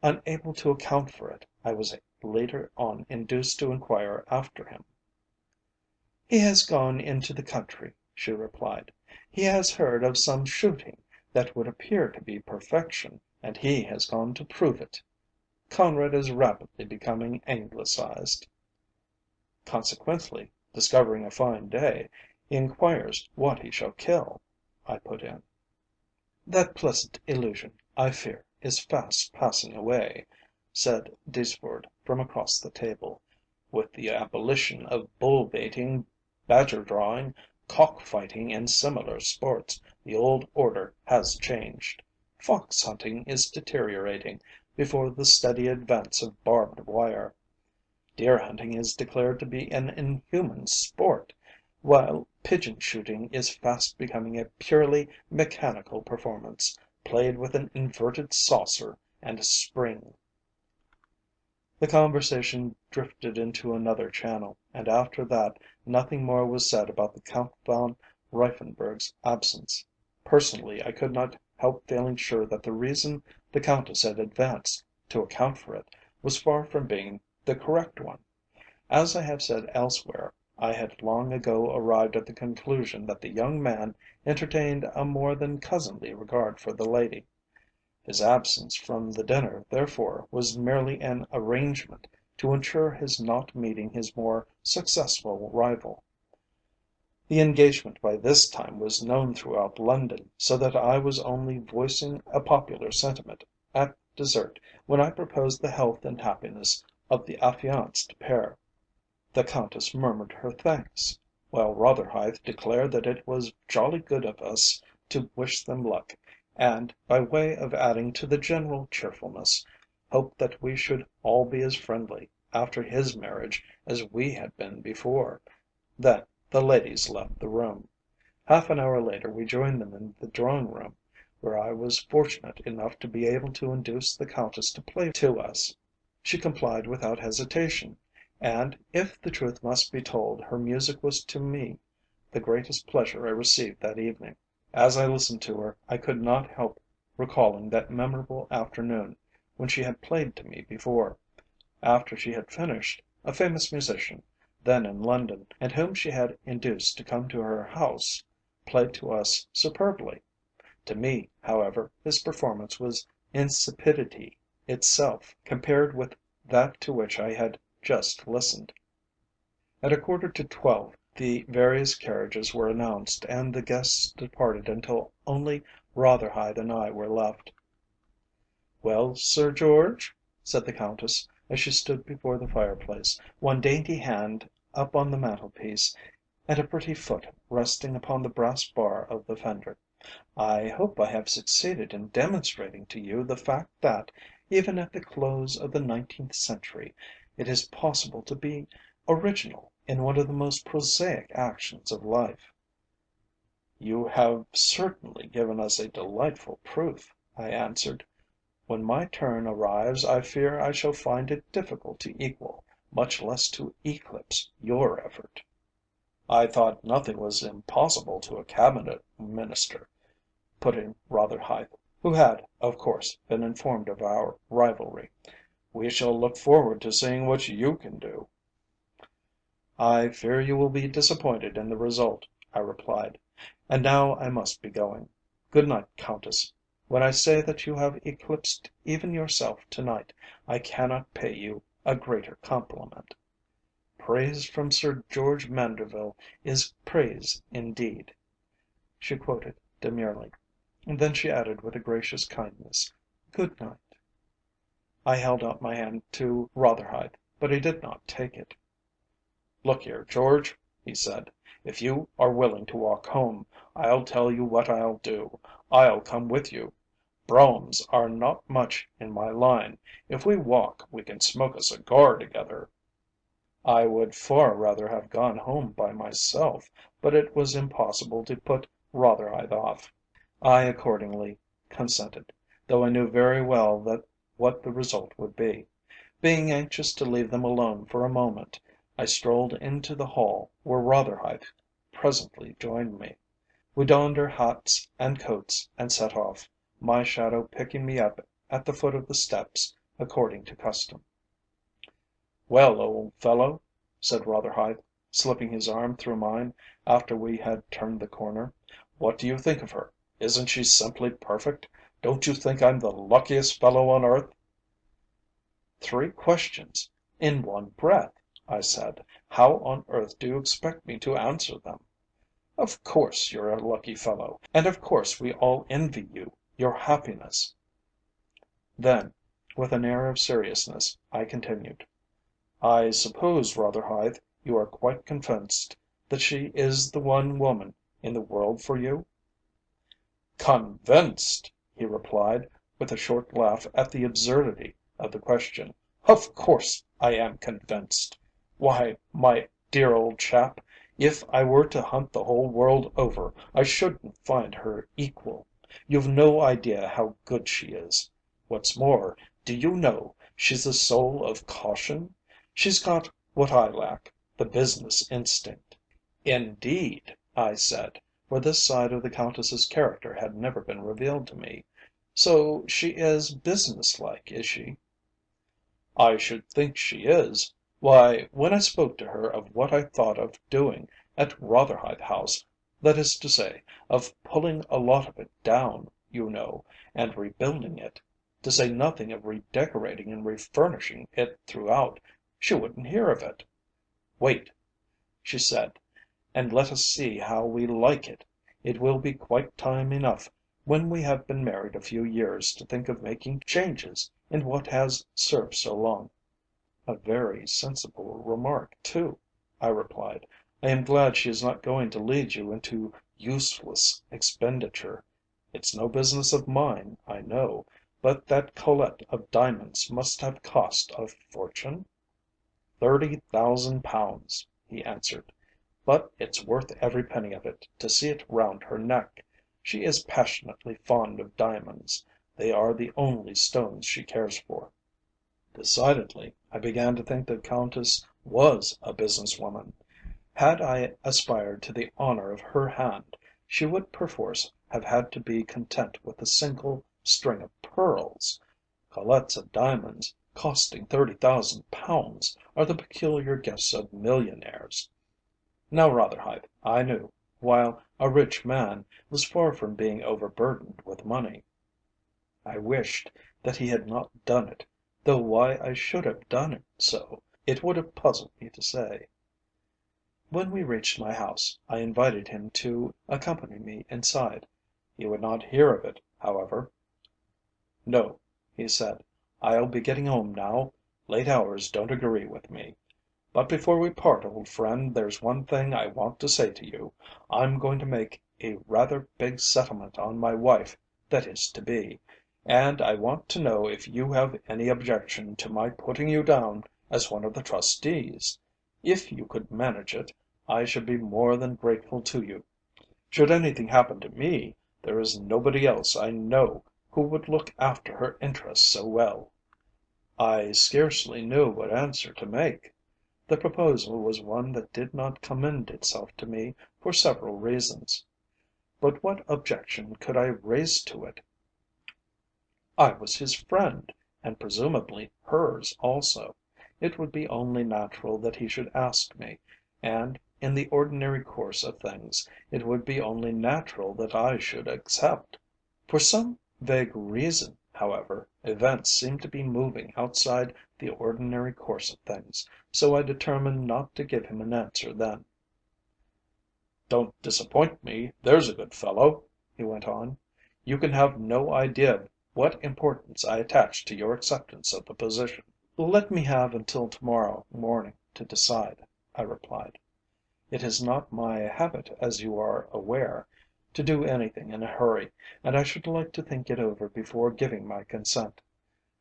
Unable to account for it, I was later on induced to inquire after him. "He has gone into the country," she replied. "He has heard of some shooting that would appear to be perfection, and he has gone to prove it. Conrad is rapidly becoming Anglicised." "Consequently, discovering a fine day, he inquires what he shall kill," I put in. "That pleasant illusion, I fear, is fast passing away," said Deasford from across the table. "With the abolition of bull baiting, badger drawing, cock fighting, and similar sports, the old order has changed. Fox hunting is deteriorating before the steady advance of barbed wire. Deer hunting is declared to be an inhuman sport, while pigeon shooting is fast becoming a purely mechanical performance, played with an inverted saucer and a spring." The conversation drifted into another channel, and after that nothing more was said about the Count von Reiffenburg's absence. Personally, I could not help feeling sure that the reason the Countess had advanced to account for it was far from being the correct one. As I have said elsewhere, I had long ago arrived at the conclusion that the young man entertained a more than cousinly regard for the lady. His absence from the dinner, therefore, was merely an arrangement to ensure his not meeting his more successful rival. The engagement by this time was known throughout London, so that I was only voicing a popular sentiment at dessert, when I proposed the health and happiness of the affianced pair. The Countess murmured her thanks, while Rotherhithe declared that it was jolly good of us to wish them luck, and, by way of adding to the general cheerfulness, hoped that we should all be as friendly after his marriage as we had been before. Then the ladies left the room. Half an hour later we joined them in the drawing room, where I was fortunate enough to be able to induce the Countess to play to us. She complied without hesitation, and, if the truth must be told, her music was to me the greatest pleasure I received that evening. As I listened to her, I could not help recalling that memorable afternoon when she had played to me before. After she had finished, a famous musician, then in London, and whom she had induced to come to her house, played to us superbly. To me, however, his performance was insipidity itself compared with that to which I had just listened. At a quarter to 12 the various carriages were announced and the guests departed until only Rotherhithe and I were left. "Well, Sir George?" said the Countess, as she stood before the fireplace, one dainty hand up on the mantelpiece and a pretty foot resting upon the brass bar of the fender. "I hope I have succeeded in demonstrating to you the fact that, even at the close of the 19th century, it is possible to be original in one of the most prosaic actions of life." "You have certainly given us a delightful proof," I answered. "When my turn arrives I fear I shall find it difficult to equal, much less to eclipse, your effort." "I thought nothing was impossible to a Cabinet Minister," put in Rotherhithe, who had, of course, been informed of our rivalry. "We shall look forward to seeing what you can do." "I fear you will be disappointed in the result," I replied. "And now I must be going. Good night, Countess. When I say that you have eclipsed even yourself to night, I cannot pay you a greater compliment. Praise from Sir George Manderville is praise indeed," she quoted demurely. Then she added with a gracious kindness, "Good night." I held out my hand to Rotherhithe, but he did not take it. "Look here, George," he said, "if you are willing to walk home, I'll tell you what I'll do. I'll come with you. Broughams are not much in my line. If we walk we can smoke a cigar together." I would far rather have gone home by myself, but it was impossible to put Rotherhithe off. I accordingly consented, though I knew very well what the result would be. Being anxious to leave them alone for a moment, I strolled into the hall, where Rotherhithe presently joined me. We donned our hats and coats and set off, my shadow picking me up at the foot of the steps according to custom. "Well, old fellow," said Rotherhithe, slipping his arm through mine after we had turned the corner, "what do you think of her? Isn't she simply perfect? Don't you think I'm the luckiest fellow on earth?" "Three questions in one breath," I said. "How on earth do you expect me to answer them?" "Of course you're a lucky fellow, and of course we all envy you your happiness." Then, with an air of seriousness, I continued, "I suppose, Rotherhithe, you are quite convinced that she is the one woman in the world for you?" "Convinced!" he replied, with a short laugh at the absurdity of the question. "Of course I am convinced. Why, my dear old chap, if I were to hunt the whole world over, I shouldn't find her equal. You've no idea how good she is. What's more, do you know, she's the soul of caution? She's got what I lack, the business instinct." "Indeed!" I said, for this side of the Countess's character had never been revealed to me. "So she is businesslike, is she?" "I should think she is. Why, when I spoke to her of what I thought of doing at Rotherhithe House, that is to say, of pulling a lot of it down, you know, and rebuilding it, to say nothing of redecorating and refurnishing it throughout, she wouldn't hear of it. 'Wait,' she said, 'and let us see how we like it. It will be quite time enough when we have been married a few years to think of making changes in what has served so long." "A very sensible remark, too," I replied. "I am glad she is not going to lead you into useless expenditure. It's no business of mine, I know, but that collet of diamonds must have cost a fortune?" "£30,000," he answered, "but it's worth every penny of it to see it round her neck. She is passionately fond of diamonds. They are the only stones she cares for." Decidedly, I began to think the Countess was a business woman. Had I aspired to the honour of her hand, she would perforce have had to be content with a single string of pearls. Collets of diamonds, costing £30,000, are the peculiar gifts of millionaires. Now Rotherhithe, I knew, while a rich man, was far from being overburdened with money. I wished that he had not done it, though why I should have done so it would have puzzled me to say. When we reached my house, I invited him to accompany me inside. He would not hear of it, however. "No," he said, "I'll be getting home now. Late hours don't agree with me. But before we part, old friend, there's one thing I want to say to you. I'm going to make a rather big settlement on my wife that is to be, and I want to know if you have any objection to my putting you down as one of the trustees. If you could manage it, I should be more than grateful to you. Should anything happen to me, there is nobody else I know who would look after her interests so well." I scarcely knew what answer to make. The proposal was one that did not commend itself to me for several reasons. But what objection could I raise to it? I was his friend, and presumably hers also. It would be only natural that he should ask me, and, in the ordinary course of things, it would be only natural that I should accept. For some vague reason, however, events seemed to be moving outside the ordinary course of things, so I determined not to give him an answer then. "Don't disappoint me, there's a good fellow," he went on. "You can have no idea what importance I attach to your acceptance of the position." "Let me have until to morrow morning to decide," I replied. "It is not my habit, as you are aware, to do anything in a hurry, and I should like to think it over before giving my consent.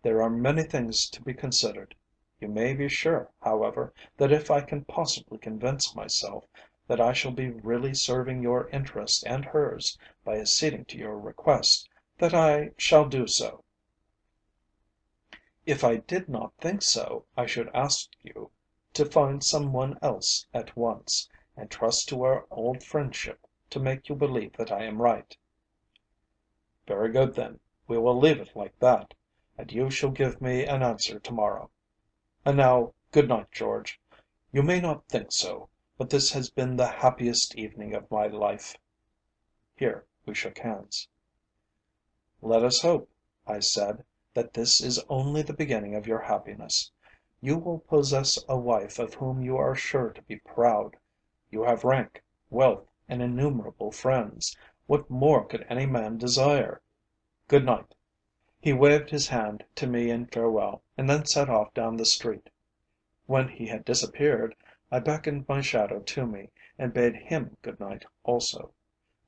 There are many things to be considered. You may be sure, however, that if I can possibly convince myself that I shall be really serving your interest and hers by acceding to your request, that I shall do so. If I did not think so, I should ask you to find some one else at once, and trust to our old friendship to make you believe that I am right." "Very good then, we will leave it like that, and you shall give me an answer to morrow. And now, good night, George. You may not think so, but this has been the happiest evening of my life." Here we shook hands. "Let us hope," I said, "that this is only the beginning of your happiness. You will possess a wife of whom you are sure to be proud. You have rank, wealth, and innumerable friends. What more could any man desire? Good night." He waved his hand to me in farewell, and then set off down the street. When he had disappeared, I beckoned my shadow to me, and bade him good night also.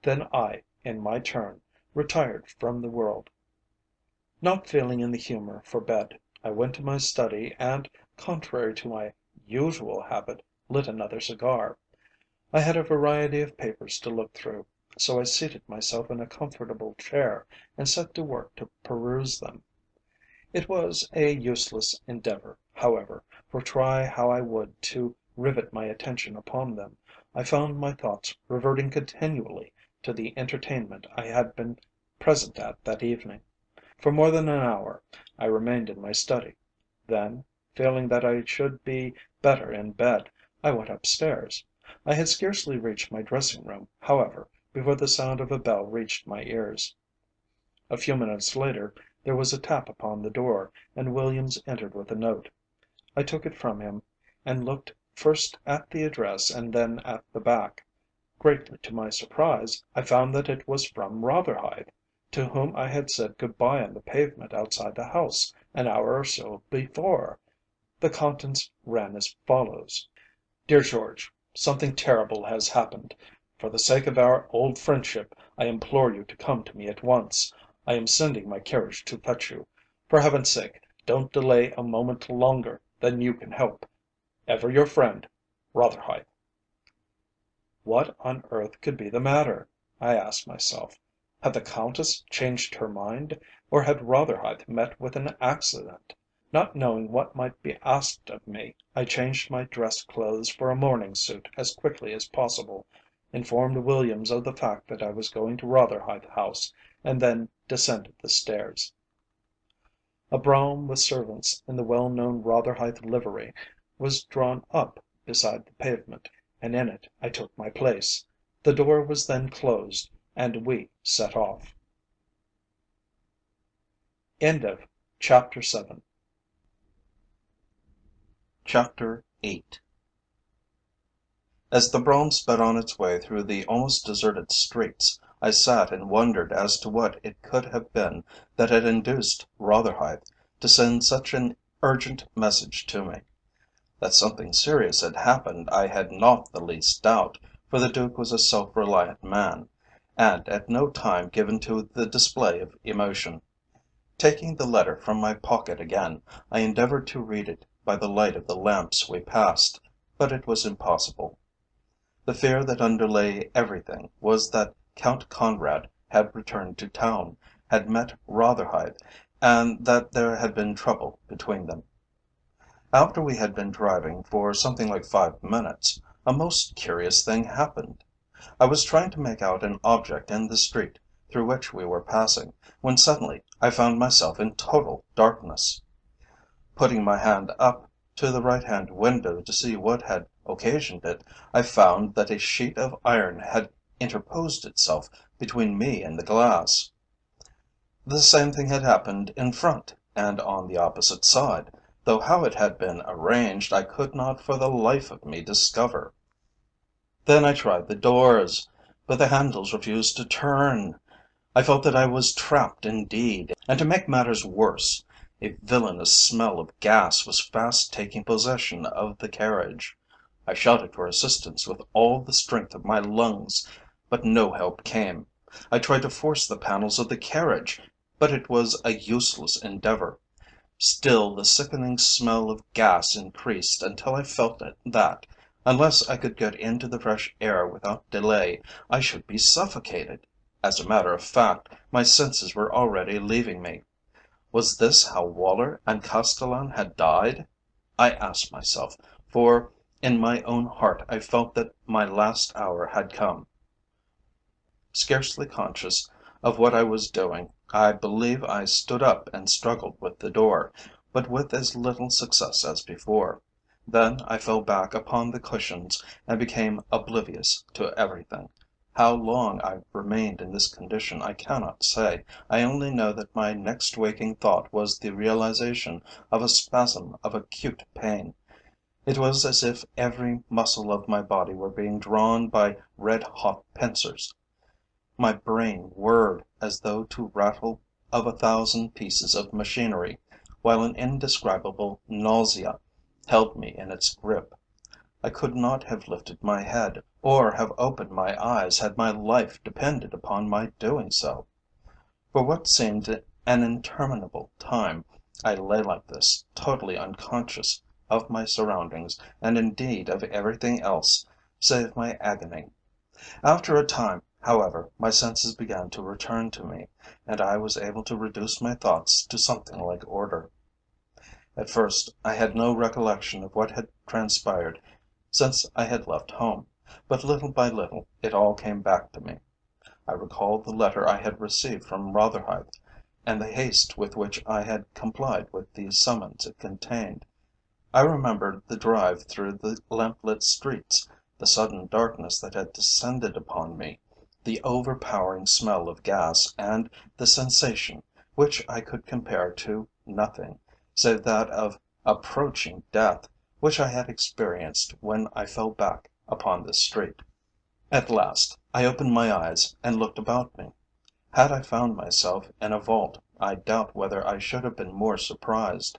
Then I, in my turn, retired from the world. Not feeling in the humour for bed, I went to my study and, contrary to my usual habit, lit another cigar. I had a variety of papers to look through, so I seated myself in a comfortable chair and set to work to peruse them. It was a useless endeavour, however, for try how I would to rivet my attention upon them, I found my thoughts reverting continually to the entertainment I had been present at that evening. For more than an hour I remained in my study. Then, feeling that I should be better in bed, I went upstairs. I had scarcely reached my dressing room, however, before the sound of a bell reached my ears. A few minutes later there was a tap upon the door, and Williams entered with a note. I took it from him, and looked first at the address and then at the back. Greatly to my surprise, I found that it was from Rotherhithe. to whom I had said good bye on the pavement outside the house an hour or so before. The contents ran as follows: "Dear George, something terrible has happened. For the sake of our old friendship, I implore you to come to me at once. I am sending my carriage to fetch you. For heaven's sake, don't delay a moment longer than you can help. Ever your friend, Rotherhithe." What on earth could be the matter? I asked myself. Had the Countess changed her mind, or had Rotherhithe met with an accident? Not knowing what might be asked of me, I changed my dress clothes for a morning suit as quickly as possible, informed Williams of the fact that I was going to Rotherhithe House, and then descended the stairs. A brougham with servants in the well known Rotherhithe livery was drawn up beside the pavement, and in it I took my place. The door was then closed, and we set off. Chapter 8. As the brougham sped on its way through the almost deserted streets, I sat and wondered as to what it could have been that had induced Rotherhithe to send such an urgent message to me. That something serious had happened I had not the least doubt, for the Duke was a self-reliant man, and at no time given to the display of emotion. Taking the letter from my pocket again, I endeavoured to read it by the light of the lamps we passed, but it was impossible. The fear that underlay everything was that Count Conrad had returned to town, had met Rotherhithe, and that there had been trouble between them. After we had been driving for something like 5 minutes, a most curious thing happened. I was trying to make out an object in the street through which we were passing, when suddenly I found myself in total darkness. Putting my hand up to the right-hand window to see what had occasioned it, I found that a sheet of iron had interposed itself between me and the glass. The same thing had happened in front and on the opposite side, though how it had been arranged I could not for the life of me discover. Then I tried the doors, but the handles refused to turn. I felt that I was trapped indeed, and to make matters worse, a villainous smell of gas was fast taking possession of the carriage. I shouted for assistance with all the strength of my lungs, but no help came. I tried to force the panels of the carriage, but it was a useless endeavour. Still the sickening smell of gas increased until I felt that, unless I could get into the fresh air without delay, I should be suffocated. As a matter of fact, my senses were already leaving me. Was this how Waller and Castellan had died? I asked myself, for in my own heart I felt that my last hour had come. Scarcely conscious of what I was doing, I believe I stood up and struggled with the door, but with as little success as before. Then I fell back upon the cushions and became oblivious to everything. How long I remained in this condition I cannot say. I only know that my next waking thought was the realization of a spasm of acute pain. It was as if every muscle of my body were being drawn by red-hot pincers. My brain whirred as though to rattle of 1,000 pieces of machinery, while an indescribable nausea held me in its grip. I could not have lifted my head, or have opened my eyes had my life depended upon my doing so. For what seemed an interminable time, I lay like this, totally unconscious of my surroundings, and indeed of everything else save my agony. After a time, however, my senses began to return to me, and I was able to reduce my thoughts to something like order. At first I had no recollection of what had transpired since I had left home, but little by little it all came back to me. I recalled the letter I had received from Rotherhithe, and the haste with which I had complied with the summons it contained. I remembered the drive through the lamplit streets, the sudden darkness that had descended upon me, the overpowering smell of gas, and the sensation, which I could compare to nothing, save that of approaching death, which I had experienced when I fell back upon this street. At last I opened my eyes and looked about me. Had I found myself in a vault, I doubt whether I should have been more surprised.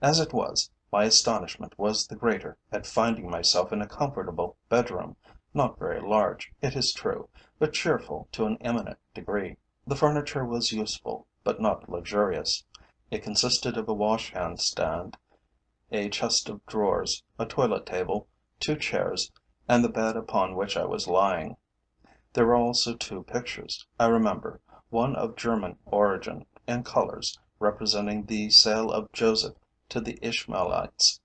As it was, my astonishment was the greater at finding myself in a comfortable bedroom, not very large, it is true, but cheerful to an eminent degree. The furniture was useful, but not luxurious. It consisted of a washhand stand, a chest of drawers, a toilet table, two chairs, and the bed upon which I was lying. There were also two pictures, I remember, one of German origin, in colours, representing the sale of Joseph to the Ishmaelites,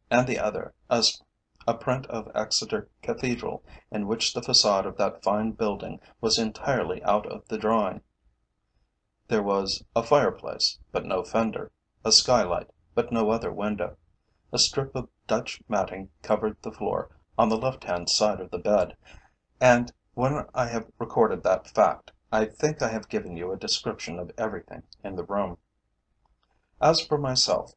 and the other, a print of Exeter Cathedral, in which the façade of that fine building was entirely out of the drawing. There was a fireplace, but no fender, a skylight, but no other window. A strip of Dutch matting covered the floor on the left-hand side of the bed, and when I have recorded that fact, I think I have given you a description of everything in the room. As for myself,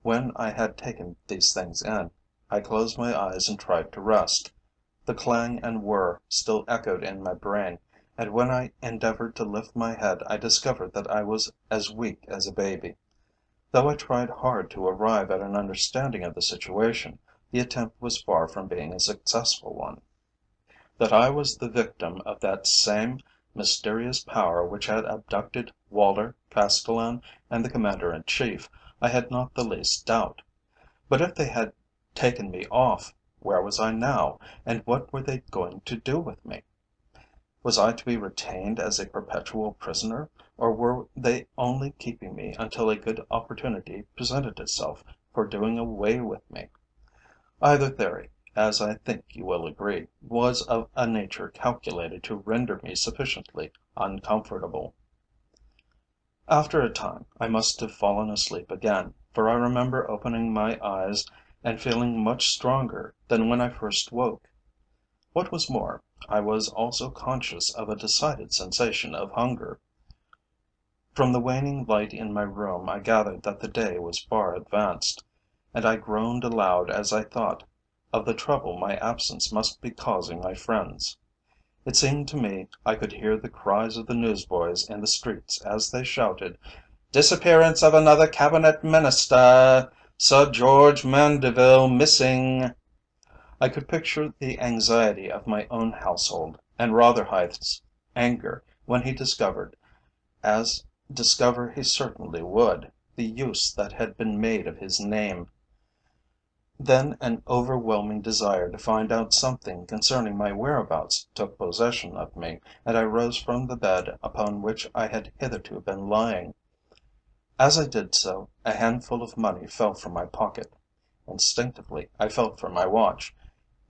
when I had taken these things in, I closed my eyes and tried to rest. The clang and whir still echoed in my brain, and when I endeavoured to lift my head I discovered that I was as weak as a baby. Though I tried hard to arrive at an understanding of the situation, the attempt was far from being a successful one. That I was the victim of that same mysterious power which had abducted Walter, Castellan, and the Commander in Chief, I had not the least doubt. But if they had taken me off, where was I now, and what were they going to do with me? Was I to be retained as a perpetual prisoner, or were they only keeping me until a good opportunity presented itself for doing away with me? Either theory, as I think you will agree, was of a nature calculated to render me sufficiently uncomfortable. After a time I must have fallen asleep again, for I remember opening my eyes and feeling much stronger than when I first woke. What was more, I was also conscious of a decided sensation of hunger. From the waning light in my room I gathered that the day was far advanced, and I groaned aloud as I thought of the trouble my absence must be causing my friends. It seemed to me I could hear the cries of the newsboys in the streets as they shouted, "Disappearance of another Cabinet Minister! Sir George Mandeville missing!" I could picture the anxiety of my own household, and Rotherhithe's anger when he discovered, as discover he certainly would, the use that had been made of his name. Then an overwhelming desire to find out something concerning my whereabouts took possession of me, and I rose from the bed upon which I had hitherto been lying. As I did so, a handful of money fell from my pocket. Instinctively I felt for my watch.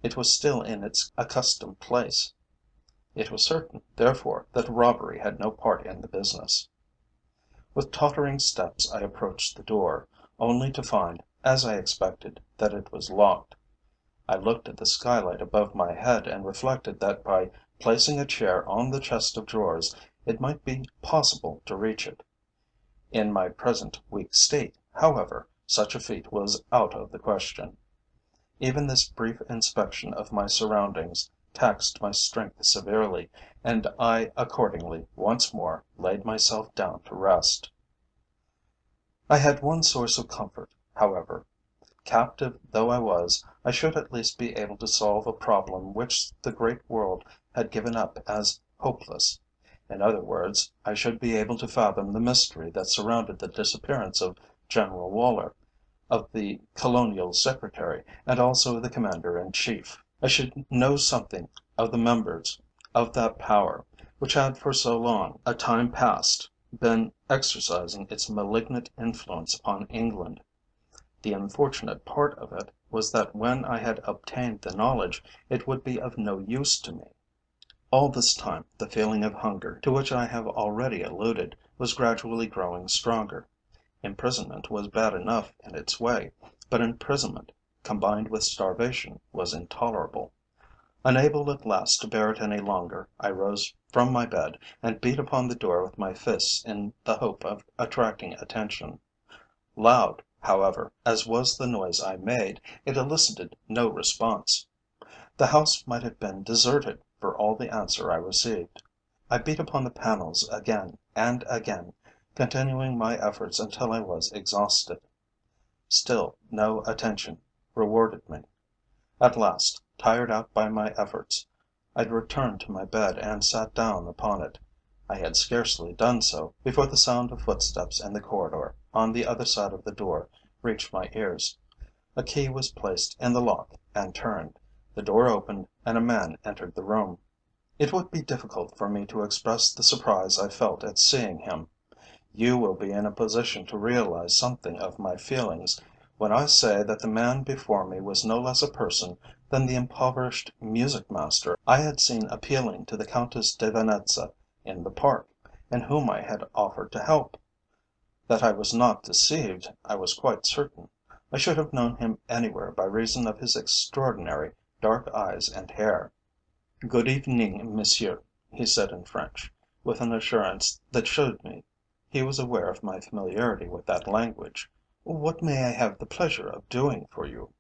It was still in its accustomed place. It was certain, therefore, that robbery had no part in the business. With tottering steps I approached the door, only to find, as I expected, that it was locked. I looked at the skylight above my head and reflected that by placing a chair on the chest of drawers it might be possible to reach it. In my present weak state, however, such a feat was out of the question. Even this brief inspection of my surroundings taxed my strength severely, and I accordingly once more laid myself down to rest. I had one source of comfort, however. Captive though I was, I should at least be able to solve a problem which the great world had given up as hopeless. In other words, I should be able to fathom the mystery that surrounded the disappearance of General Waller, of the Colonial Secretary, and also of the Commander in Chief. I should know something of the members of that power, which had for so long a time past been exercising its malignant influence upon England. The unfortunate part of it was that when I had obtained the knowledge, it would be of no use to me. All this time the feeling of hunger, to which I have already alluded, was gradually growing stronger. Imprisonment was bad enough in its way, but imprisonment combined with starvation was intolerable. Unable at last to bear it any longer, I rose from my bed and beat upon the door with my fists in the hope of attracting attention. Loud, however, as was the noise I made, it elicited no response. The house might have been deserted for all the answer I received. I beat upon the panels again and again, continuing my efforts until I was exhausted. Still no attention rewarded me. At last, tired out by my efforts, I returned to my bed and sat down upon it. I had scarcely done so, before the sound of footsteps in the corridor, on the other side of the door, reached my ears. A key was placed in the lock and turned. The door opened, and a man entered the room. It would be difficult for me to express the surprise I felt at seeing him. You will be in a position to realize something of my feelings when I say that the man before me was no less a person than the impoverished music master I had seen appealing to the Countess de Venetza in the park, and whom I had offered to help. That I was not deceived, I was quite certain. I should have known him anywhere by reason of his extraordinary dark eyes and hair. "Good evening, monsieur," he said in French, with an assurance that showed me he was aware of my familiarity with that language. "What may I have the pleasure of doing for you?"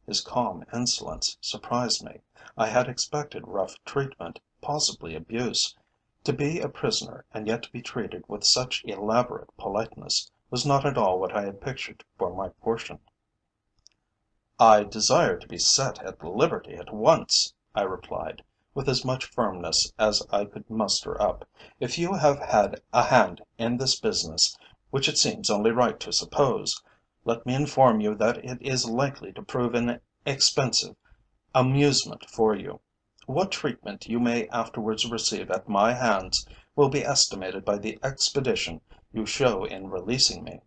His calm insolence surprised me. I had expected rough treatment, possibly abuse. To be a prisoner and yet to be treated with such elaborate politeness was not at all what I had pictured for my portion. "I desire to be set at liberty at once," I replied, with as much firmness as I could muster up. "If you have had a hand in this business, which it seems only right to suppose, let me inform you that it is likely to prove an expensive amusement for you. What treatment you may afterwards receive at my hands will be estimated by the expedition you show in releasing me."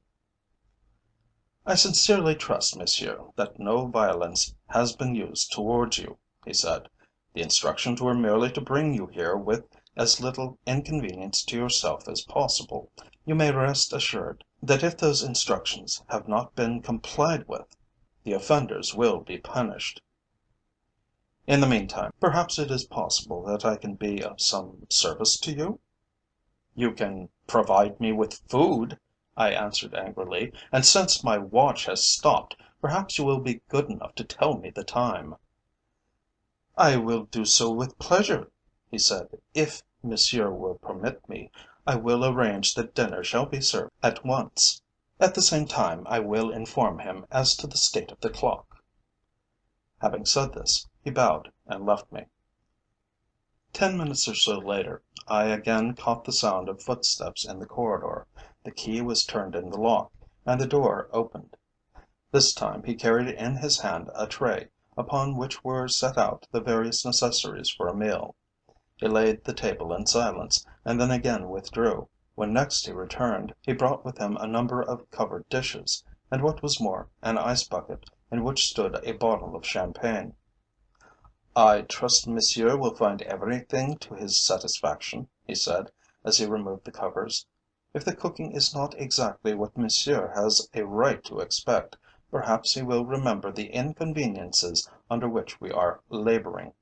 "I sincerely trust, monsieur, that no violence has been used towards you," he said. "The instructions were merely to bring you here with as little inconvenience to yourself as possible. You may rest assured that if those instructions have not been complied with, the offenders will be punished. In the meantime, perhaps it is possible that I can be of some service to you?" "You can provide me with food," I answered angrily, "and since my watch has stopped, perhaps you will be good enough to tell me the time." "I will do so with pleasure," he said. "If monsieur will permit me, I will arrange that dinner shall be served at once. At the same time I will inform him as to the state of the clock." Having said this, he bowed and left me. 10 minutes or so later, I again caught the sound of footsteps in the corridor. The key was turned in the lock, and the door opened. This time he carried in his hand a tray, upon which were set out the various necessaries for a meal. He laid the table in silence, and then again withdrew. When next he returned, he brought with him a number of covered dishes, and what was more, an ice bucket, in which stood a bottle of champagne. "I trust monsieur will find everything to his satisfaction," he said, as he removed the covers. "If the cooking is not exactly what monsieur has a right to expect, perhaps he will remember the inconveniences under which we are labouring.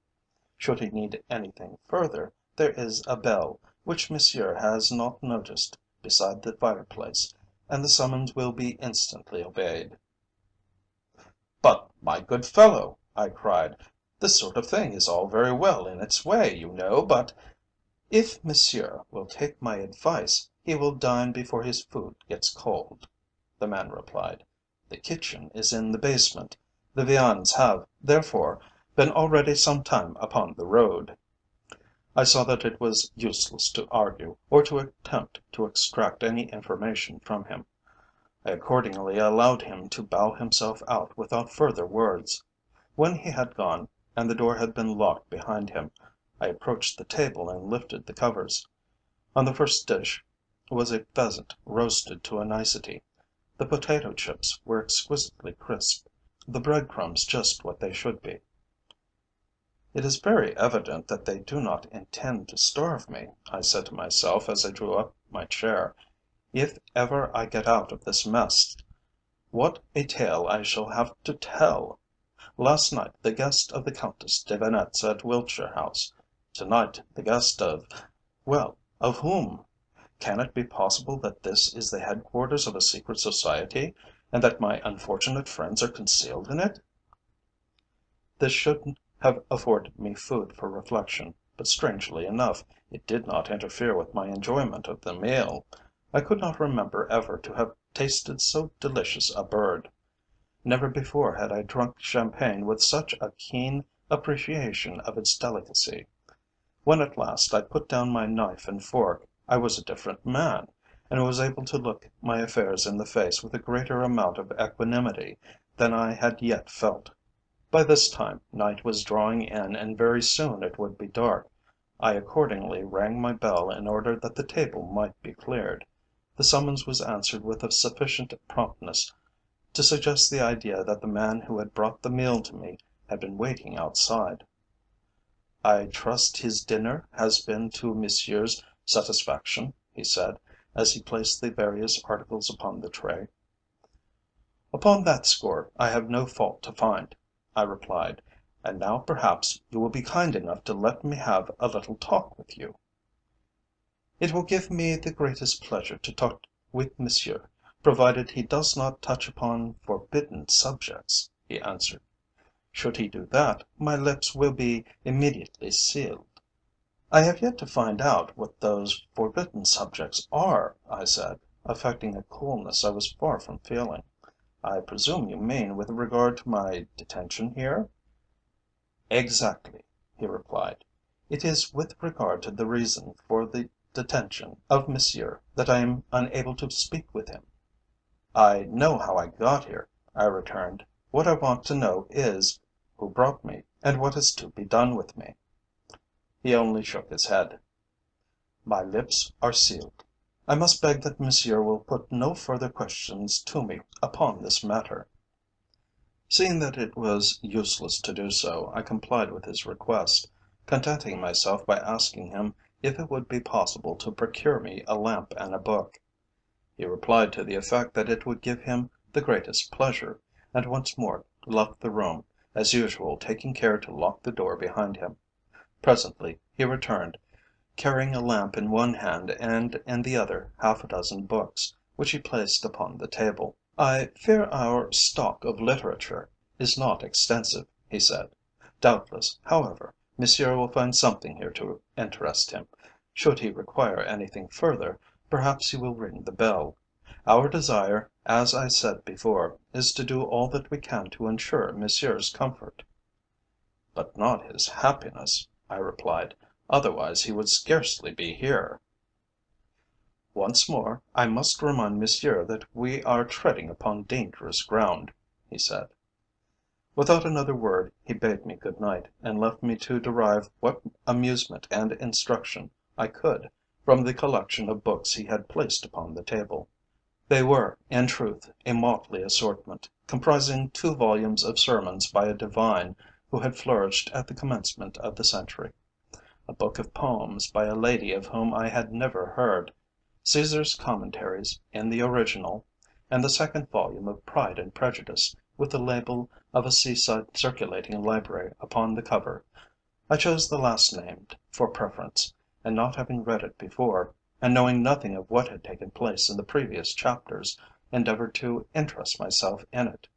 Should he need anything further, there is a bell, which monsieur has not noticed, beside the fireplace, and the summons will be instantly obeyed." "But, my good fellow," I cried, "this sort of thing is all very well in its way, you know, but—" "If monsieur will take my advice, he will dine before his food gets cold," the man replied. "The kitchen is in the basement. The viands have, therefore, been already some time upon the road." I saw that it was useless to argue, or to attempt to extract any information from him. I accordingly allowed him to bow himself out without further words. When he had gone, and the door had been locked behind him, I approached the table and lifted the covers. On the first dish was a pheasant roasted to a nicety. The potato chips were exquisitely crisp, the bread crumbs just what they should be. "It is very evident that they do not intend to starve me," I said to myself as I drew up my chair. "If ever I get out of this mess, what a tale I shall have to tell! Last night the guest of the Countess de Venetza at Wiltshire House. To-night the guest of—well, of whom? Can it be possible that this is the headquarters of a secret society, and that my unfortunate friends are concealed in it?" This should have afforded me food for reflection, but strangely enough, It did not interfere with my enjoyment of the meal. I could not remember ever to have tasted so delicious a bird. Never before had I drunk champagne with such a keen appreciation of its delicacy. When at last I put down my knife and fork, I was a different man, and was able to look my affairs in the face with a greater amount of equanimity than I had yet felt. By this time night was drawing in and very soon it would be dark. I accordingly rang my bell in order that the table might be cleared. The summons was answered with a sufficient promptness to suggest the idea that the man who had brought the meal to me had been waiting outside. "I trust his dinner has been to Monsieur's satisfaction," he said, as he placed the various articles upon the tray. "Upon that score I have no fault to find," I replied. "And now perhaps you will be kind enough to let me have a little talk with you." "It will give me the greatest pleasure to talk with Monsieur, provided he does not touch upon forbidden subjects," he answered. "Should he do that, my lips will be immediately sealed." "I have yet to find out what those forbidden subjects are," I said, affecting a coolness I was far from feeling. "I presume you mean with regard to my detention here?" "Exactly," he replied. "It is with regard to the reason for the detention of Monsieur that I am unable to speak with him." "I know how I got here," I returned. "What I want to know is, who brought me, and what is to be done with me?" He only shook his head. "My lips are sealed. I must beg that Monsieur will put no further questions to me upon this matter." Seeing that it was useless to do so, I complied with his request, contenting myself by asking him if it would be possible to procure me a lamp and a book. He replied to the effect that it would give him the greatest pleasure, and once more left the room, as usual taking care to lock the door behind him. Presently he returned, carrying a lamp in one hand and in the other half a dozen books, which he placed upon the table. "I fear our stock of literature is not extensive," he said. "Doubtless, however, Monsieur will find something here to interest him. Should he require anything further, perhaps he will ring the bell. Our desire, as I said before, is to do all that we can to ensure Monsieur's comfort." "But not his happiness," I replied. "Otherwise he would scarcely be here." "Once more I must remind Monsieur that we are treading upon dangerous ground," he said. Without another word he bade me good night, and left me to derive what amusement and instruction I could from the collection of books he had placed upon the table. They were, in truth, a motley assortment, comprising 2 volumes of sermons by a divine who had flourished at the commencement of the century, a book of poems by a lady of whom I had never heard, Caesar's Commentaries in the original, and the 2nd volume of Pride and Prejudice, with the label of a seaside circulating library upon the cover. I chose the last named for preference, and not having read it before, and knowing nothing of what had taken place in the previous chapters, endeavoured to interest myself in it.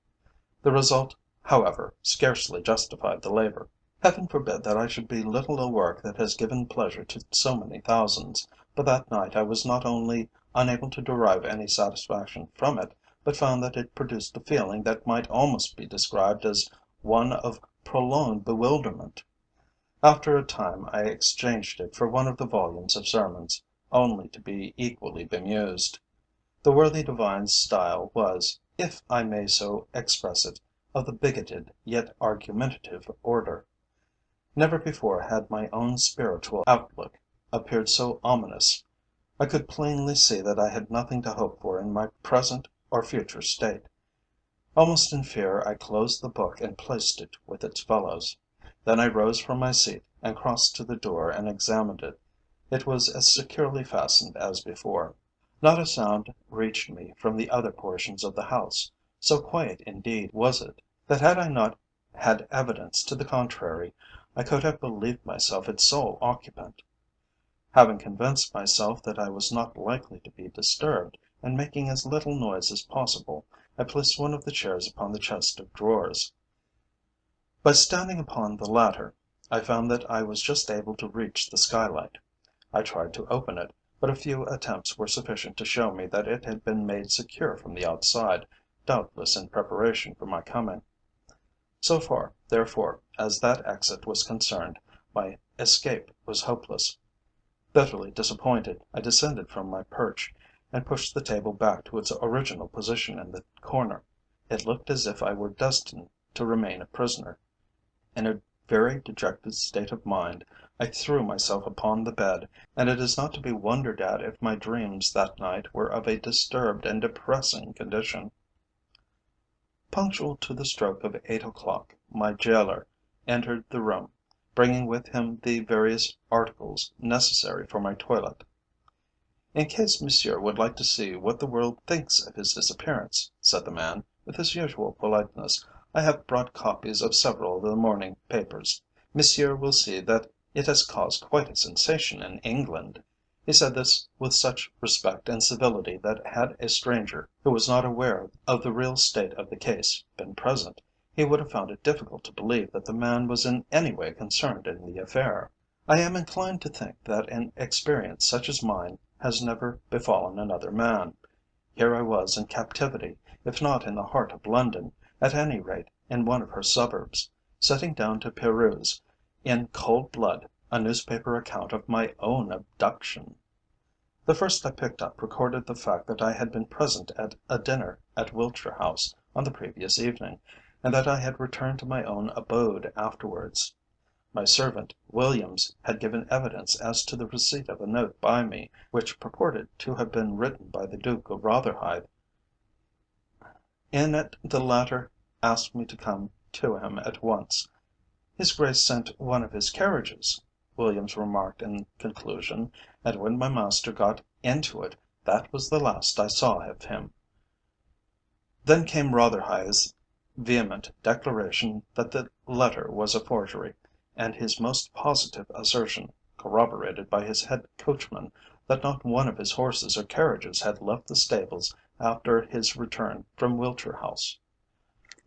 The result, however, scarcely justified the labour. Heaven forbid that I should belittle a work that has given pleasure to so many thousands, but that night I was not only unable to derive any satisfaction from it, but found that it produced a feeling that might almost be described as one of prolonged bewilderment. After a time I exchanged it for one of the volumes of sermons, only to be equally bemused. The worthy divine's style was, if I may so express it, of the bigoted yet argumentative order. Never before had my own spiritual outlook appeared so ominous. I could plainly see that I had nothing to hope for in my present or future state. Almost in fear I closed the book and placed it with its fellows. Then I rose from my seat and crossed to the door and examined it. It was as securely fastened as before. Not a sound reached me from the other portions of the house. So quiet indeed was it, that had I not had evidence to the contrary, I could have believed myself its sole occupant. Having convinced myself that I was not likely to be disturbed, and making as little noise as possible, I placed one of the chairs upon the chest of drawers. By standing upon the latter, I found that I was just able to reach the skylight. I tried to open it, but a few attempts were sufficient to show me that it had been made secure from the outside, doubtless in preparation for my coming. So far, therefore, as that exit was concerned, my escape was hopeless. Bitterly disappointed, I descended from my perch, and pushed the table back to its original position in the corner. It looked as if I were destined to remain a prisoner. In a very dejected state of mind, I threw myself upon the bed, and it is not to be wondered at if my dreams that night were of a disturbed and depressing condition. Punctual to the stroke of 8 o'clock, my gaoler entered the room, bringing with him the various articles necessary for my toilet. "In case Monsieur would like to see what the world thinks of his disappearance," said the man, with his usual politeness, "I have brought copies of several of the morning papers. Monsieur will see that it has caused quite a sensation in England." He said this with such respect and civility that had a stranger, who was not aware of the real state of the case, been present, he would have found it difficult to believe that the man was in any way concerned in the affair. I am inclined to think that an experience such as mine has never befallen another man. Here I was in captivity, if not in the heart of London, at any rate in one of her suburbs, setting down to peruse, in cold blood, a newspaper account of my own abduction. The first I picked up recorded the fact that I had been present at a dinner at Wiltshire House on the previous evening, and that I had returned to my own abode afterwards. My servant Williams had given evidence as to the receipt of a note by me, which purported to have been written by the Duke of Rotherhithe. In it the latter asked me to come to him at once. "His Grace sent one of his carriages," Williams remarked in conclusion, "and when my master got into it, that was the last I saw of him." Then came Rotherhithe's vehement declaration that the letter was a forgery, and his most positive assertion, corroborated by his head coachman, that not one of his horses or carriages had left the stables after his return from Wiltshire House.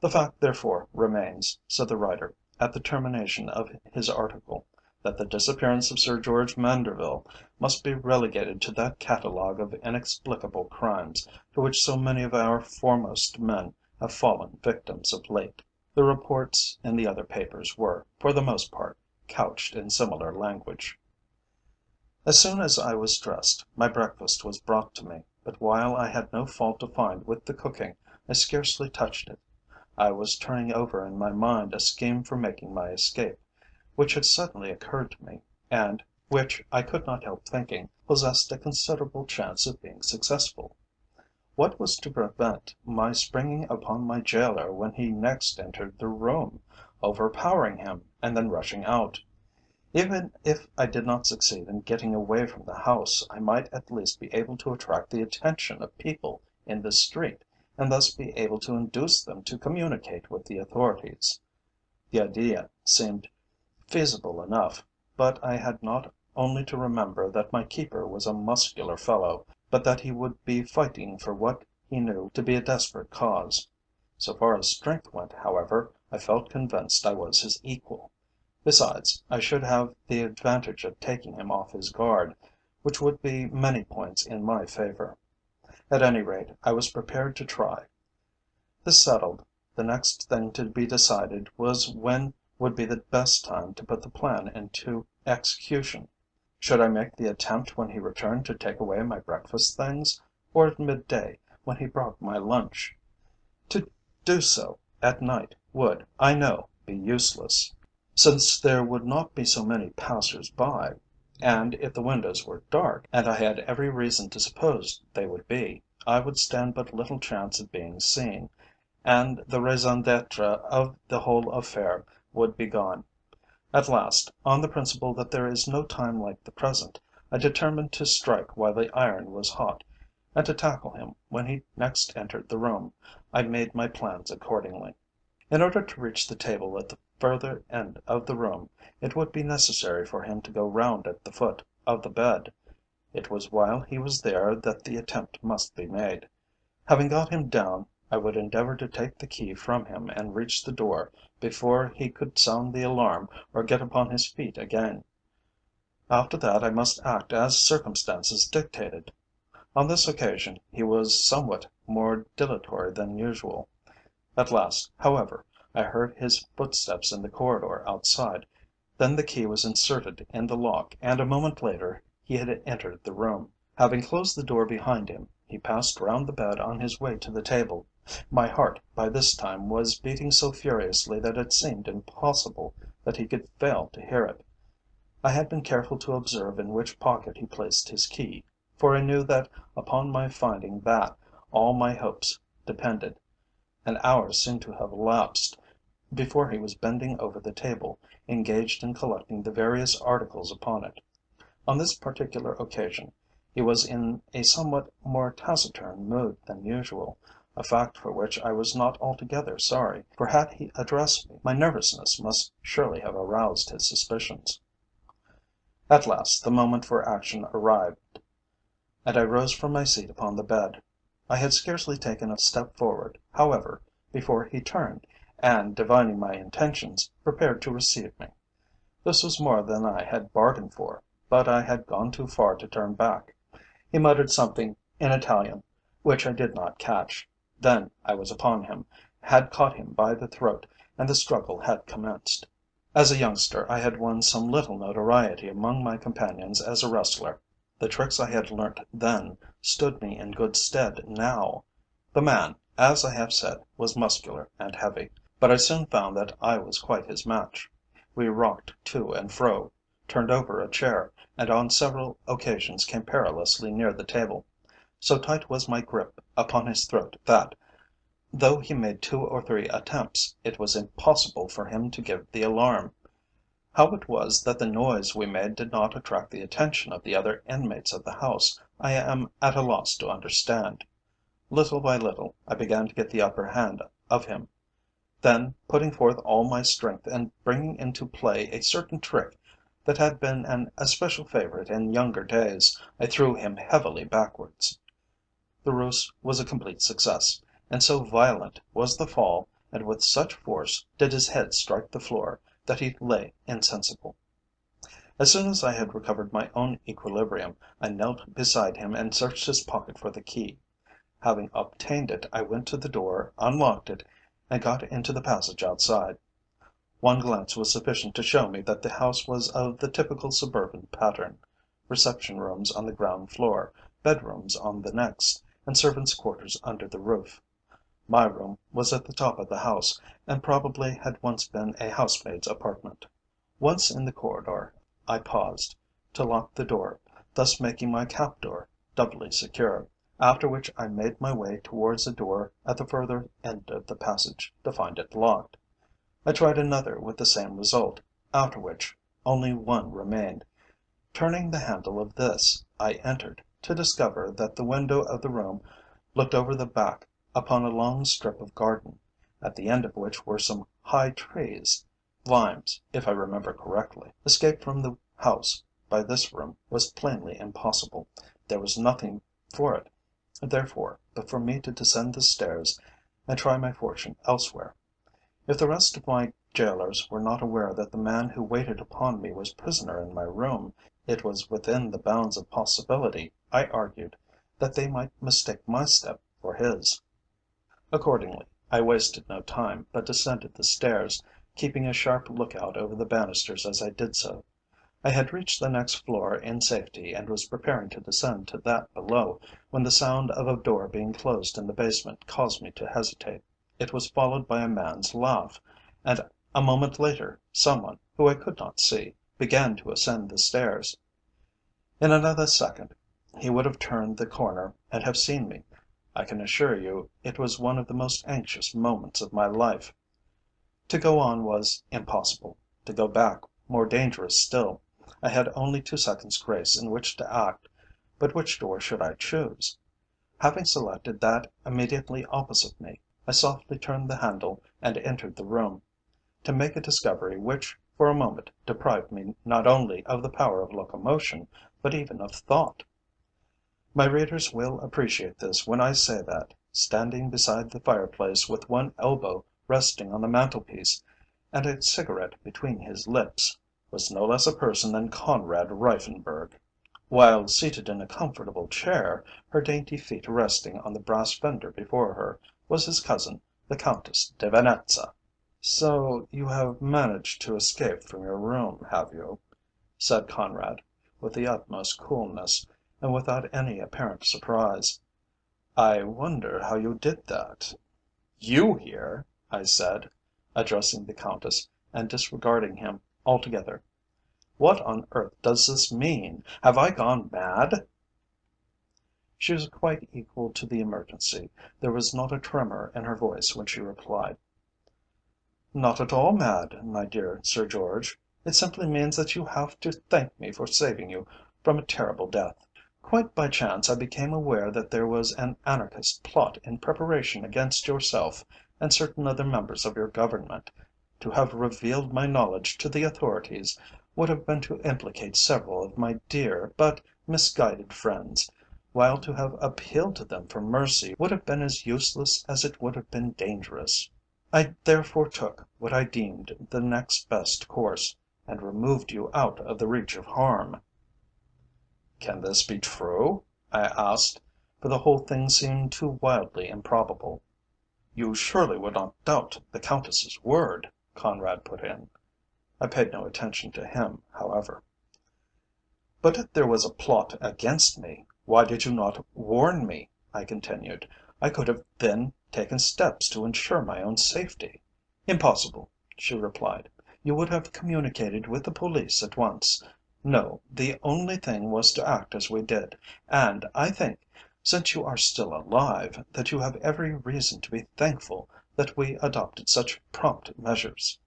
"The fact therefore remains," said the writer, at the termination of his article, "that the disappearance of Sir George Manderville must be relegated to that catalogue of inexplicable crimes, to which so many of our foremost men have fallen victims of late." The reports in the other papers were, for the most part, couched in similar language. As soon as I was dressed, my breakfast was brought to me, but while I had no fault to find with the cooking, I scarcely touched it. I was turning over in my mind a scheme for making my escape, which had suddenly occurred to me, and which, I could not help thinking, possessed a considerable chance of being successful. What was to prevent my springing upon my gaoler when he next entered the room, overpowering him, and then rushing out? Even if I did not succeed in getting away from the house, I might at least be able to attract the attention of people in the street, and thus be able to induce them to communicate with the authorities. The idea seemed feasible enough, but I had not only to remember that my keeper was a muscular fellow, but that he would be fighting for what he knew to be a desperate cause. So far as strength went, however, I felt convinced I was his equal. Besides, I should have the advantage of taking him off his guard, which would be many points in my favour. At any rate, I was prepared to try. This settled, the next thing to be decided was when would be the best time to put the plan into execution. Should I make the attempt when he returned to take away my breakfast things, or at midday, when he brought my lunch? To do so at night would, I know, be useless, since there would not be so many passers by, and if the windows were dark, and I had every reason to suppose they would be, I would stand but little chance of being seen, and the raison d'être of the whole affair would be gone. At last, on the principle that there is no time like the present, I determined to strike while the iron was hot, and to tackle him when he next entered the room. I made my plans accordingly. In order to reach the table at the further end of the room, it would be necessary for him to go round at the foot of the bed. It was while he was there that the attempt must be made. Having got him down, I would endeavour to take the key from him and reach the door before he could sound the alarm or get upon his feet again. After that I must act as circumstances dictated. On this occasion he was somewhat more dilatory than usual. At last, however, I heard his footsteps in the corridor outside, then the key was inserted in the lock, and a moment later he had entered the room. Having closed the door behind him, he passed round the bed on his way to the table. My heart by this time was beating so furiously that it seemed impossible that he could fail to hear it. I had been careful to observe in which pocket he placed his key, for I knew that upon my finding that all my hopes depended. An hour seemed to have elapsed before he was bending over the table, engaged in collecting the various articles upon it. On this particular occasion he was in a somewhat more taciturn mood than usual, a fact for which I was not altogether sorry, for had he addressed me, my nervousness must surely have aroused his suspicions. At last the moment for action arrived, and I rose from my seat upon the bed. I had scarcely taken a step forward, however, before he turned, and, divining my intentions, prepared to receive me. This was more than I had bargained for, but I had gone too far to turn back. He muttered something in Italian, which I did not catch. Then I was upon him, had caught him by the throat, and the struggle had commenced. As a youngster I had won some little notoriety among my companions as a wrestler. The tricks I had learnt then stood me in good stead now. The man, as I have said, was muscular and heavy, but I soon found that I was quite his match. We rocked to and fro, turned over a chair, and on several occasions came perilously near the table. So tight was my grip upon his throat that, though he made 2 or 3 attempts, it was impossible for him to give the alarm. How it was that the noise we made did not attract the attention of the other inmates of the house, I am at a loss to understand. Little by little I began to get the upper hand of him. Then, putting forth all my strength and bringing into play a certain trick that had been an especial favourite in younger days, I threw him heavily backwards. The ruse was a complete success, and so violent was the fall, and with such force did his head strike the floor, that he lay insensible. As soon as I had recovered my own equilibrium, I knelt beside him and searched his pocket for the key. Having obtained it, I went to the door, unlocked it, and got into the passage outside. One glance was sufficient to show me that the house was of the typical suburban pattern: reception rooms on the ground floor, bedrooms on the next, and servants' quarters under the roof. My room was at the top of the house, and probably had once been a housemaid's apartment. Once in the corridor, I paused to lock the door, thus making my cap door doubly secure, after which I made my way towards a door at the further end of the passage, to find it locked. I tried another with the same result, after which only one remained. Turning the handle of this, I entered, to discover that the window of the room looked over the back upon a long strip of garden, at the end of which were some high trees, limes, if I remember correctly. Escape from the house by this room was plainly impossible. There was nothing for it, therefore, but for me to descend the stairs and try my fortune elsewhere. If the rest of my gaolers were not aware that the man who waited upon me was prisoner in my room, it was within the bounds of possibility, I argued, that they might mistake my step for his. Accordingly, I wasted no time, but descended the stairs, keeping a sharp look out over the banisters as I did so. I had reached the next floor in safety, and was preparing to descend to that below, when the sound of a door being closed in the basement caused me to hesitate. It was followed by a man's laugh, and a moment later someone, who I could not see, began to ascend the stairs. In another second he would have turned the corner and have seen me. I can assure you it was one of the most anxious moments of my life. To go on was impossible, to go back more dangerous still. I had only 2 seconds' grace in which to act, but which door should I choose? Having selected that immediately opposite me, I softly turned the handle and entered the room, to make a discovery which for a moment deprived me not only of the power of locomotion, but even of thought. My readers will appreciate this when I say that, standing beside the fireplace with one elbow resting on the mantelpiece and a cigarette between his lips, was no less a person than Conrad Reiffenburg. While seated in a comfortable chair, her dainty feet resting on the brass fender before her, was his cousin, the Countess de Venetza. "So you have managed to escape from your room, have you?" said Conrad, with the utmost coolness, and without any apparent surprise. "I wonder how you did that." "You here?" I said, addressing the Countess, and disregarding him altogether. "What on earth does this mean? Have I gone mad?" She was quite equal to the emergency. There was not a tremor in her voice when she replied: "Not at all mad, my dear Sir George. It simply means that you have to thank me for saving you from a terrible death. Quite by chance I became aware that there was an anarchist plot in preparation against yourself and certain other members of your Government. To have revealed my knowledge to the authorities would have been to implicate several of my dear but misguided friends, while to have appealed to them for mercy would have been as useless as it would have been dangerous. I therefore took what I deemed the next best course, and removed you out of the reach of harm." "Can this be true?" I asked, for the whole thing seemed too wildly improbable. "You surely would not doubt the Countess's word," Conrad put in. I paid no attention to him, however. "But if there was a plot against me, why did you not warn me?" I continued. "I could have then taken steps to ensure my own safety." "Impossible," she replied. "You would have communicated with the police at once. No, the only thing was to act as we did, and I think, since you are still alive, that you have every reason to be thankful that we adopted such prompt measures."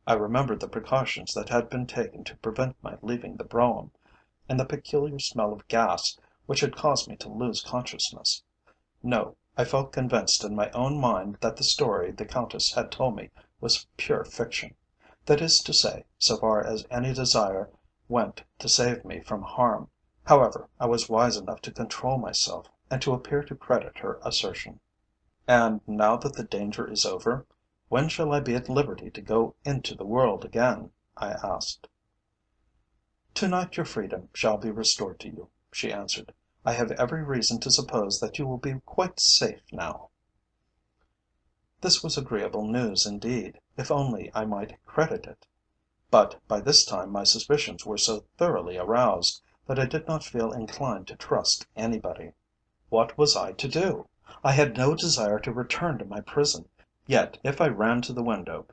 I remembered the precautions that had been taken to prevent my leaving the brougham, and the peculiar smell of gas which had caused me to lose consciousness. No, I felt convinced in my own mind that the story the Countess had told me was pure fiction. That is to say, so far as any desire went to save me from harm. However, I was wise enough to control myself, and to appear to credit her assertion. "And now that the danger is over, when shall I be at liberty to go into the world again?" I asked. "To night your freedom shall be restored to you," she answered. "I have every reason to suppose that you will be quite safe now." This was agreeable news indeed, if only I might credit it. But by this time my suspicions were so thoroughly aroused that I did not feel inclined to trust anybody. What was I to do? I had no desire to return to my prison, yet if I ran to the window,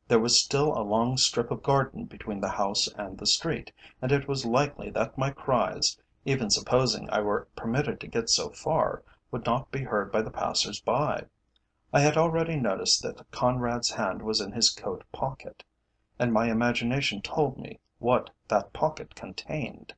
there was still a long strip of garden between the house and the street, and it was likely that my cries, even supposing I were permitted to get so far, would not be heard by the passers by. I had already noticed that Conrad's hand was in his coat pocket, and my imagination told me what that pocket contained.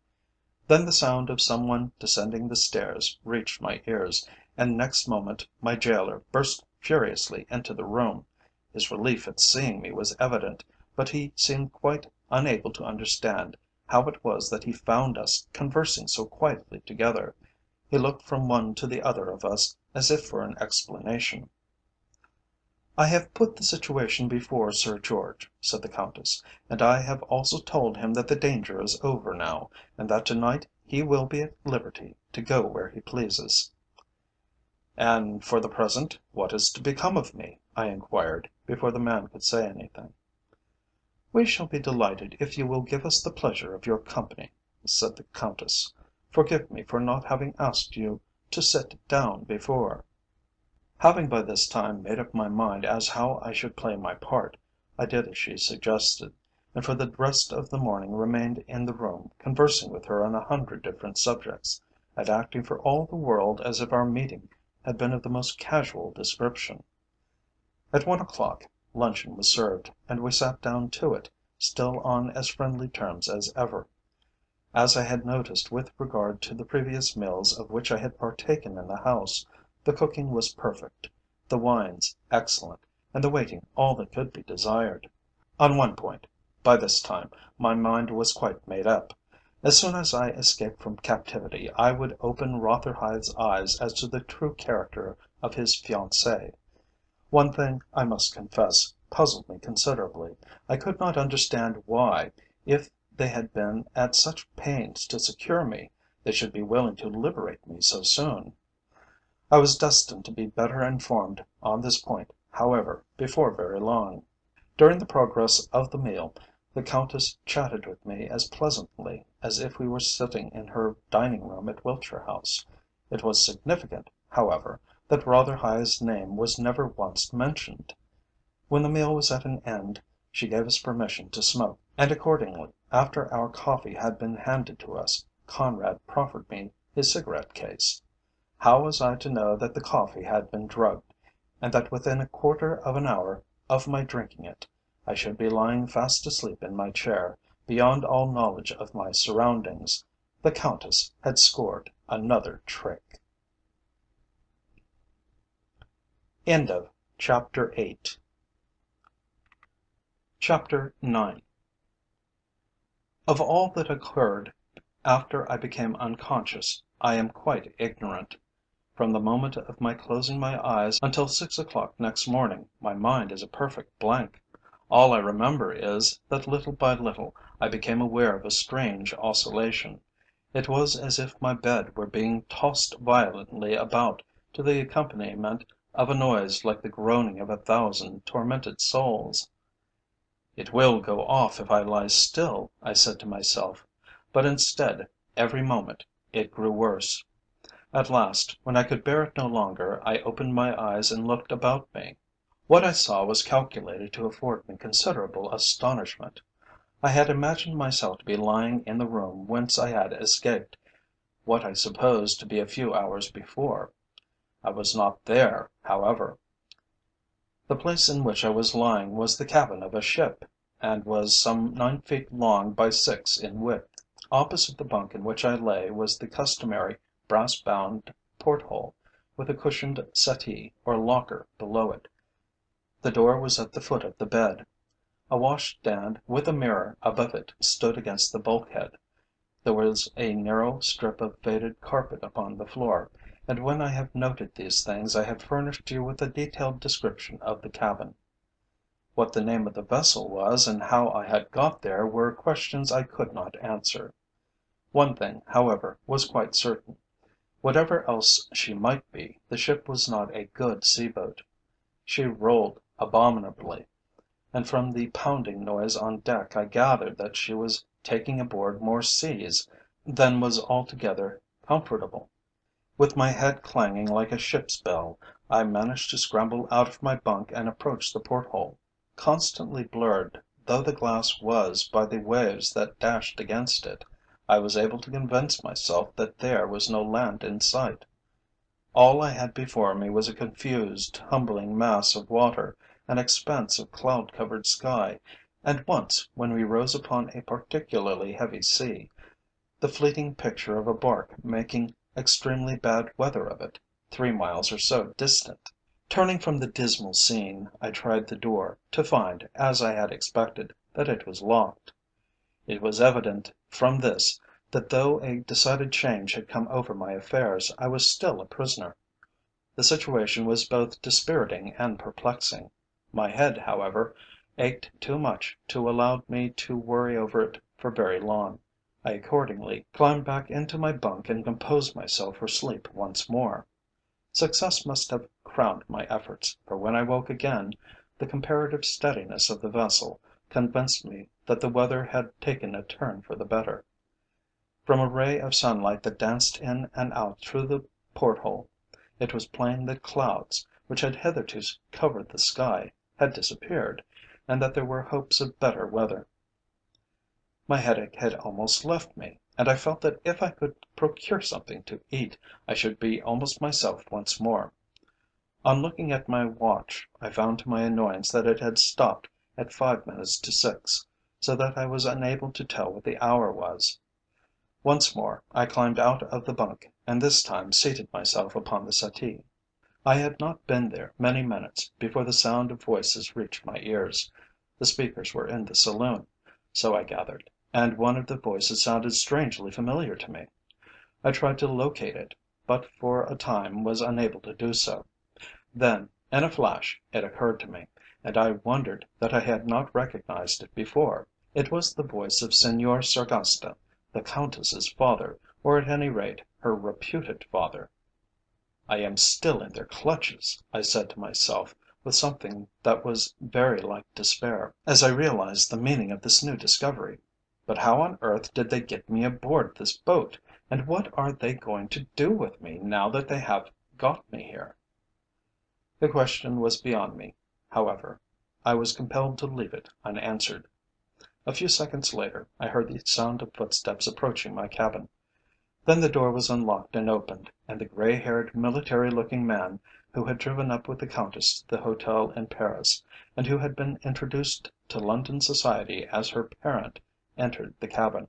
Then the sound of some one descending the stairs reached my ears, and next moment my gaoler burst furiously into the room. His relief at seeing me was evident, but he seemed quite unable to understand how it was that he found us conversing so quietly together. He looked from one to the other of us as if for an explanation. "I have put the situation before Sir George," said the Countess, "and I have also told him that the danger is over now, and that to night he will be at liberty to go where he pleases." "And for the present what is to become of me?" I inquired, before the man could say anything. "We shall be delighted if you will give us the pleasure of your company," said the Countess. "Forgive me for not having asked you to sit down before." Having by this time made up my mind as how I should play my part, I did as she suggested, and for the rest of the morning remained in the room, conversing with her on 100 different subjects, and acting for all the world as if our meeting had been of the most casual description. At 1 o'clock luncheon was served, and we sat down to it, still on as friendly terms as ever. As I had noticed with regard to the previous meals of which I had partaken in the house, the cooking was perfect, the wines excellent, and the waiting all that could be desired. On one point, by this time, my mind was quite made up. As soon as I escaped from captivity, I would open Rotherhithe's eyes as to the true character of his fiancée. One thing, I must confess, puzzled me considerably. I could not understand why, if they had been at such pains to secure me, they should be willing to liberate me so soon. I was destined to be better informed on this point, however, before very long. During the progress of the meal, the Countess chatted with me as pleasantly as if we were sitting in her dining room at Wiltshire House. It was significant, however, that Rotherhithe's name was never once mentioned. When the meal was at an end, she gave us permission to smoke, and accordingly, after our coffee had been handed to us, Conrad proffered me his cigarette case. How was I to know that the coffee had been drugged, and that within a quarter of an hour of my drinking it, I should be lying fast asleep in my chair, beyond all knowledge of my surroundings? The Countess had scored another trick. End of Chapter 8. Chapter 9. Of all that occurred after I became unconscious, I am quite ignorant. From the moment of my closing my eyes until 6 o'clock next morning, my mind is a perfect blank. All I remember is, that little by little I became aware of a strange oscillation. It was as if my bed were being tossed violently about to the accompaniment of a noise like the groaning of 1,000 tormented souls. It will go off if I lie still, I said to myself, but instead, every moment, it grew worse. At last, when I could bear it no longer, I opened my eyes and looked about me. What I saw was calculated to afford me considerable astonishment. I had imagined myself to be lying in the room whence I had escaped, what I supposed to be a few hours before. I was not there, however. The place in which I was lying was the cabin of a ship, and was some 9 feet long by 6 in width. Opposite the bunk in which I lay was the customary brass bound porthole, with a cushioned settee or locker below it. The door was at the foot of the bed. A washstand with a mirror above it stood against the bulkhead. There was a narrow strip of faded carpet upon the floor, and when I have noted these things I have furnished you with a detailed description of the cabin. What the name of the vessel was and how I had got there were questions I could not answer. One thing, however, was quite certain. Whatever else she might be, the ship was not a good sea boat. She rolled abominably, and from the pounding noise on deck I gathered that she was taking aboard more seas than was altogether comfortable. With my head clanging like a ship's bell, I managed to scramble out of my bunk and approach the porthole. Constantly blurred though the glass was by the waves that dashed against it, I was able to convince myself that there was no land in sight. All I had before me was a confused, tumbling mass of water, an expanse of cloud covered sky, and once, when we rose upon a particularly heavy sea, the fleeting picture of a bark making extremely bad weather of it, 3 miles or so distant. Turning from the dismal scene, I tried the door, to find, as I had expected, that it was locked. It was evident from this that though a decided change had come over my affairs, I was still a prisoner. The situation was both dispiriting and perplexing. My head, however, ached too much to allow me to worry over it for very long. I accordingly climbed back into my bunk and composed myself for sleep once more. Success must have crowned my efforts, for when I woke again, the comparative steadiness of the vessel convinced me that the weather had taken a turn for the better. From a ray of sunlight that danced in and out through the porthole, it was plain that clouds, which had hitherto covered the sky, had disappeared, and that there were hopes of better weather. My headache had almost left me, and I felt that if I could procure something to eat, I should be almost myself once more. On looking at my watch, I found to my annoyance that it had stopped at 5 minutes to 6, so that I was unable to tell what the hour was. Once more I climbed out of the bunk, and this time seated myself upon the settee. I had not been there many minutes before the sound of voices reached my ears. The speakers were in the saloon, so I gathered, and one of the voices sounded strangely familiar to me. I tried to locate it, but for a time was unable to do so. Then, in a flash, it occurred to me, and I wondered that I had not recognized it before. It was the voice of Senor Sargasta, the Countess's father, or at any rate her reputed father. I am still in their clutches, I said to myself, with something that was very like despair, as I realized the meaning of this new discovery. But how on earth did they get me aboard this boat, and what are they going to do with me now that they have got me here? The question was beyond me, however. I was compelled to leave it unanswered. A few seconds later I heard the sound of footsteps approaching my cabin. Then the door was unlocked and opened, and the grey haired, military looking man who had driven up with the Countess to the hotel in Paris, and who had been introduced to London society as her parent, entered the cabin.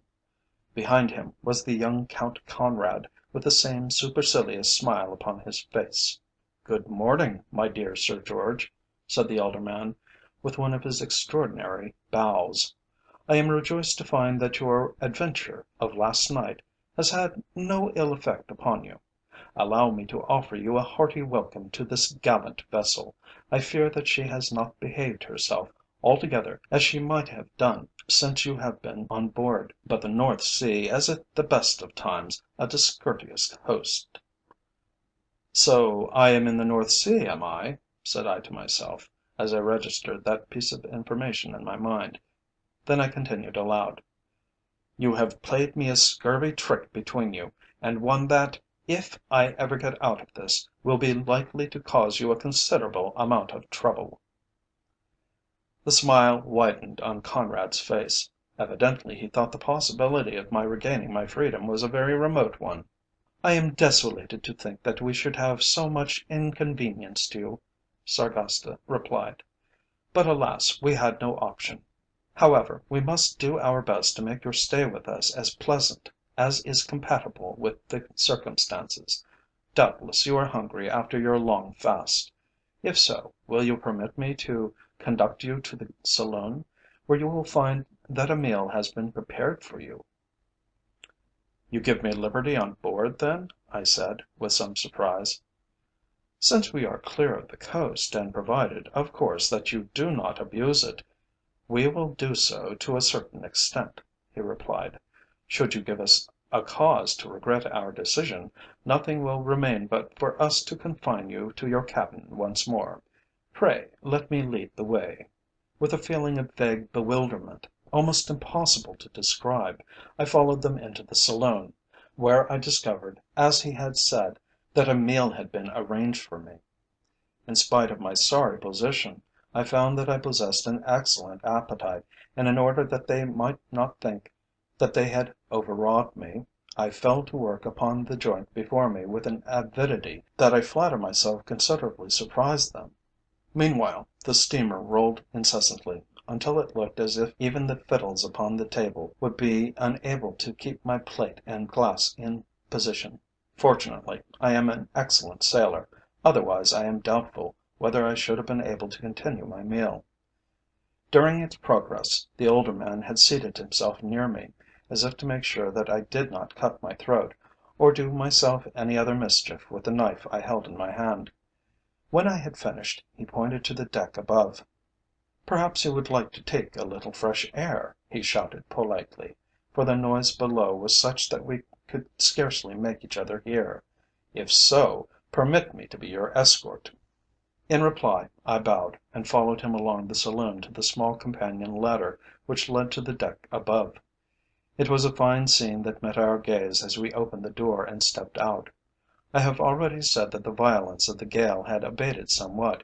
Behind him was the young Count Conrad, with the same supercilious smile upon his face. "Good morning, my dear Sir George," said the elder man, with one of his extraordinary bows. "I am rejoiced to find that your adventure of last night has had no ill effect upon you. Allow me to offer you a hearty welcome to this gallant vessel. I fear that she has not behaved herself altogether as she might have done since you have been on board, but the North Sea is at the best of times a discourteous host." "So I am in the North Sea, am I?" said I to myself, as I registered that piece of information in my mind. Then I continued aloud. "You have played me a scurvy trick between you, and one that, if I ever get out of this, will be likely to cause you a considerable amount of trouble." The smile widened on Conrad's face. Evidently he thought the possibility of my regaining my freedom was a very remote one. "I am desolated to think that we should have so much inconvenienced you," Sargasta replied. "But alas, we had no option. However, we must do our best to make your stay with us as pleasant as is compatible with the circumstances. Doubtless you are hungry after your long fast. If so, will you permit me to conduct you to the saloon, where you will find that a meal has been prepared for you?" "You give me liberty on board, then?" I said, with some surprise. "Since we are clear of the coast, and provided, of course, that you do not abuse it, we will do so to a certain extent," he replied. "Should you give us a cause to regret our decision, nothing will remain but for us to confine you to your cabin once more. Pray let me lead the way." With a feeling of vague bewilderment, almost impossible to describe, I followed them into the saloon, where I discovered, as he had said, that a meal had been arranged for me. In spite of my sorry position, I found that I possessed an excellent appetite, and in order that they might not think that they had overawed me, I fell to work upon the joint before me with an avidity that I flatter myself considerably surprised them. Meanwhile the steamer rolled incessantly, until it looked as if even the fiddles upon the table would be unable to keep my plate and glass in position. Fortunately I am an excellent sailor, otherwise I am doubtful whether I should have been able to continue my meal. During its progress the older man had seated himself near me, as if to make sure that I did not cut my throat, or do myself any other mischief with the knife I held in my hand. When I had finished, he pointed to the deck above. "Perhaps you would like to take a little fresh air," he shouted politely, for the noise below was such that we could scarcely make each other hear. "If so, permit me to be your escort." In reply I bowed, and followed him along the saloon to the small companion ladder which led to the deck above. It was a fine scene that met our gaze as we opened the door and stepped out. I have already said that the violence of the gale had abated somewhat,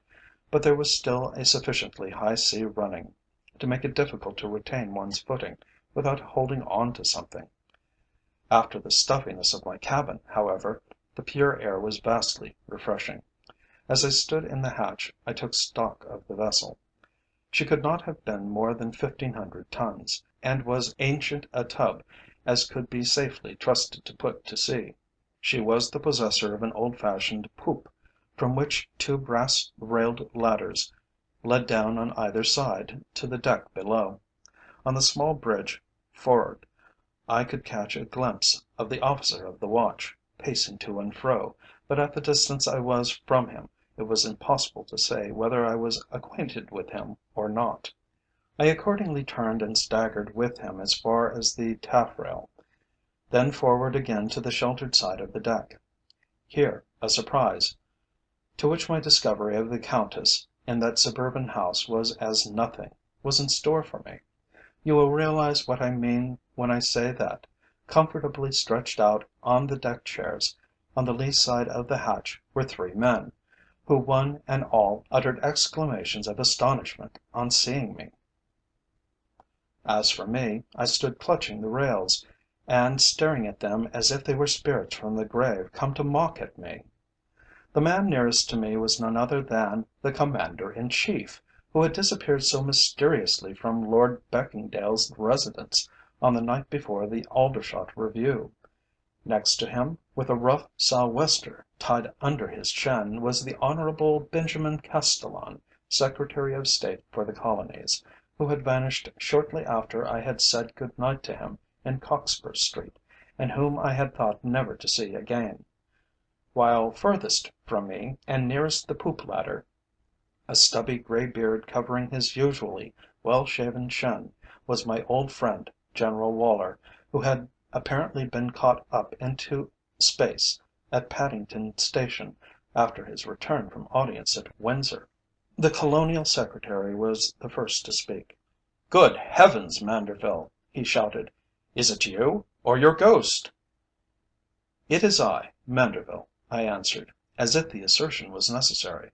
but there was still a sufficiently high sea running to make it difficult to retain one's footing without holding on to something. After the stuffiness of my cabin, however, the pure air was vastly refreshing. As I stood in the hatch, I took stock of the vessel. She could not have been more than 1,500 tons, and was ancient a tub as could be safely trusted to put to sea. She was the possessor of an old fashioned poop, from which two brass railed ladders led down on either side to the deck below. On the small bridge for'ard I could catch a glimpse of the officer of the watch, pacing to and fro, but at the distance I was from him it was impossible to say whether I was acquainted with him or not. I accordingly turned and staggered with him as far as the taffrail, then forward again to the sheltered side of the deck. Here a surprise, to which my discovery of the Countess in that suburban house was as nothing, was in store for me. You will realize what I mean when I say that, comfortably stretched out on the deck chairs on the lee side of the hatch were three men, who one and all uttered exclamations of astonishment on seeing me. As for me, I stood clutching the rails, and staring at them as if they were spirits from the grave come to mock at me. The man nearest to me was none other than the Commander in Chief, who had disappeared so mysteriously from Lord Beckingdale's residence on the night before the Aldershot review. Next to him, with a rough sou'wester tied under his chin, was the Honourable Benjamin Castellan, Secretary of State for the Colonies, who had vanished shortly after I had said good night to him in Cockspur Street, and whom I had thought never to see again. While furthest from me, and nearest the poop ladder, a stubby grey beard covering his usually well shaven chin, was my old friend General Woller, who had apparently been caught up into space at Paddington Station after his return from audience at Windsor. The Colonial Secretary was the first to speak. "Good heavens, Manderville!" he shouted. "Is it you, or your ghost?" "It is I, Manderville," I answered, as if the assertion was necessary.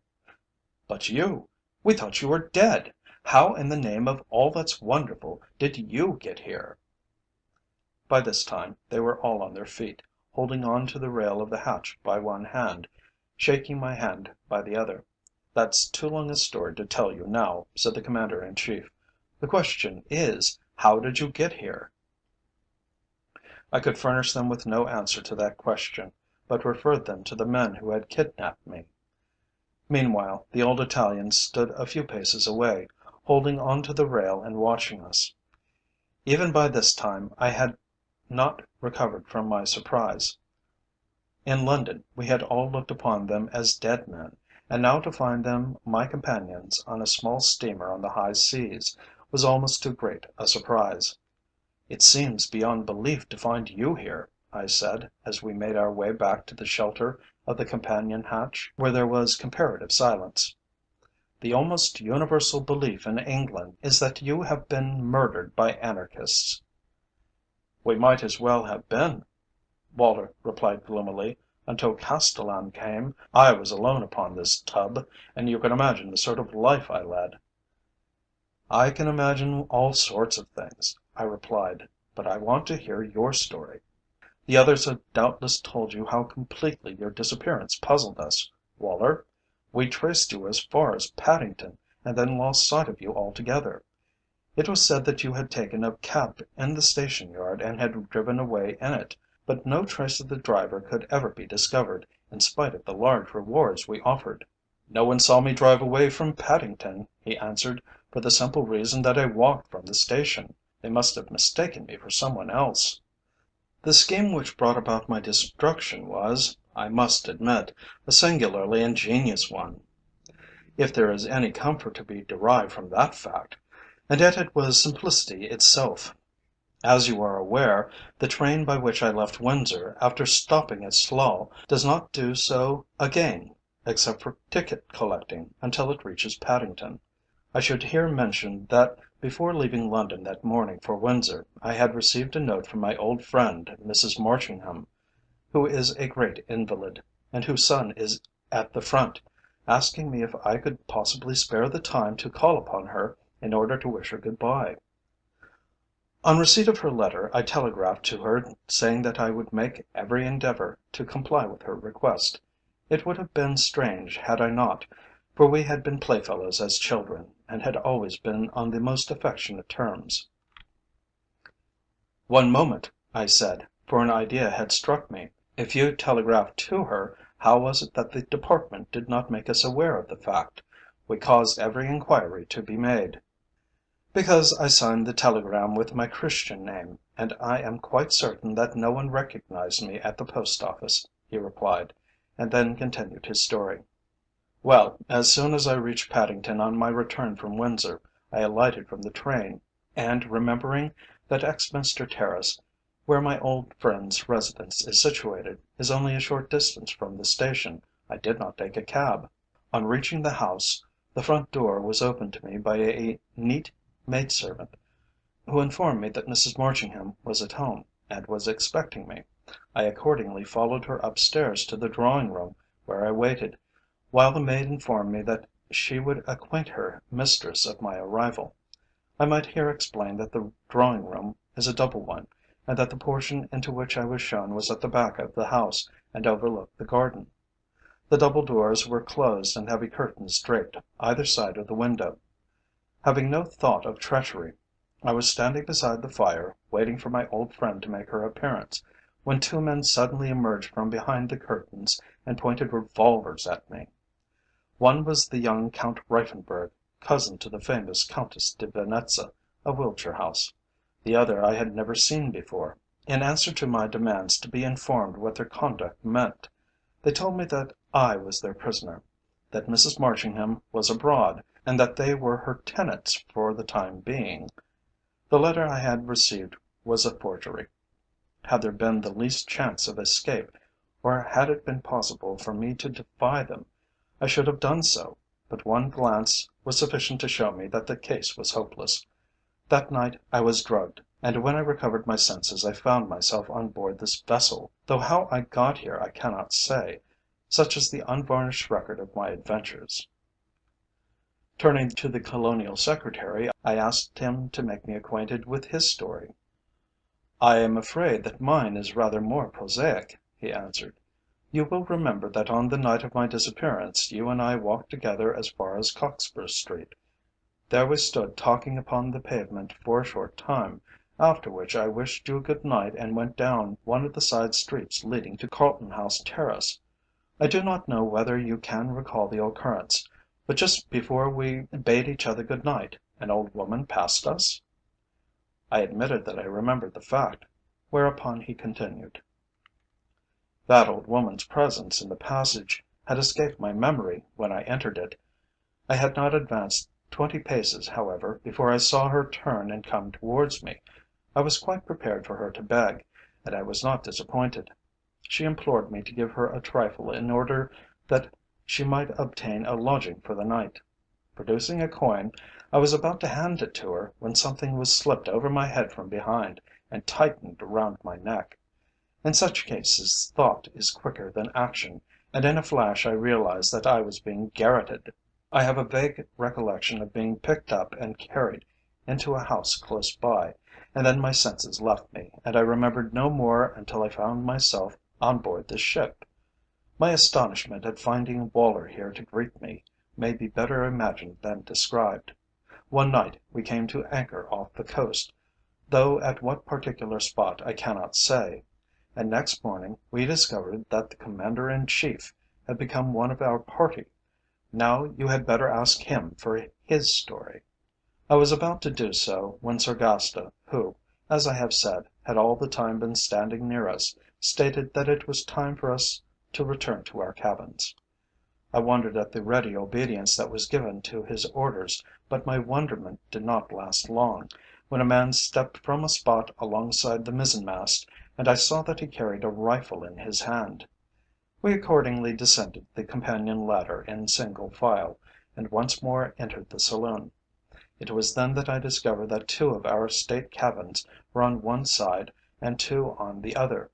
"But you? We thought you were dead. How in the name of all that's wonderful did you get here?" By this time they were all on their feet, holding on to the rail of the hatch by one hand, shaking my hand by the other. "That's too long a story to tell you now," said the Commander in Chief. "The question is, how did you get here?" I could furnish them with no answer to that question, but referred them to the men who had kidnapped me. Meanwhile the old Italian stood a few paces away, holding on to the rail and watching us. Even by this time I had not recovered from my surprise. In London we had all looked upon them as dead men, and now to find them my companions on a small steamer on the high seas was almost too great a surprise. "It seems beyond belief to find you here," I said, as we made our way back to the shelter of the companion hatch, where there was comparative silence. "The almost universal belief in England is that you have been murdered by anarchists." "We might as well have been," Woller replied gloomily. "Until Castellan came, I was alone upon this tub, and you can imagine the sort of life I led." "I can imagine all sorts of things," I replied, "but I want to hear your story. The others have doubtless told you how completely your disappearance puzzled us. Woller, we traced you as far as Paddington, and then lost sight of you altogether. It was said that you had taken a cab in the station yard and had driven away in it, but no trace of the driver could ever be discovered, in spite of the large rewards we offered." "No one saw me drive away from Paddington," he answered, "for the simple reason that I walked from the station. They must have mistaken me for someone else." The scheme which brought about my destruction was, I must admit, a singularly ingenious one, if there is any comfort to be derived from that fact, and yet it was simplicity itself. As you are aware, the train by which I left Windsor, after stopping at Slough, does not do so again, except for ticket collecting, until it reaches Paddington. I should here mention that before leaving London that morning for Windsor, I had received a note from my old friend Mrs. Marchingham, who is a great invalid, and whose son is at the front, asking me if I could possibly spare the time to call upon her in order to wish her good bye. On receipt of her letter, I telegraphed to her saying that I would make every endeavour to comply with her request. It would have been strange had I not, for we had been playfellows as children, and had always been on the most affectionate terms. "One moment," I said, for an idea had struck me. "If you telegraphed to her, how was it that the department did not make us aware of the fact? We caused every inquiry to be made." "Because I signed the telegram with my Christian name, and I am quite certain that no one recognized me at the post office," he replied, and then continued his story. Well, as soon as I reached Paddington on my return from Windsor, I alighted from the train, and remembering that Exminster Terrace, where my old friend's residence is situated, is only a short distance from the station, I did not take a cab. On reaching the house, the front door was opened to me by a neat maidservant, who informed me that Mrs Marchingham was at home, and was expecting me. I accordingly followed her upstairs to the drawing room, where I waited, while the maid informed me that she would acquaint her mistress of my arrival. I might here explain that the drawing room is a double one, and that the portion into which I was shown was at the back of the house, and overlooked the garden. The double doors were closed and heavy curtains draped either side of the window. Having no thought of treachery, I was standing beside the fire, waiting for my old friend to make her appearance, when two men suddenly emerged from behind the curtains and pointed revolvers at me. One was the young Count Reiffenburg, cousin to the famous Countess de Venetza, of Wiltshire House. The other I had never seen before. In answer to my demands to be informed what their conduct meant, they told me that I was their prisoner, that Mrs Marchingham was abroad, and that they were her tenants for the time being. The letter I had received was a forgery. Had there been the least chance of escape, or had it been possible for me to defy them, I should have done so, but one glance was sufficient to show me that the case was hopeless. That night I was drugged, and when I recovered my senses I found myself on board this vessel, though how I got here I cannot say. Such is the unvarnished record of my adventures. Turning to the Colonial Secretary, I asked him to make me acquainted with his story. "I am afraid that mine is rather more prosaic," he answered. "You will remember that on the night of my disappearance you and I walked together as far as Cockspur Street. There we stood talking upon the pavement for a short time, after which I wished you good night and went down one of the side streets leading to Carlton House Terrace. I do not know whether you can recall the occurrence, but just before we bade each other good night, an old woman passed us?" I admitted that I remembered the fact, whereupon he continued: "That old woman's presence in the passage had escaped my memory when I entered it. I had not advanced 20 paces, however, before I saw her turn and come towards me. I was quite prepared for her to beg, and I was not disappointed. She implored me to give her a trifle in order that she might obtain a lodging for the night. Producing a coin, I was about to hand it to her when something was slipped over my head from behind, and tightened round my neck. In such cases thought is quicker than action, and in a flash I realized that I was being garroted. I have a vague recollection of being picked up and carried into a house close by, and then my senses left me, and I remembered no more until I found myself on board this ship. My astonishment at finding Woller here to greet me may be better imagined than described. One night we came to anchor off the coast, though at what particular spot I cannot say, and next morning we discovered that the Commander in Chief had become one of our party. Now you had better ask him for his story." I was about to do so when Sargasta, who, as I have said, had all the time been standing near us, stated that it was time for us to return to our cabins. I wondered at the ready obedience that was given to his orders, but my wonderment did not last long, when a man stepped from a spot alongside the mizzenmast, and I saw that he carried a rifle in his hand. We accordingly descended the companion ladder in single file, and once more entered the saloon. It was then that I discovered that two of our state cabins were on one side and two on the other,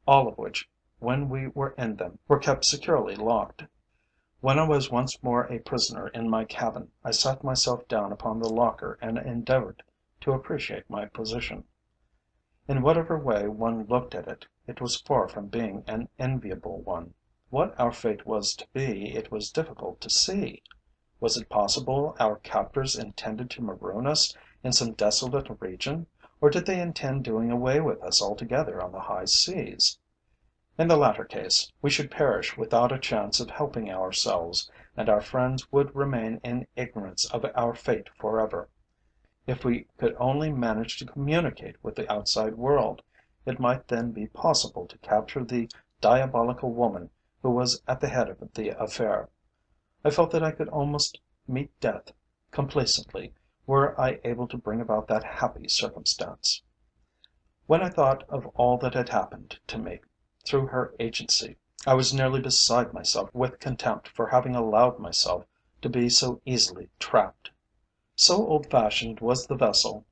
all of which, when we were in them, were kept securely locked. When I was once more a prisoner in my cabin, I sat myself down upon the locker and endeavoured to appreciate my position. In whatever way one looked at it, it was far from being an enviable one. What our fate was to be, it was difficult to see. Was it possible our captors intended to maroon us in some desolate region, or did they intend doing away with us altogether on the high seas? In the latter case, we should perish without a chance of helping ourselves, and our friends would remain in ignorance of our fate forever. If we could only manage to communicate with the outside world, it might then be possible to capture the diabolical woman who was at the head of the affair. I felt that I could almost meet death complacently were I able to bring about that happy circumstance. When I thought of all that had happened to me through her agency, I was nearly beside myself with contempt for having allowed myself to be so easily trapped. So old fashioned was the vessel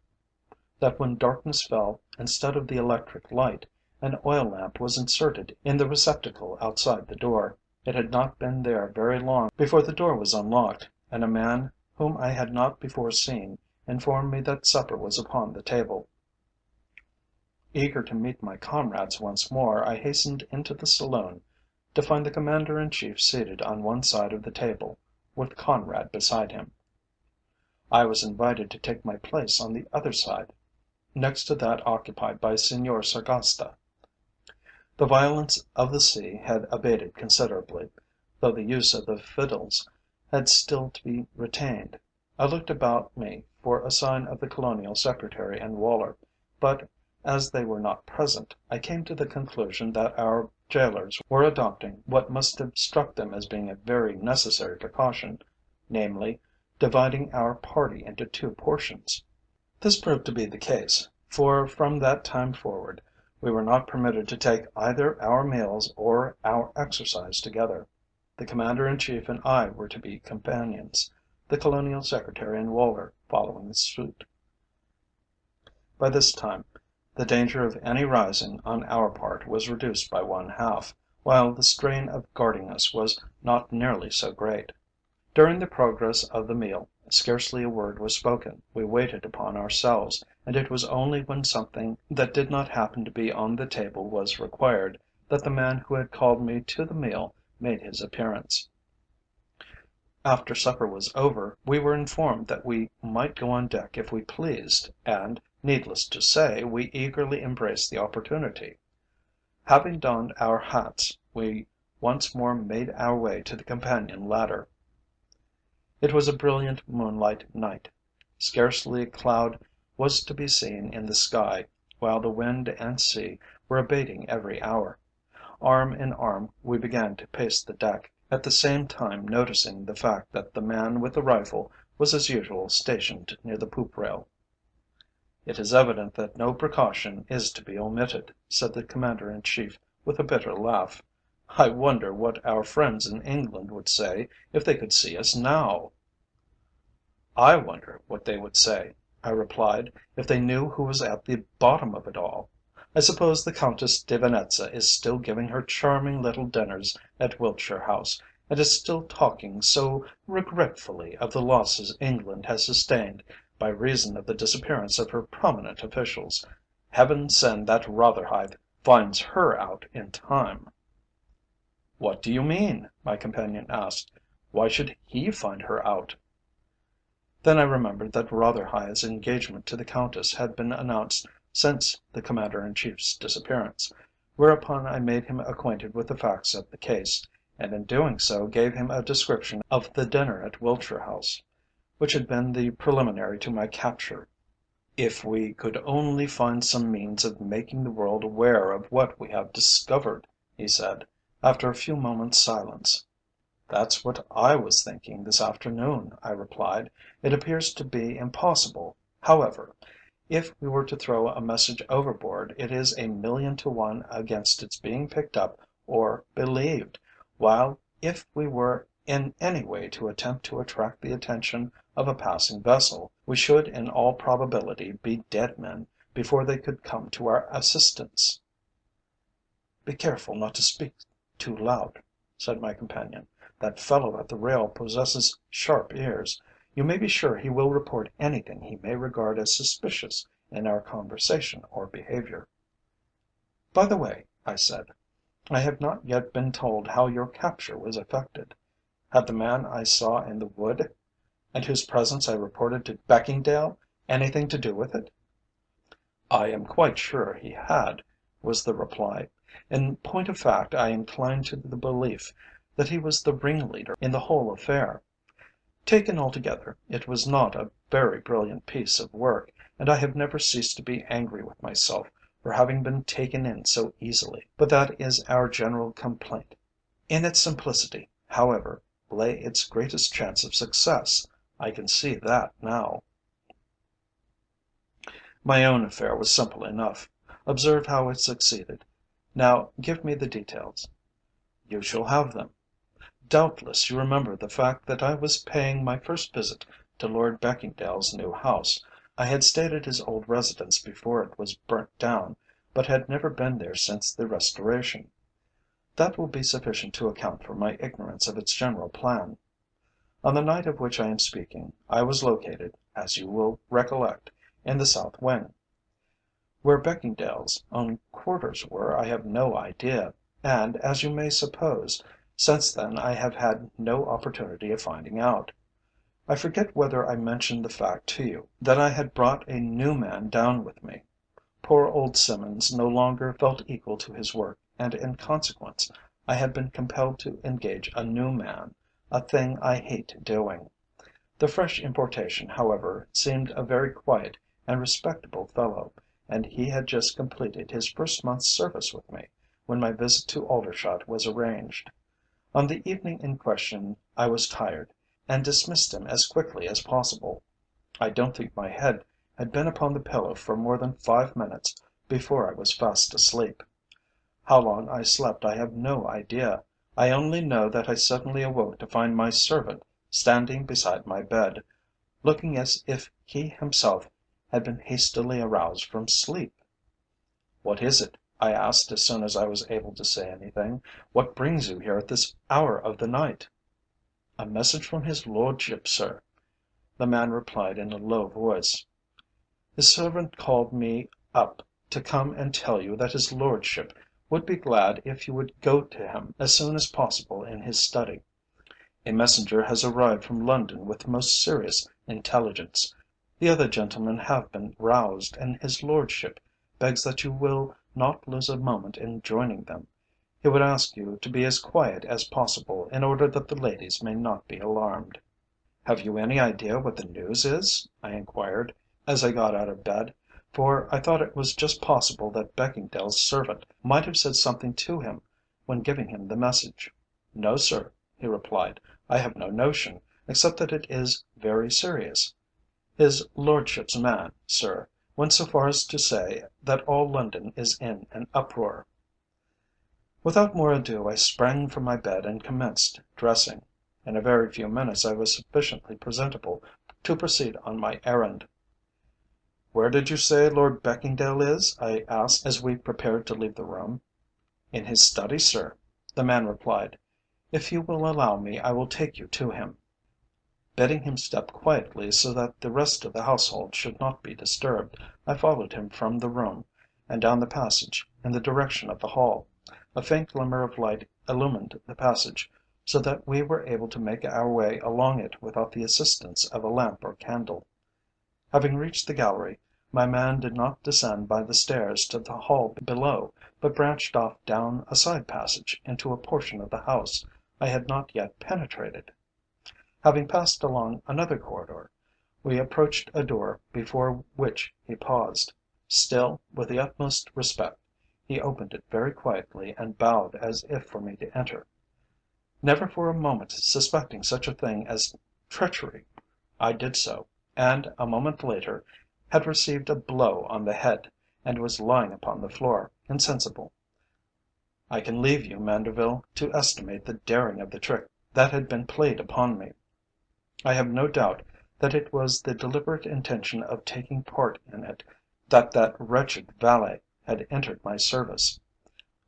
that when darkness fell, instead of the electric light, an oil lamp was inserted in the receptacle outside the door. It had not been there very long before the door was unlocked, and a man whom I had not before seen informed me that supper was upon the table. Eager to meet my comrades once more, I hastened into the saloon, to find the Commander in Chief seated on one side of the table, with Conrad beside him. I was invited to take my place on the other side, next to that occupied by Senor Sargasta. The violence of the sea had abated considerably, though the use of the fiddles had still to be retained. I looked about me for a sign of the Colonial Secretary and Woller, but, as they were not present, I came to the conclusion that our gaolers were adopting what must have struck them as being a very necessary precaution, namely, dividing our party into two portions. This proved to be the case, for from that time forward we were not permitted to take either our meals or our exercise together. The Commander in Chief and I were to be companions, the Colonial Secretary and Woller following suit. By this time the danger of any rising on our part was reduced by one half, while the strain of guarding us was not nearly so great. During the progress of the meal, scarcely a word was spoken. We waited upon ourselves, and it was only when something that did not happen to be on the table was required, that the man who had called me to the meal made his appearance. After supper was over, we were informed that we might go on deck if we pleased, and, needless to say, we eagerly embraced the opportunity. Having donned our hats, we once more made our way to the companion ladder. It was a brilliant moonlight night. Scarcely a cloud was to be seen in the sky, while the wind and sea were abating every hour. Arm in arm we began to pace the deck, at the same time noticing the fact that the man with the rifle was as usual stationed near the poop rail. "It is evident that no precaution is to be omitted," said the Commander in Chief with a bitter laugh. "I wonder what our friends in England would say if they could see us now?" "I wonder what they would say," I replied, "if they knew who was at the bottom of it all. I suppose the Countess de Venetza is still giving her charming little dinners at Wiltshire House, and is still talking so regretfully of the losses England has sustained by reason of the disappearance of her prominent officials. Heaven send that Rotherhithe finds her out in time." "What do you mean?" my companion asked. "Why should he find her out?" Then I remembered that Rotherhithe's engagement to the Countess had been announced since the Commander in Chief's disappearance, whereupon I made him acquainted with the facts of the case, and in doing so gave him a description of the dinner at Wiltshire House, which had been the preliminary to my capture. "If we could only find some means of making the world aware of what we have discovered," he said, after a few moments' silence. "That's what I was thinking this afternoon," I replied. "It appears to be impossible, however. If we were to throw a message overboard, it is 1,000,000 to 1 against its being picked up or believed, while if we were in any way to attempt to attract the attention of a passing vessel, we should in all probability be dead men before they could come to our assistance." "Be careful not to speak too loud," said my companion. "That fellow at the rail possesses sharp ears. You may be sure he will report anything he may regard as suspicious in our conversation or behaviour." "By the way," I said, "I have not yet been told how your capture was effected. Had the man I saw in the wood, and whose presence I reported to Beckingdale, anything to do with it?" "I am quite sure he had," was the reply. "In point of fact, I incline to the belief that he was the ringleader in the whole affair. Taken altogether, it was not a very brilliant piece of work, and I have never ceased to be angry with myself for having been taken in so easily. But that is our general complaint. In its simplicity, however, lay its greatest chance of success. I can see that now. My own affair was simple enough. Observe how it succeeded. Now give me the details." "You shall have them. Doubtless you remember the fact that I was paying my first visit to Lord Beckingdale's new house. I had stayed at his old residence before it was burnt down, but had never been there since the restoration. That will be sufficient to account for my ignorance of its general plan. On the night of which I am speaking, I was located, as you will recollect, in the south wing. Where Beckingdale's own quarters were I have no idea, and, as you may suppose, since then I have had no opportunity of finding out. I forget whether I mentioned the fact to you that I had brought a new man down with me. Poor old Simmons no longer felt equal to his work, and in consequence I had been compelled to engage a new man, a thing I hate doing. The fresh importation, however, seemed a very quiet and respectable fellow, and he had just completed his first month's service with me, when my visit to Aldershot was arranged. On the evening in question I was tired, and dismissed him as quickly as possible. I don't think my head had been upon the pillow for more than 5 minutes before I was fast asleep. How long I slept I have no idea. I only know that I suddenly awoke to find my servant standing beside my bed, looking as if he himself had been hastily aroused from sleep. "What is it?" I asked as soon as I was able to say anything. "What brings you here at this hour of the night?" "A message from his lordship, sir," the man replied in a low voice. "His servant called me up to come and tell you that his lordship would be glad if you would go to him as soon as possible in his study. A messenger has arrived from London with most serious intelligence. The other gentlemen have been roused, and his lordship begs that you will not lose a moment in joining them. He would ask you to be as quiet as possible in order that the ladies may not be alarmed." "Have you any idea what the news is?" I inquired, as I got out of bed, for I thought it was just possible that Beckingdale's servant might have said something to him when giving him the message. "No, sir," he replied, "I have no notion, except that it is very serious. His lordship's man, sir, went so far as to say that all London is in an uproar." Without more ado I sprang from my bed and commenced dressing. In a very few minutes I was sufficiently presentable to proceed on my errand. "Where did you say Lord Beckingdale is?" I asked as we prepared to leave the room. "In his study, sir," the man replied. "If you will allow me I will take you to him." Bidding him step quietly so that the rest of the household should not be disturbed, I followed him from the room, and down the passage in the direction of the hall. A faint glimmer of light illumined the passage, so that we were able to make our way along it without the assistance of a lamp or candle. Having reached the gallery, my man did not descend by the stairs to the hall below, but branched off down a side passage into a portion of the house I had not yet penetrated. Having passed along another corridor, we approached a door before which he paused. Still with the utmost respect, he opened it very quietly and bowed as if for me to enter. Never for a moment suspecting such a thing as treachery, I did so, and a moment later had received a blow on the head, and was lying upon the floor, insensible. I can leave you, Manderville, to estimate the daring of the trick that had been played upon me. I have no doubt that it was the deliberate intention of taking part in it that that wretched valet had entered my service.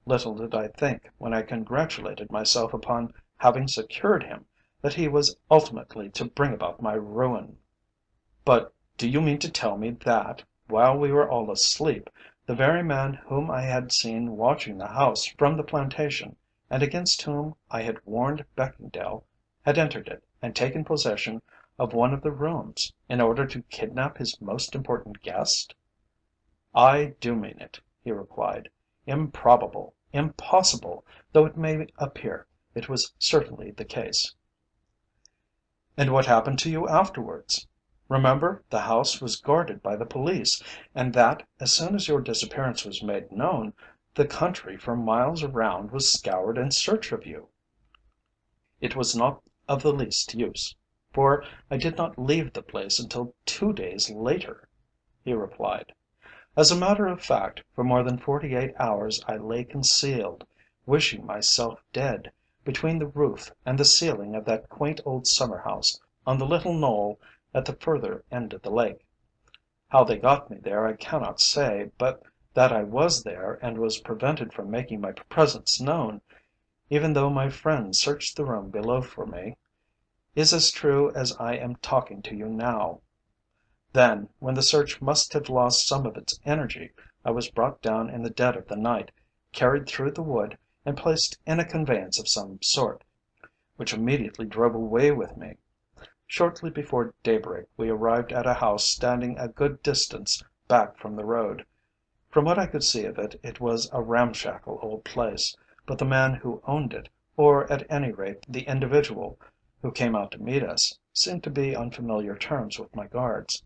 Little did I think, when I congratulated myself upon having secured him, that he was ultimately to bring about my ruin. "But do you mean to tell me that, while we were all asleep, the very man whom I had seen watching the house from the plantation, and against whom I had warned Beckingdale, had entered it and taken possession of one of the rooms, in order to kidnap his most important guest?" "I do mean it," he replied. "Improbable, impossible though it may appear, it was certainly the case." "And what happened to you afterwards? Remember, the house was guarded by the police, and that, as soon as your disappearance was made known, the country for miles around was scoured in search of you." "It was not of the least use, for I did not leave the place until 2 days later," he replied. "As a matter of fact, for more than 48 hours I lay concealed, wishing myself dead, between the roof and the ceiling of that quaint old summer house on the little knoll at the further end of the lake. How they got me there I cannot say, but that I was there and was prevented from making my presence known, even though my friends searched the room below for me, is as true as I am talking to you now. Then, when the search must have lost some of its energy, I was brought down in the dead of the night, carried through the wood, and placed in a conveyance of some sort, which immediately drove away with me. Shortly before daybreak we arrived at a house standing a good distance back from the road. From what I could see of it, it was a ramshackle old place, but the man who owned it, or at any rate the individual who came out to meet us, seemed to be on familiar terms with my guards.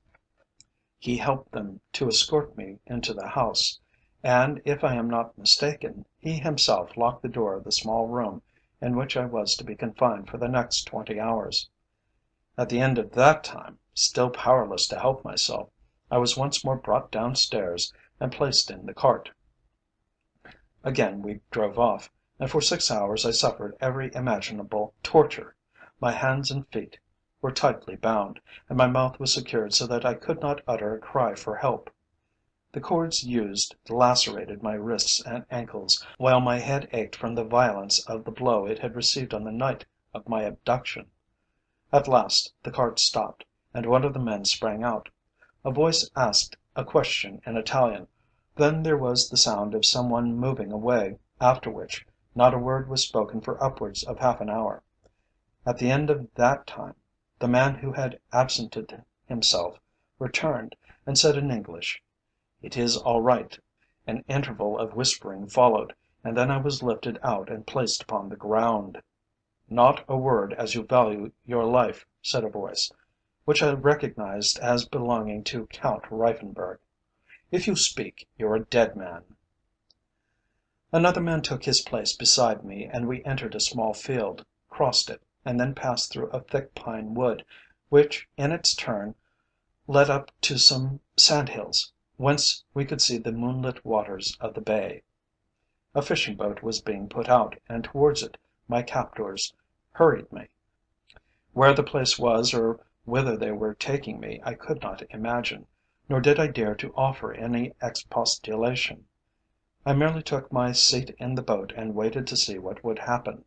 He helped them to escort me into the house, and, if I am not mistaken, he himself locked the door of the small room in which I was to be confined for the next 20 hours. At the end of that time, still powerless to help myself, I was once more brought downstairs and placed in the cart. Again we drove off, and for 6 hours I suffered every imaginable torture. My hands and feet were tightly bound, and my mouth was secured so that I could not utter a cry for help. The cords used lacerated my wrists and ankles, while my head ached from the violence of the blow it had received on the night of my abduction. At last the cart stopped, and one of the men sprang out. A voice asked a question in Italian, then there was the sound of some one moving away, after which not a word was spoken for upwards of half an hour. At the end of that time, the man who had absented himself returned, and said in English, "It is all right." An interval of whispering followed, and then I was lifted out and placed upon the ground. "Not a word as you value your life," said a voice, which I recognized as belonging to Count Reiffenburg. "If you speak, you're a dead man." Another man took his place beside me, and we entered a small field, crossed it, and then passed through a thick pine wood, which in its turn led up to some sandhills, whence we could see the moonlit waters of the bay. A fishing boat was being put out, and towards it my captors hurried me. Where the place was, or whither they were taking me, I could not imagine, nor did I dare to offer any expostulation. I merely took my seat in the boat and waited to see what would happen.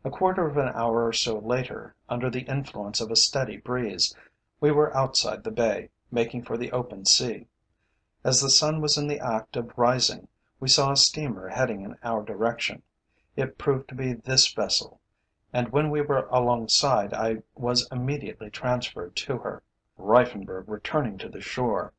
A quarter of an hour or so later, under the influence of a steady breeze, we were outside the bay, making for the open sea. As the sun was in the act of rising, we saw a steamer heading in our direction. It proved to be this vessel, and when we were alongside I was immediately transferred to her, Reiffenburg returning to the shore.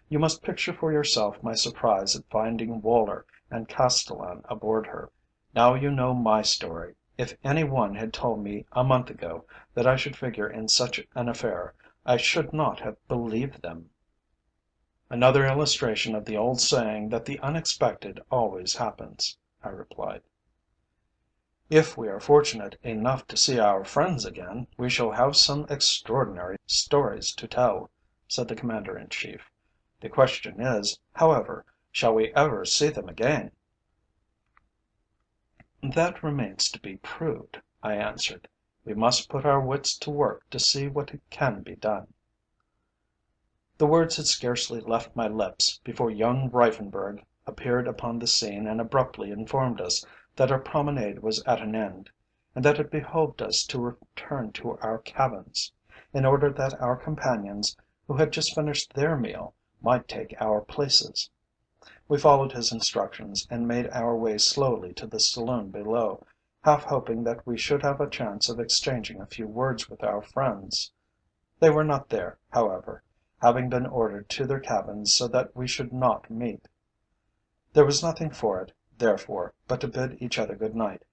You must picture for yourself my surprise at finding Wohler and Castellan aboard her. Now you know my story. If any one had told me a month ago that I should figure in such an affair, I should not have believed them. "Another illustration of the old saying that the unexpected always happens," I replied. "If we are fortunate enough to see our friends again, we shall have some extraordinary stories to tell," said the Commander in Chief. "The question is, however, shall we ever see them again?" "That remains to be proved," I answered. "We must put our wits to work to see what can be done." The words had scarcely left my lips before young Reiffenburg appeared upon the scene and abruptly informed us that our promenade was at an end, and that it behoved us to return to our cabins, in order that our companions, who had just finished their meal, might take our places. We followed his instructions, and made our way slowly to the saloon below, half hoping that we should have a chance of exchanging a few words with our friends. They were not there, however, having been ordered to their cabins so that we should not meet. There was nothing for it, therefore, but to bid each other good night,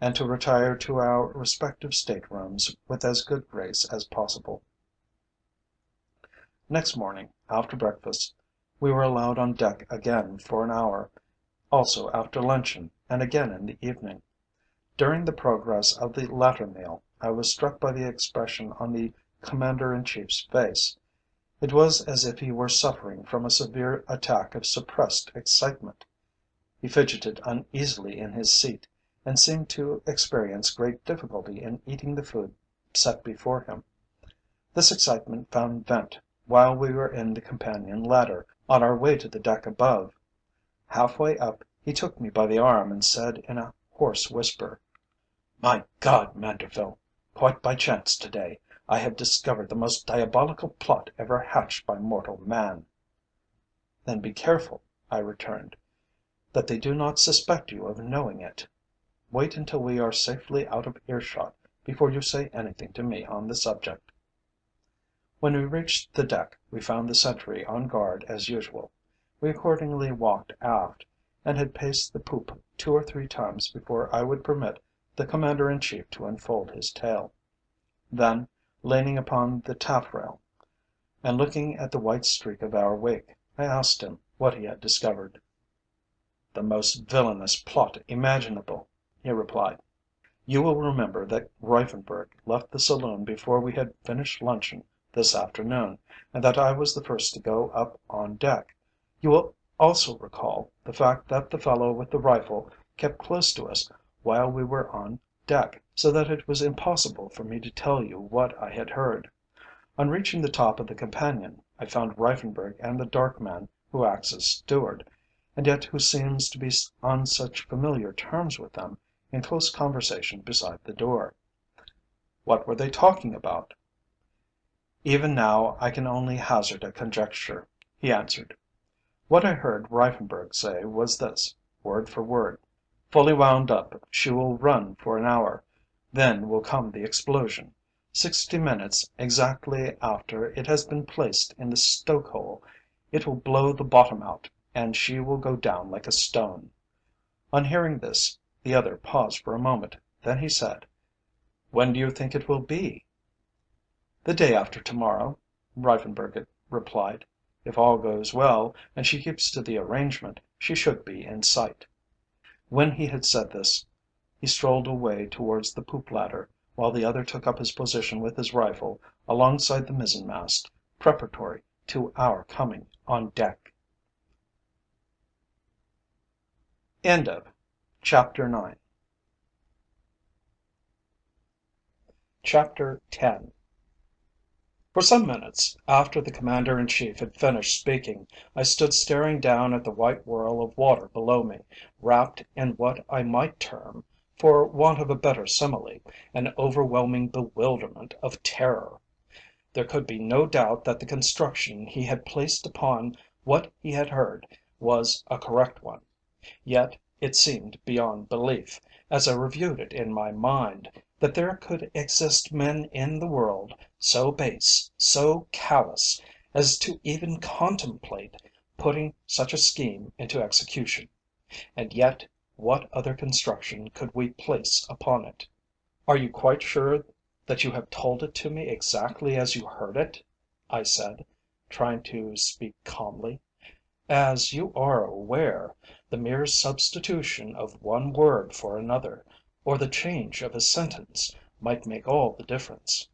and to retire to our respective state rooms with as good grace as possible. Next morning, after breakfast, we were allowed on deck again for an hour, also after luncheon, and again in the evening. During the progress of the latter meal, I was struck by the expression on the Commander in Chief's face. It was as if he were suffering from a severe attack of suppressed excitement. He fidgeted uneasily in his seat, and seemed to experience great difficulty in eating the food set before him. This excitement found vent while we were in the companion ladder, on our way to the deck above. Half way up, he took me by the arm and said in a hoarse whisper: "My God, Manderville! Quite by chance today, I have discovered the most diabolical plot ever hatched by mortal man." "Then be careful," I returned, "that they do not suspect you of knowing it. Wait until we are safely out of earshot before you say anything to me on the subject." When we reached the deck, we found the sentry on guard as usual. We accordingly walked aft, and had paced the poop 2 or 3 times before I would permit the Commander in Chief to unfold his tale. Then, leaning upon the taffrail, and looking at the white streak of our wake, I asked him what he had discovered. "The most villainous plot imaginable," he replied. "You will remember that Reiffenburg left the saloon before we had finished luncheon this afternoon, and that I was the first to go up on deck. You will also recall the fact that the fellow with the rifle kept close to us while we were on deck, so that it was impossible for me to tell you what I had heard. On reaching the top of the companion, I found Reiffenburg and the dark man who acts as steward, and yet who seems to be on such familiar terms with them, in close conversation beside the door." "What were they talking about?" "Even now I can only hazard a conjecture," he answered. "What I heard Reiffenburg say was this, word for word: 'Fully wound up, she will run for an hour. Then will come the explosion. 60 minutes exactly after it has been placed in the stoke hole, it will blow the bottom out, and she will go down like a stone.'" On hearing this, the other paused for a moment. Then he said: "When do you think it will be?" "The day after tomorrow," Reiffenburg replied. "If all goes well, and she keeps to the arrangement, she should be in sight." When he had said this, he strolled away towards the poop ladder, while the other took up his position with his rifle alongside the mizzen mast, preparatory to our coming on deck. Chapter 10. For some minutes after the Commander in Chief had finished speaking, I stood staring down at the white whirl of water below me, wrapped in what I might term, for want of a better simile, an overwhelming bewilderment of terror. There could be no doubt that the construction he had placed upon what he had heard was a correct one. Yet it seemed beyond belief, as I reviewed it in my mind, that there could exist men in the world so base, so callous, as to even contemplate putting such a scheme into execution. And yet, what other construction could we place upon it? "Are you quite sure that you have told it to me exactly as you heard it?" I said, trying to speak calmly. "As you are aware, the mere substitution of one word for another, or the change of a sentence, might make all the difference."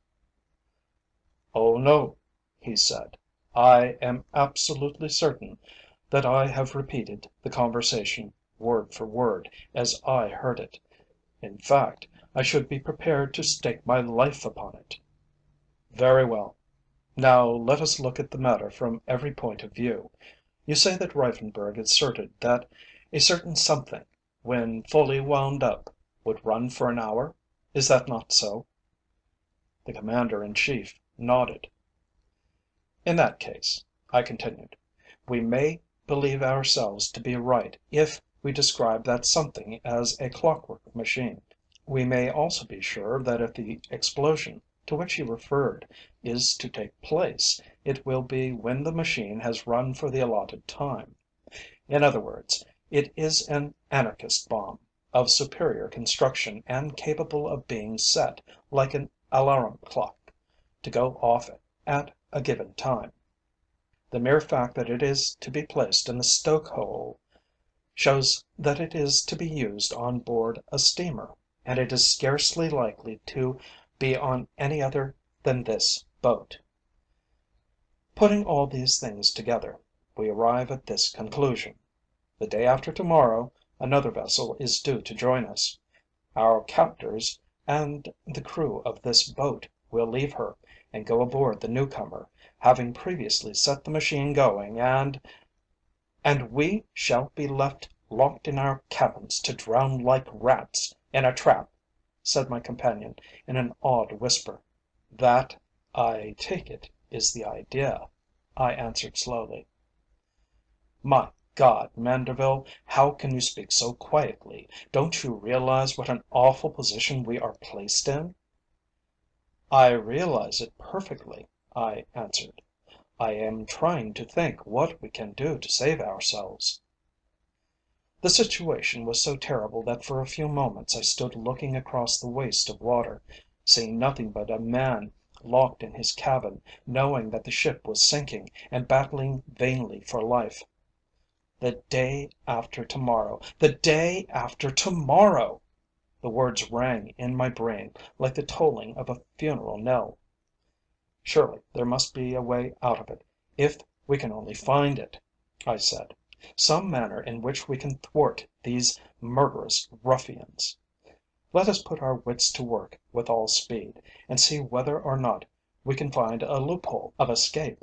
"Oh no," he said. "I am absolutely certain that I have repeated the conversation word for word as I heard it. In fact, I should be prepared to stake my life upon it." "Very well. Now let us look at the matter from every point of view. You say that Reiffenburg asserted that a certain something, when fully wound up, would run for an hour. Is that not so?" The Commander in Chief nodded. "In that case," I continued, "we may believe ourselves to be right if we describe that something as a clockwork machine. We may also be sure that if the explosion to which he referred is to take place, it will be when the machine has run for the allotted time. In other words, it is an anarchist bomb, of superior construction and capable of being set, like an alarum clock, to go off at a given time. The mere fact that it is to be placed in the stoke hole shows that it is to be used on board a steamer, and it is scarcely likely to be on any other than this boat. Putting all these things together, we arrive at this conclusion. The day after tomorrow, another vessel is due to join us. Our captors and the crew of this boat will leave her and go aboard the newcomer, having previously set the machine going, and we shall be left locked in our cabins to drown like rats in a trap," said my companion in an awed whisper. "That, I take it, is the idea," I answered slowly. "My God, Manderville, how can you speak so quietly? Don't you realize what an awful position we are placed in?" "I realize it perfectly," I answered. "I am trying to think what we can do to save ourselves." The situation was so terrible that for a few moments I stood looking across the waste of water, seeing nothing but a man locked in his cabin, knowing that the ship was sinking, and battling vainly for life. The day after tomorrow! The day after tomorrow! The words rang in my brain like the tolling of a funeral knell. "Surely there must be a way out of it, if we can only find it," I said. "Some manner in which we can thwart these murderous ruffians. Let us put our wits to work with all speed, and see whether or not we can find a loophole of escape."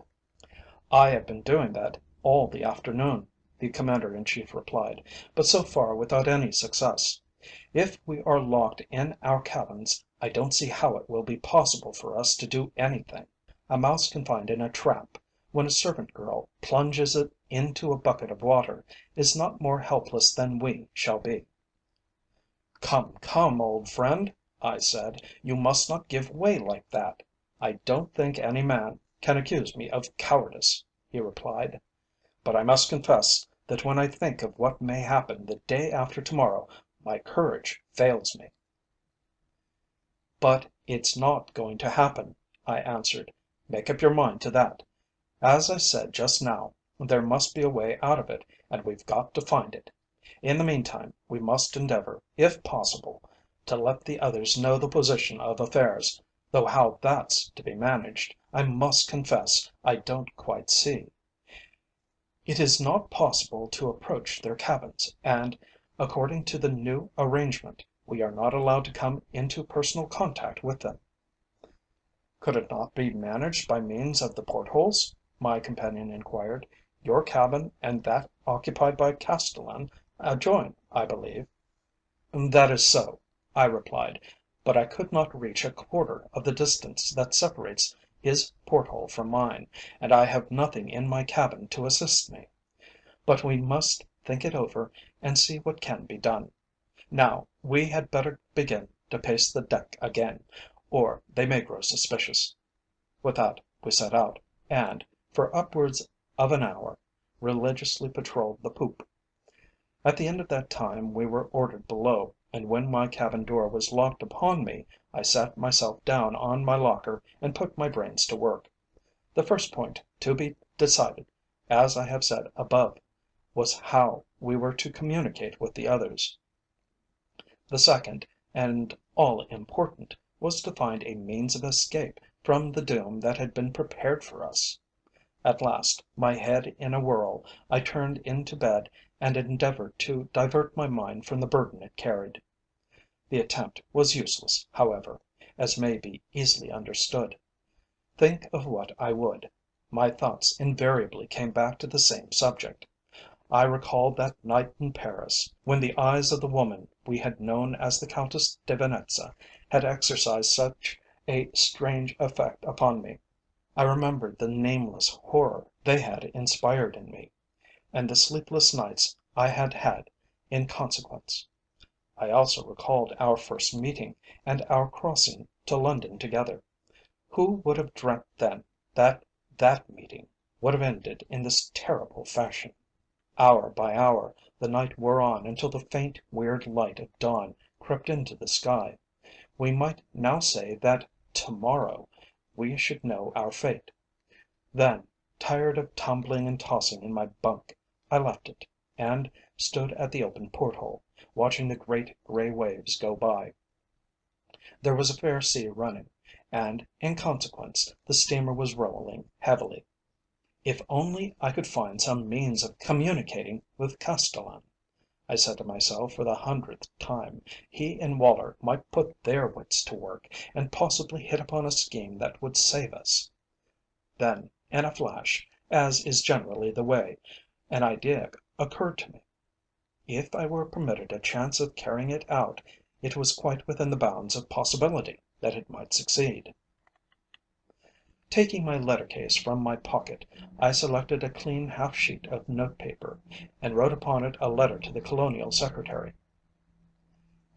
"I have been doing that all the afternoon," the Commander in Chief replied, "but so far without any success. If we are locked in our cabins, I don't see how it will be possible for us to do anything. A mouse can find in a trap, when a servant girl plunges it into a bucket of water, is not more helpless than we shall be." "Come, come, old friend," I said, "you must not give way like that." "I don't think any man can accuse me of cowardice," he replied, "but I must confess that when I think of what may happen the day after tomorrow, my courage fails me." "But it's not going to happen," I answered. "Make up your mind to that. As I said just now, there must be a way out of it, and we've got to find it. In the meantime, we must endeavour, if possible, to let the others know the position of affairs, though how that's to be managed, I must confess I don't quite see. It is not possible to approach their cabins, and, according to the new arrangement, we are not allowed to come into personal contact with them." "Could it not be managed by means of the portholes?" my companion inquired. "Your cabin and that occupied by Castellan adjoin, I believe." "That is so," I replied, "but I could not reach a quarter of the distance that separates his porthole from mine, and I have nothing in my cabin to assist me. But we must think it over and see what can be done. Now, we had better begin to pace the deck again, or they may grow suspicious." With that we set out, and, for upwards of an hour, religiously patrolled the poop. At the end of that time we were ordered below, and when my cabin door was locked upon me, I sat myself down on my locker and put my brains to work. The first point to be decided, as I have said above, was how we were to communicate with the others. The second, and all important, was to find a means of escape from the doom that had been prepared for us. At last, my head in a whirl, I turned into bed and endeavoured to divert my mind from the burden it carried. The attempt was useless, however, as may be easily understood. Think of what I would, my thoughts invariably came back to the same subject. I recalled that night in Paris, when the eyes of the woman we had known as the Countess de Venetza had exercised such a strange effect upon me. I remembered the nameless horror they had inspired in me, and the sleepless nights I had had in consequence. I also recalled our first meeting, and our crossing to London together. Who would have dreamt then that that meeting would have ended in this terrible fashion? Hour by hour the night wore on until the faint, weird light of dawn crept into the sky. We might now say that to morrow we should know our fate. Then, tired of tumbling and tossing in my bunk, I left it, and stood at the open porthole, watching the great grey waves go by. There was a fair sea running, and, in consequence, the steamer was rolling heavily. If only I could find some means of communicating with Castellan, I said to myself for the 100th time, he and Woller might put their wits to work, and possibly hit upon a scheme that would save us. Then, in a flash, as is generally the way, an idea occurred to me. If I were permitted a chance of carrying it out, it was quite within the bounds of possibility that it might succeed. Taking my letter case from my pocket, I selected a clean half sheet of notepaper, and wrote upon it a letter to the Colonial Secretary.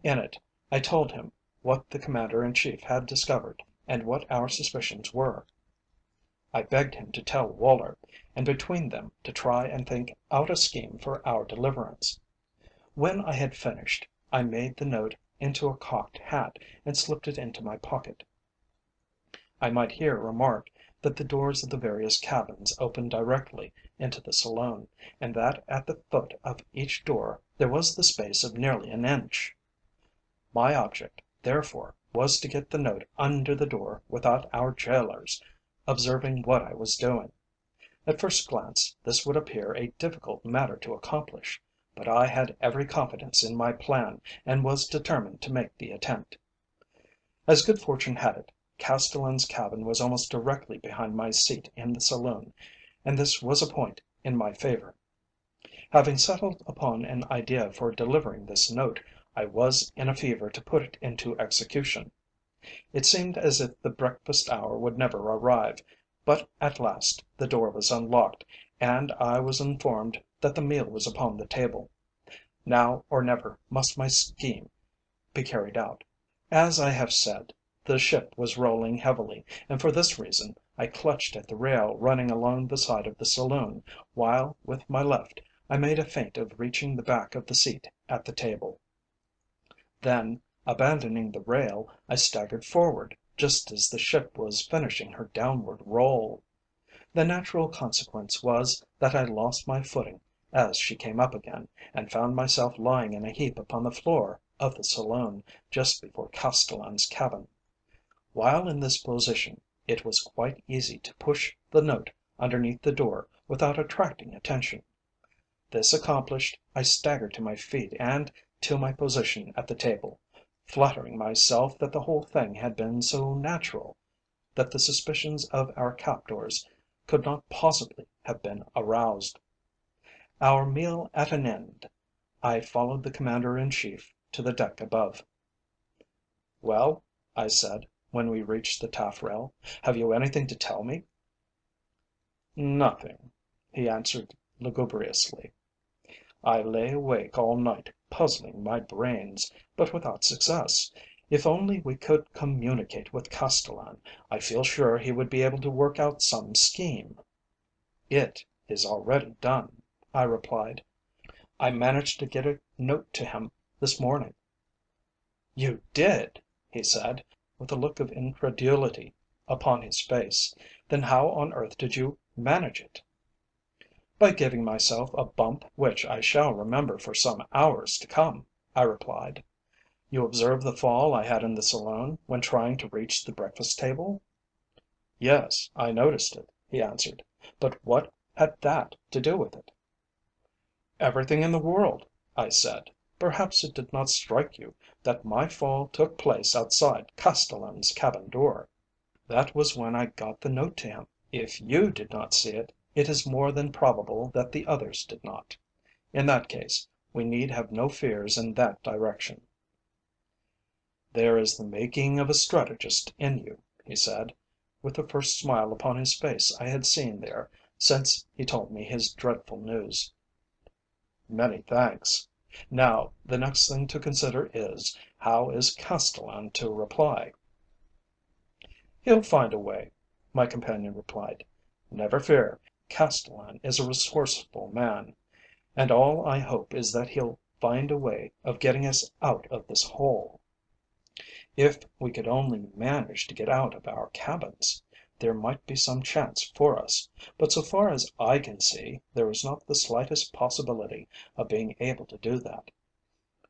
In it I told him what the Commander in Chief had discovered, and what our suspicions were. I begged him to tell Woller, and between them to try and think out a scheme for our deliverance. When I had finished, I made the note into a cocked hat and slipped it into my pocket. I might here remark that the doors of the various cabins opened directly into the saloon, and that at the foot of each door there was the space of nearly an inch. My object, therefore, was to get the note under the door without our gaolers observing what I was doing. At first glance this would appear a difficult matter to accomplish, but I had every confidence in my plan, and was determined to make the attempt. As good fortune had it, Castellan's cabin was almost directly behind my seat in the saloon, and this was a point in my favour. Having settled upon an idea for delivering this note, I was in a fever to put it into execution. It seemed as if the breakfast hour would never arrive, but at last the door was unlocked, and I was informed that the meal was upon the table. Now or never must my scheme be carried out. As I have said, the ship was rolling heavily, and for this reason I clutched at the rail running along the side of the saloon, while with my left I made a feint of reaching the back of the seat at the table. Then, abandoning the rail, I staggered forward, just as the ship was finishing her downward roll. The natural consequence was that I lost my footing as she came up again, and found myself lying in a heap upon the floor of the saloon, just before Castellan's cabin. While in this position, it was quite easy to push the note underneath the door without attracting attention. This accomplished, I staggered to my feet and to my position at the table, flattering myself that the whole thing had been so natural, that the suspicions of our captors could not possibly have been aroused. Our meal at an end, I followed the Commander in Chief to the deck above. "Well," I said, when we reached the taffrail, "have you anything to tell me?" "Nothing," he answered lugubriously. "I lay awake all night puzzling my brains, but without success. If only we could communicate with Castellan, I feel sure he would be able to work out some scheme." "It is already done," I replied. "I managed to get a note to him this morning." "You did?" he said, with a look of incredulity upon his face. "Then how on earth did you manage it?" "By giving myself a bump which I shall remember for some hours to come," I replied. "You observed the fall I had in the saloon when trying to reach the breakfast table?" "Yes, I noticed it," he answered. "But what had that to do with it?" "Everything in the world," I said. "Perhaps it did not strike you that my fall took place outside Castellan's cabin door. That was when I got the note to him. If you did not see it, it is more than probable that the others did not. In that case, we need have no fears in that direction." "There is the making of a strategist in you," he said, with the first smile upon his face I had seen there since he told me his dreadful news. "Many thanks. Now, the next thing to consider is, how is Castellan to reply?" "He'll find a way," my companion replied. "Never fear, Castellan is a resourceful man, and all I hope is that he'll find a way of getting us out of this hole. If we could only manage to get out of our cabins, there might be some chance for us, but so far as I can see, there is not the slightest possibility of being able to do that.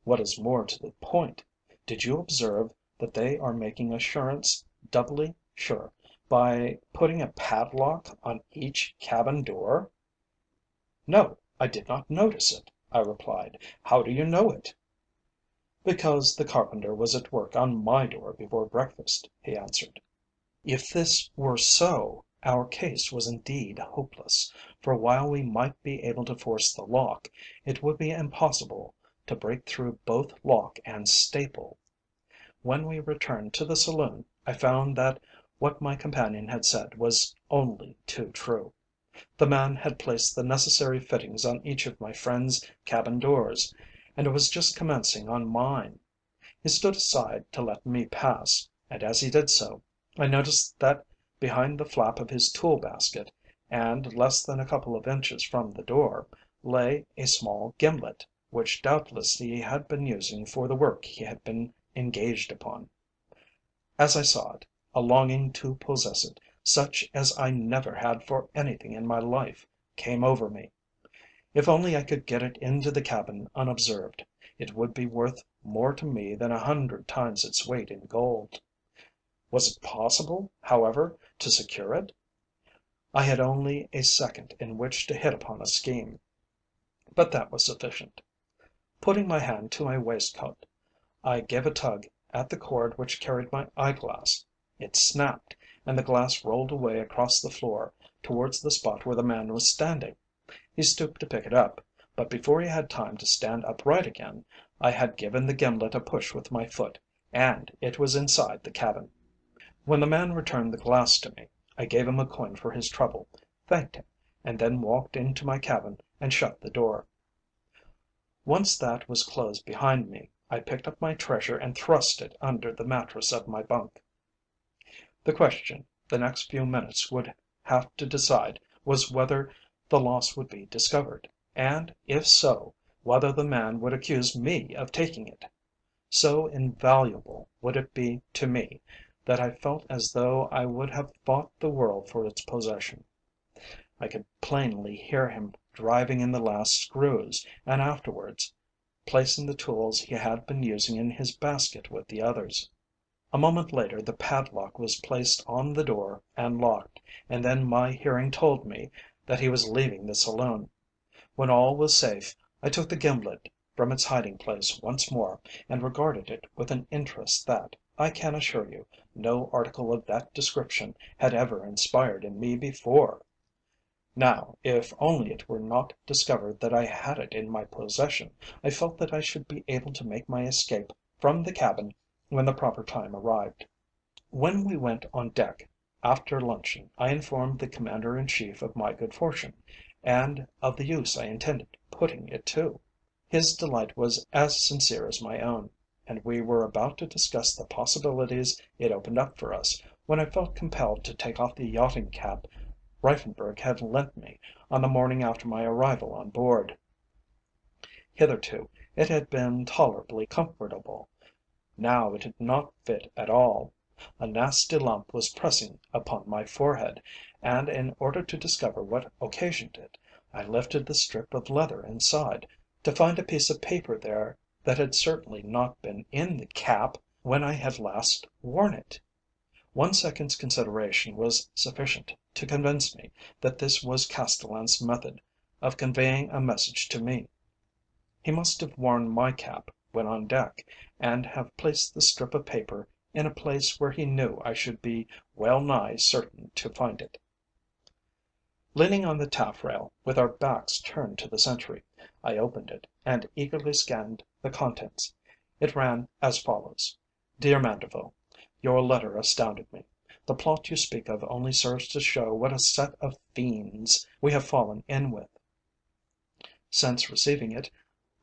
What is more to the point, did you observe that they are making assurance doubly sure by putting a padlock on each cabin door?" "No, I did not notice it," I replied. "How do you know it?" "Because the carpenter was at work on my door before breakfast," he answered. If this were so, our case was indeed hopeless, for while we might be able to force the lock, it would be impossible to break through both lock and staple. When we returned to the saloon, I found that what my companion had said was only too true. The man had placed the necessary fittings on each of my friend's cabin doors, and was just commencing on mine. He stood aside to let me pass, and as he did so, I noticed that behind the flap of his tool basket, and less than a couple of inches from the door, lay a small gimlet, which doubtless he had been using for the work he had been engaged upon. As I saw it, a longing to possess it, such as I never had for anything in my life, came over me. If only I could get it into the cabin unobserved, it would be worth more to me than 100 times its weight in gold. Was it possible, however, to secure it? I had only a second in which to hit upon a scheme, but that was sufficient. Putting my hand to my waistcoat, I gave a tug at the cord which carried my eyeglass. It snapped, and the glass rolled away across the floor towards the spot where the man was standing. He stooped to pick it up, but before he had time to stand upright again, I had given the gimlet a push with my foot, and it was inside the cabin. When the man returned the glass to me, I gave him a coin for his trouble, thanked him, and then walked into my cabin and shut the door. Once that was closed behind me, I picked up my treasure and thrust it under the mattress of my bunk. The question the next few minutes would have to decide was whether the loss would be discovered, and, if so, whether the man would accuse me of taking it. So invaluable would it be to me that I felt as though I would have fought the world for its possession. I could plainly hear him driving in the last screws, and afterwards placing the tools he had been using in his basket with the others. A moment later the padlock was placed on the door and locked, and then my hearing told me that he was leaving the saloon. When all was safe, I took the gimlet from its hiding place once more, and regarded it with an interest that, I can assure you, no article of that description had ever inspired in me before. Now, if only it were not discovered that I had it in my possession, I felt that I should be able to make my escape from the cabin when the proper time arrived. When we went on deck after luncheon, I informed the Commander in Chief of my good fortune, and of the use I intended putting it to. His delight was as sincere as my own, and we were about to discuss the possibilities it opened up for us, when I felt compelled to take off the yachting cap Reiffenburg had lent me on the morning after my arrival on board. Hitherto it had been tolerably comfortable. Now it did not fit at all. A nasty lump was pressing upon my forehead, and in order to discover what occasioned it, I lifted the strip of leather inside, to find a piece of paper there that had certainly not been in the cap when I had last worn it. 1 second's consideration was sufficient to convince me that this was Castellan's method of conveying a message to me. He must have worn my cap when on deck, and have placed the strip of paper in a place where he knew I should be well nigh certain to find it. Leaning on the taffrail, with our backs turned to the sentry, I opened it, and eagerly scanned the contents. It ran as follows: "Dear Manderville, your letter astounded me. The plot you speak of only serves to show what a set of fiends we have fallen in with. Since receiving it,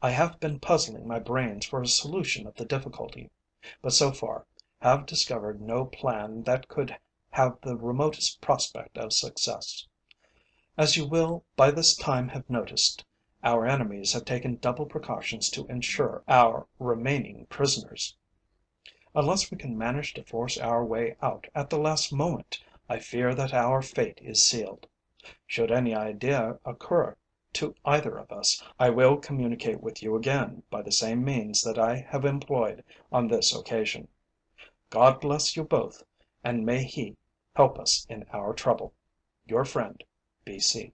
I have been puzzling my brains for a solution of the difficulty, but so far have discovered no plan that could have the remotest prospect of success. As you will by this time have noticed, our enemies have taken double precautions to ensure our remaining prisoners. Unless we can manage to force our way out at the last moment, I fear that our fate is sealed. Should any idea occur to either of us, I will communicate with you again by the same means that I have employed on this occasion. God bless you both, and may He help us in our trouble. Your friend, B.C.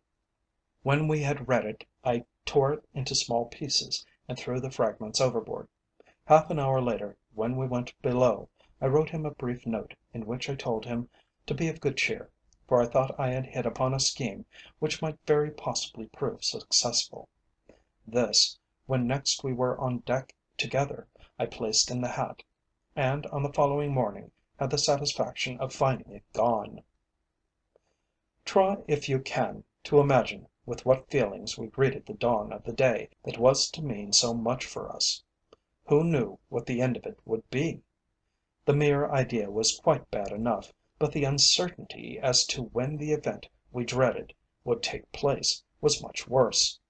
When we had read it, I tore it into small pieces and threw the fragments overboard. Half an hour later, when we went below, I wrote him a brief note in which I told him to be of good cheer, for I thought I had hit upon a scheme which might very possibly prove successful. This, when next we were on deck together, I placed in the hat, and on the following morning had the satisfaction of finding it gone. Try, if you can, to imagine with what feelings we greeted the dawn of the day that was to mean so much for us. Who knew what the end of it would be? The mere idea was quite bad enough, but the uncertainty as to when the event we dreaded would take place was much worse.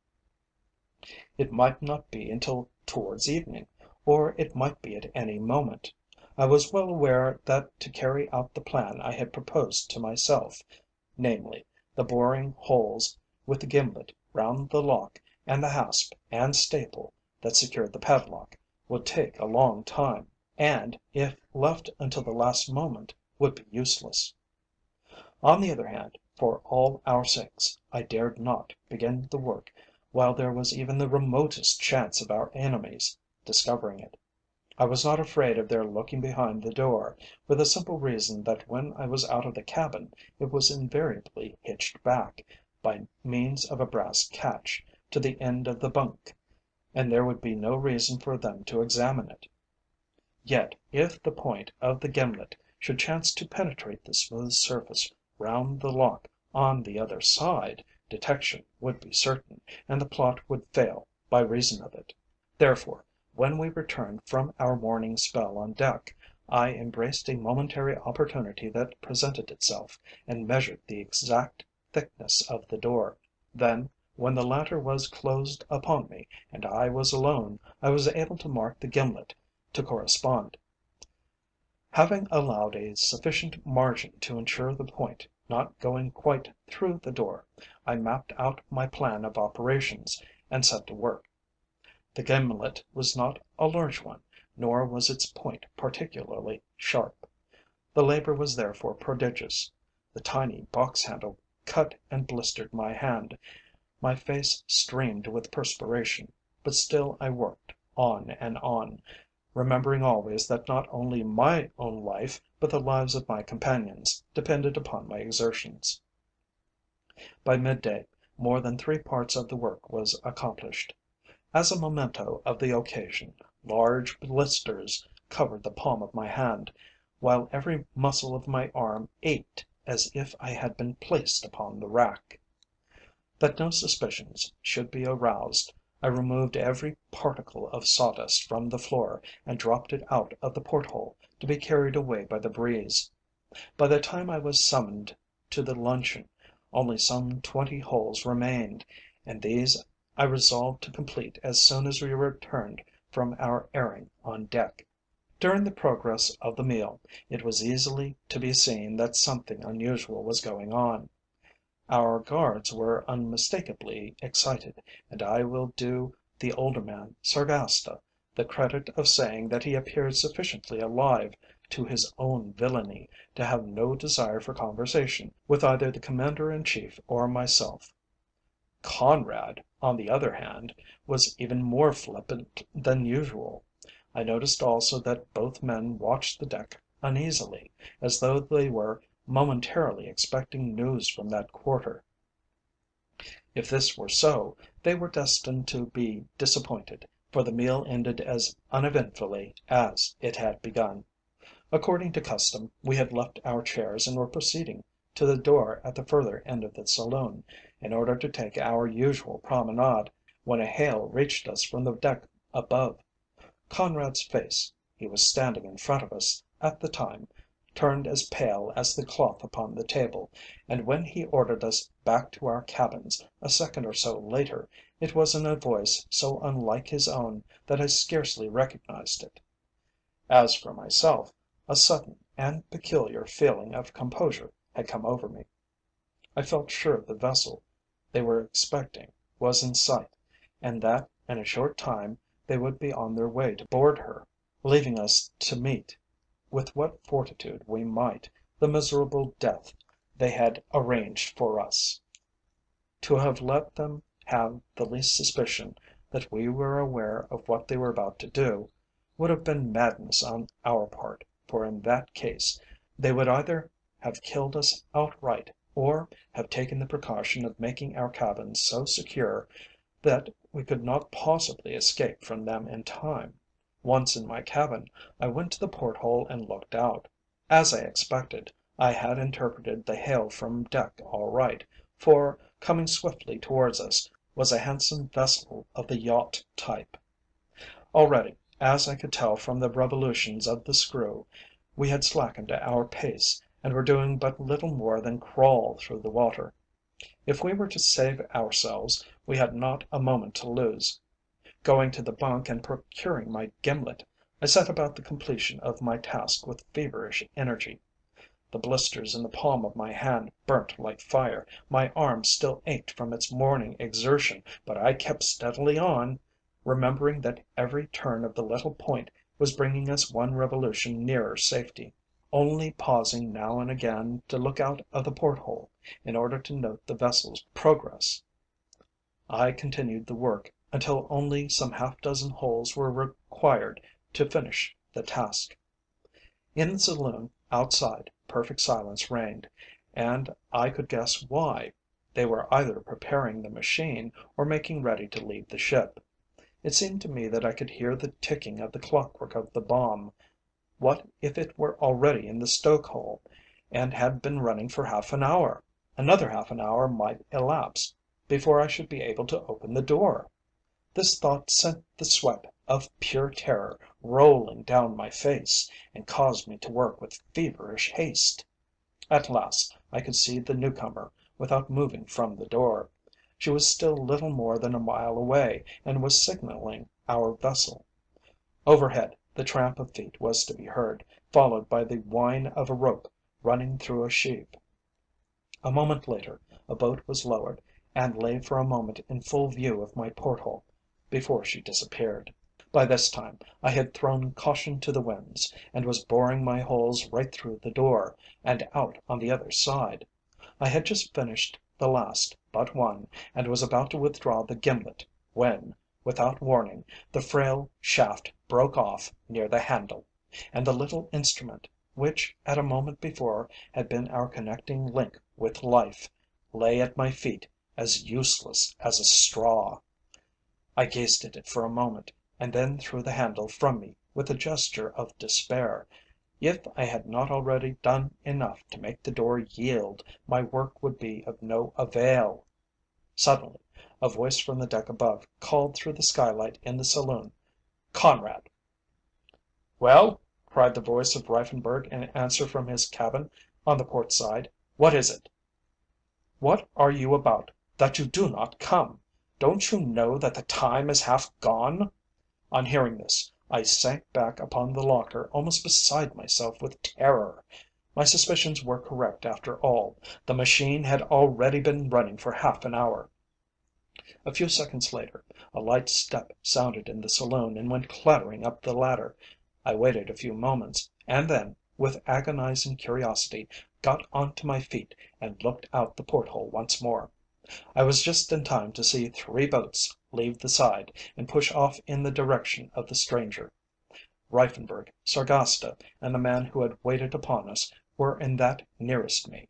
It might not be until towards evening, or it might be at any moment. I was well aware that to carry out the plan I had proposed to myself, namely, the boring holes with the gimlet round the lock and the hasp and staple that secured the padlock, would take a long time, and, if left until the last moment, would be useless. On the other hand, for all our sakes, I dared not begin the work while there was even the remotest chance of our enemies discovering it. I was not afraid of their looking behind the door, for the simple reason that when I was out of the cabin it was invariably hitched back, by means of a brass catch, to the end of the bunk, and there would be no reason for them to examine it. Yet if the point of the gimlet should chance to penetrate the smooth surface round the lock on the other side, detection would be certain, and the plot would fail by reason of it. Therefore, when we returned from our morning spell on deck, I embraced a momentary opportunity that presented itself, and measured the exact thickness of the door. Then, when the latter was closed upon me, and I was alone, I was able to mark the gimlet to correspond. Having allowed a sufficient margin to ensure the point not going quite through the door, I mapped out my plan of operations, and set to work. The gimlet was not a large one, nor was its point particularly sharp. The labour was therefore prodigious. The tiny box handle cut and blistered my hand, my face streamed with perspiration, but still I worked on and on, remembering always that not only my own life, but the lives of my companions, depended upon my exertions. By midday, more than three parts of the work was accomplished. As a memento of the occasion, large blisters covered the palm of my hand, while every muscle of my arm ached as if I had been placed upon the rack. That no suspicions should be aroused, I removed every particle of sawdust from the floor, and dropped it out of the porthole, to be carried away by the breeze. By the time I was summoned to the luncheon, only some 20 holes remained, and these I resolved to complete as soon as we returned from our airing on deck. During the progress of the meal, it was easily to be seen that something unusual was going on. Our guards were unmistakably excited, and I will do the older man, Sargasta, the credit of saying that he appeared sufficiently alive to his own villainy to have no desire for conversation with either the Commander in Chief or myself. Conrad, on the other hand, was even more flippant than usual. I noticed also that both men watched the deck uneasily, as though they were momentarily expecting news from that quarter. If this were so, they were destined to be disappointed, for the meal ended as uneventfully as it had begun. According to custom, we had left our chairs and were proceeding to the door at the further end of the saloon, in order to take our usual promenade, when a hail reached us from the deck above. Conrad's face he was standing in front of us at the time turned as pale as the cloth upon the table, and when he ordered us back to our cabins a second or so later, it was in a voice so unlike his own that I scarcely recognized it. As for myself, a sudden and peculiar feeling of composure had come over me. I felt sure the vessel they were expecting was in sight, and that in a short time they would be on their way to board her, leaving us to meet with what fortitude we might, the miserable death they had arranged for us. To have let them have the least suspicion that we were aware of what they were about to do, would have been madness on our part, for in that case they would either have killed us outright, or have taken the precaution of making our cabin so secure that we could not possibly escape from them in time. Once in my cabin, I went to the porthole and looked out. As I expected, I had interpreted the hail from deck all right, for, coming swiftly towards us, was a handsome vessel of the yacht type. Already, as I could tell from the revolutions of the screw, we had slackened our pace, and were doing but little more than crawl through the water. If we were to save ourselves, we had not a moment to lose. Going to the bunk and procuring my gimlet, I set about the completion of my task with feverish energy. The blisters in the palm of my hand burnt like fire, my arm still ached from its morning exertion, but I kept steadily on, remembering that every turn of the little point was bringing us one revolution nearer safety, only pausing now and again to look out of the porthole, in order to note the vessel's progress. I continued the work until only some half dozen holes were required to finish the task. In the saloon outside perfect silence reigned, and I could guess why. They were either preparing the machine, or making ready to leave the ship. It seemed to me that I could hear the ticking of the clockwork of the bomb. What if it were already in the stokehole, and had been running for half an hour? Another half an hour might elapse before I should be able to open the door. This thought sent the sweat of pure terror rolling down my face, and caused me to work with feverish haste. At last I could see the newcomer without moving from the door. She was still little more than a mile away, and was signalling our vessel. Overhead the tramp of feet was to be heard, followed by the whine of a rope running through a sheave. A moment later a boat was lowered, and lay for a moment in full view of my porthole, before she disappeared. By this time I had thrown caution to the winds, and was boring my holes right through the door, and out on the other side. I had just finished the last but one, and was about to withdraw the gimlet, when, without warning, the frail shaft broke off near the handle, and the little instrument, which at a moment before had been our connecting link with life, lay at my feet as useless as a straw. I gazed at it for a moment, and then threw the handle from me with a gesture of despair. If I had not already done enough to make the door yield, my work would be of no avail. Suddenly a voice from the deck above called through the skylight in the saloon, "Conrad!" "Well?" cried the voice of Reiffenburg in answer from his cabin on the port side. "What is it?" "What are you about, that you do not come? Don't you know that the time is half gone?" On hearing this, I sank back upon the locker almost beside myself with terror. My suspicions were correct after all. The machine had already been running for half an hour. A few seconds later, a light step sounded in the saloon and went clattering up the ladder. I waited a few moments, and then, with agonizing curiosity, got on to my feet and looked out the porthole once more. I was just in time to see three boats leave the side, and push off in the direction of the stranger. Reiffenburg, Sargasta, and the man who had waited upon us were in that nearest me.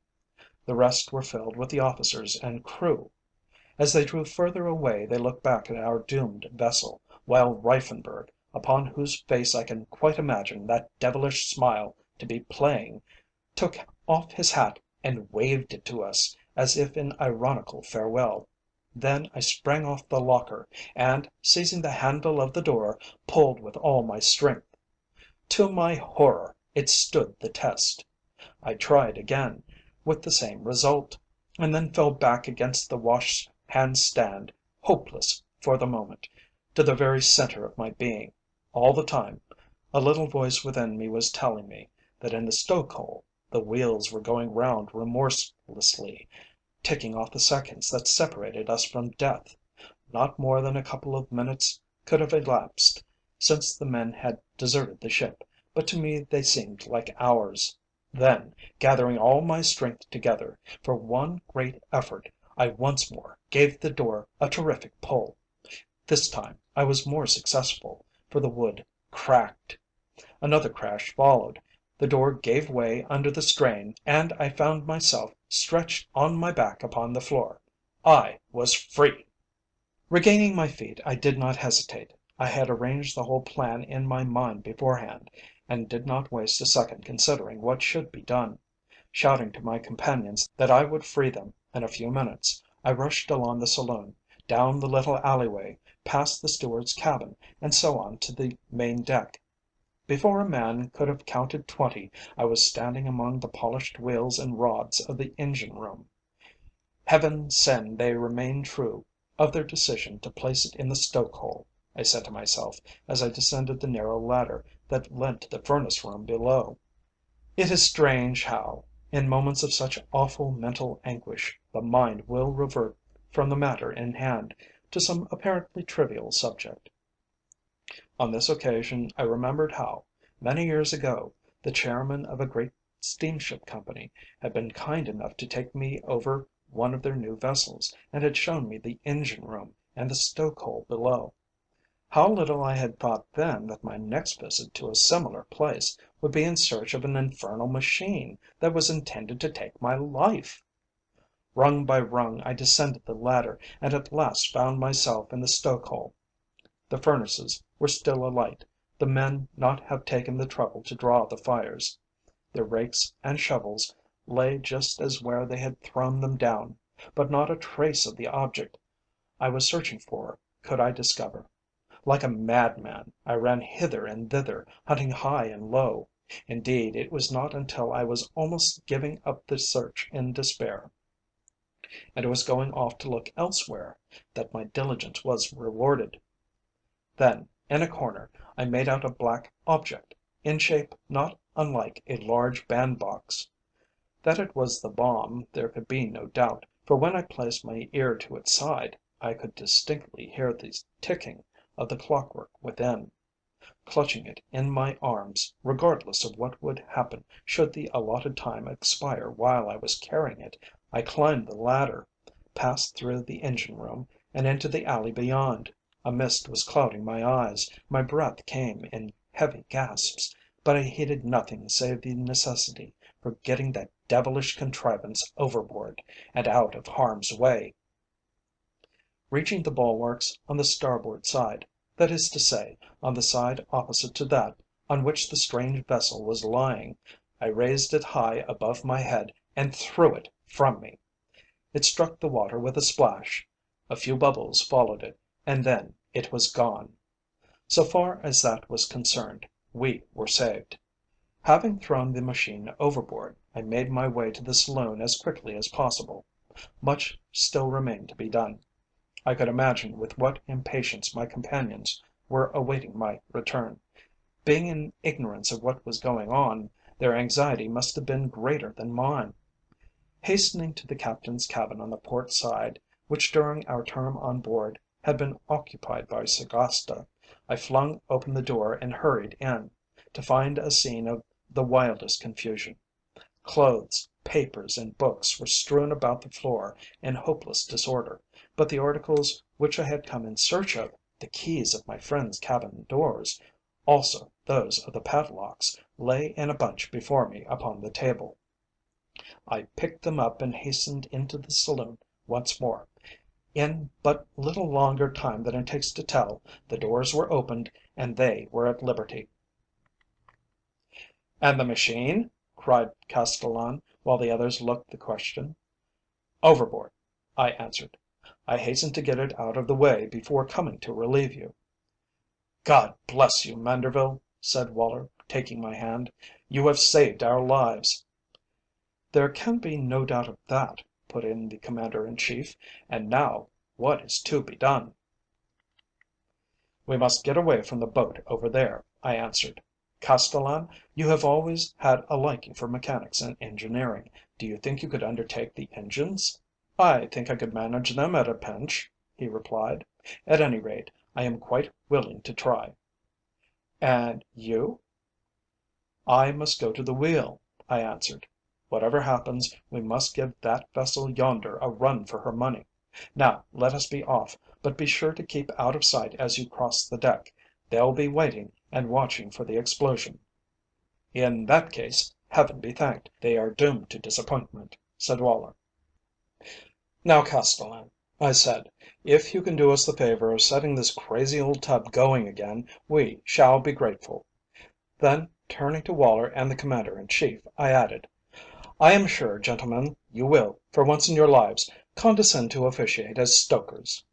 The rest were filled with the officers and crew. As they drew further away they looked back at our doomed vessel, while Reiffenburg, upon whose face I can quite imagine that devilish smile to be playing, took off his hat and waved it to us as if in ironical farewell. Then I sprang off the locker, and, seizing the handle of the door, pulled with all my strength. To my horror it stood the test. I tried again, with the same result, and then fell back against the wash hand stand, hopeless for the moment, to the very centre of my being. All the time, a little voice within me was telling me that in the stokehole the wheels were going round remorselessly, ticking off the seconds that separated us from death. Not more than a couple of minutes could have elapsed since the men had deserted the ship, but to me they seemed like hours. Then, gathering all my strength together, for one great effort, I once more gave the door a terrific pull. This time I was more successful, for the wood cracked. Another crash followed, the door gave way under the strain, and I found myself stretched on my back upon the floor. I was free! Regaining my feet, I did not hesitate. I had arranged the whole plan in my mind beforehand, and did not waste a second considering what should be done. Shouting to my companions that I would free them in a few minutes, I rushed along the saloon, down the little alleyway, past the steward's cabin, and so on to the main deck. Before a man could have counted 20, I was standing among the polished wheels and rods of the engine room. Heaven send they remain true of their decision to place it in the stoke hole, I said to myself as I descended the narrow ladder that led to the furnace room below. It is strange how, in moments of such awful mental anguish, the mind will revert from the matter in hand to some apparently trivial subject. On this occasion I remembered how, many years ago, the chairman of a great steamship company had been kind enough to take me over one of their new vessels, and had shown me the engine room and the stoke hole below. How little I had thought then that my next visit to a similar place would be in search of an infernal machine that was intended to take my life! Rung by rung I descended the ladder, and at last found myself in the stoke hole. The furnaces were still alight, the men not have taken the trouble to draw the fires. Their rakes and shovels lay just as where they had thrown them down, but not a trace of the object I was searching for could I discover. Like a madman, I ran hither and thither, hunting high and low. Indeed, it was not until I was almost giving up the search in despair, and was going off to look elsewhere, that my diligence was rewarded. Then, in a corner, I made out a black object, in shape not unlike a large bandbox. That it was the bomb there could be no doubt, for when I placed my ear to its side, I could distinctly hear the ticking of the clockwork within. Clutching it in my arms, regardless of what would happen should the allotted time expire while I was carrying it, I climbed the ladder, passed through the engine room, and into the alley beyond. A mist was clouding my eyes, my breath came in heavy gasps, but I heeded nothing save the necessity for getting that devilish contrivance overboard, and out of harm's way. Reaching the bulwarks on the starboard side, that is to say, on the side opposite to that on which the strange vessel was lying, I raised it high above my head and threw it from me. It struck the water with a splash. A few bubbles followed it, and then it was gone. So far as that was concerned, we were saved. Having thrown the machine overboard, I made my way to the saloon as quickly as possible. Much still remained to be done. I could imagine with what impatience my companions were awaiting my return. Being in ignorance of what was going on, their anxiety must have been greater than mine. Hastening to the captain's cabin on the port side, which during our term on board had been occupied by Sagasta, I flung open the door and hurried in, to find a scene of the wildest confusion. Clothes, papers, and books were strewn about the floor in hopeless disorder, but the articles which I had come in search of, the keys of my friends' cabin doors, also those of the padlocks, lay in a bunch before me upon the table. I picked them up and hastened into the saloon once more. In but little longer time than it takes to tell, the doors were opened and they were at liberty. "And the machine?" cried Castellan, while the others looked the question. "Overboard," I answered. "I hastened to get it out of the way before coming to relieve you." "God bless you, Manderville," said Woller, taking my hand. "You have saved our lives." "There can be no doubt of that," put in the Commander in Chief. "And now, what is to be done?" "We must get away from the boat over there," I answered. "Castellan, you have always had a liking for mechanics and engineering. Do you think you could undertake the engines?" "I think I could manage them at a pinch," he replied. "At any rate, I am quite willing to try." "And you?" "I must go to the wheel," I answered. "Whatever happens, we must give that vessel yonder a run for her money. Now let us be off, but be sure to keep out of sight as you cross the deck. They'll be waiting and watching for the explosion." "In that case, Heaven be thanked, they are doomed to disappointment," said Woller. "Now, Castellan," I said, "if you can do us the favour of setting this crazy old tub going again, we shall be grateful." Then, turning to Woller and the Commander in Chief, I added, "I am sure, gentlemen, you will, for once in your lives, condescend to officiate as stokers."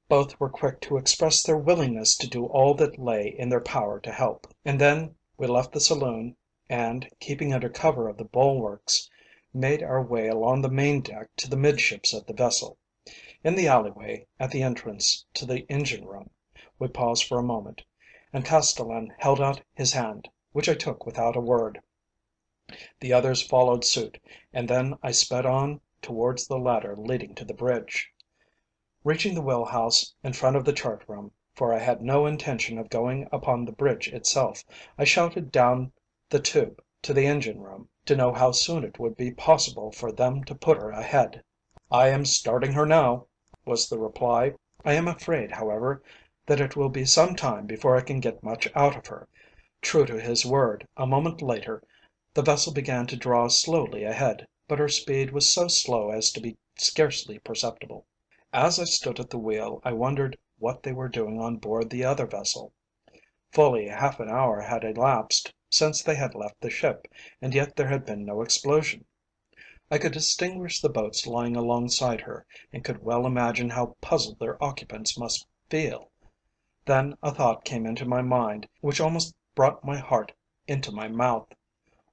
Both were quick to express their willingness to do all that lay in their power to help, and then we left the saloon and, keeping under cover of the bulwarks, made our way along the main deck to the midships of the vessel. In the alleyway at the entrance to the engine room, we paused for a moment, and Castellan held out his hand, which I took without a word. The others followed suit, and then I sped on towards the ladder leading to the bridge. Reaching the wheel house in front of the chart room, for I had no intention of going upon the bridge itself, I shouted down the tube to the engine room to know how soon it would be possible for them to put her ahead. "I am starting her now," was the reply. "I am afraid, however, that it will be some time before I can get much out of her." True to his word, a moment later the vessel began to draw slowly ahead, but her speed was so slow as to be scarcely perceptible. As I stood at the wheel I wondered what they were doing on board the other vessel. Fully half an hour had elapsed since they had left the ship, and yet there had been no explosion. I could distinguish the boats lying alongside her, and could well imagine how puzzled their occupants must feel. Then a thought came into my mind which almost brought my heart into my mouth.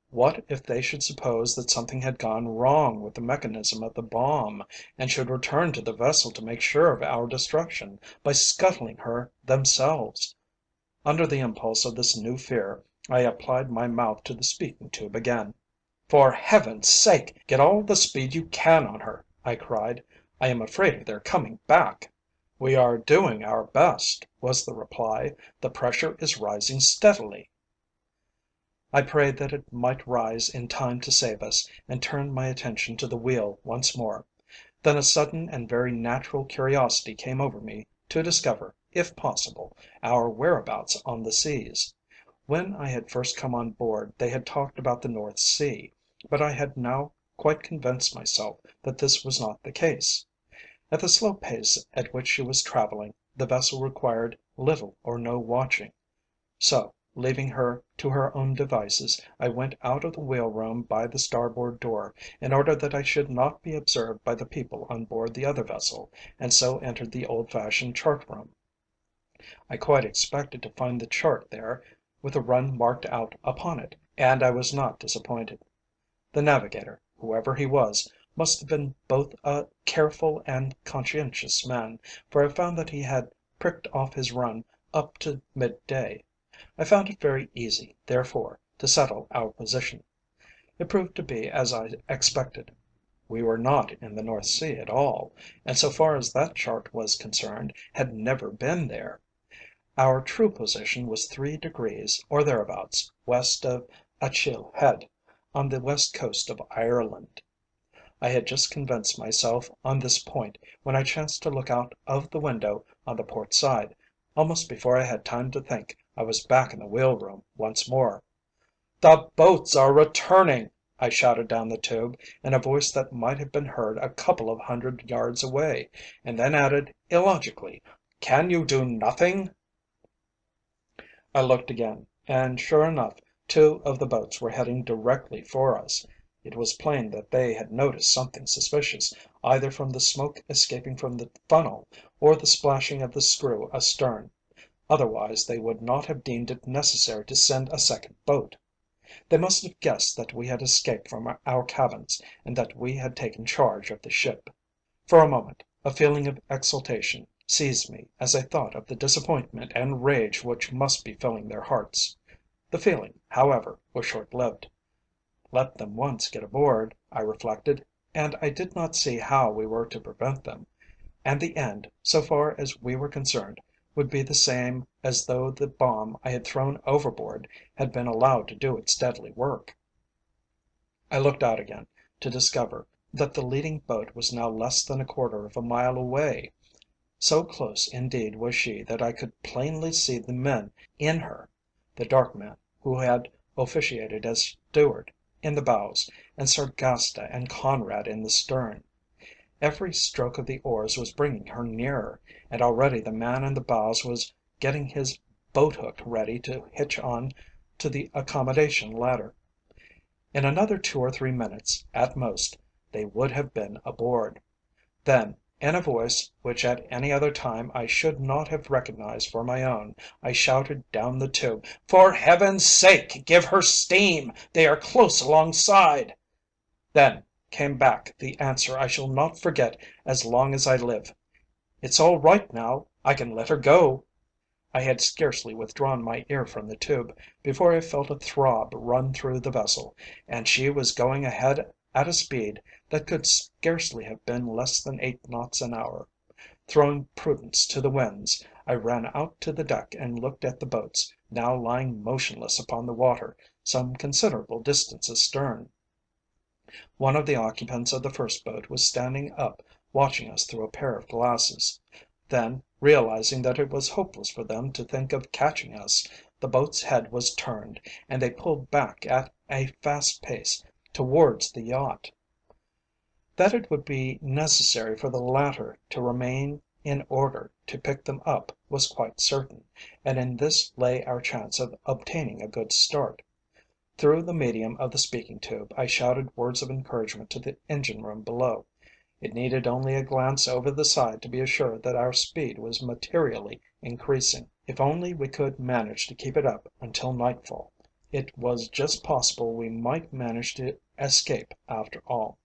What if they should suppose that something had gone wrong with the mechanism of the bomb, and should return to the vessel to make sure of our destruction by scuttling her themselves? Under the impulse of this new fear, I applied my mouth to the speaking tube again. "For Heaven's sake, get all the speed you can on her!" I cried. "I am afraid of their coming back." "We are doing our best," was the reply. "The pressure is rising steadily." I prayed that it might rise in time to save us, and turned my attention to the wheel once more. Then a sudden and very natural curiosity came over me to discover, if possible, our whereabouts on the seas. When I had first come on board they had talked about the North Sea, but I had now quite convinced myself that this was not the case. At the slow pace at which she was travelling, the vessel required little or no watching. So, leaving her to her own devices, I went out of the wheel room by the starboard door, in order that I should not be observed by the people on board the other vessel, and so entered the old fashioned chart room. I quite expected to find the chart there, with the run marked out upon it, and I was not disappointed. The navigator, whoever he was, must have been both a careful and conscientious man, for I found that he had pricked off his run up to midday. I found it very easy, therefore, to settle our position. It proved to be as I expected. We were not in the North Sea at all, and so far as that chart was concerned, had never been there. Our true position was 3° or thereabouts west of Achil Head, on the west coast of Ireland. I had just convinced myself on this point when I chanced to look out of the window on the port side. Almost before I had time to think, I was back in the wheel room once more. "The boats are returning!" I shouted down the tube, in a voice that might have been heard a couple of hundred yards away, and then added illogically, "Can you do nothing?" I looked again, and sure enough, two of the boats were heading directly for us. It was plain that they had noticed something suspicious, either from the smoke escaping from the funnel, or the splashing of the screw astern. Otherwise they would not have deemed it necessary to send a second boat. They must have guessed that we had escaped from our cabins, and that we had taken charge of the ship. For a moment a feeling of exultation seized me as I thought of the disappointment and rage which must be filling their hearts. The feeling, however, was short lived. Let them once get aboard, I reflected, and I did not see how we were to prevent them, and the end, so far as we were concerned, would be the same as though the bomb I had thrown overboard had been allowed to do its deadly work. I looked out again to discover that the leading boat was now less than a quarter of a mile away. So close indeed was she that I could plainly see the men in her, the dark man who had officiated as steward in the bows, and Sargasta and Conrad in the stern. Every stroke of the oars was bringing her nearer, and already the man in the bows was getting his boat hook ready to hitch on to the accommodation ladder. In another 2 or 3 minutes, at most, they would have been aboard. Then, in a voice which at any other time I should not have recognized for my own, I shouted down the tube, "For heaven's sake, give her steam! They are close alongside!" Then came back the answer I shall not forget as long as I live. "It's all right now. I can let her go." I had scarcely withdrawn my ear from the tube before I felt a throb run through the vessel, and she was going ahead at a speed that could scarcely have been less than 8 knots an hour. Throwing prudence to the winds, I ran out to the deck and looked at the boats, now lying motionless upon the water some considerable distance astern. One of the occupants of the first boat was standing up watching us through a pair of glasses. Then, realizing that it was hopeless for them to think of catching us, the boat's head was turned, and they pulled back at a fast pace towards the yacht. That it would be necessary for the latter to remain in order to pick them up was quite certain, and in this lay our chance of obtaining a good start. Through the medium of the speaking tube I shouted words of encouragement to the engine room below. It needed only a glance over the side to be assured that our speed was materially increasing. If only we could manage to keep it up until nightfall, it was just possible we might manage to escape after all.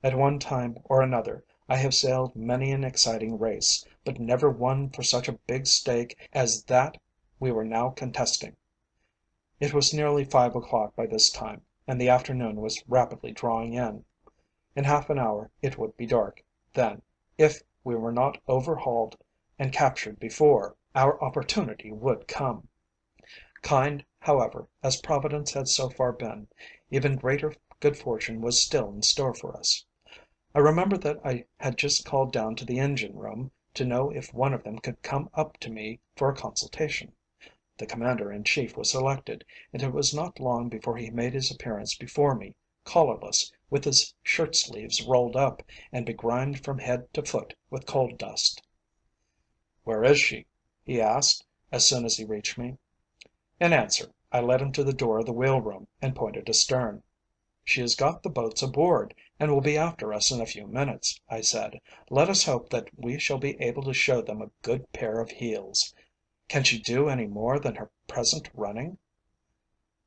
At one time or another I have sailed many an exciting race, but never one for such a big stake as that we were now contesting. It was nearly 5 o'clock by this time, and the afternoon was rapidly drawing in. In half an hour it would be dark. Then, if we were not overhauled and captured before, our opportunity would come. Kind, however, as Providence had so far been, even greater good fortune was still in store for us. I remember that I had just called down to the engine room to know if one of them could come up to me for a consultation. The Commander in Chief was selected, and it was not long before he made his appearance before me, collarless, with his shirt sleeves rolled up, and begrimed from head to foot with coal dust. "Where is she?" he asked, as soon as he reached me. In answer, I led him to the door of the wheel room, and pointed astern. "She has got the boats aboard, and will be after us in a few minutes," I said. "Let us hope that we shall be able to show them a good pair of heels. Can she do any more than her present running?"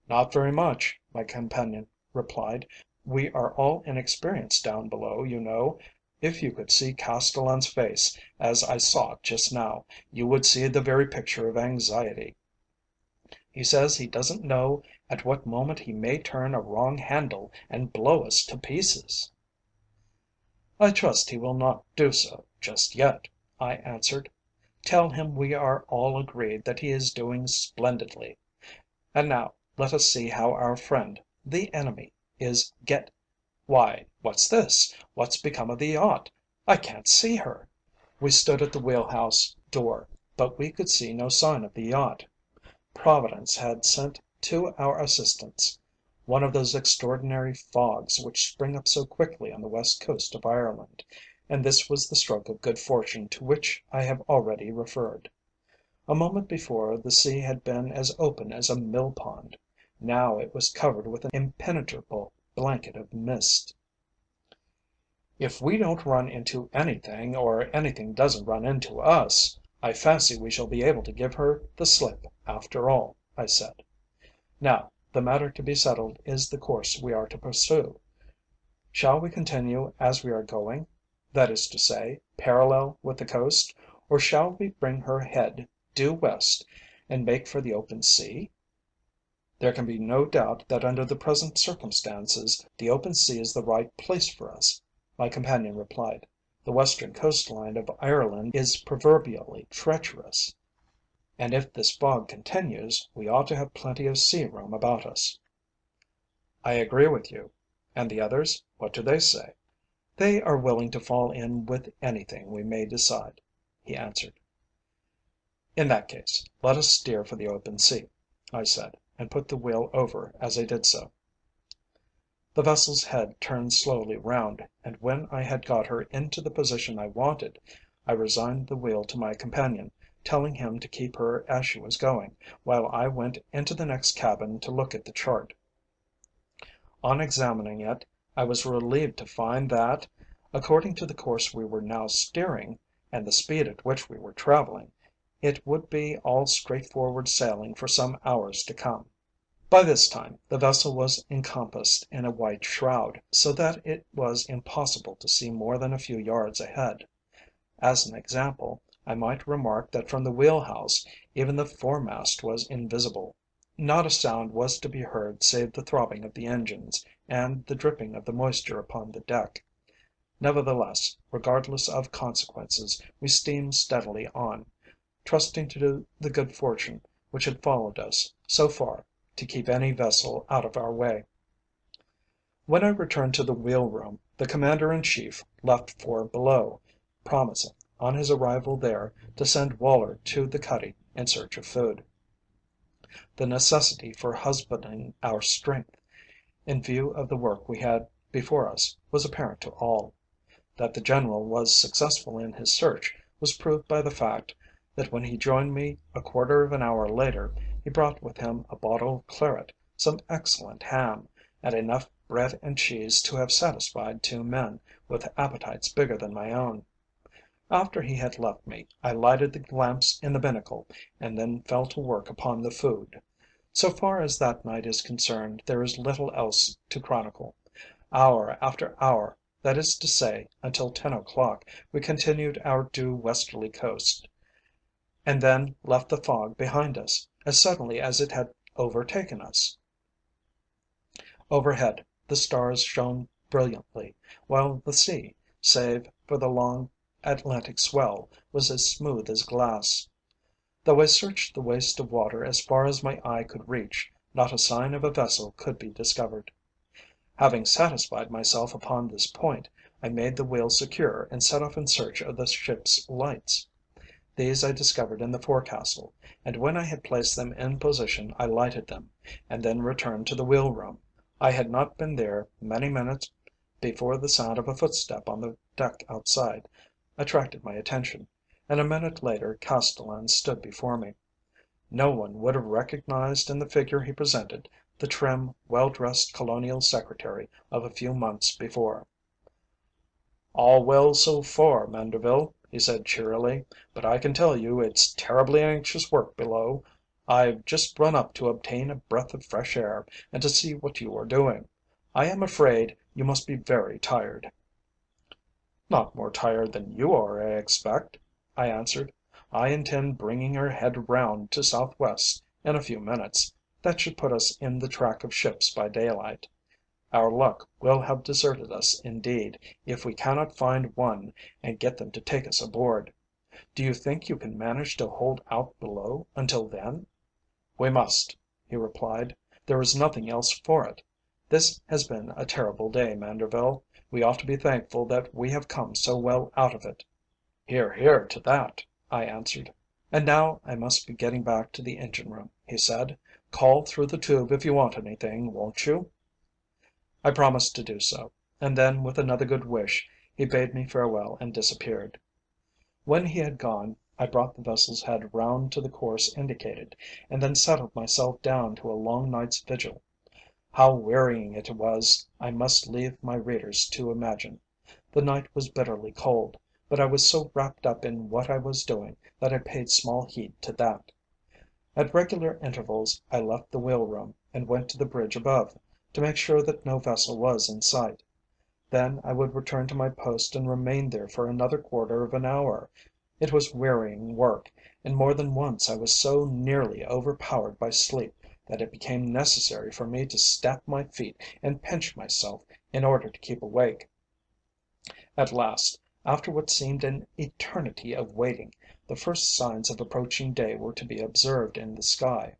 "Not very much," my companion replied. "We are all inexperienced down below, you know. If you could see Castellan's face, as I saw it just now, you would see the very picture of anxiety. He says he doesn't know at what moment he may turn a wrong handle and blow us to pieces." "I trust he will not do so just yet," I answered. "Tell him we are all agreed that he is doing splendidly. And now let us see how our friend, the enemy, is get Why, what's this? What's become of the yacht? I can't see her." We stood at the wheelhouse door, but we could see no sign of the yacht. Providence had sent to our assistance one of those extraordinary fogs which spring up so quickly on the west coast of Ireland, and this was the stroke of good fortune to which I have already referred. A moment before the sea had been as open as a mill pond. Now it was covered with an impenetrable blanket of mist. "If we don't run into anything, or anything doesn't run into us, I fancy we shall be able to give her the slip after all," I said. "Now, the matter to be settled is the course we are to pursue. Shall we continue as we are going, that is to say, parallel with the coast, or shall we bring her head due west and make for the open sea?" "There can be no doubt that under the present circumstances the open sea is the right place for us," my companion replied. The western coastline of Ireland is proverbially treacherous, and if this fog continues, we ought to have plenty of sea room about us." "I agree with you. And the others, what do they say?" "They are willing to fall in with anything we may decide," he answered. "In that case, let us steer for the open sea," I said, and put the wheel over as I did so. The vessel's head turned slowly round, and when I had got her into the position I wanted, I resigned the wheel to my companion, telling him to keep her as she was going, while I went into the next cabin to look at the chart. On examining it, I was relieved to find that, according to the course we were now steering, and the speed at which we were travelling, it would be all straightforward sailing for some hours to come. By this time the vessel was encompassed in a white shroud, so that it was impossible to see more than a few yards ahead. As an example, I might remark that from the wheelhouse even the foremast was invisible. Not a sound was to be heard save the throbbing of the engines and the dripping of the moisture upon the deck. Nevertheless, regardless of consequences, we steamed steadily on, trusting to the good fortune which had followed us so far to keep any vessel out of our way. When I returned to the wheel room, the Commander in Chief left for below, promising, on his arrival there, to send Woller to the cuddy in search of food. The necessity for husbanding our strength, in view of the work we had before us, was apparent to all. That the General was successful in his search was proved by the fact that when he joined me a quarter of an hour later, he brought with him a bottle of claret, some excellent ham, and enough bread and cheese to have satisfied two men with appetites bigger than my own. After he had left me, I lighted the lamps in the binnacle, and then fell to work upon the food. So far as that night is concerned, there is little else to chronicle. Hour after hour, that is to say until 10 o'clock, we continued our due westerly coast, and then left the fog behind us, as suddenly as it had overtaken us. Overhead the stars shone brilliantly, while the sea, save for the long Atlantic swell, was as smooth as glass. Though I searched the waste of water as far as my eye could reach, not a sign of a vessel could be discovered. Having satisfied myself upon this point, I made the wheel secure and set off in search of the ship's lights. These I discovered in the forecastle, and when I had placed them in position I lighted them, and then returned to the wheel room. I had not been there many minutes before the sound of a footstep on the deck outside attracted my attention, and a minute later Castellan stood before me. No one would have recognized in the figure he presented the trim, well-dressed Colonial Secretary of a few months before. "All well so far, Manderville," he said cheerily, "but I can tell you it's terribly anxious work below. I've just run up to obtain a breath of fresh air, and to see what you are doing. I am afraid you must be very tired." "Not more tired than you are, I expect," I answered. "I intend bringing her head round to south west in a few minutes. That should put us in the track of ships by daylight. Our luck will have deserted us indeed, if we cannot find one and get them to take us aboard. Do you think you can manage to hold out below until then?" "We must," he replied. "There is nothing else for it. This has been a terrible day, Manderville. We ought to be thankful that we have come so well out of it." "Hear, hear to that," I answered. "And now I must be getting back to the engine room," he said. "Call through the tube if you want anything, won't you?" I promised to do so, and then with another good wish he bade me farewell and disappeared. When he had gone, I brought the vessel's head round to the course indicated, and then settled myself down to a long night's vigil. How wearying it was I must leave my readers to imagine. The night was bitterly cold, but I was so wrapped up in what I was doing that I paid small heed to that. At regular intervals I left the wheel room and went to the bridge above, to make sure that no vessel was in sight. Then I would return to my post and remain there for another quarter of an hour. It was wearying work, and more than once I was so nearly overpowered by sleep that it became necessary for me to stamp my feet and pinch myself in order to keep awake. At last, After what seemed an eternity of waiting, the first signs of approaching day were to be observed in the sky.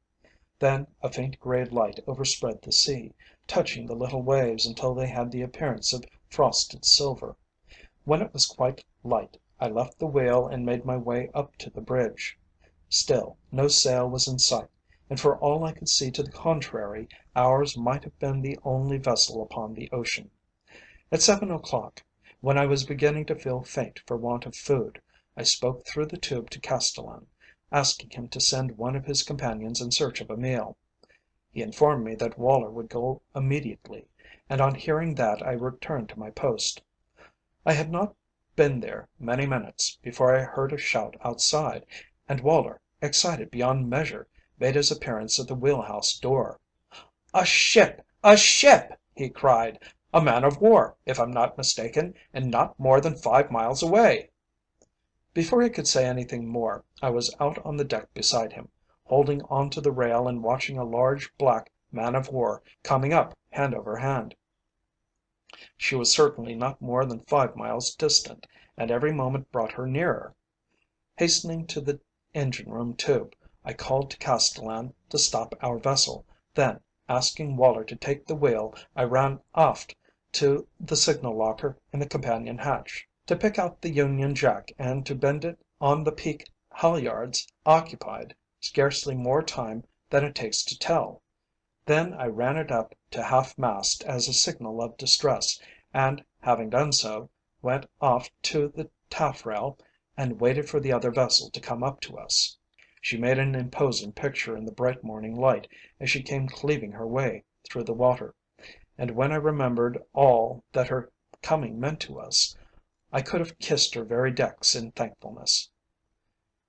Then a faint grey light overspread the sea, touching the little waves until they had the appearance of frosted silver. When it was quite light, I left the wheel and made my way up to the bridge. Still no sail was in sight, and for all I could see to the contrary, ours might have been the only vessel upon the ocean. At 7 o'clock, when I was beginning to feel faint for want of food, I spoke through the tube to Castellan, asking him to send one of his companions in search of a meal. He informed me that Woller would go immediately, and on hearing that I returned to my post. I had not been there many minutes before I heard a shout outside, and Woller, excited beyond measure, made his appearance at the wheelhouse door. "A ship! A ship!" he cried. "A man of war, if I'm not mistaken, and not more than 5 miles away." Before he could say anything more, I was out on the deck beside him, holding on to the rail and watching a large black man of war coming up hand over hand. She was certainly not more than 5 miles distant, and every moment brought her nearer. Hastening to the engine room tube, I called to Castellan to stop our vessel, then, asking Woller to take the wheel, I ran aft to the signal locker in the companion hatch. To pick out the Union Jack and to bend it on the peak halyards occupied scarcely more time than it takes to tell. Then I ran it up to half mast as a signal of distress, and, having done so, went off to the taffrail and waited for the other vessel to come up to us. She made an imposing picture in the bright morning light as she came cleaving her way through the water, and when I remembered all that her coming meant to us, I could have kissed her very decks in thankfulness.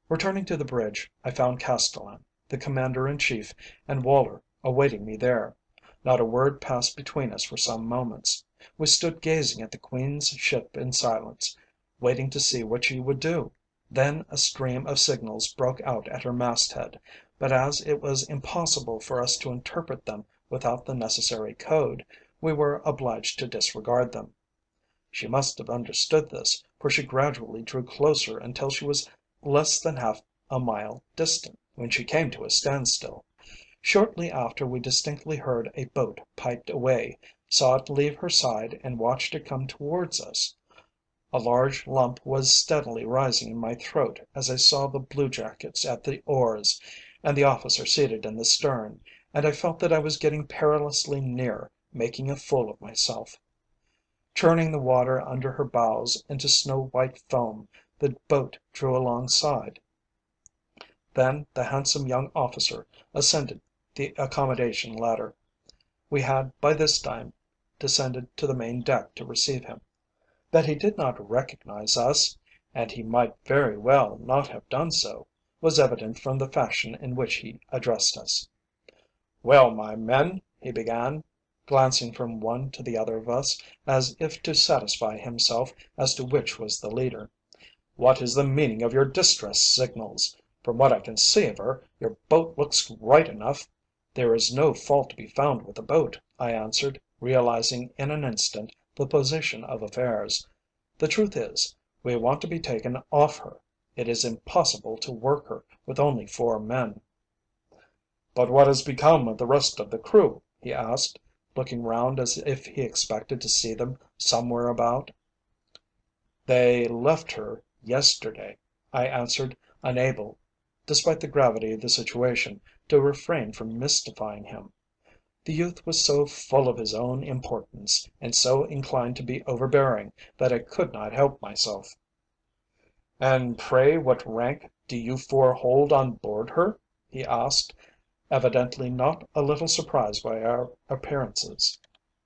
Returning to the bridge, I found Castellan, the Commander in Chief, and Woller awaiting me there. Not a word passed between us for some moments. We stood gazing at the Queen's ship in silence, waiting to see what she would do. Then a stream of signals broke out at her masthead, but as it was impossible for us to interpret them without the necessary code, we were obliged to disregard them. She must have understood this, for she gradually drew closer until she was less than half a mile distant, when she came to a standstill. Shortly after we distinctly heard a boat piped away, saw it leave her side, and watched it come towards us. A large lump was steadily rising in my throat as I saw the bluejackets at the oars, and the officer seated in the stern, and I felt that I was getting perilously near making a fool of myself. Churning the water under her bows into snow white foam, the boat drew alongside. Then the handsome young officer ascended the accommodation ladder. We had by this time descended to the main deck to receive him. That he did not recognize us, and he might very well not have done so, was evident from the fashion in which he addressed us. "Well, my men," he began, glancing from one to the other of us, as if to satisfy himself as to which was the leader, "what is the meaning of your distress signals? From what I can see of her, your boat looks right enough." "There is no fault to be found with the boat," I answered, realizing in an instant the position of affairs. "The truth is, we want to be taken off her. It is impossible to work her with only 4 men." "But what has become of the rest of the crew?" he asked, looking round as if he expected to see them somewhere about. "They left her yesterday," I answered, unable, despite the gravity of the situation, to refrain from mystifying him. The youth was so full of his own importance, and so inclined to be overbearing, that I could not help myself. "And pray what rank do you 4 hold on board her?" he asked, evidently not a little surprised by our appearances.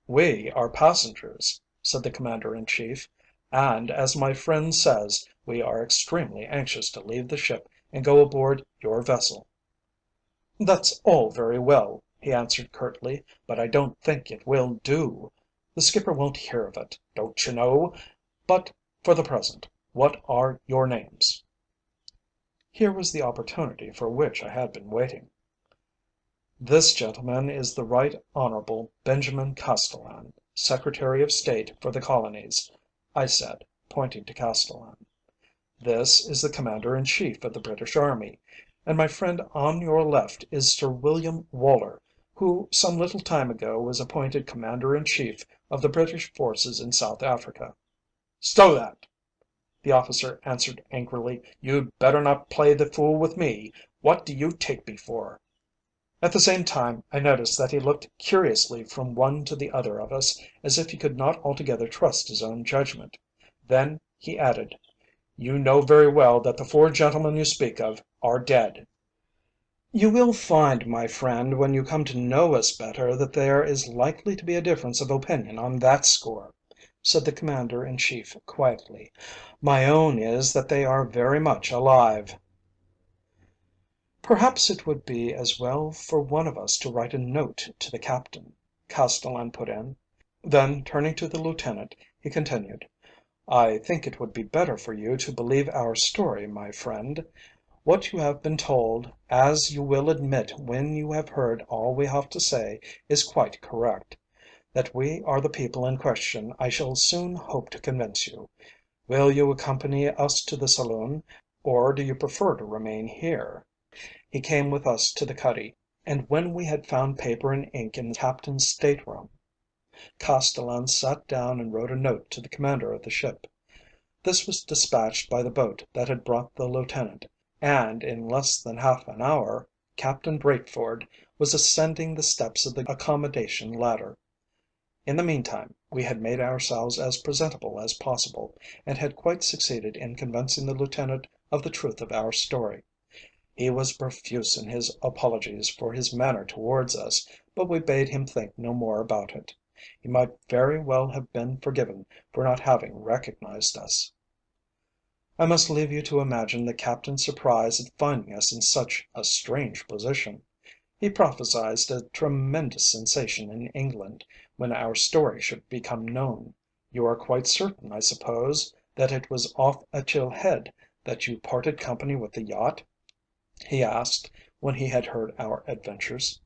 "We are passengers," said the Commander in Chief, "and, as my friend says, we are extremely anxious to leave the ship and go aboard your vessel." "That's all very well," he answered curtly, "but I don't think it will do. The skipper won't hear of it, don't you know. But, for the present, what are your names?" Here was the opportunity for which I had been waiting. "This gentleman is the Right Honourable Benjamin Castellan, Secretary of State for the Colonies," I said, pointing to Castellan. "This is the Commander in Chief of the British Army, and my friend on your left is Sir William Woller, who some little time ago was appointed Commander in Chief of the British forces in South Africa." "Stow that!" the officer answered angrily. "You'd better not play the fool with me. What do you take me for?" At the same time I noticed that he looked curiously from one to the other of us, as if he could not altogether trust his own judgment. Then he added: "You know very well that the four gentlemen you speak of are dead." "You will find, my friend, when you come to know us better, that there is likely to be a difference of opinion on that score," said the Commander in Chief quietly. "My own is that they are very much alive." "Perhaps it would be as well for one of us to write a note to the Captain," Castellan put in. Then turning to the Lieutenant, he continued: "I think it would be better for you to believe our story, my friend. What you have been told, as you will admit when you have heard all we have to say, is quite correct. That we are the people in question I shall soon hope to convince you. Will you accompany us to the saloon, or do you prefer to remain here?" He came with us to the cuddy, and when we had found paper and ink in the captain's stateroom, Castellan sat down and wrote a note to the commander of the ship. This was dispatched by the boat that had brought the lieutenant, and in less than half an hour Captain Breatford was ascending the steps of the accommodation ladder. In the meantime we had made ourselves as presentable as possible, and had quite succeeded in convincing the lieutenant of the truth of our story. He was profuse in his apologies for his manner towards us, but we bade him think no more about it. He might very well have been forgiven for not having recognized us. I must leave you to imagine the captain's surprise at finding us in such a strange position. He prophesied a tremendous sensation in England when our story should become known. "You are quite certain, I suppose, that it was off Achil Head that you parted company with the yacht?" he asked when he had heard our adventures.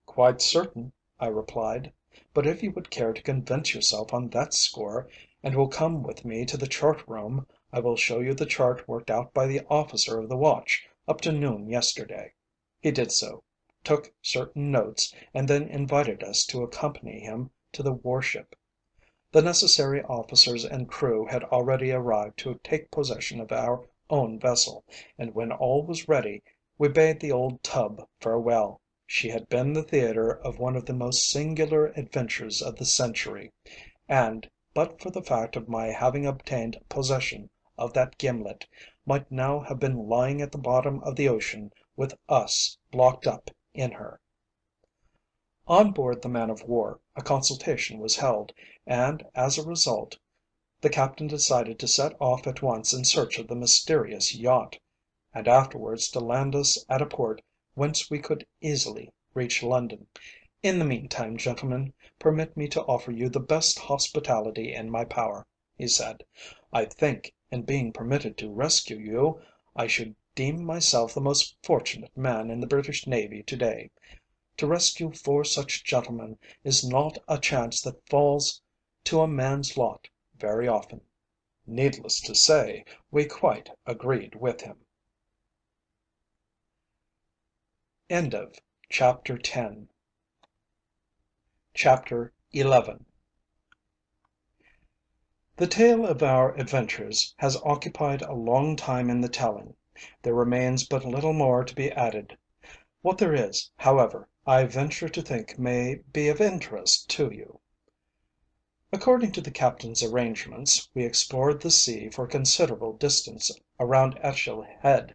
"Quite certain," I replied. "But if you would care to convince yourself on that score, and will come with me to the chart room, I will show you the chart worked out by the officer of the watch up to noon yesterday." He did so, took certain notes, and then invited us to accompany him to the warship. The necessary officers and crew had already arrived to take possession of our own vessel, and when all was ready, we bade the old tub farewell. She had been the theatre of one of the most singular adventures of the century, and, but for the fact of my having obtained possession of that gimlet, might now have been lying at the bottom of the ocean with us locked up in her. On board the man of war a consultation was held, and as a result the captain decided to set off at once in search of the mysterious yacht, and afterwards to land us at a port whence we could easily reach London. "In the meantime, gentlemen, permit me to offer you the best hospitality in my power," he said. "I think, in being permitted to rescue you, I should deem myself the most fortunate man in the British Navy to day. To rescue four such gentlemen is not a chance that falls to a man's lot very often." Needless to say, we quite agreed with him. Chapter 11. The tale of our adventures has occupied a long time in the telling. There remains but little more to be added. What there is, however, I venture to think may be of interest to you. According to the captain's arrangements, we explored the sea for a considerable distance around Achil Head,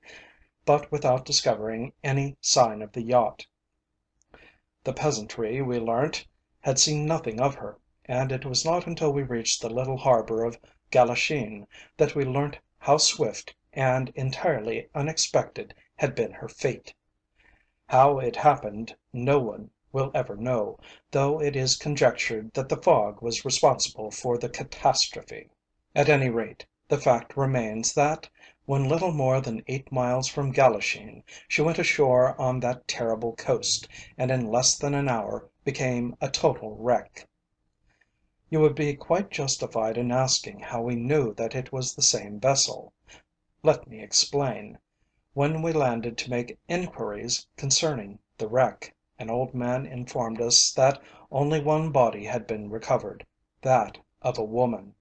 but without discovering any sign of the yacht. The peasantry, we learnt, had seen nothing of her, and it was not until we reached the little harbour of Gallisheen that we learnt how swift and entirely unexpected had been her fate. How it happened no one will ever know, though it is conjectured that the fog was responsible for the catastrophe. At any rate, the fact remains that, when little more than 8 miles from Gallisheen, she went ashore on that terrible coast, and in less than an hour became a total wreck. You would be quite justified in asking how we knew that it was the same vessel. Let me explain. When we landed to make inquiries concerning the wreck, an old man informed us that only one body had been recovered, that of a woman.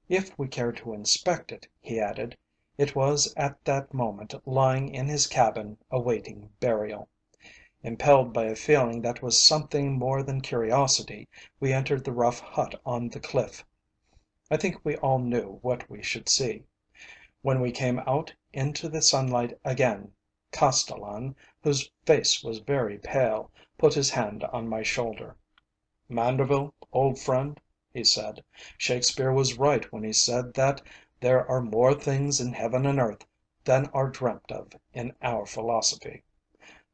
If we cared to inspect it, he added, it was at that moment lying in his cabin awaiting burial. Impelled by a feeling that was something more than curiosity, we entered the rough hut on the cliff. I think we all knew what we should see. When we came out into the sunlight again, Castellan, whose face was very pale, put his hand on my shoulder. "Manderville, old friend," he said, "Shakespeare was right when he said that there are more things in heaven and earth than are dreamt of in our philosophy.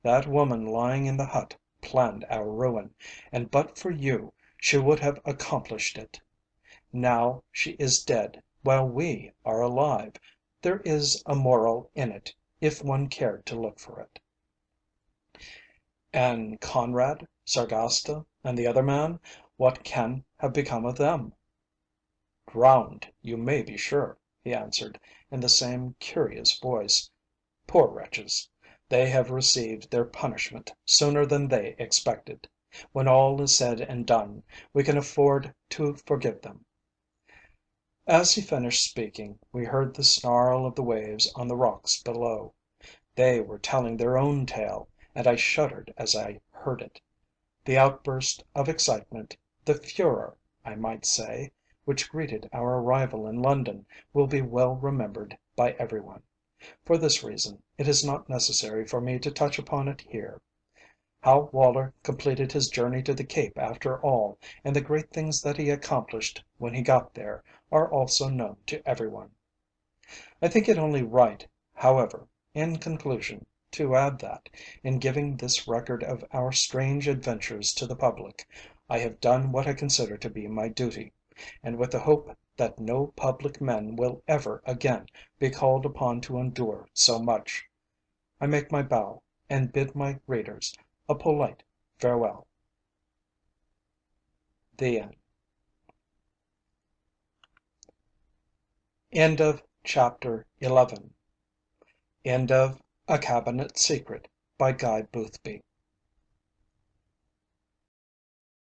That woman lying in the hut planned our ruin, and but for you she would have accomplished it. Now she is dead while we are alive. There is a moral in it, if one cared to look for it." "And Conrad, Sargasta, and the other man, what can have become of them?" "Drowned, you may be sure," he answered, in the same curious voice. "Poor wretches! They have received their punishment sooner than they expected. When all is said and done, we can afford to forgive them." As he finished speaking, we heard the snarl of the waves on the rocks below. They were telling their own tale, and I shuddered as I heard it. The outburst of excitement, the furor, I might say, which greeted our arrival in London, will be well remembered by everyone. For this reason, it is not necessary for me to touch upon it here. How Woller completed his journey to the Cape after all, and the great things that he accomplished when he got there, are also known to everyone. I think it only right, however, in conclusion, to add that, in giving this record of our strange adventures to the public, I have done what I consider to be my duty, and with the hope that no public men will ever again be called upon to endure so much, I make my bow, and bid my readers a polite farewell. The End. End of Chapter 11. End of A Cabinet Secret by Guy Boothby.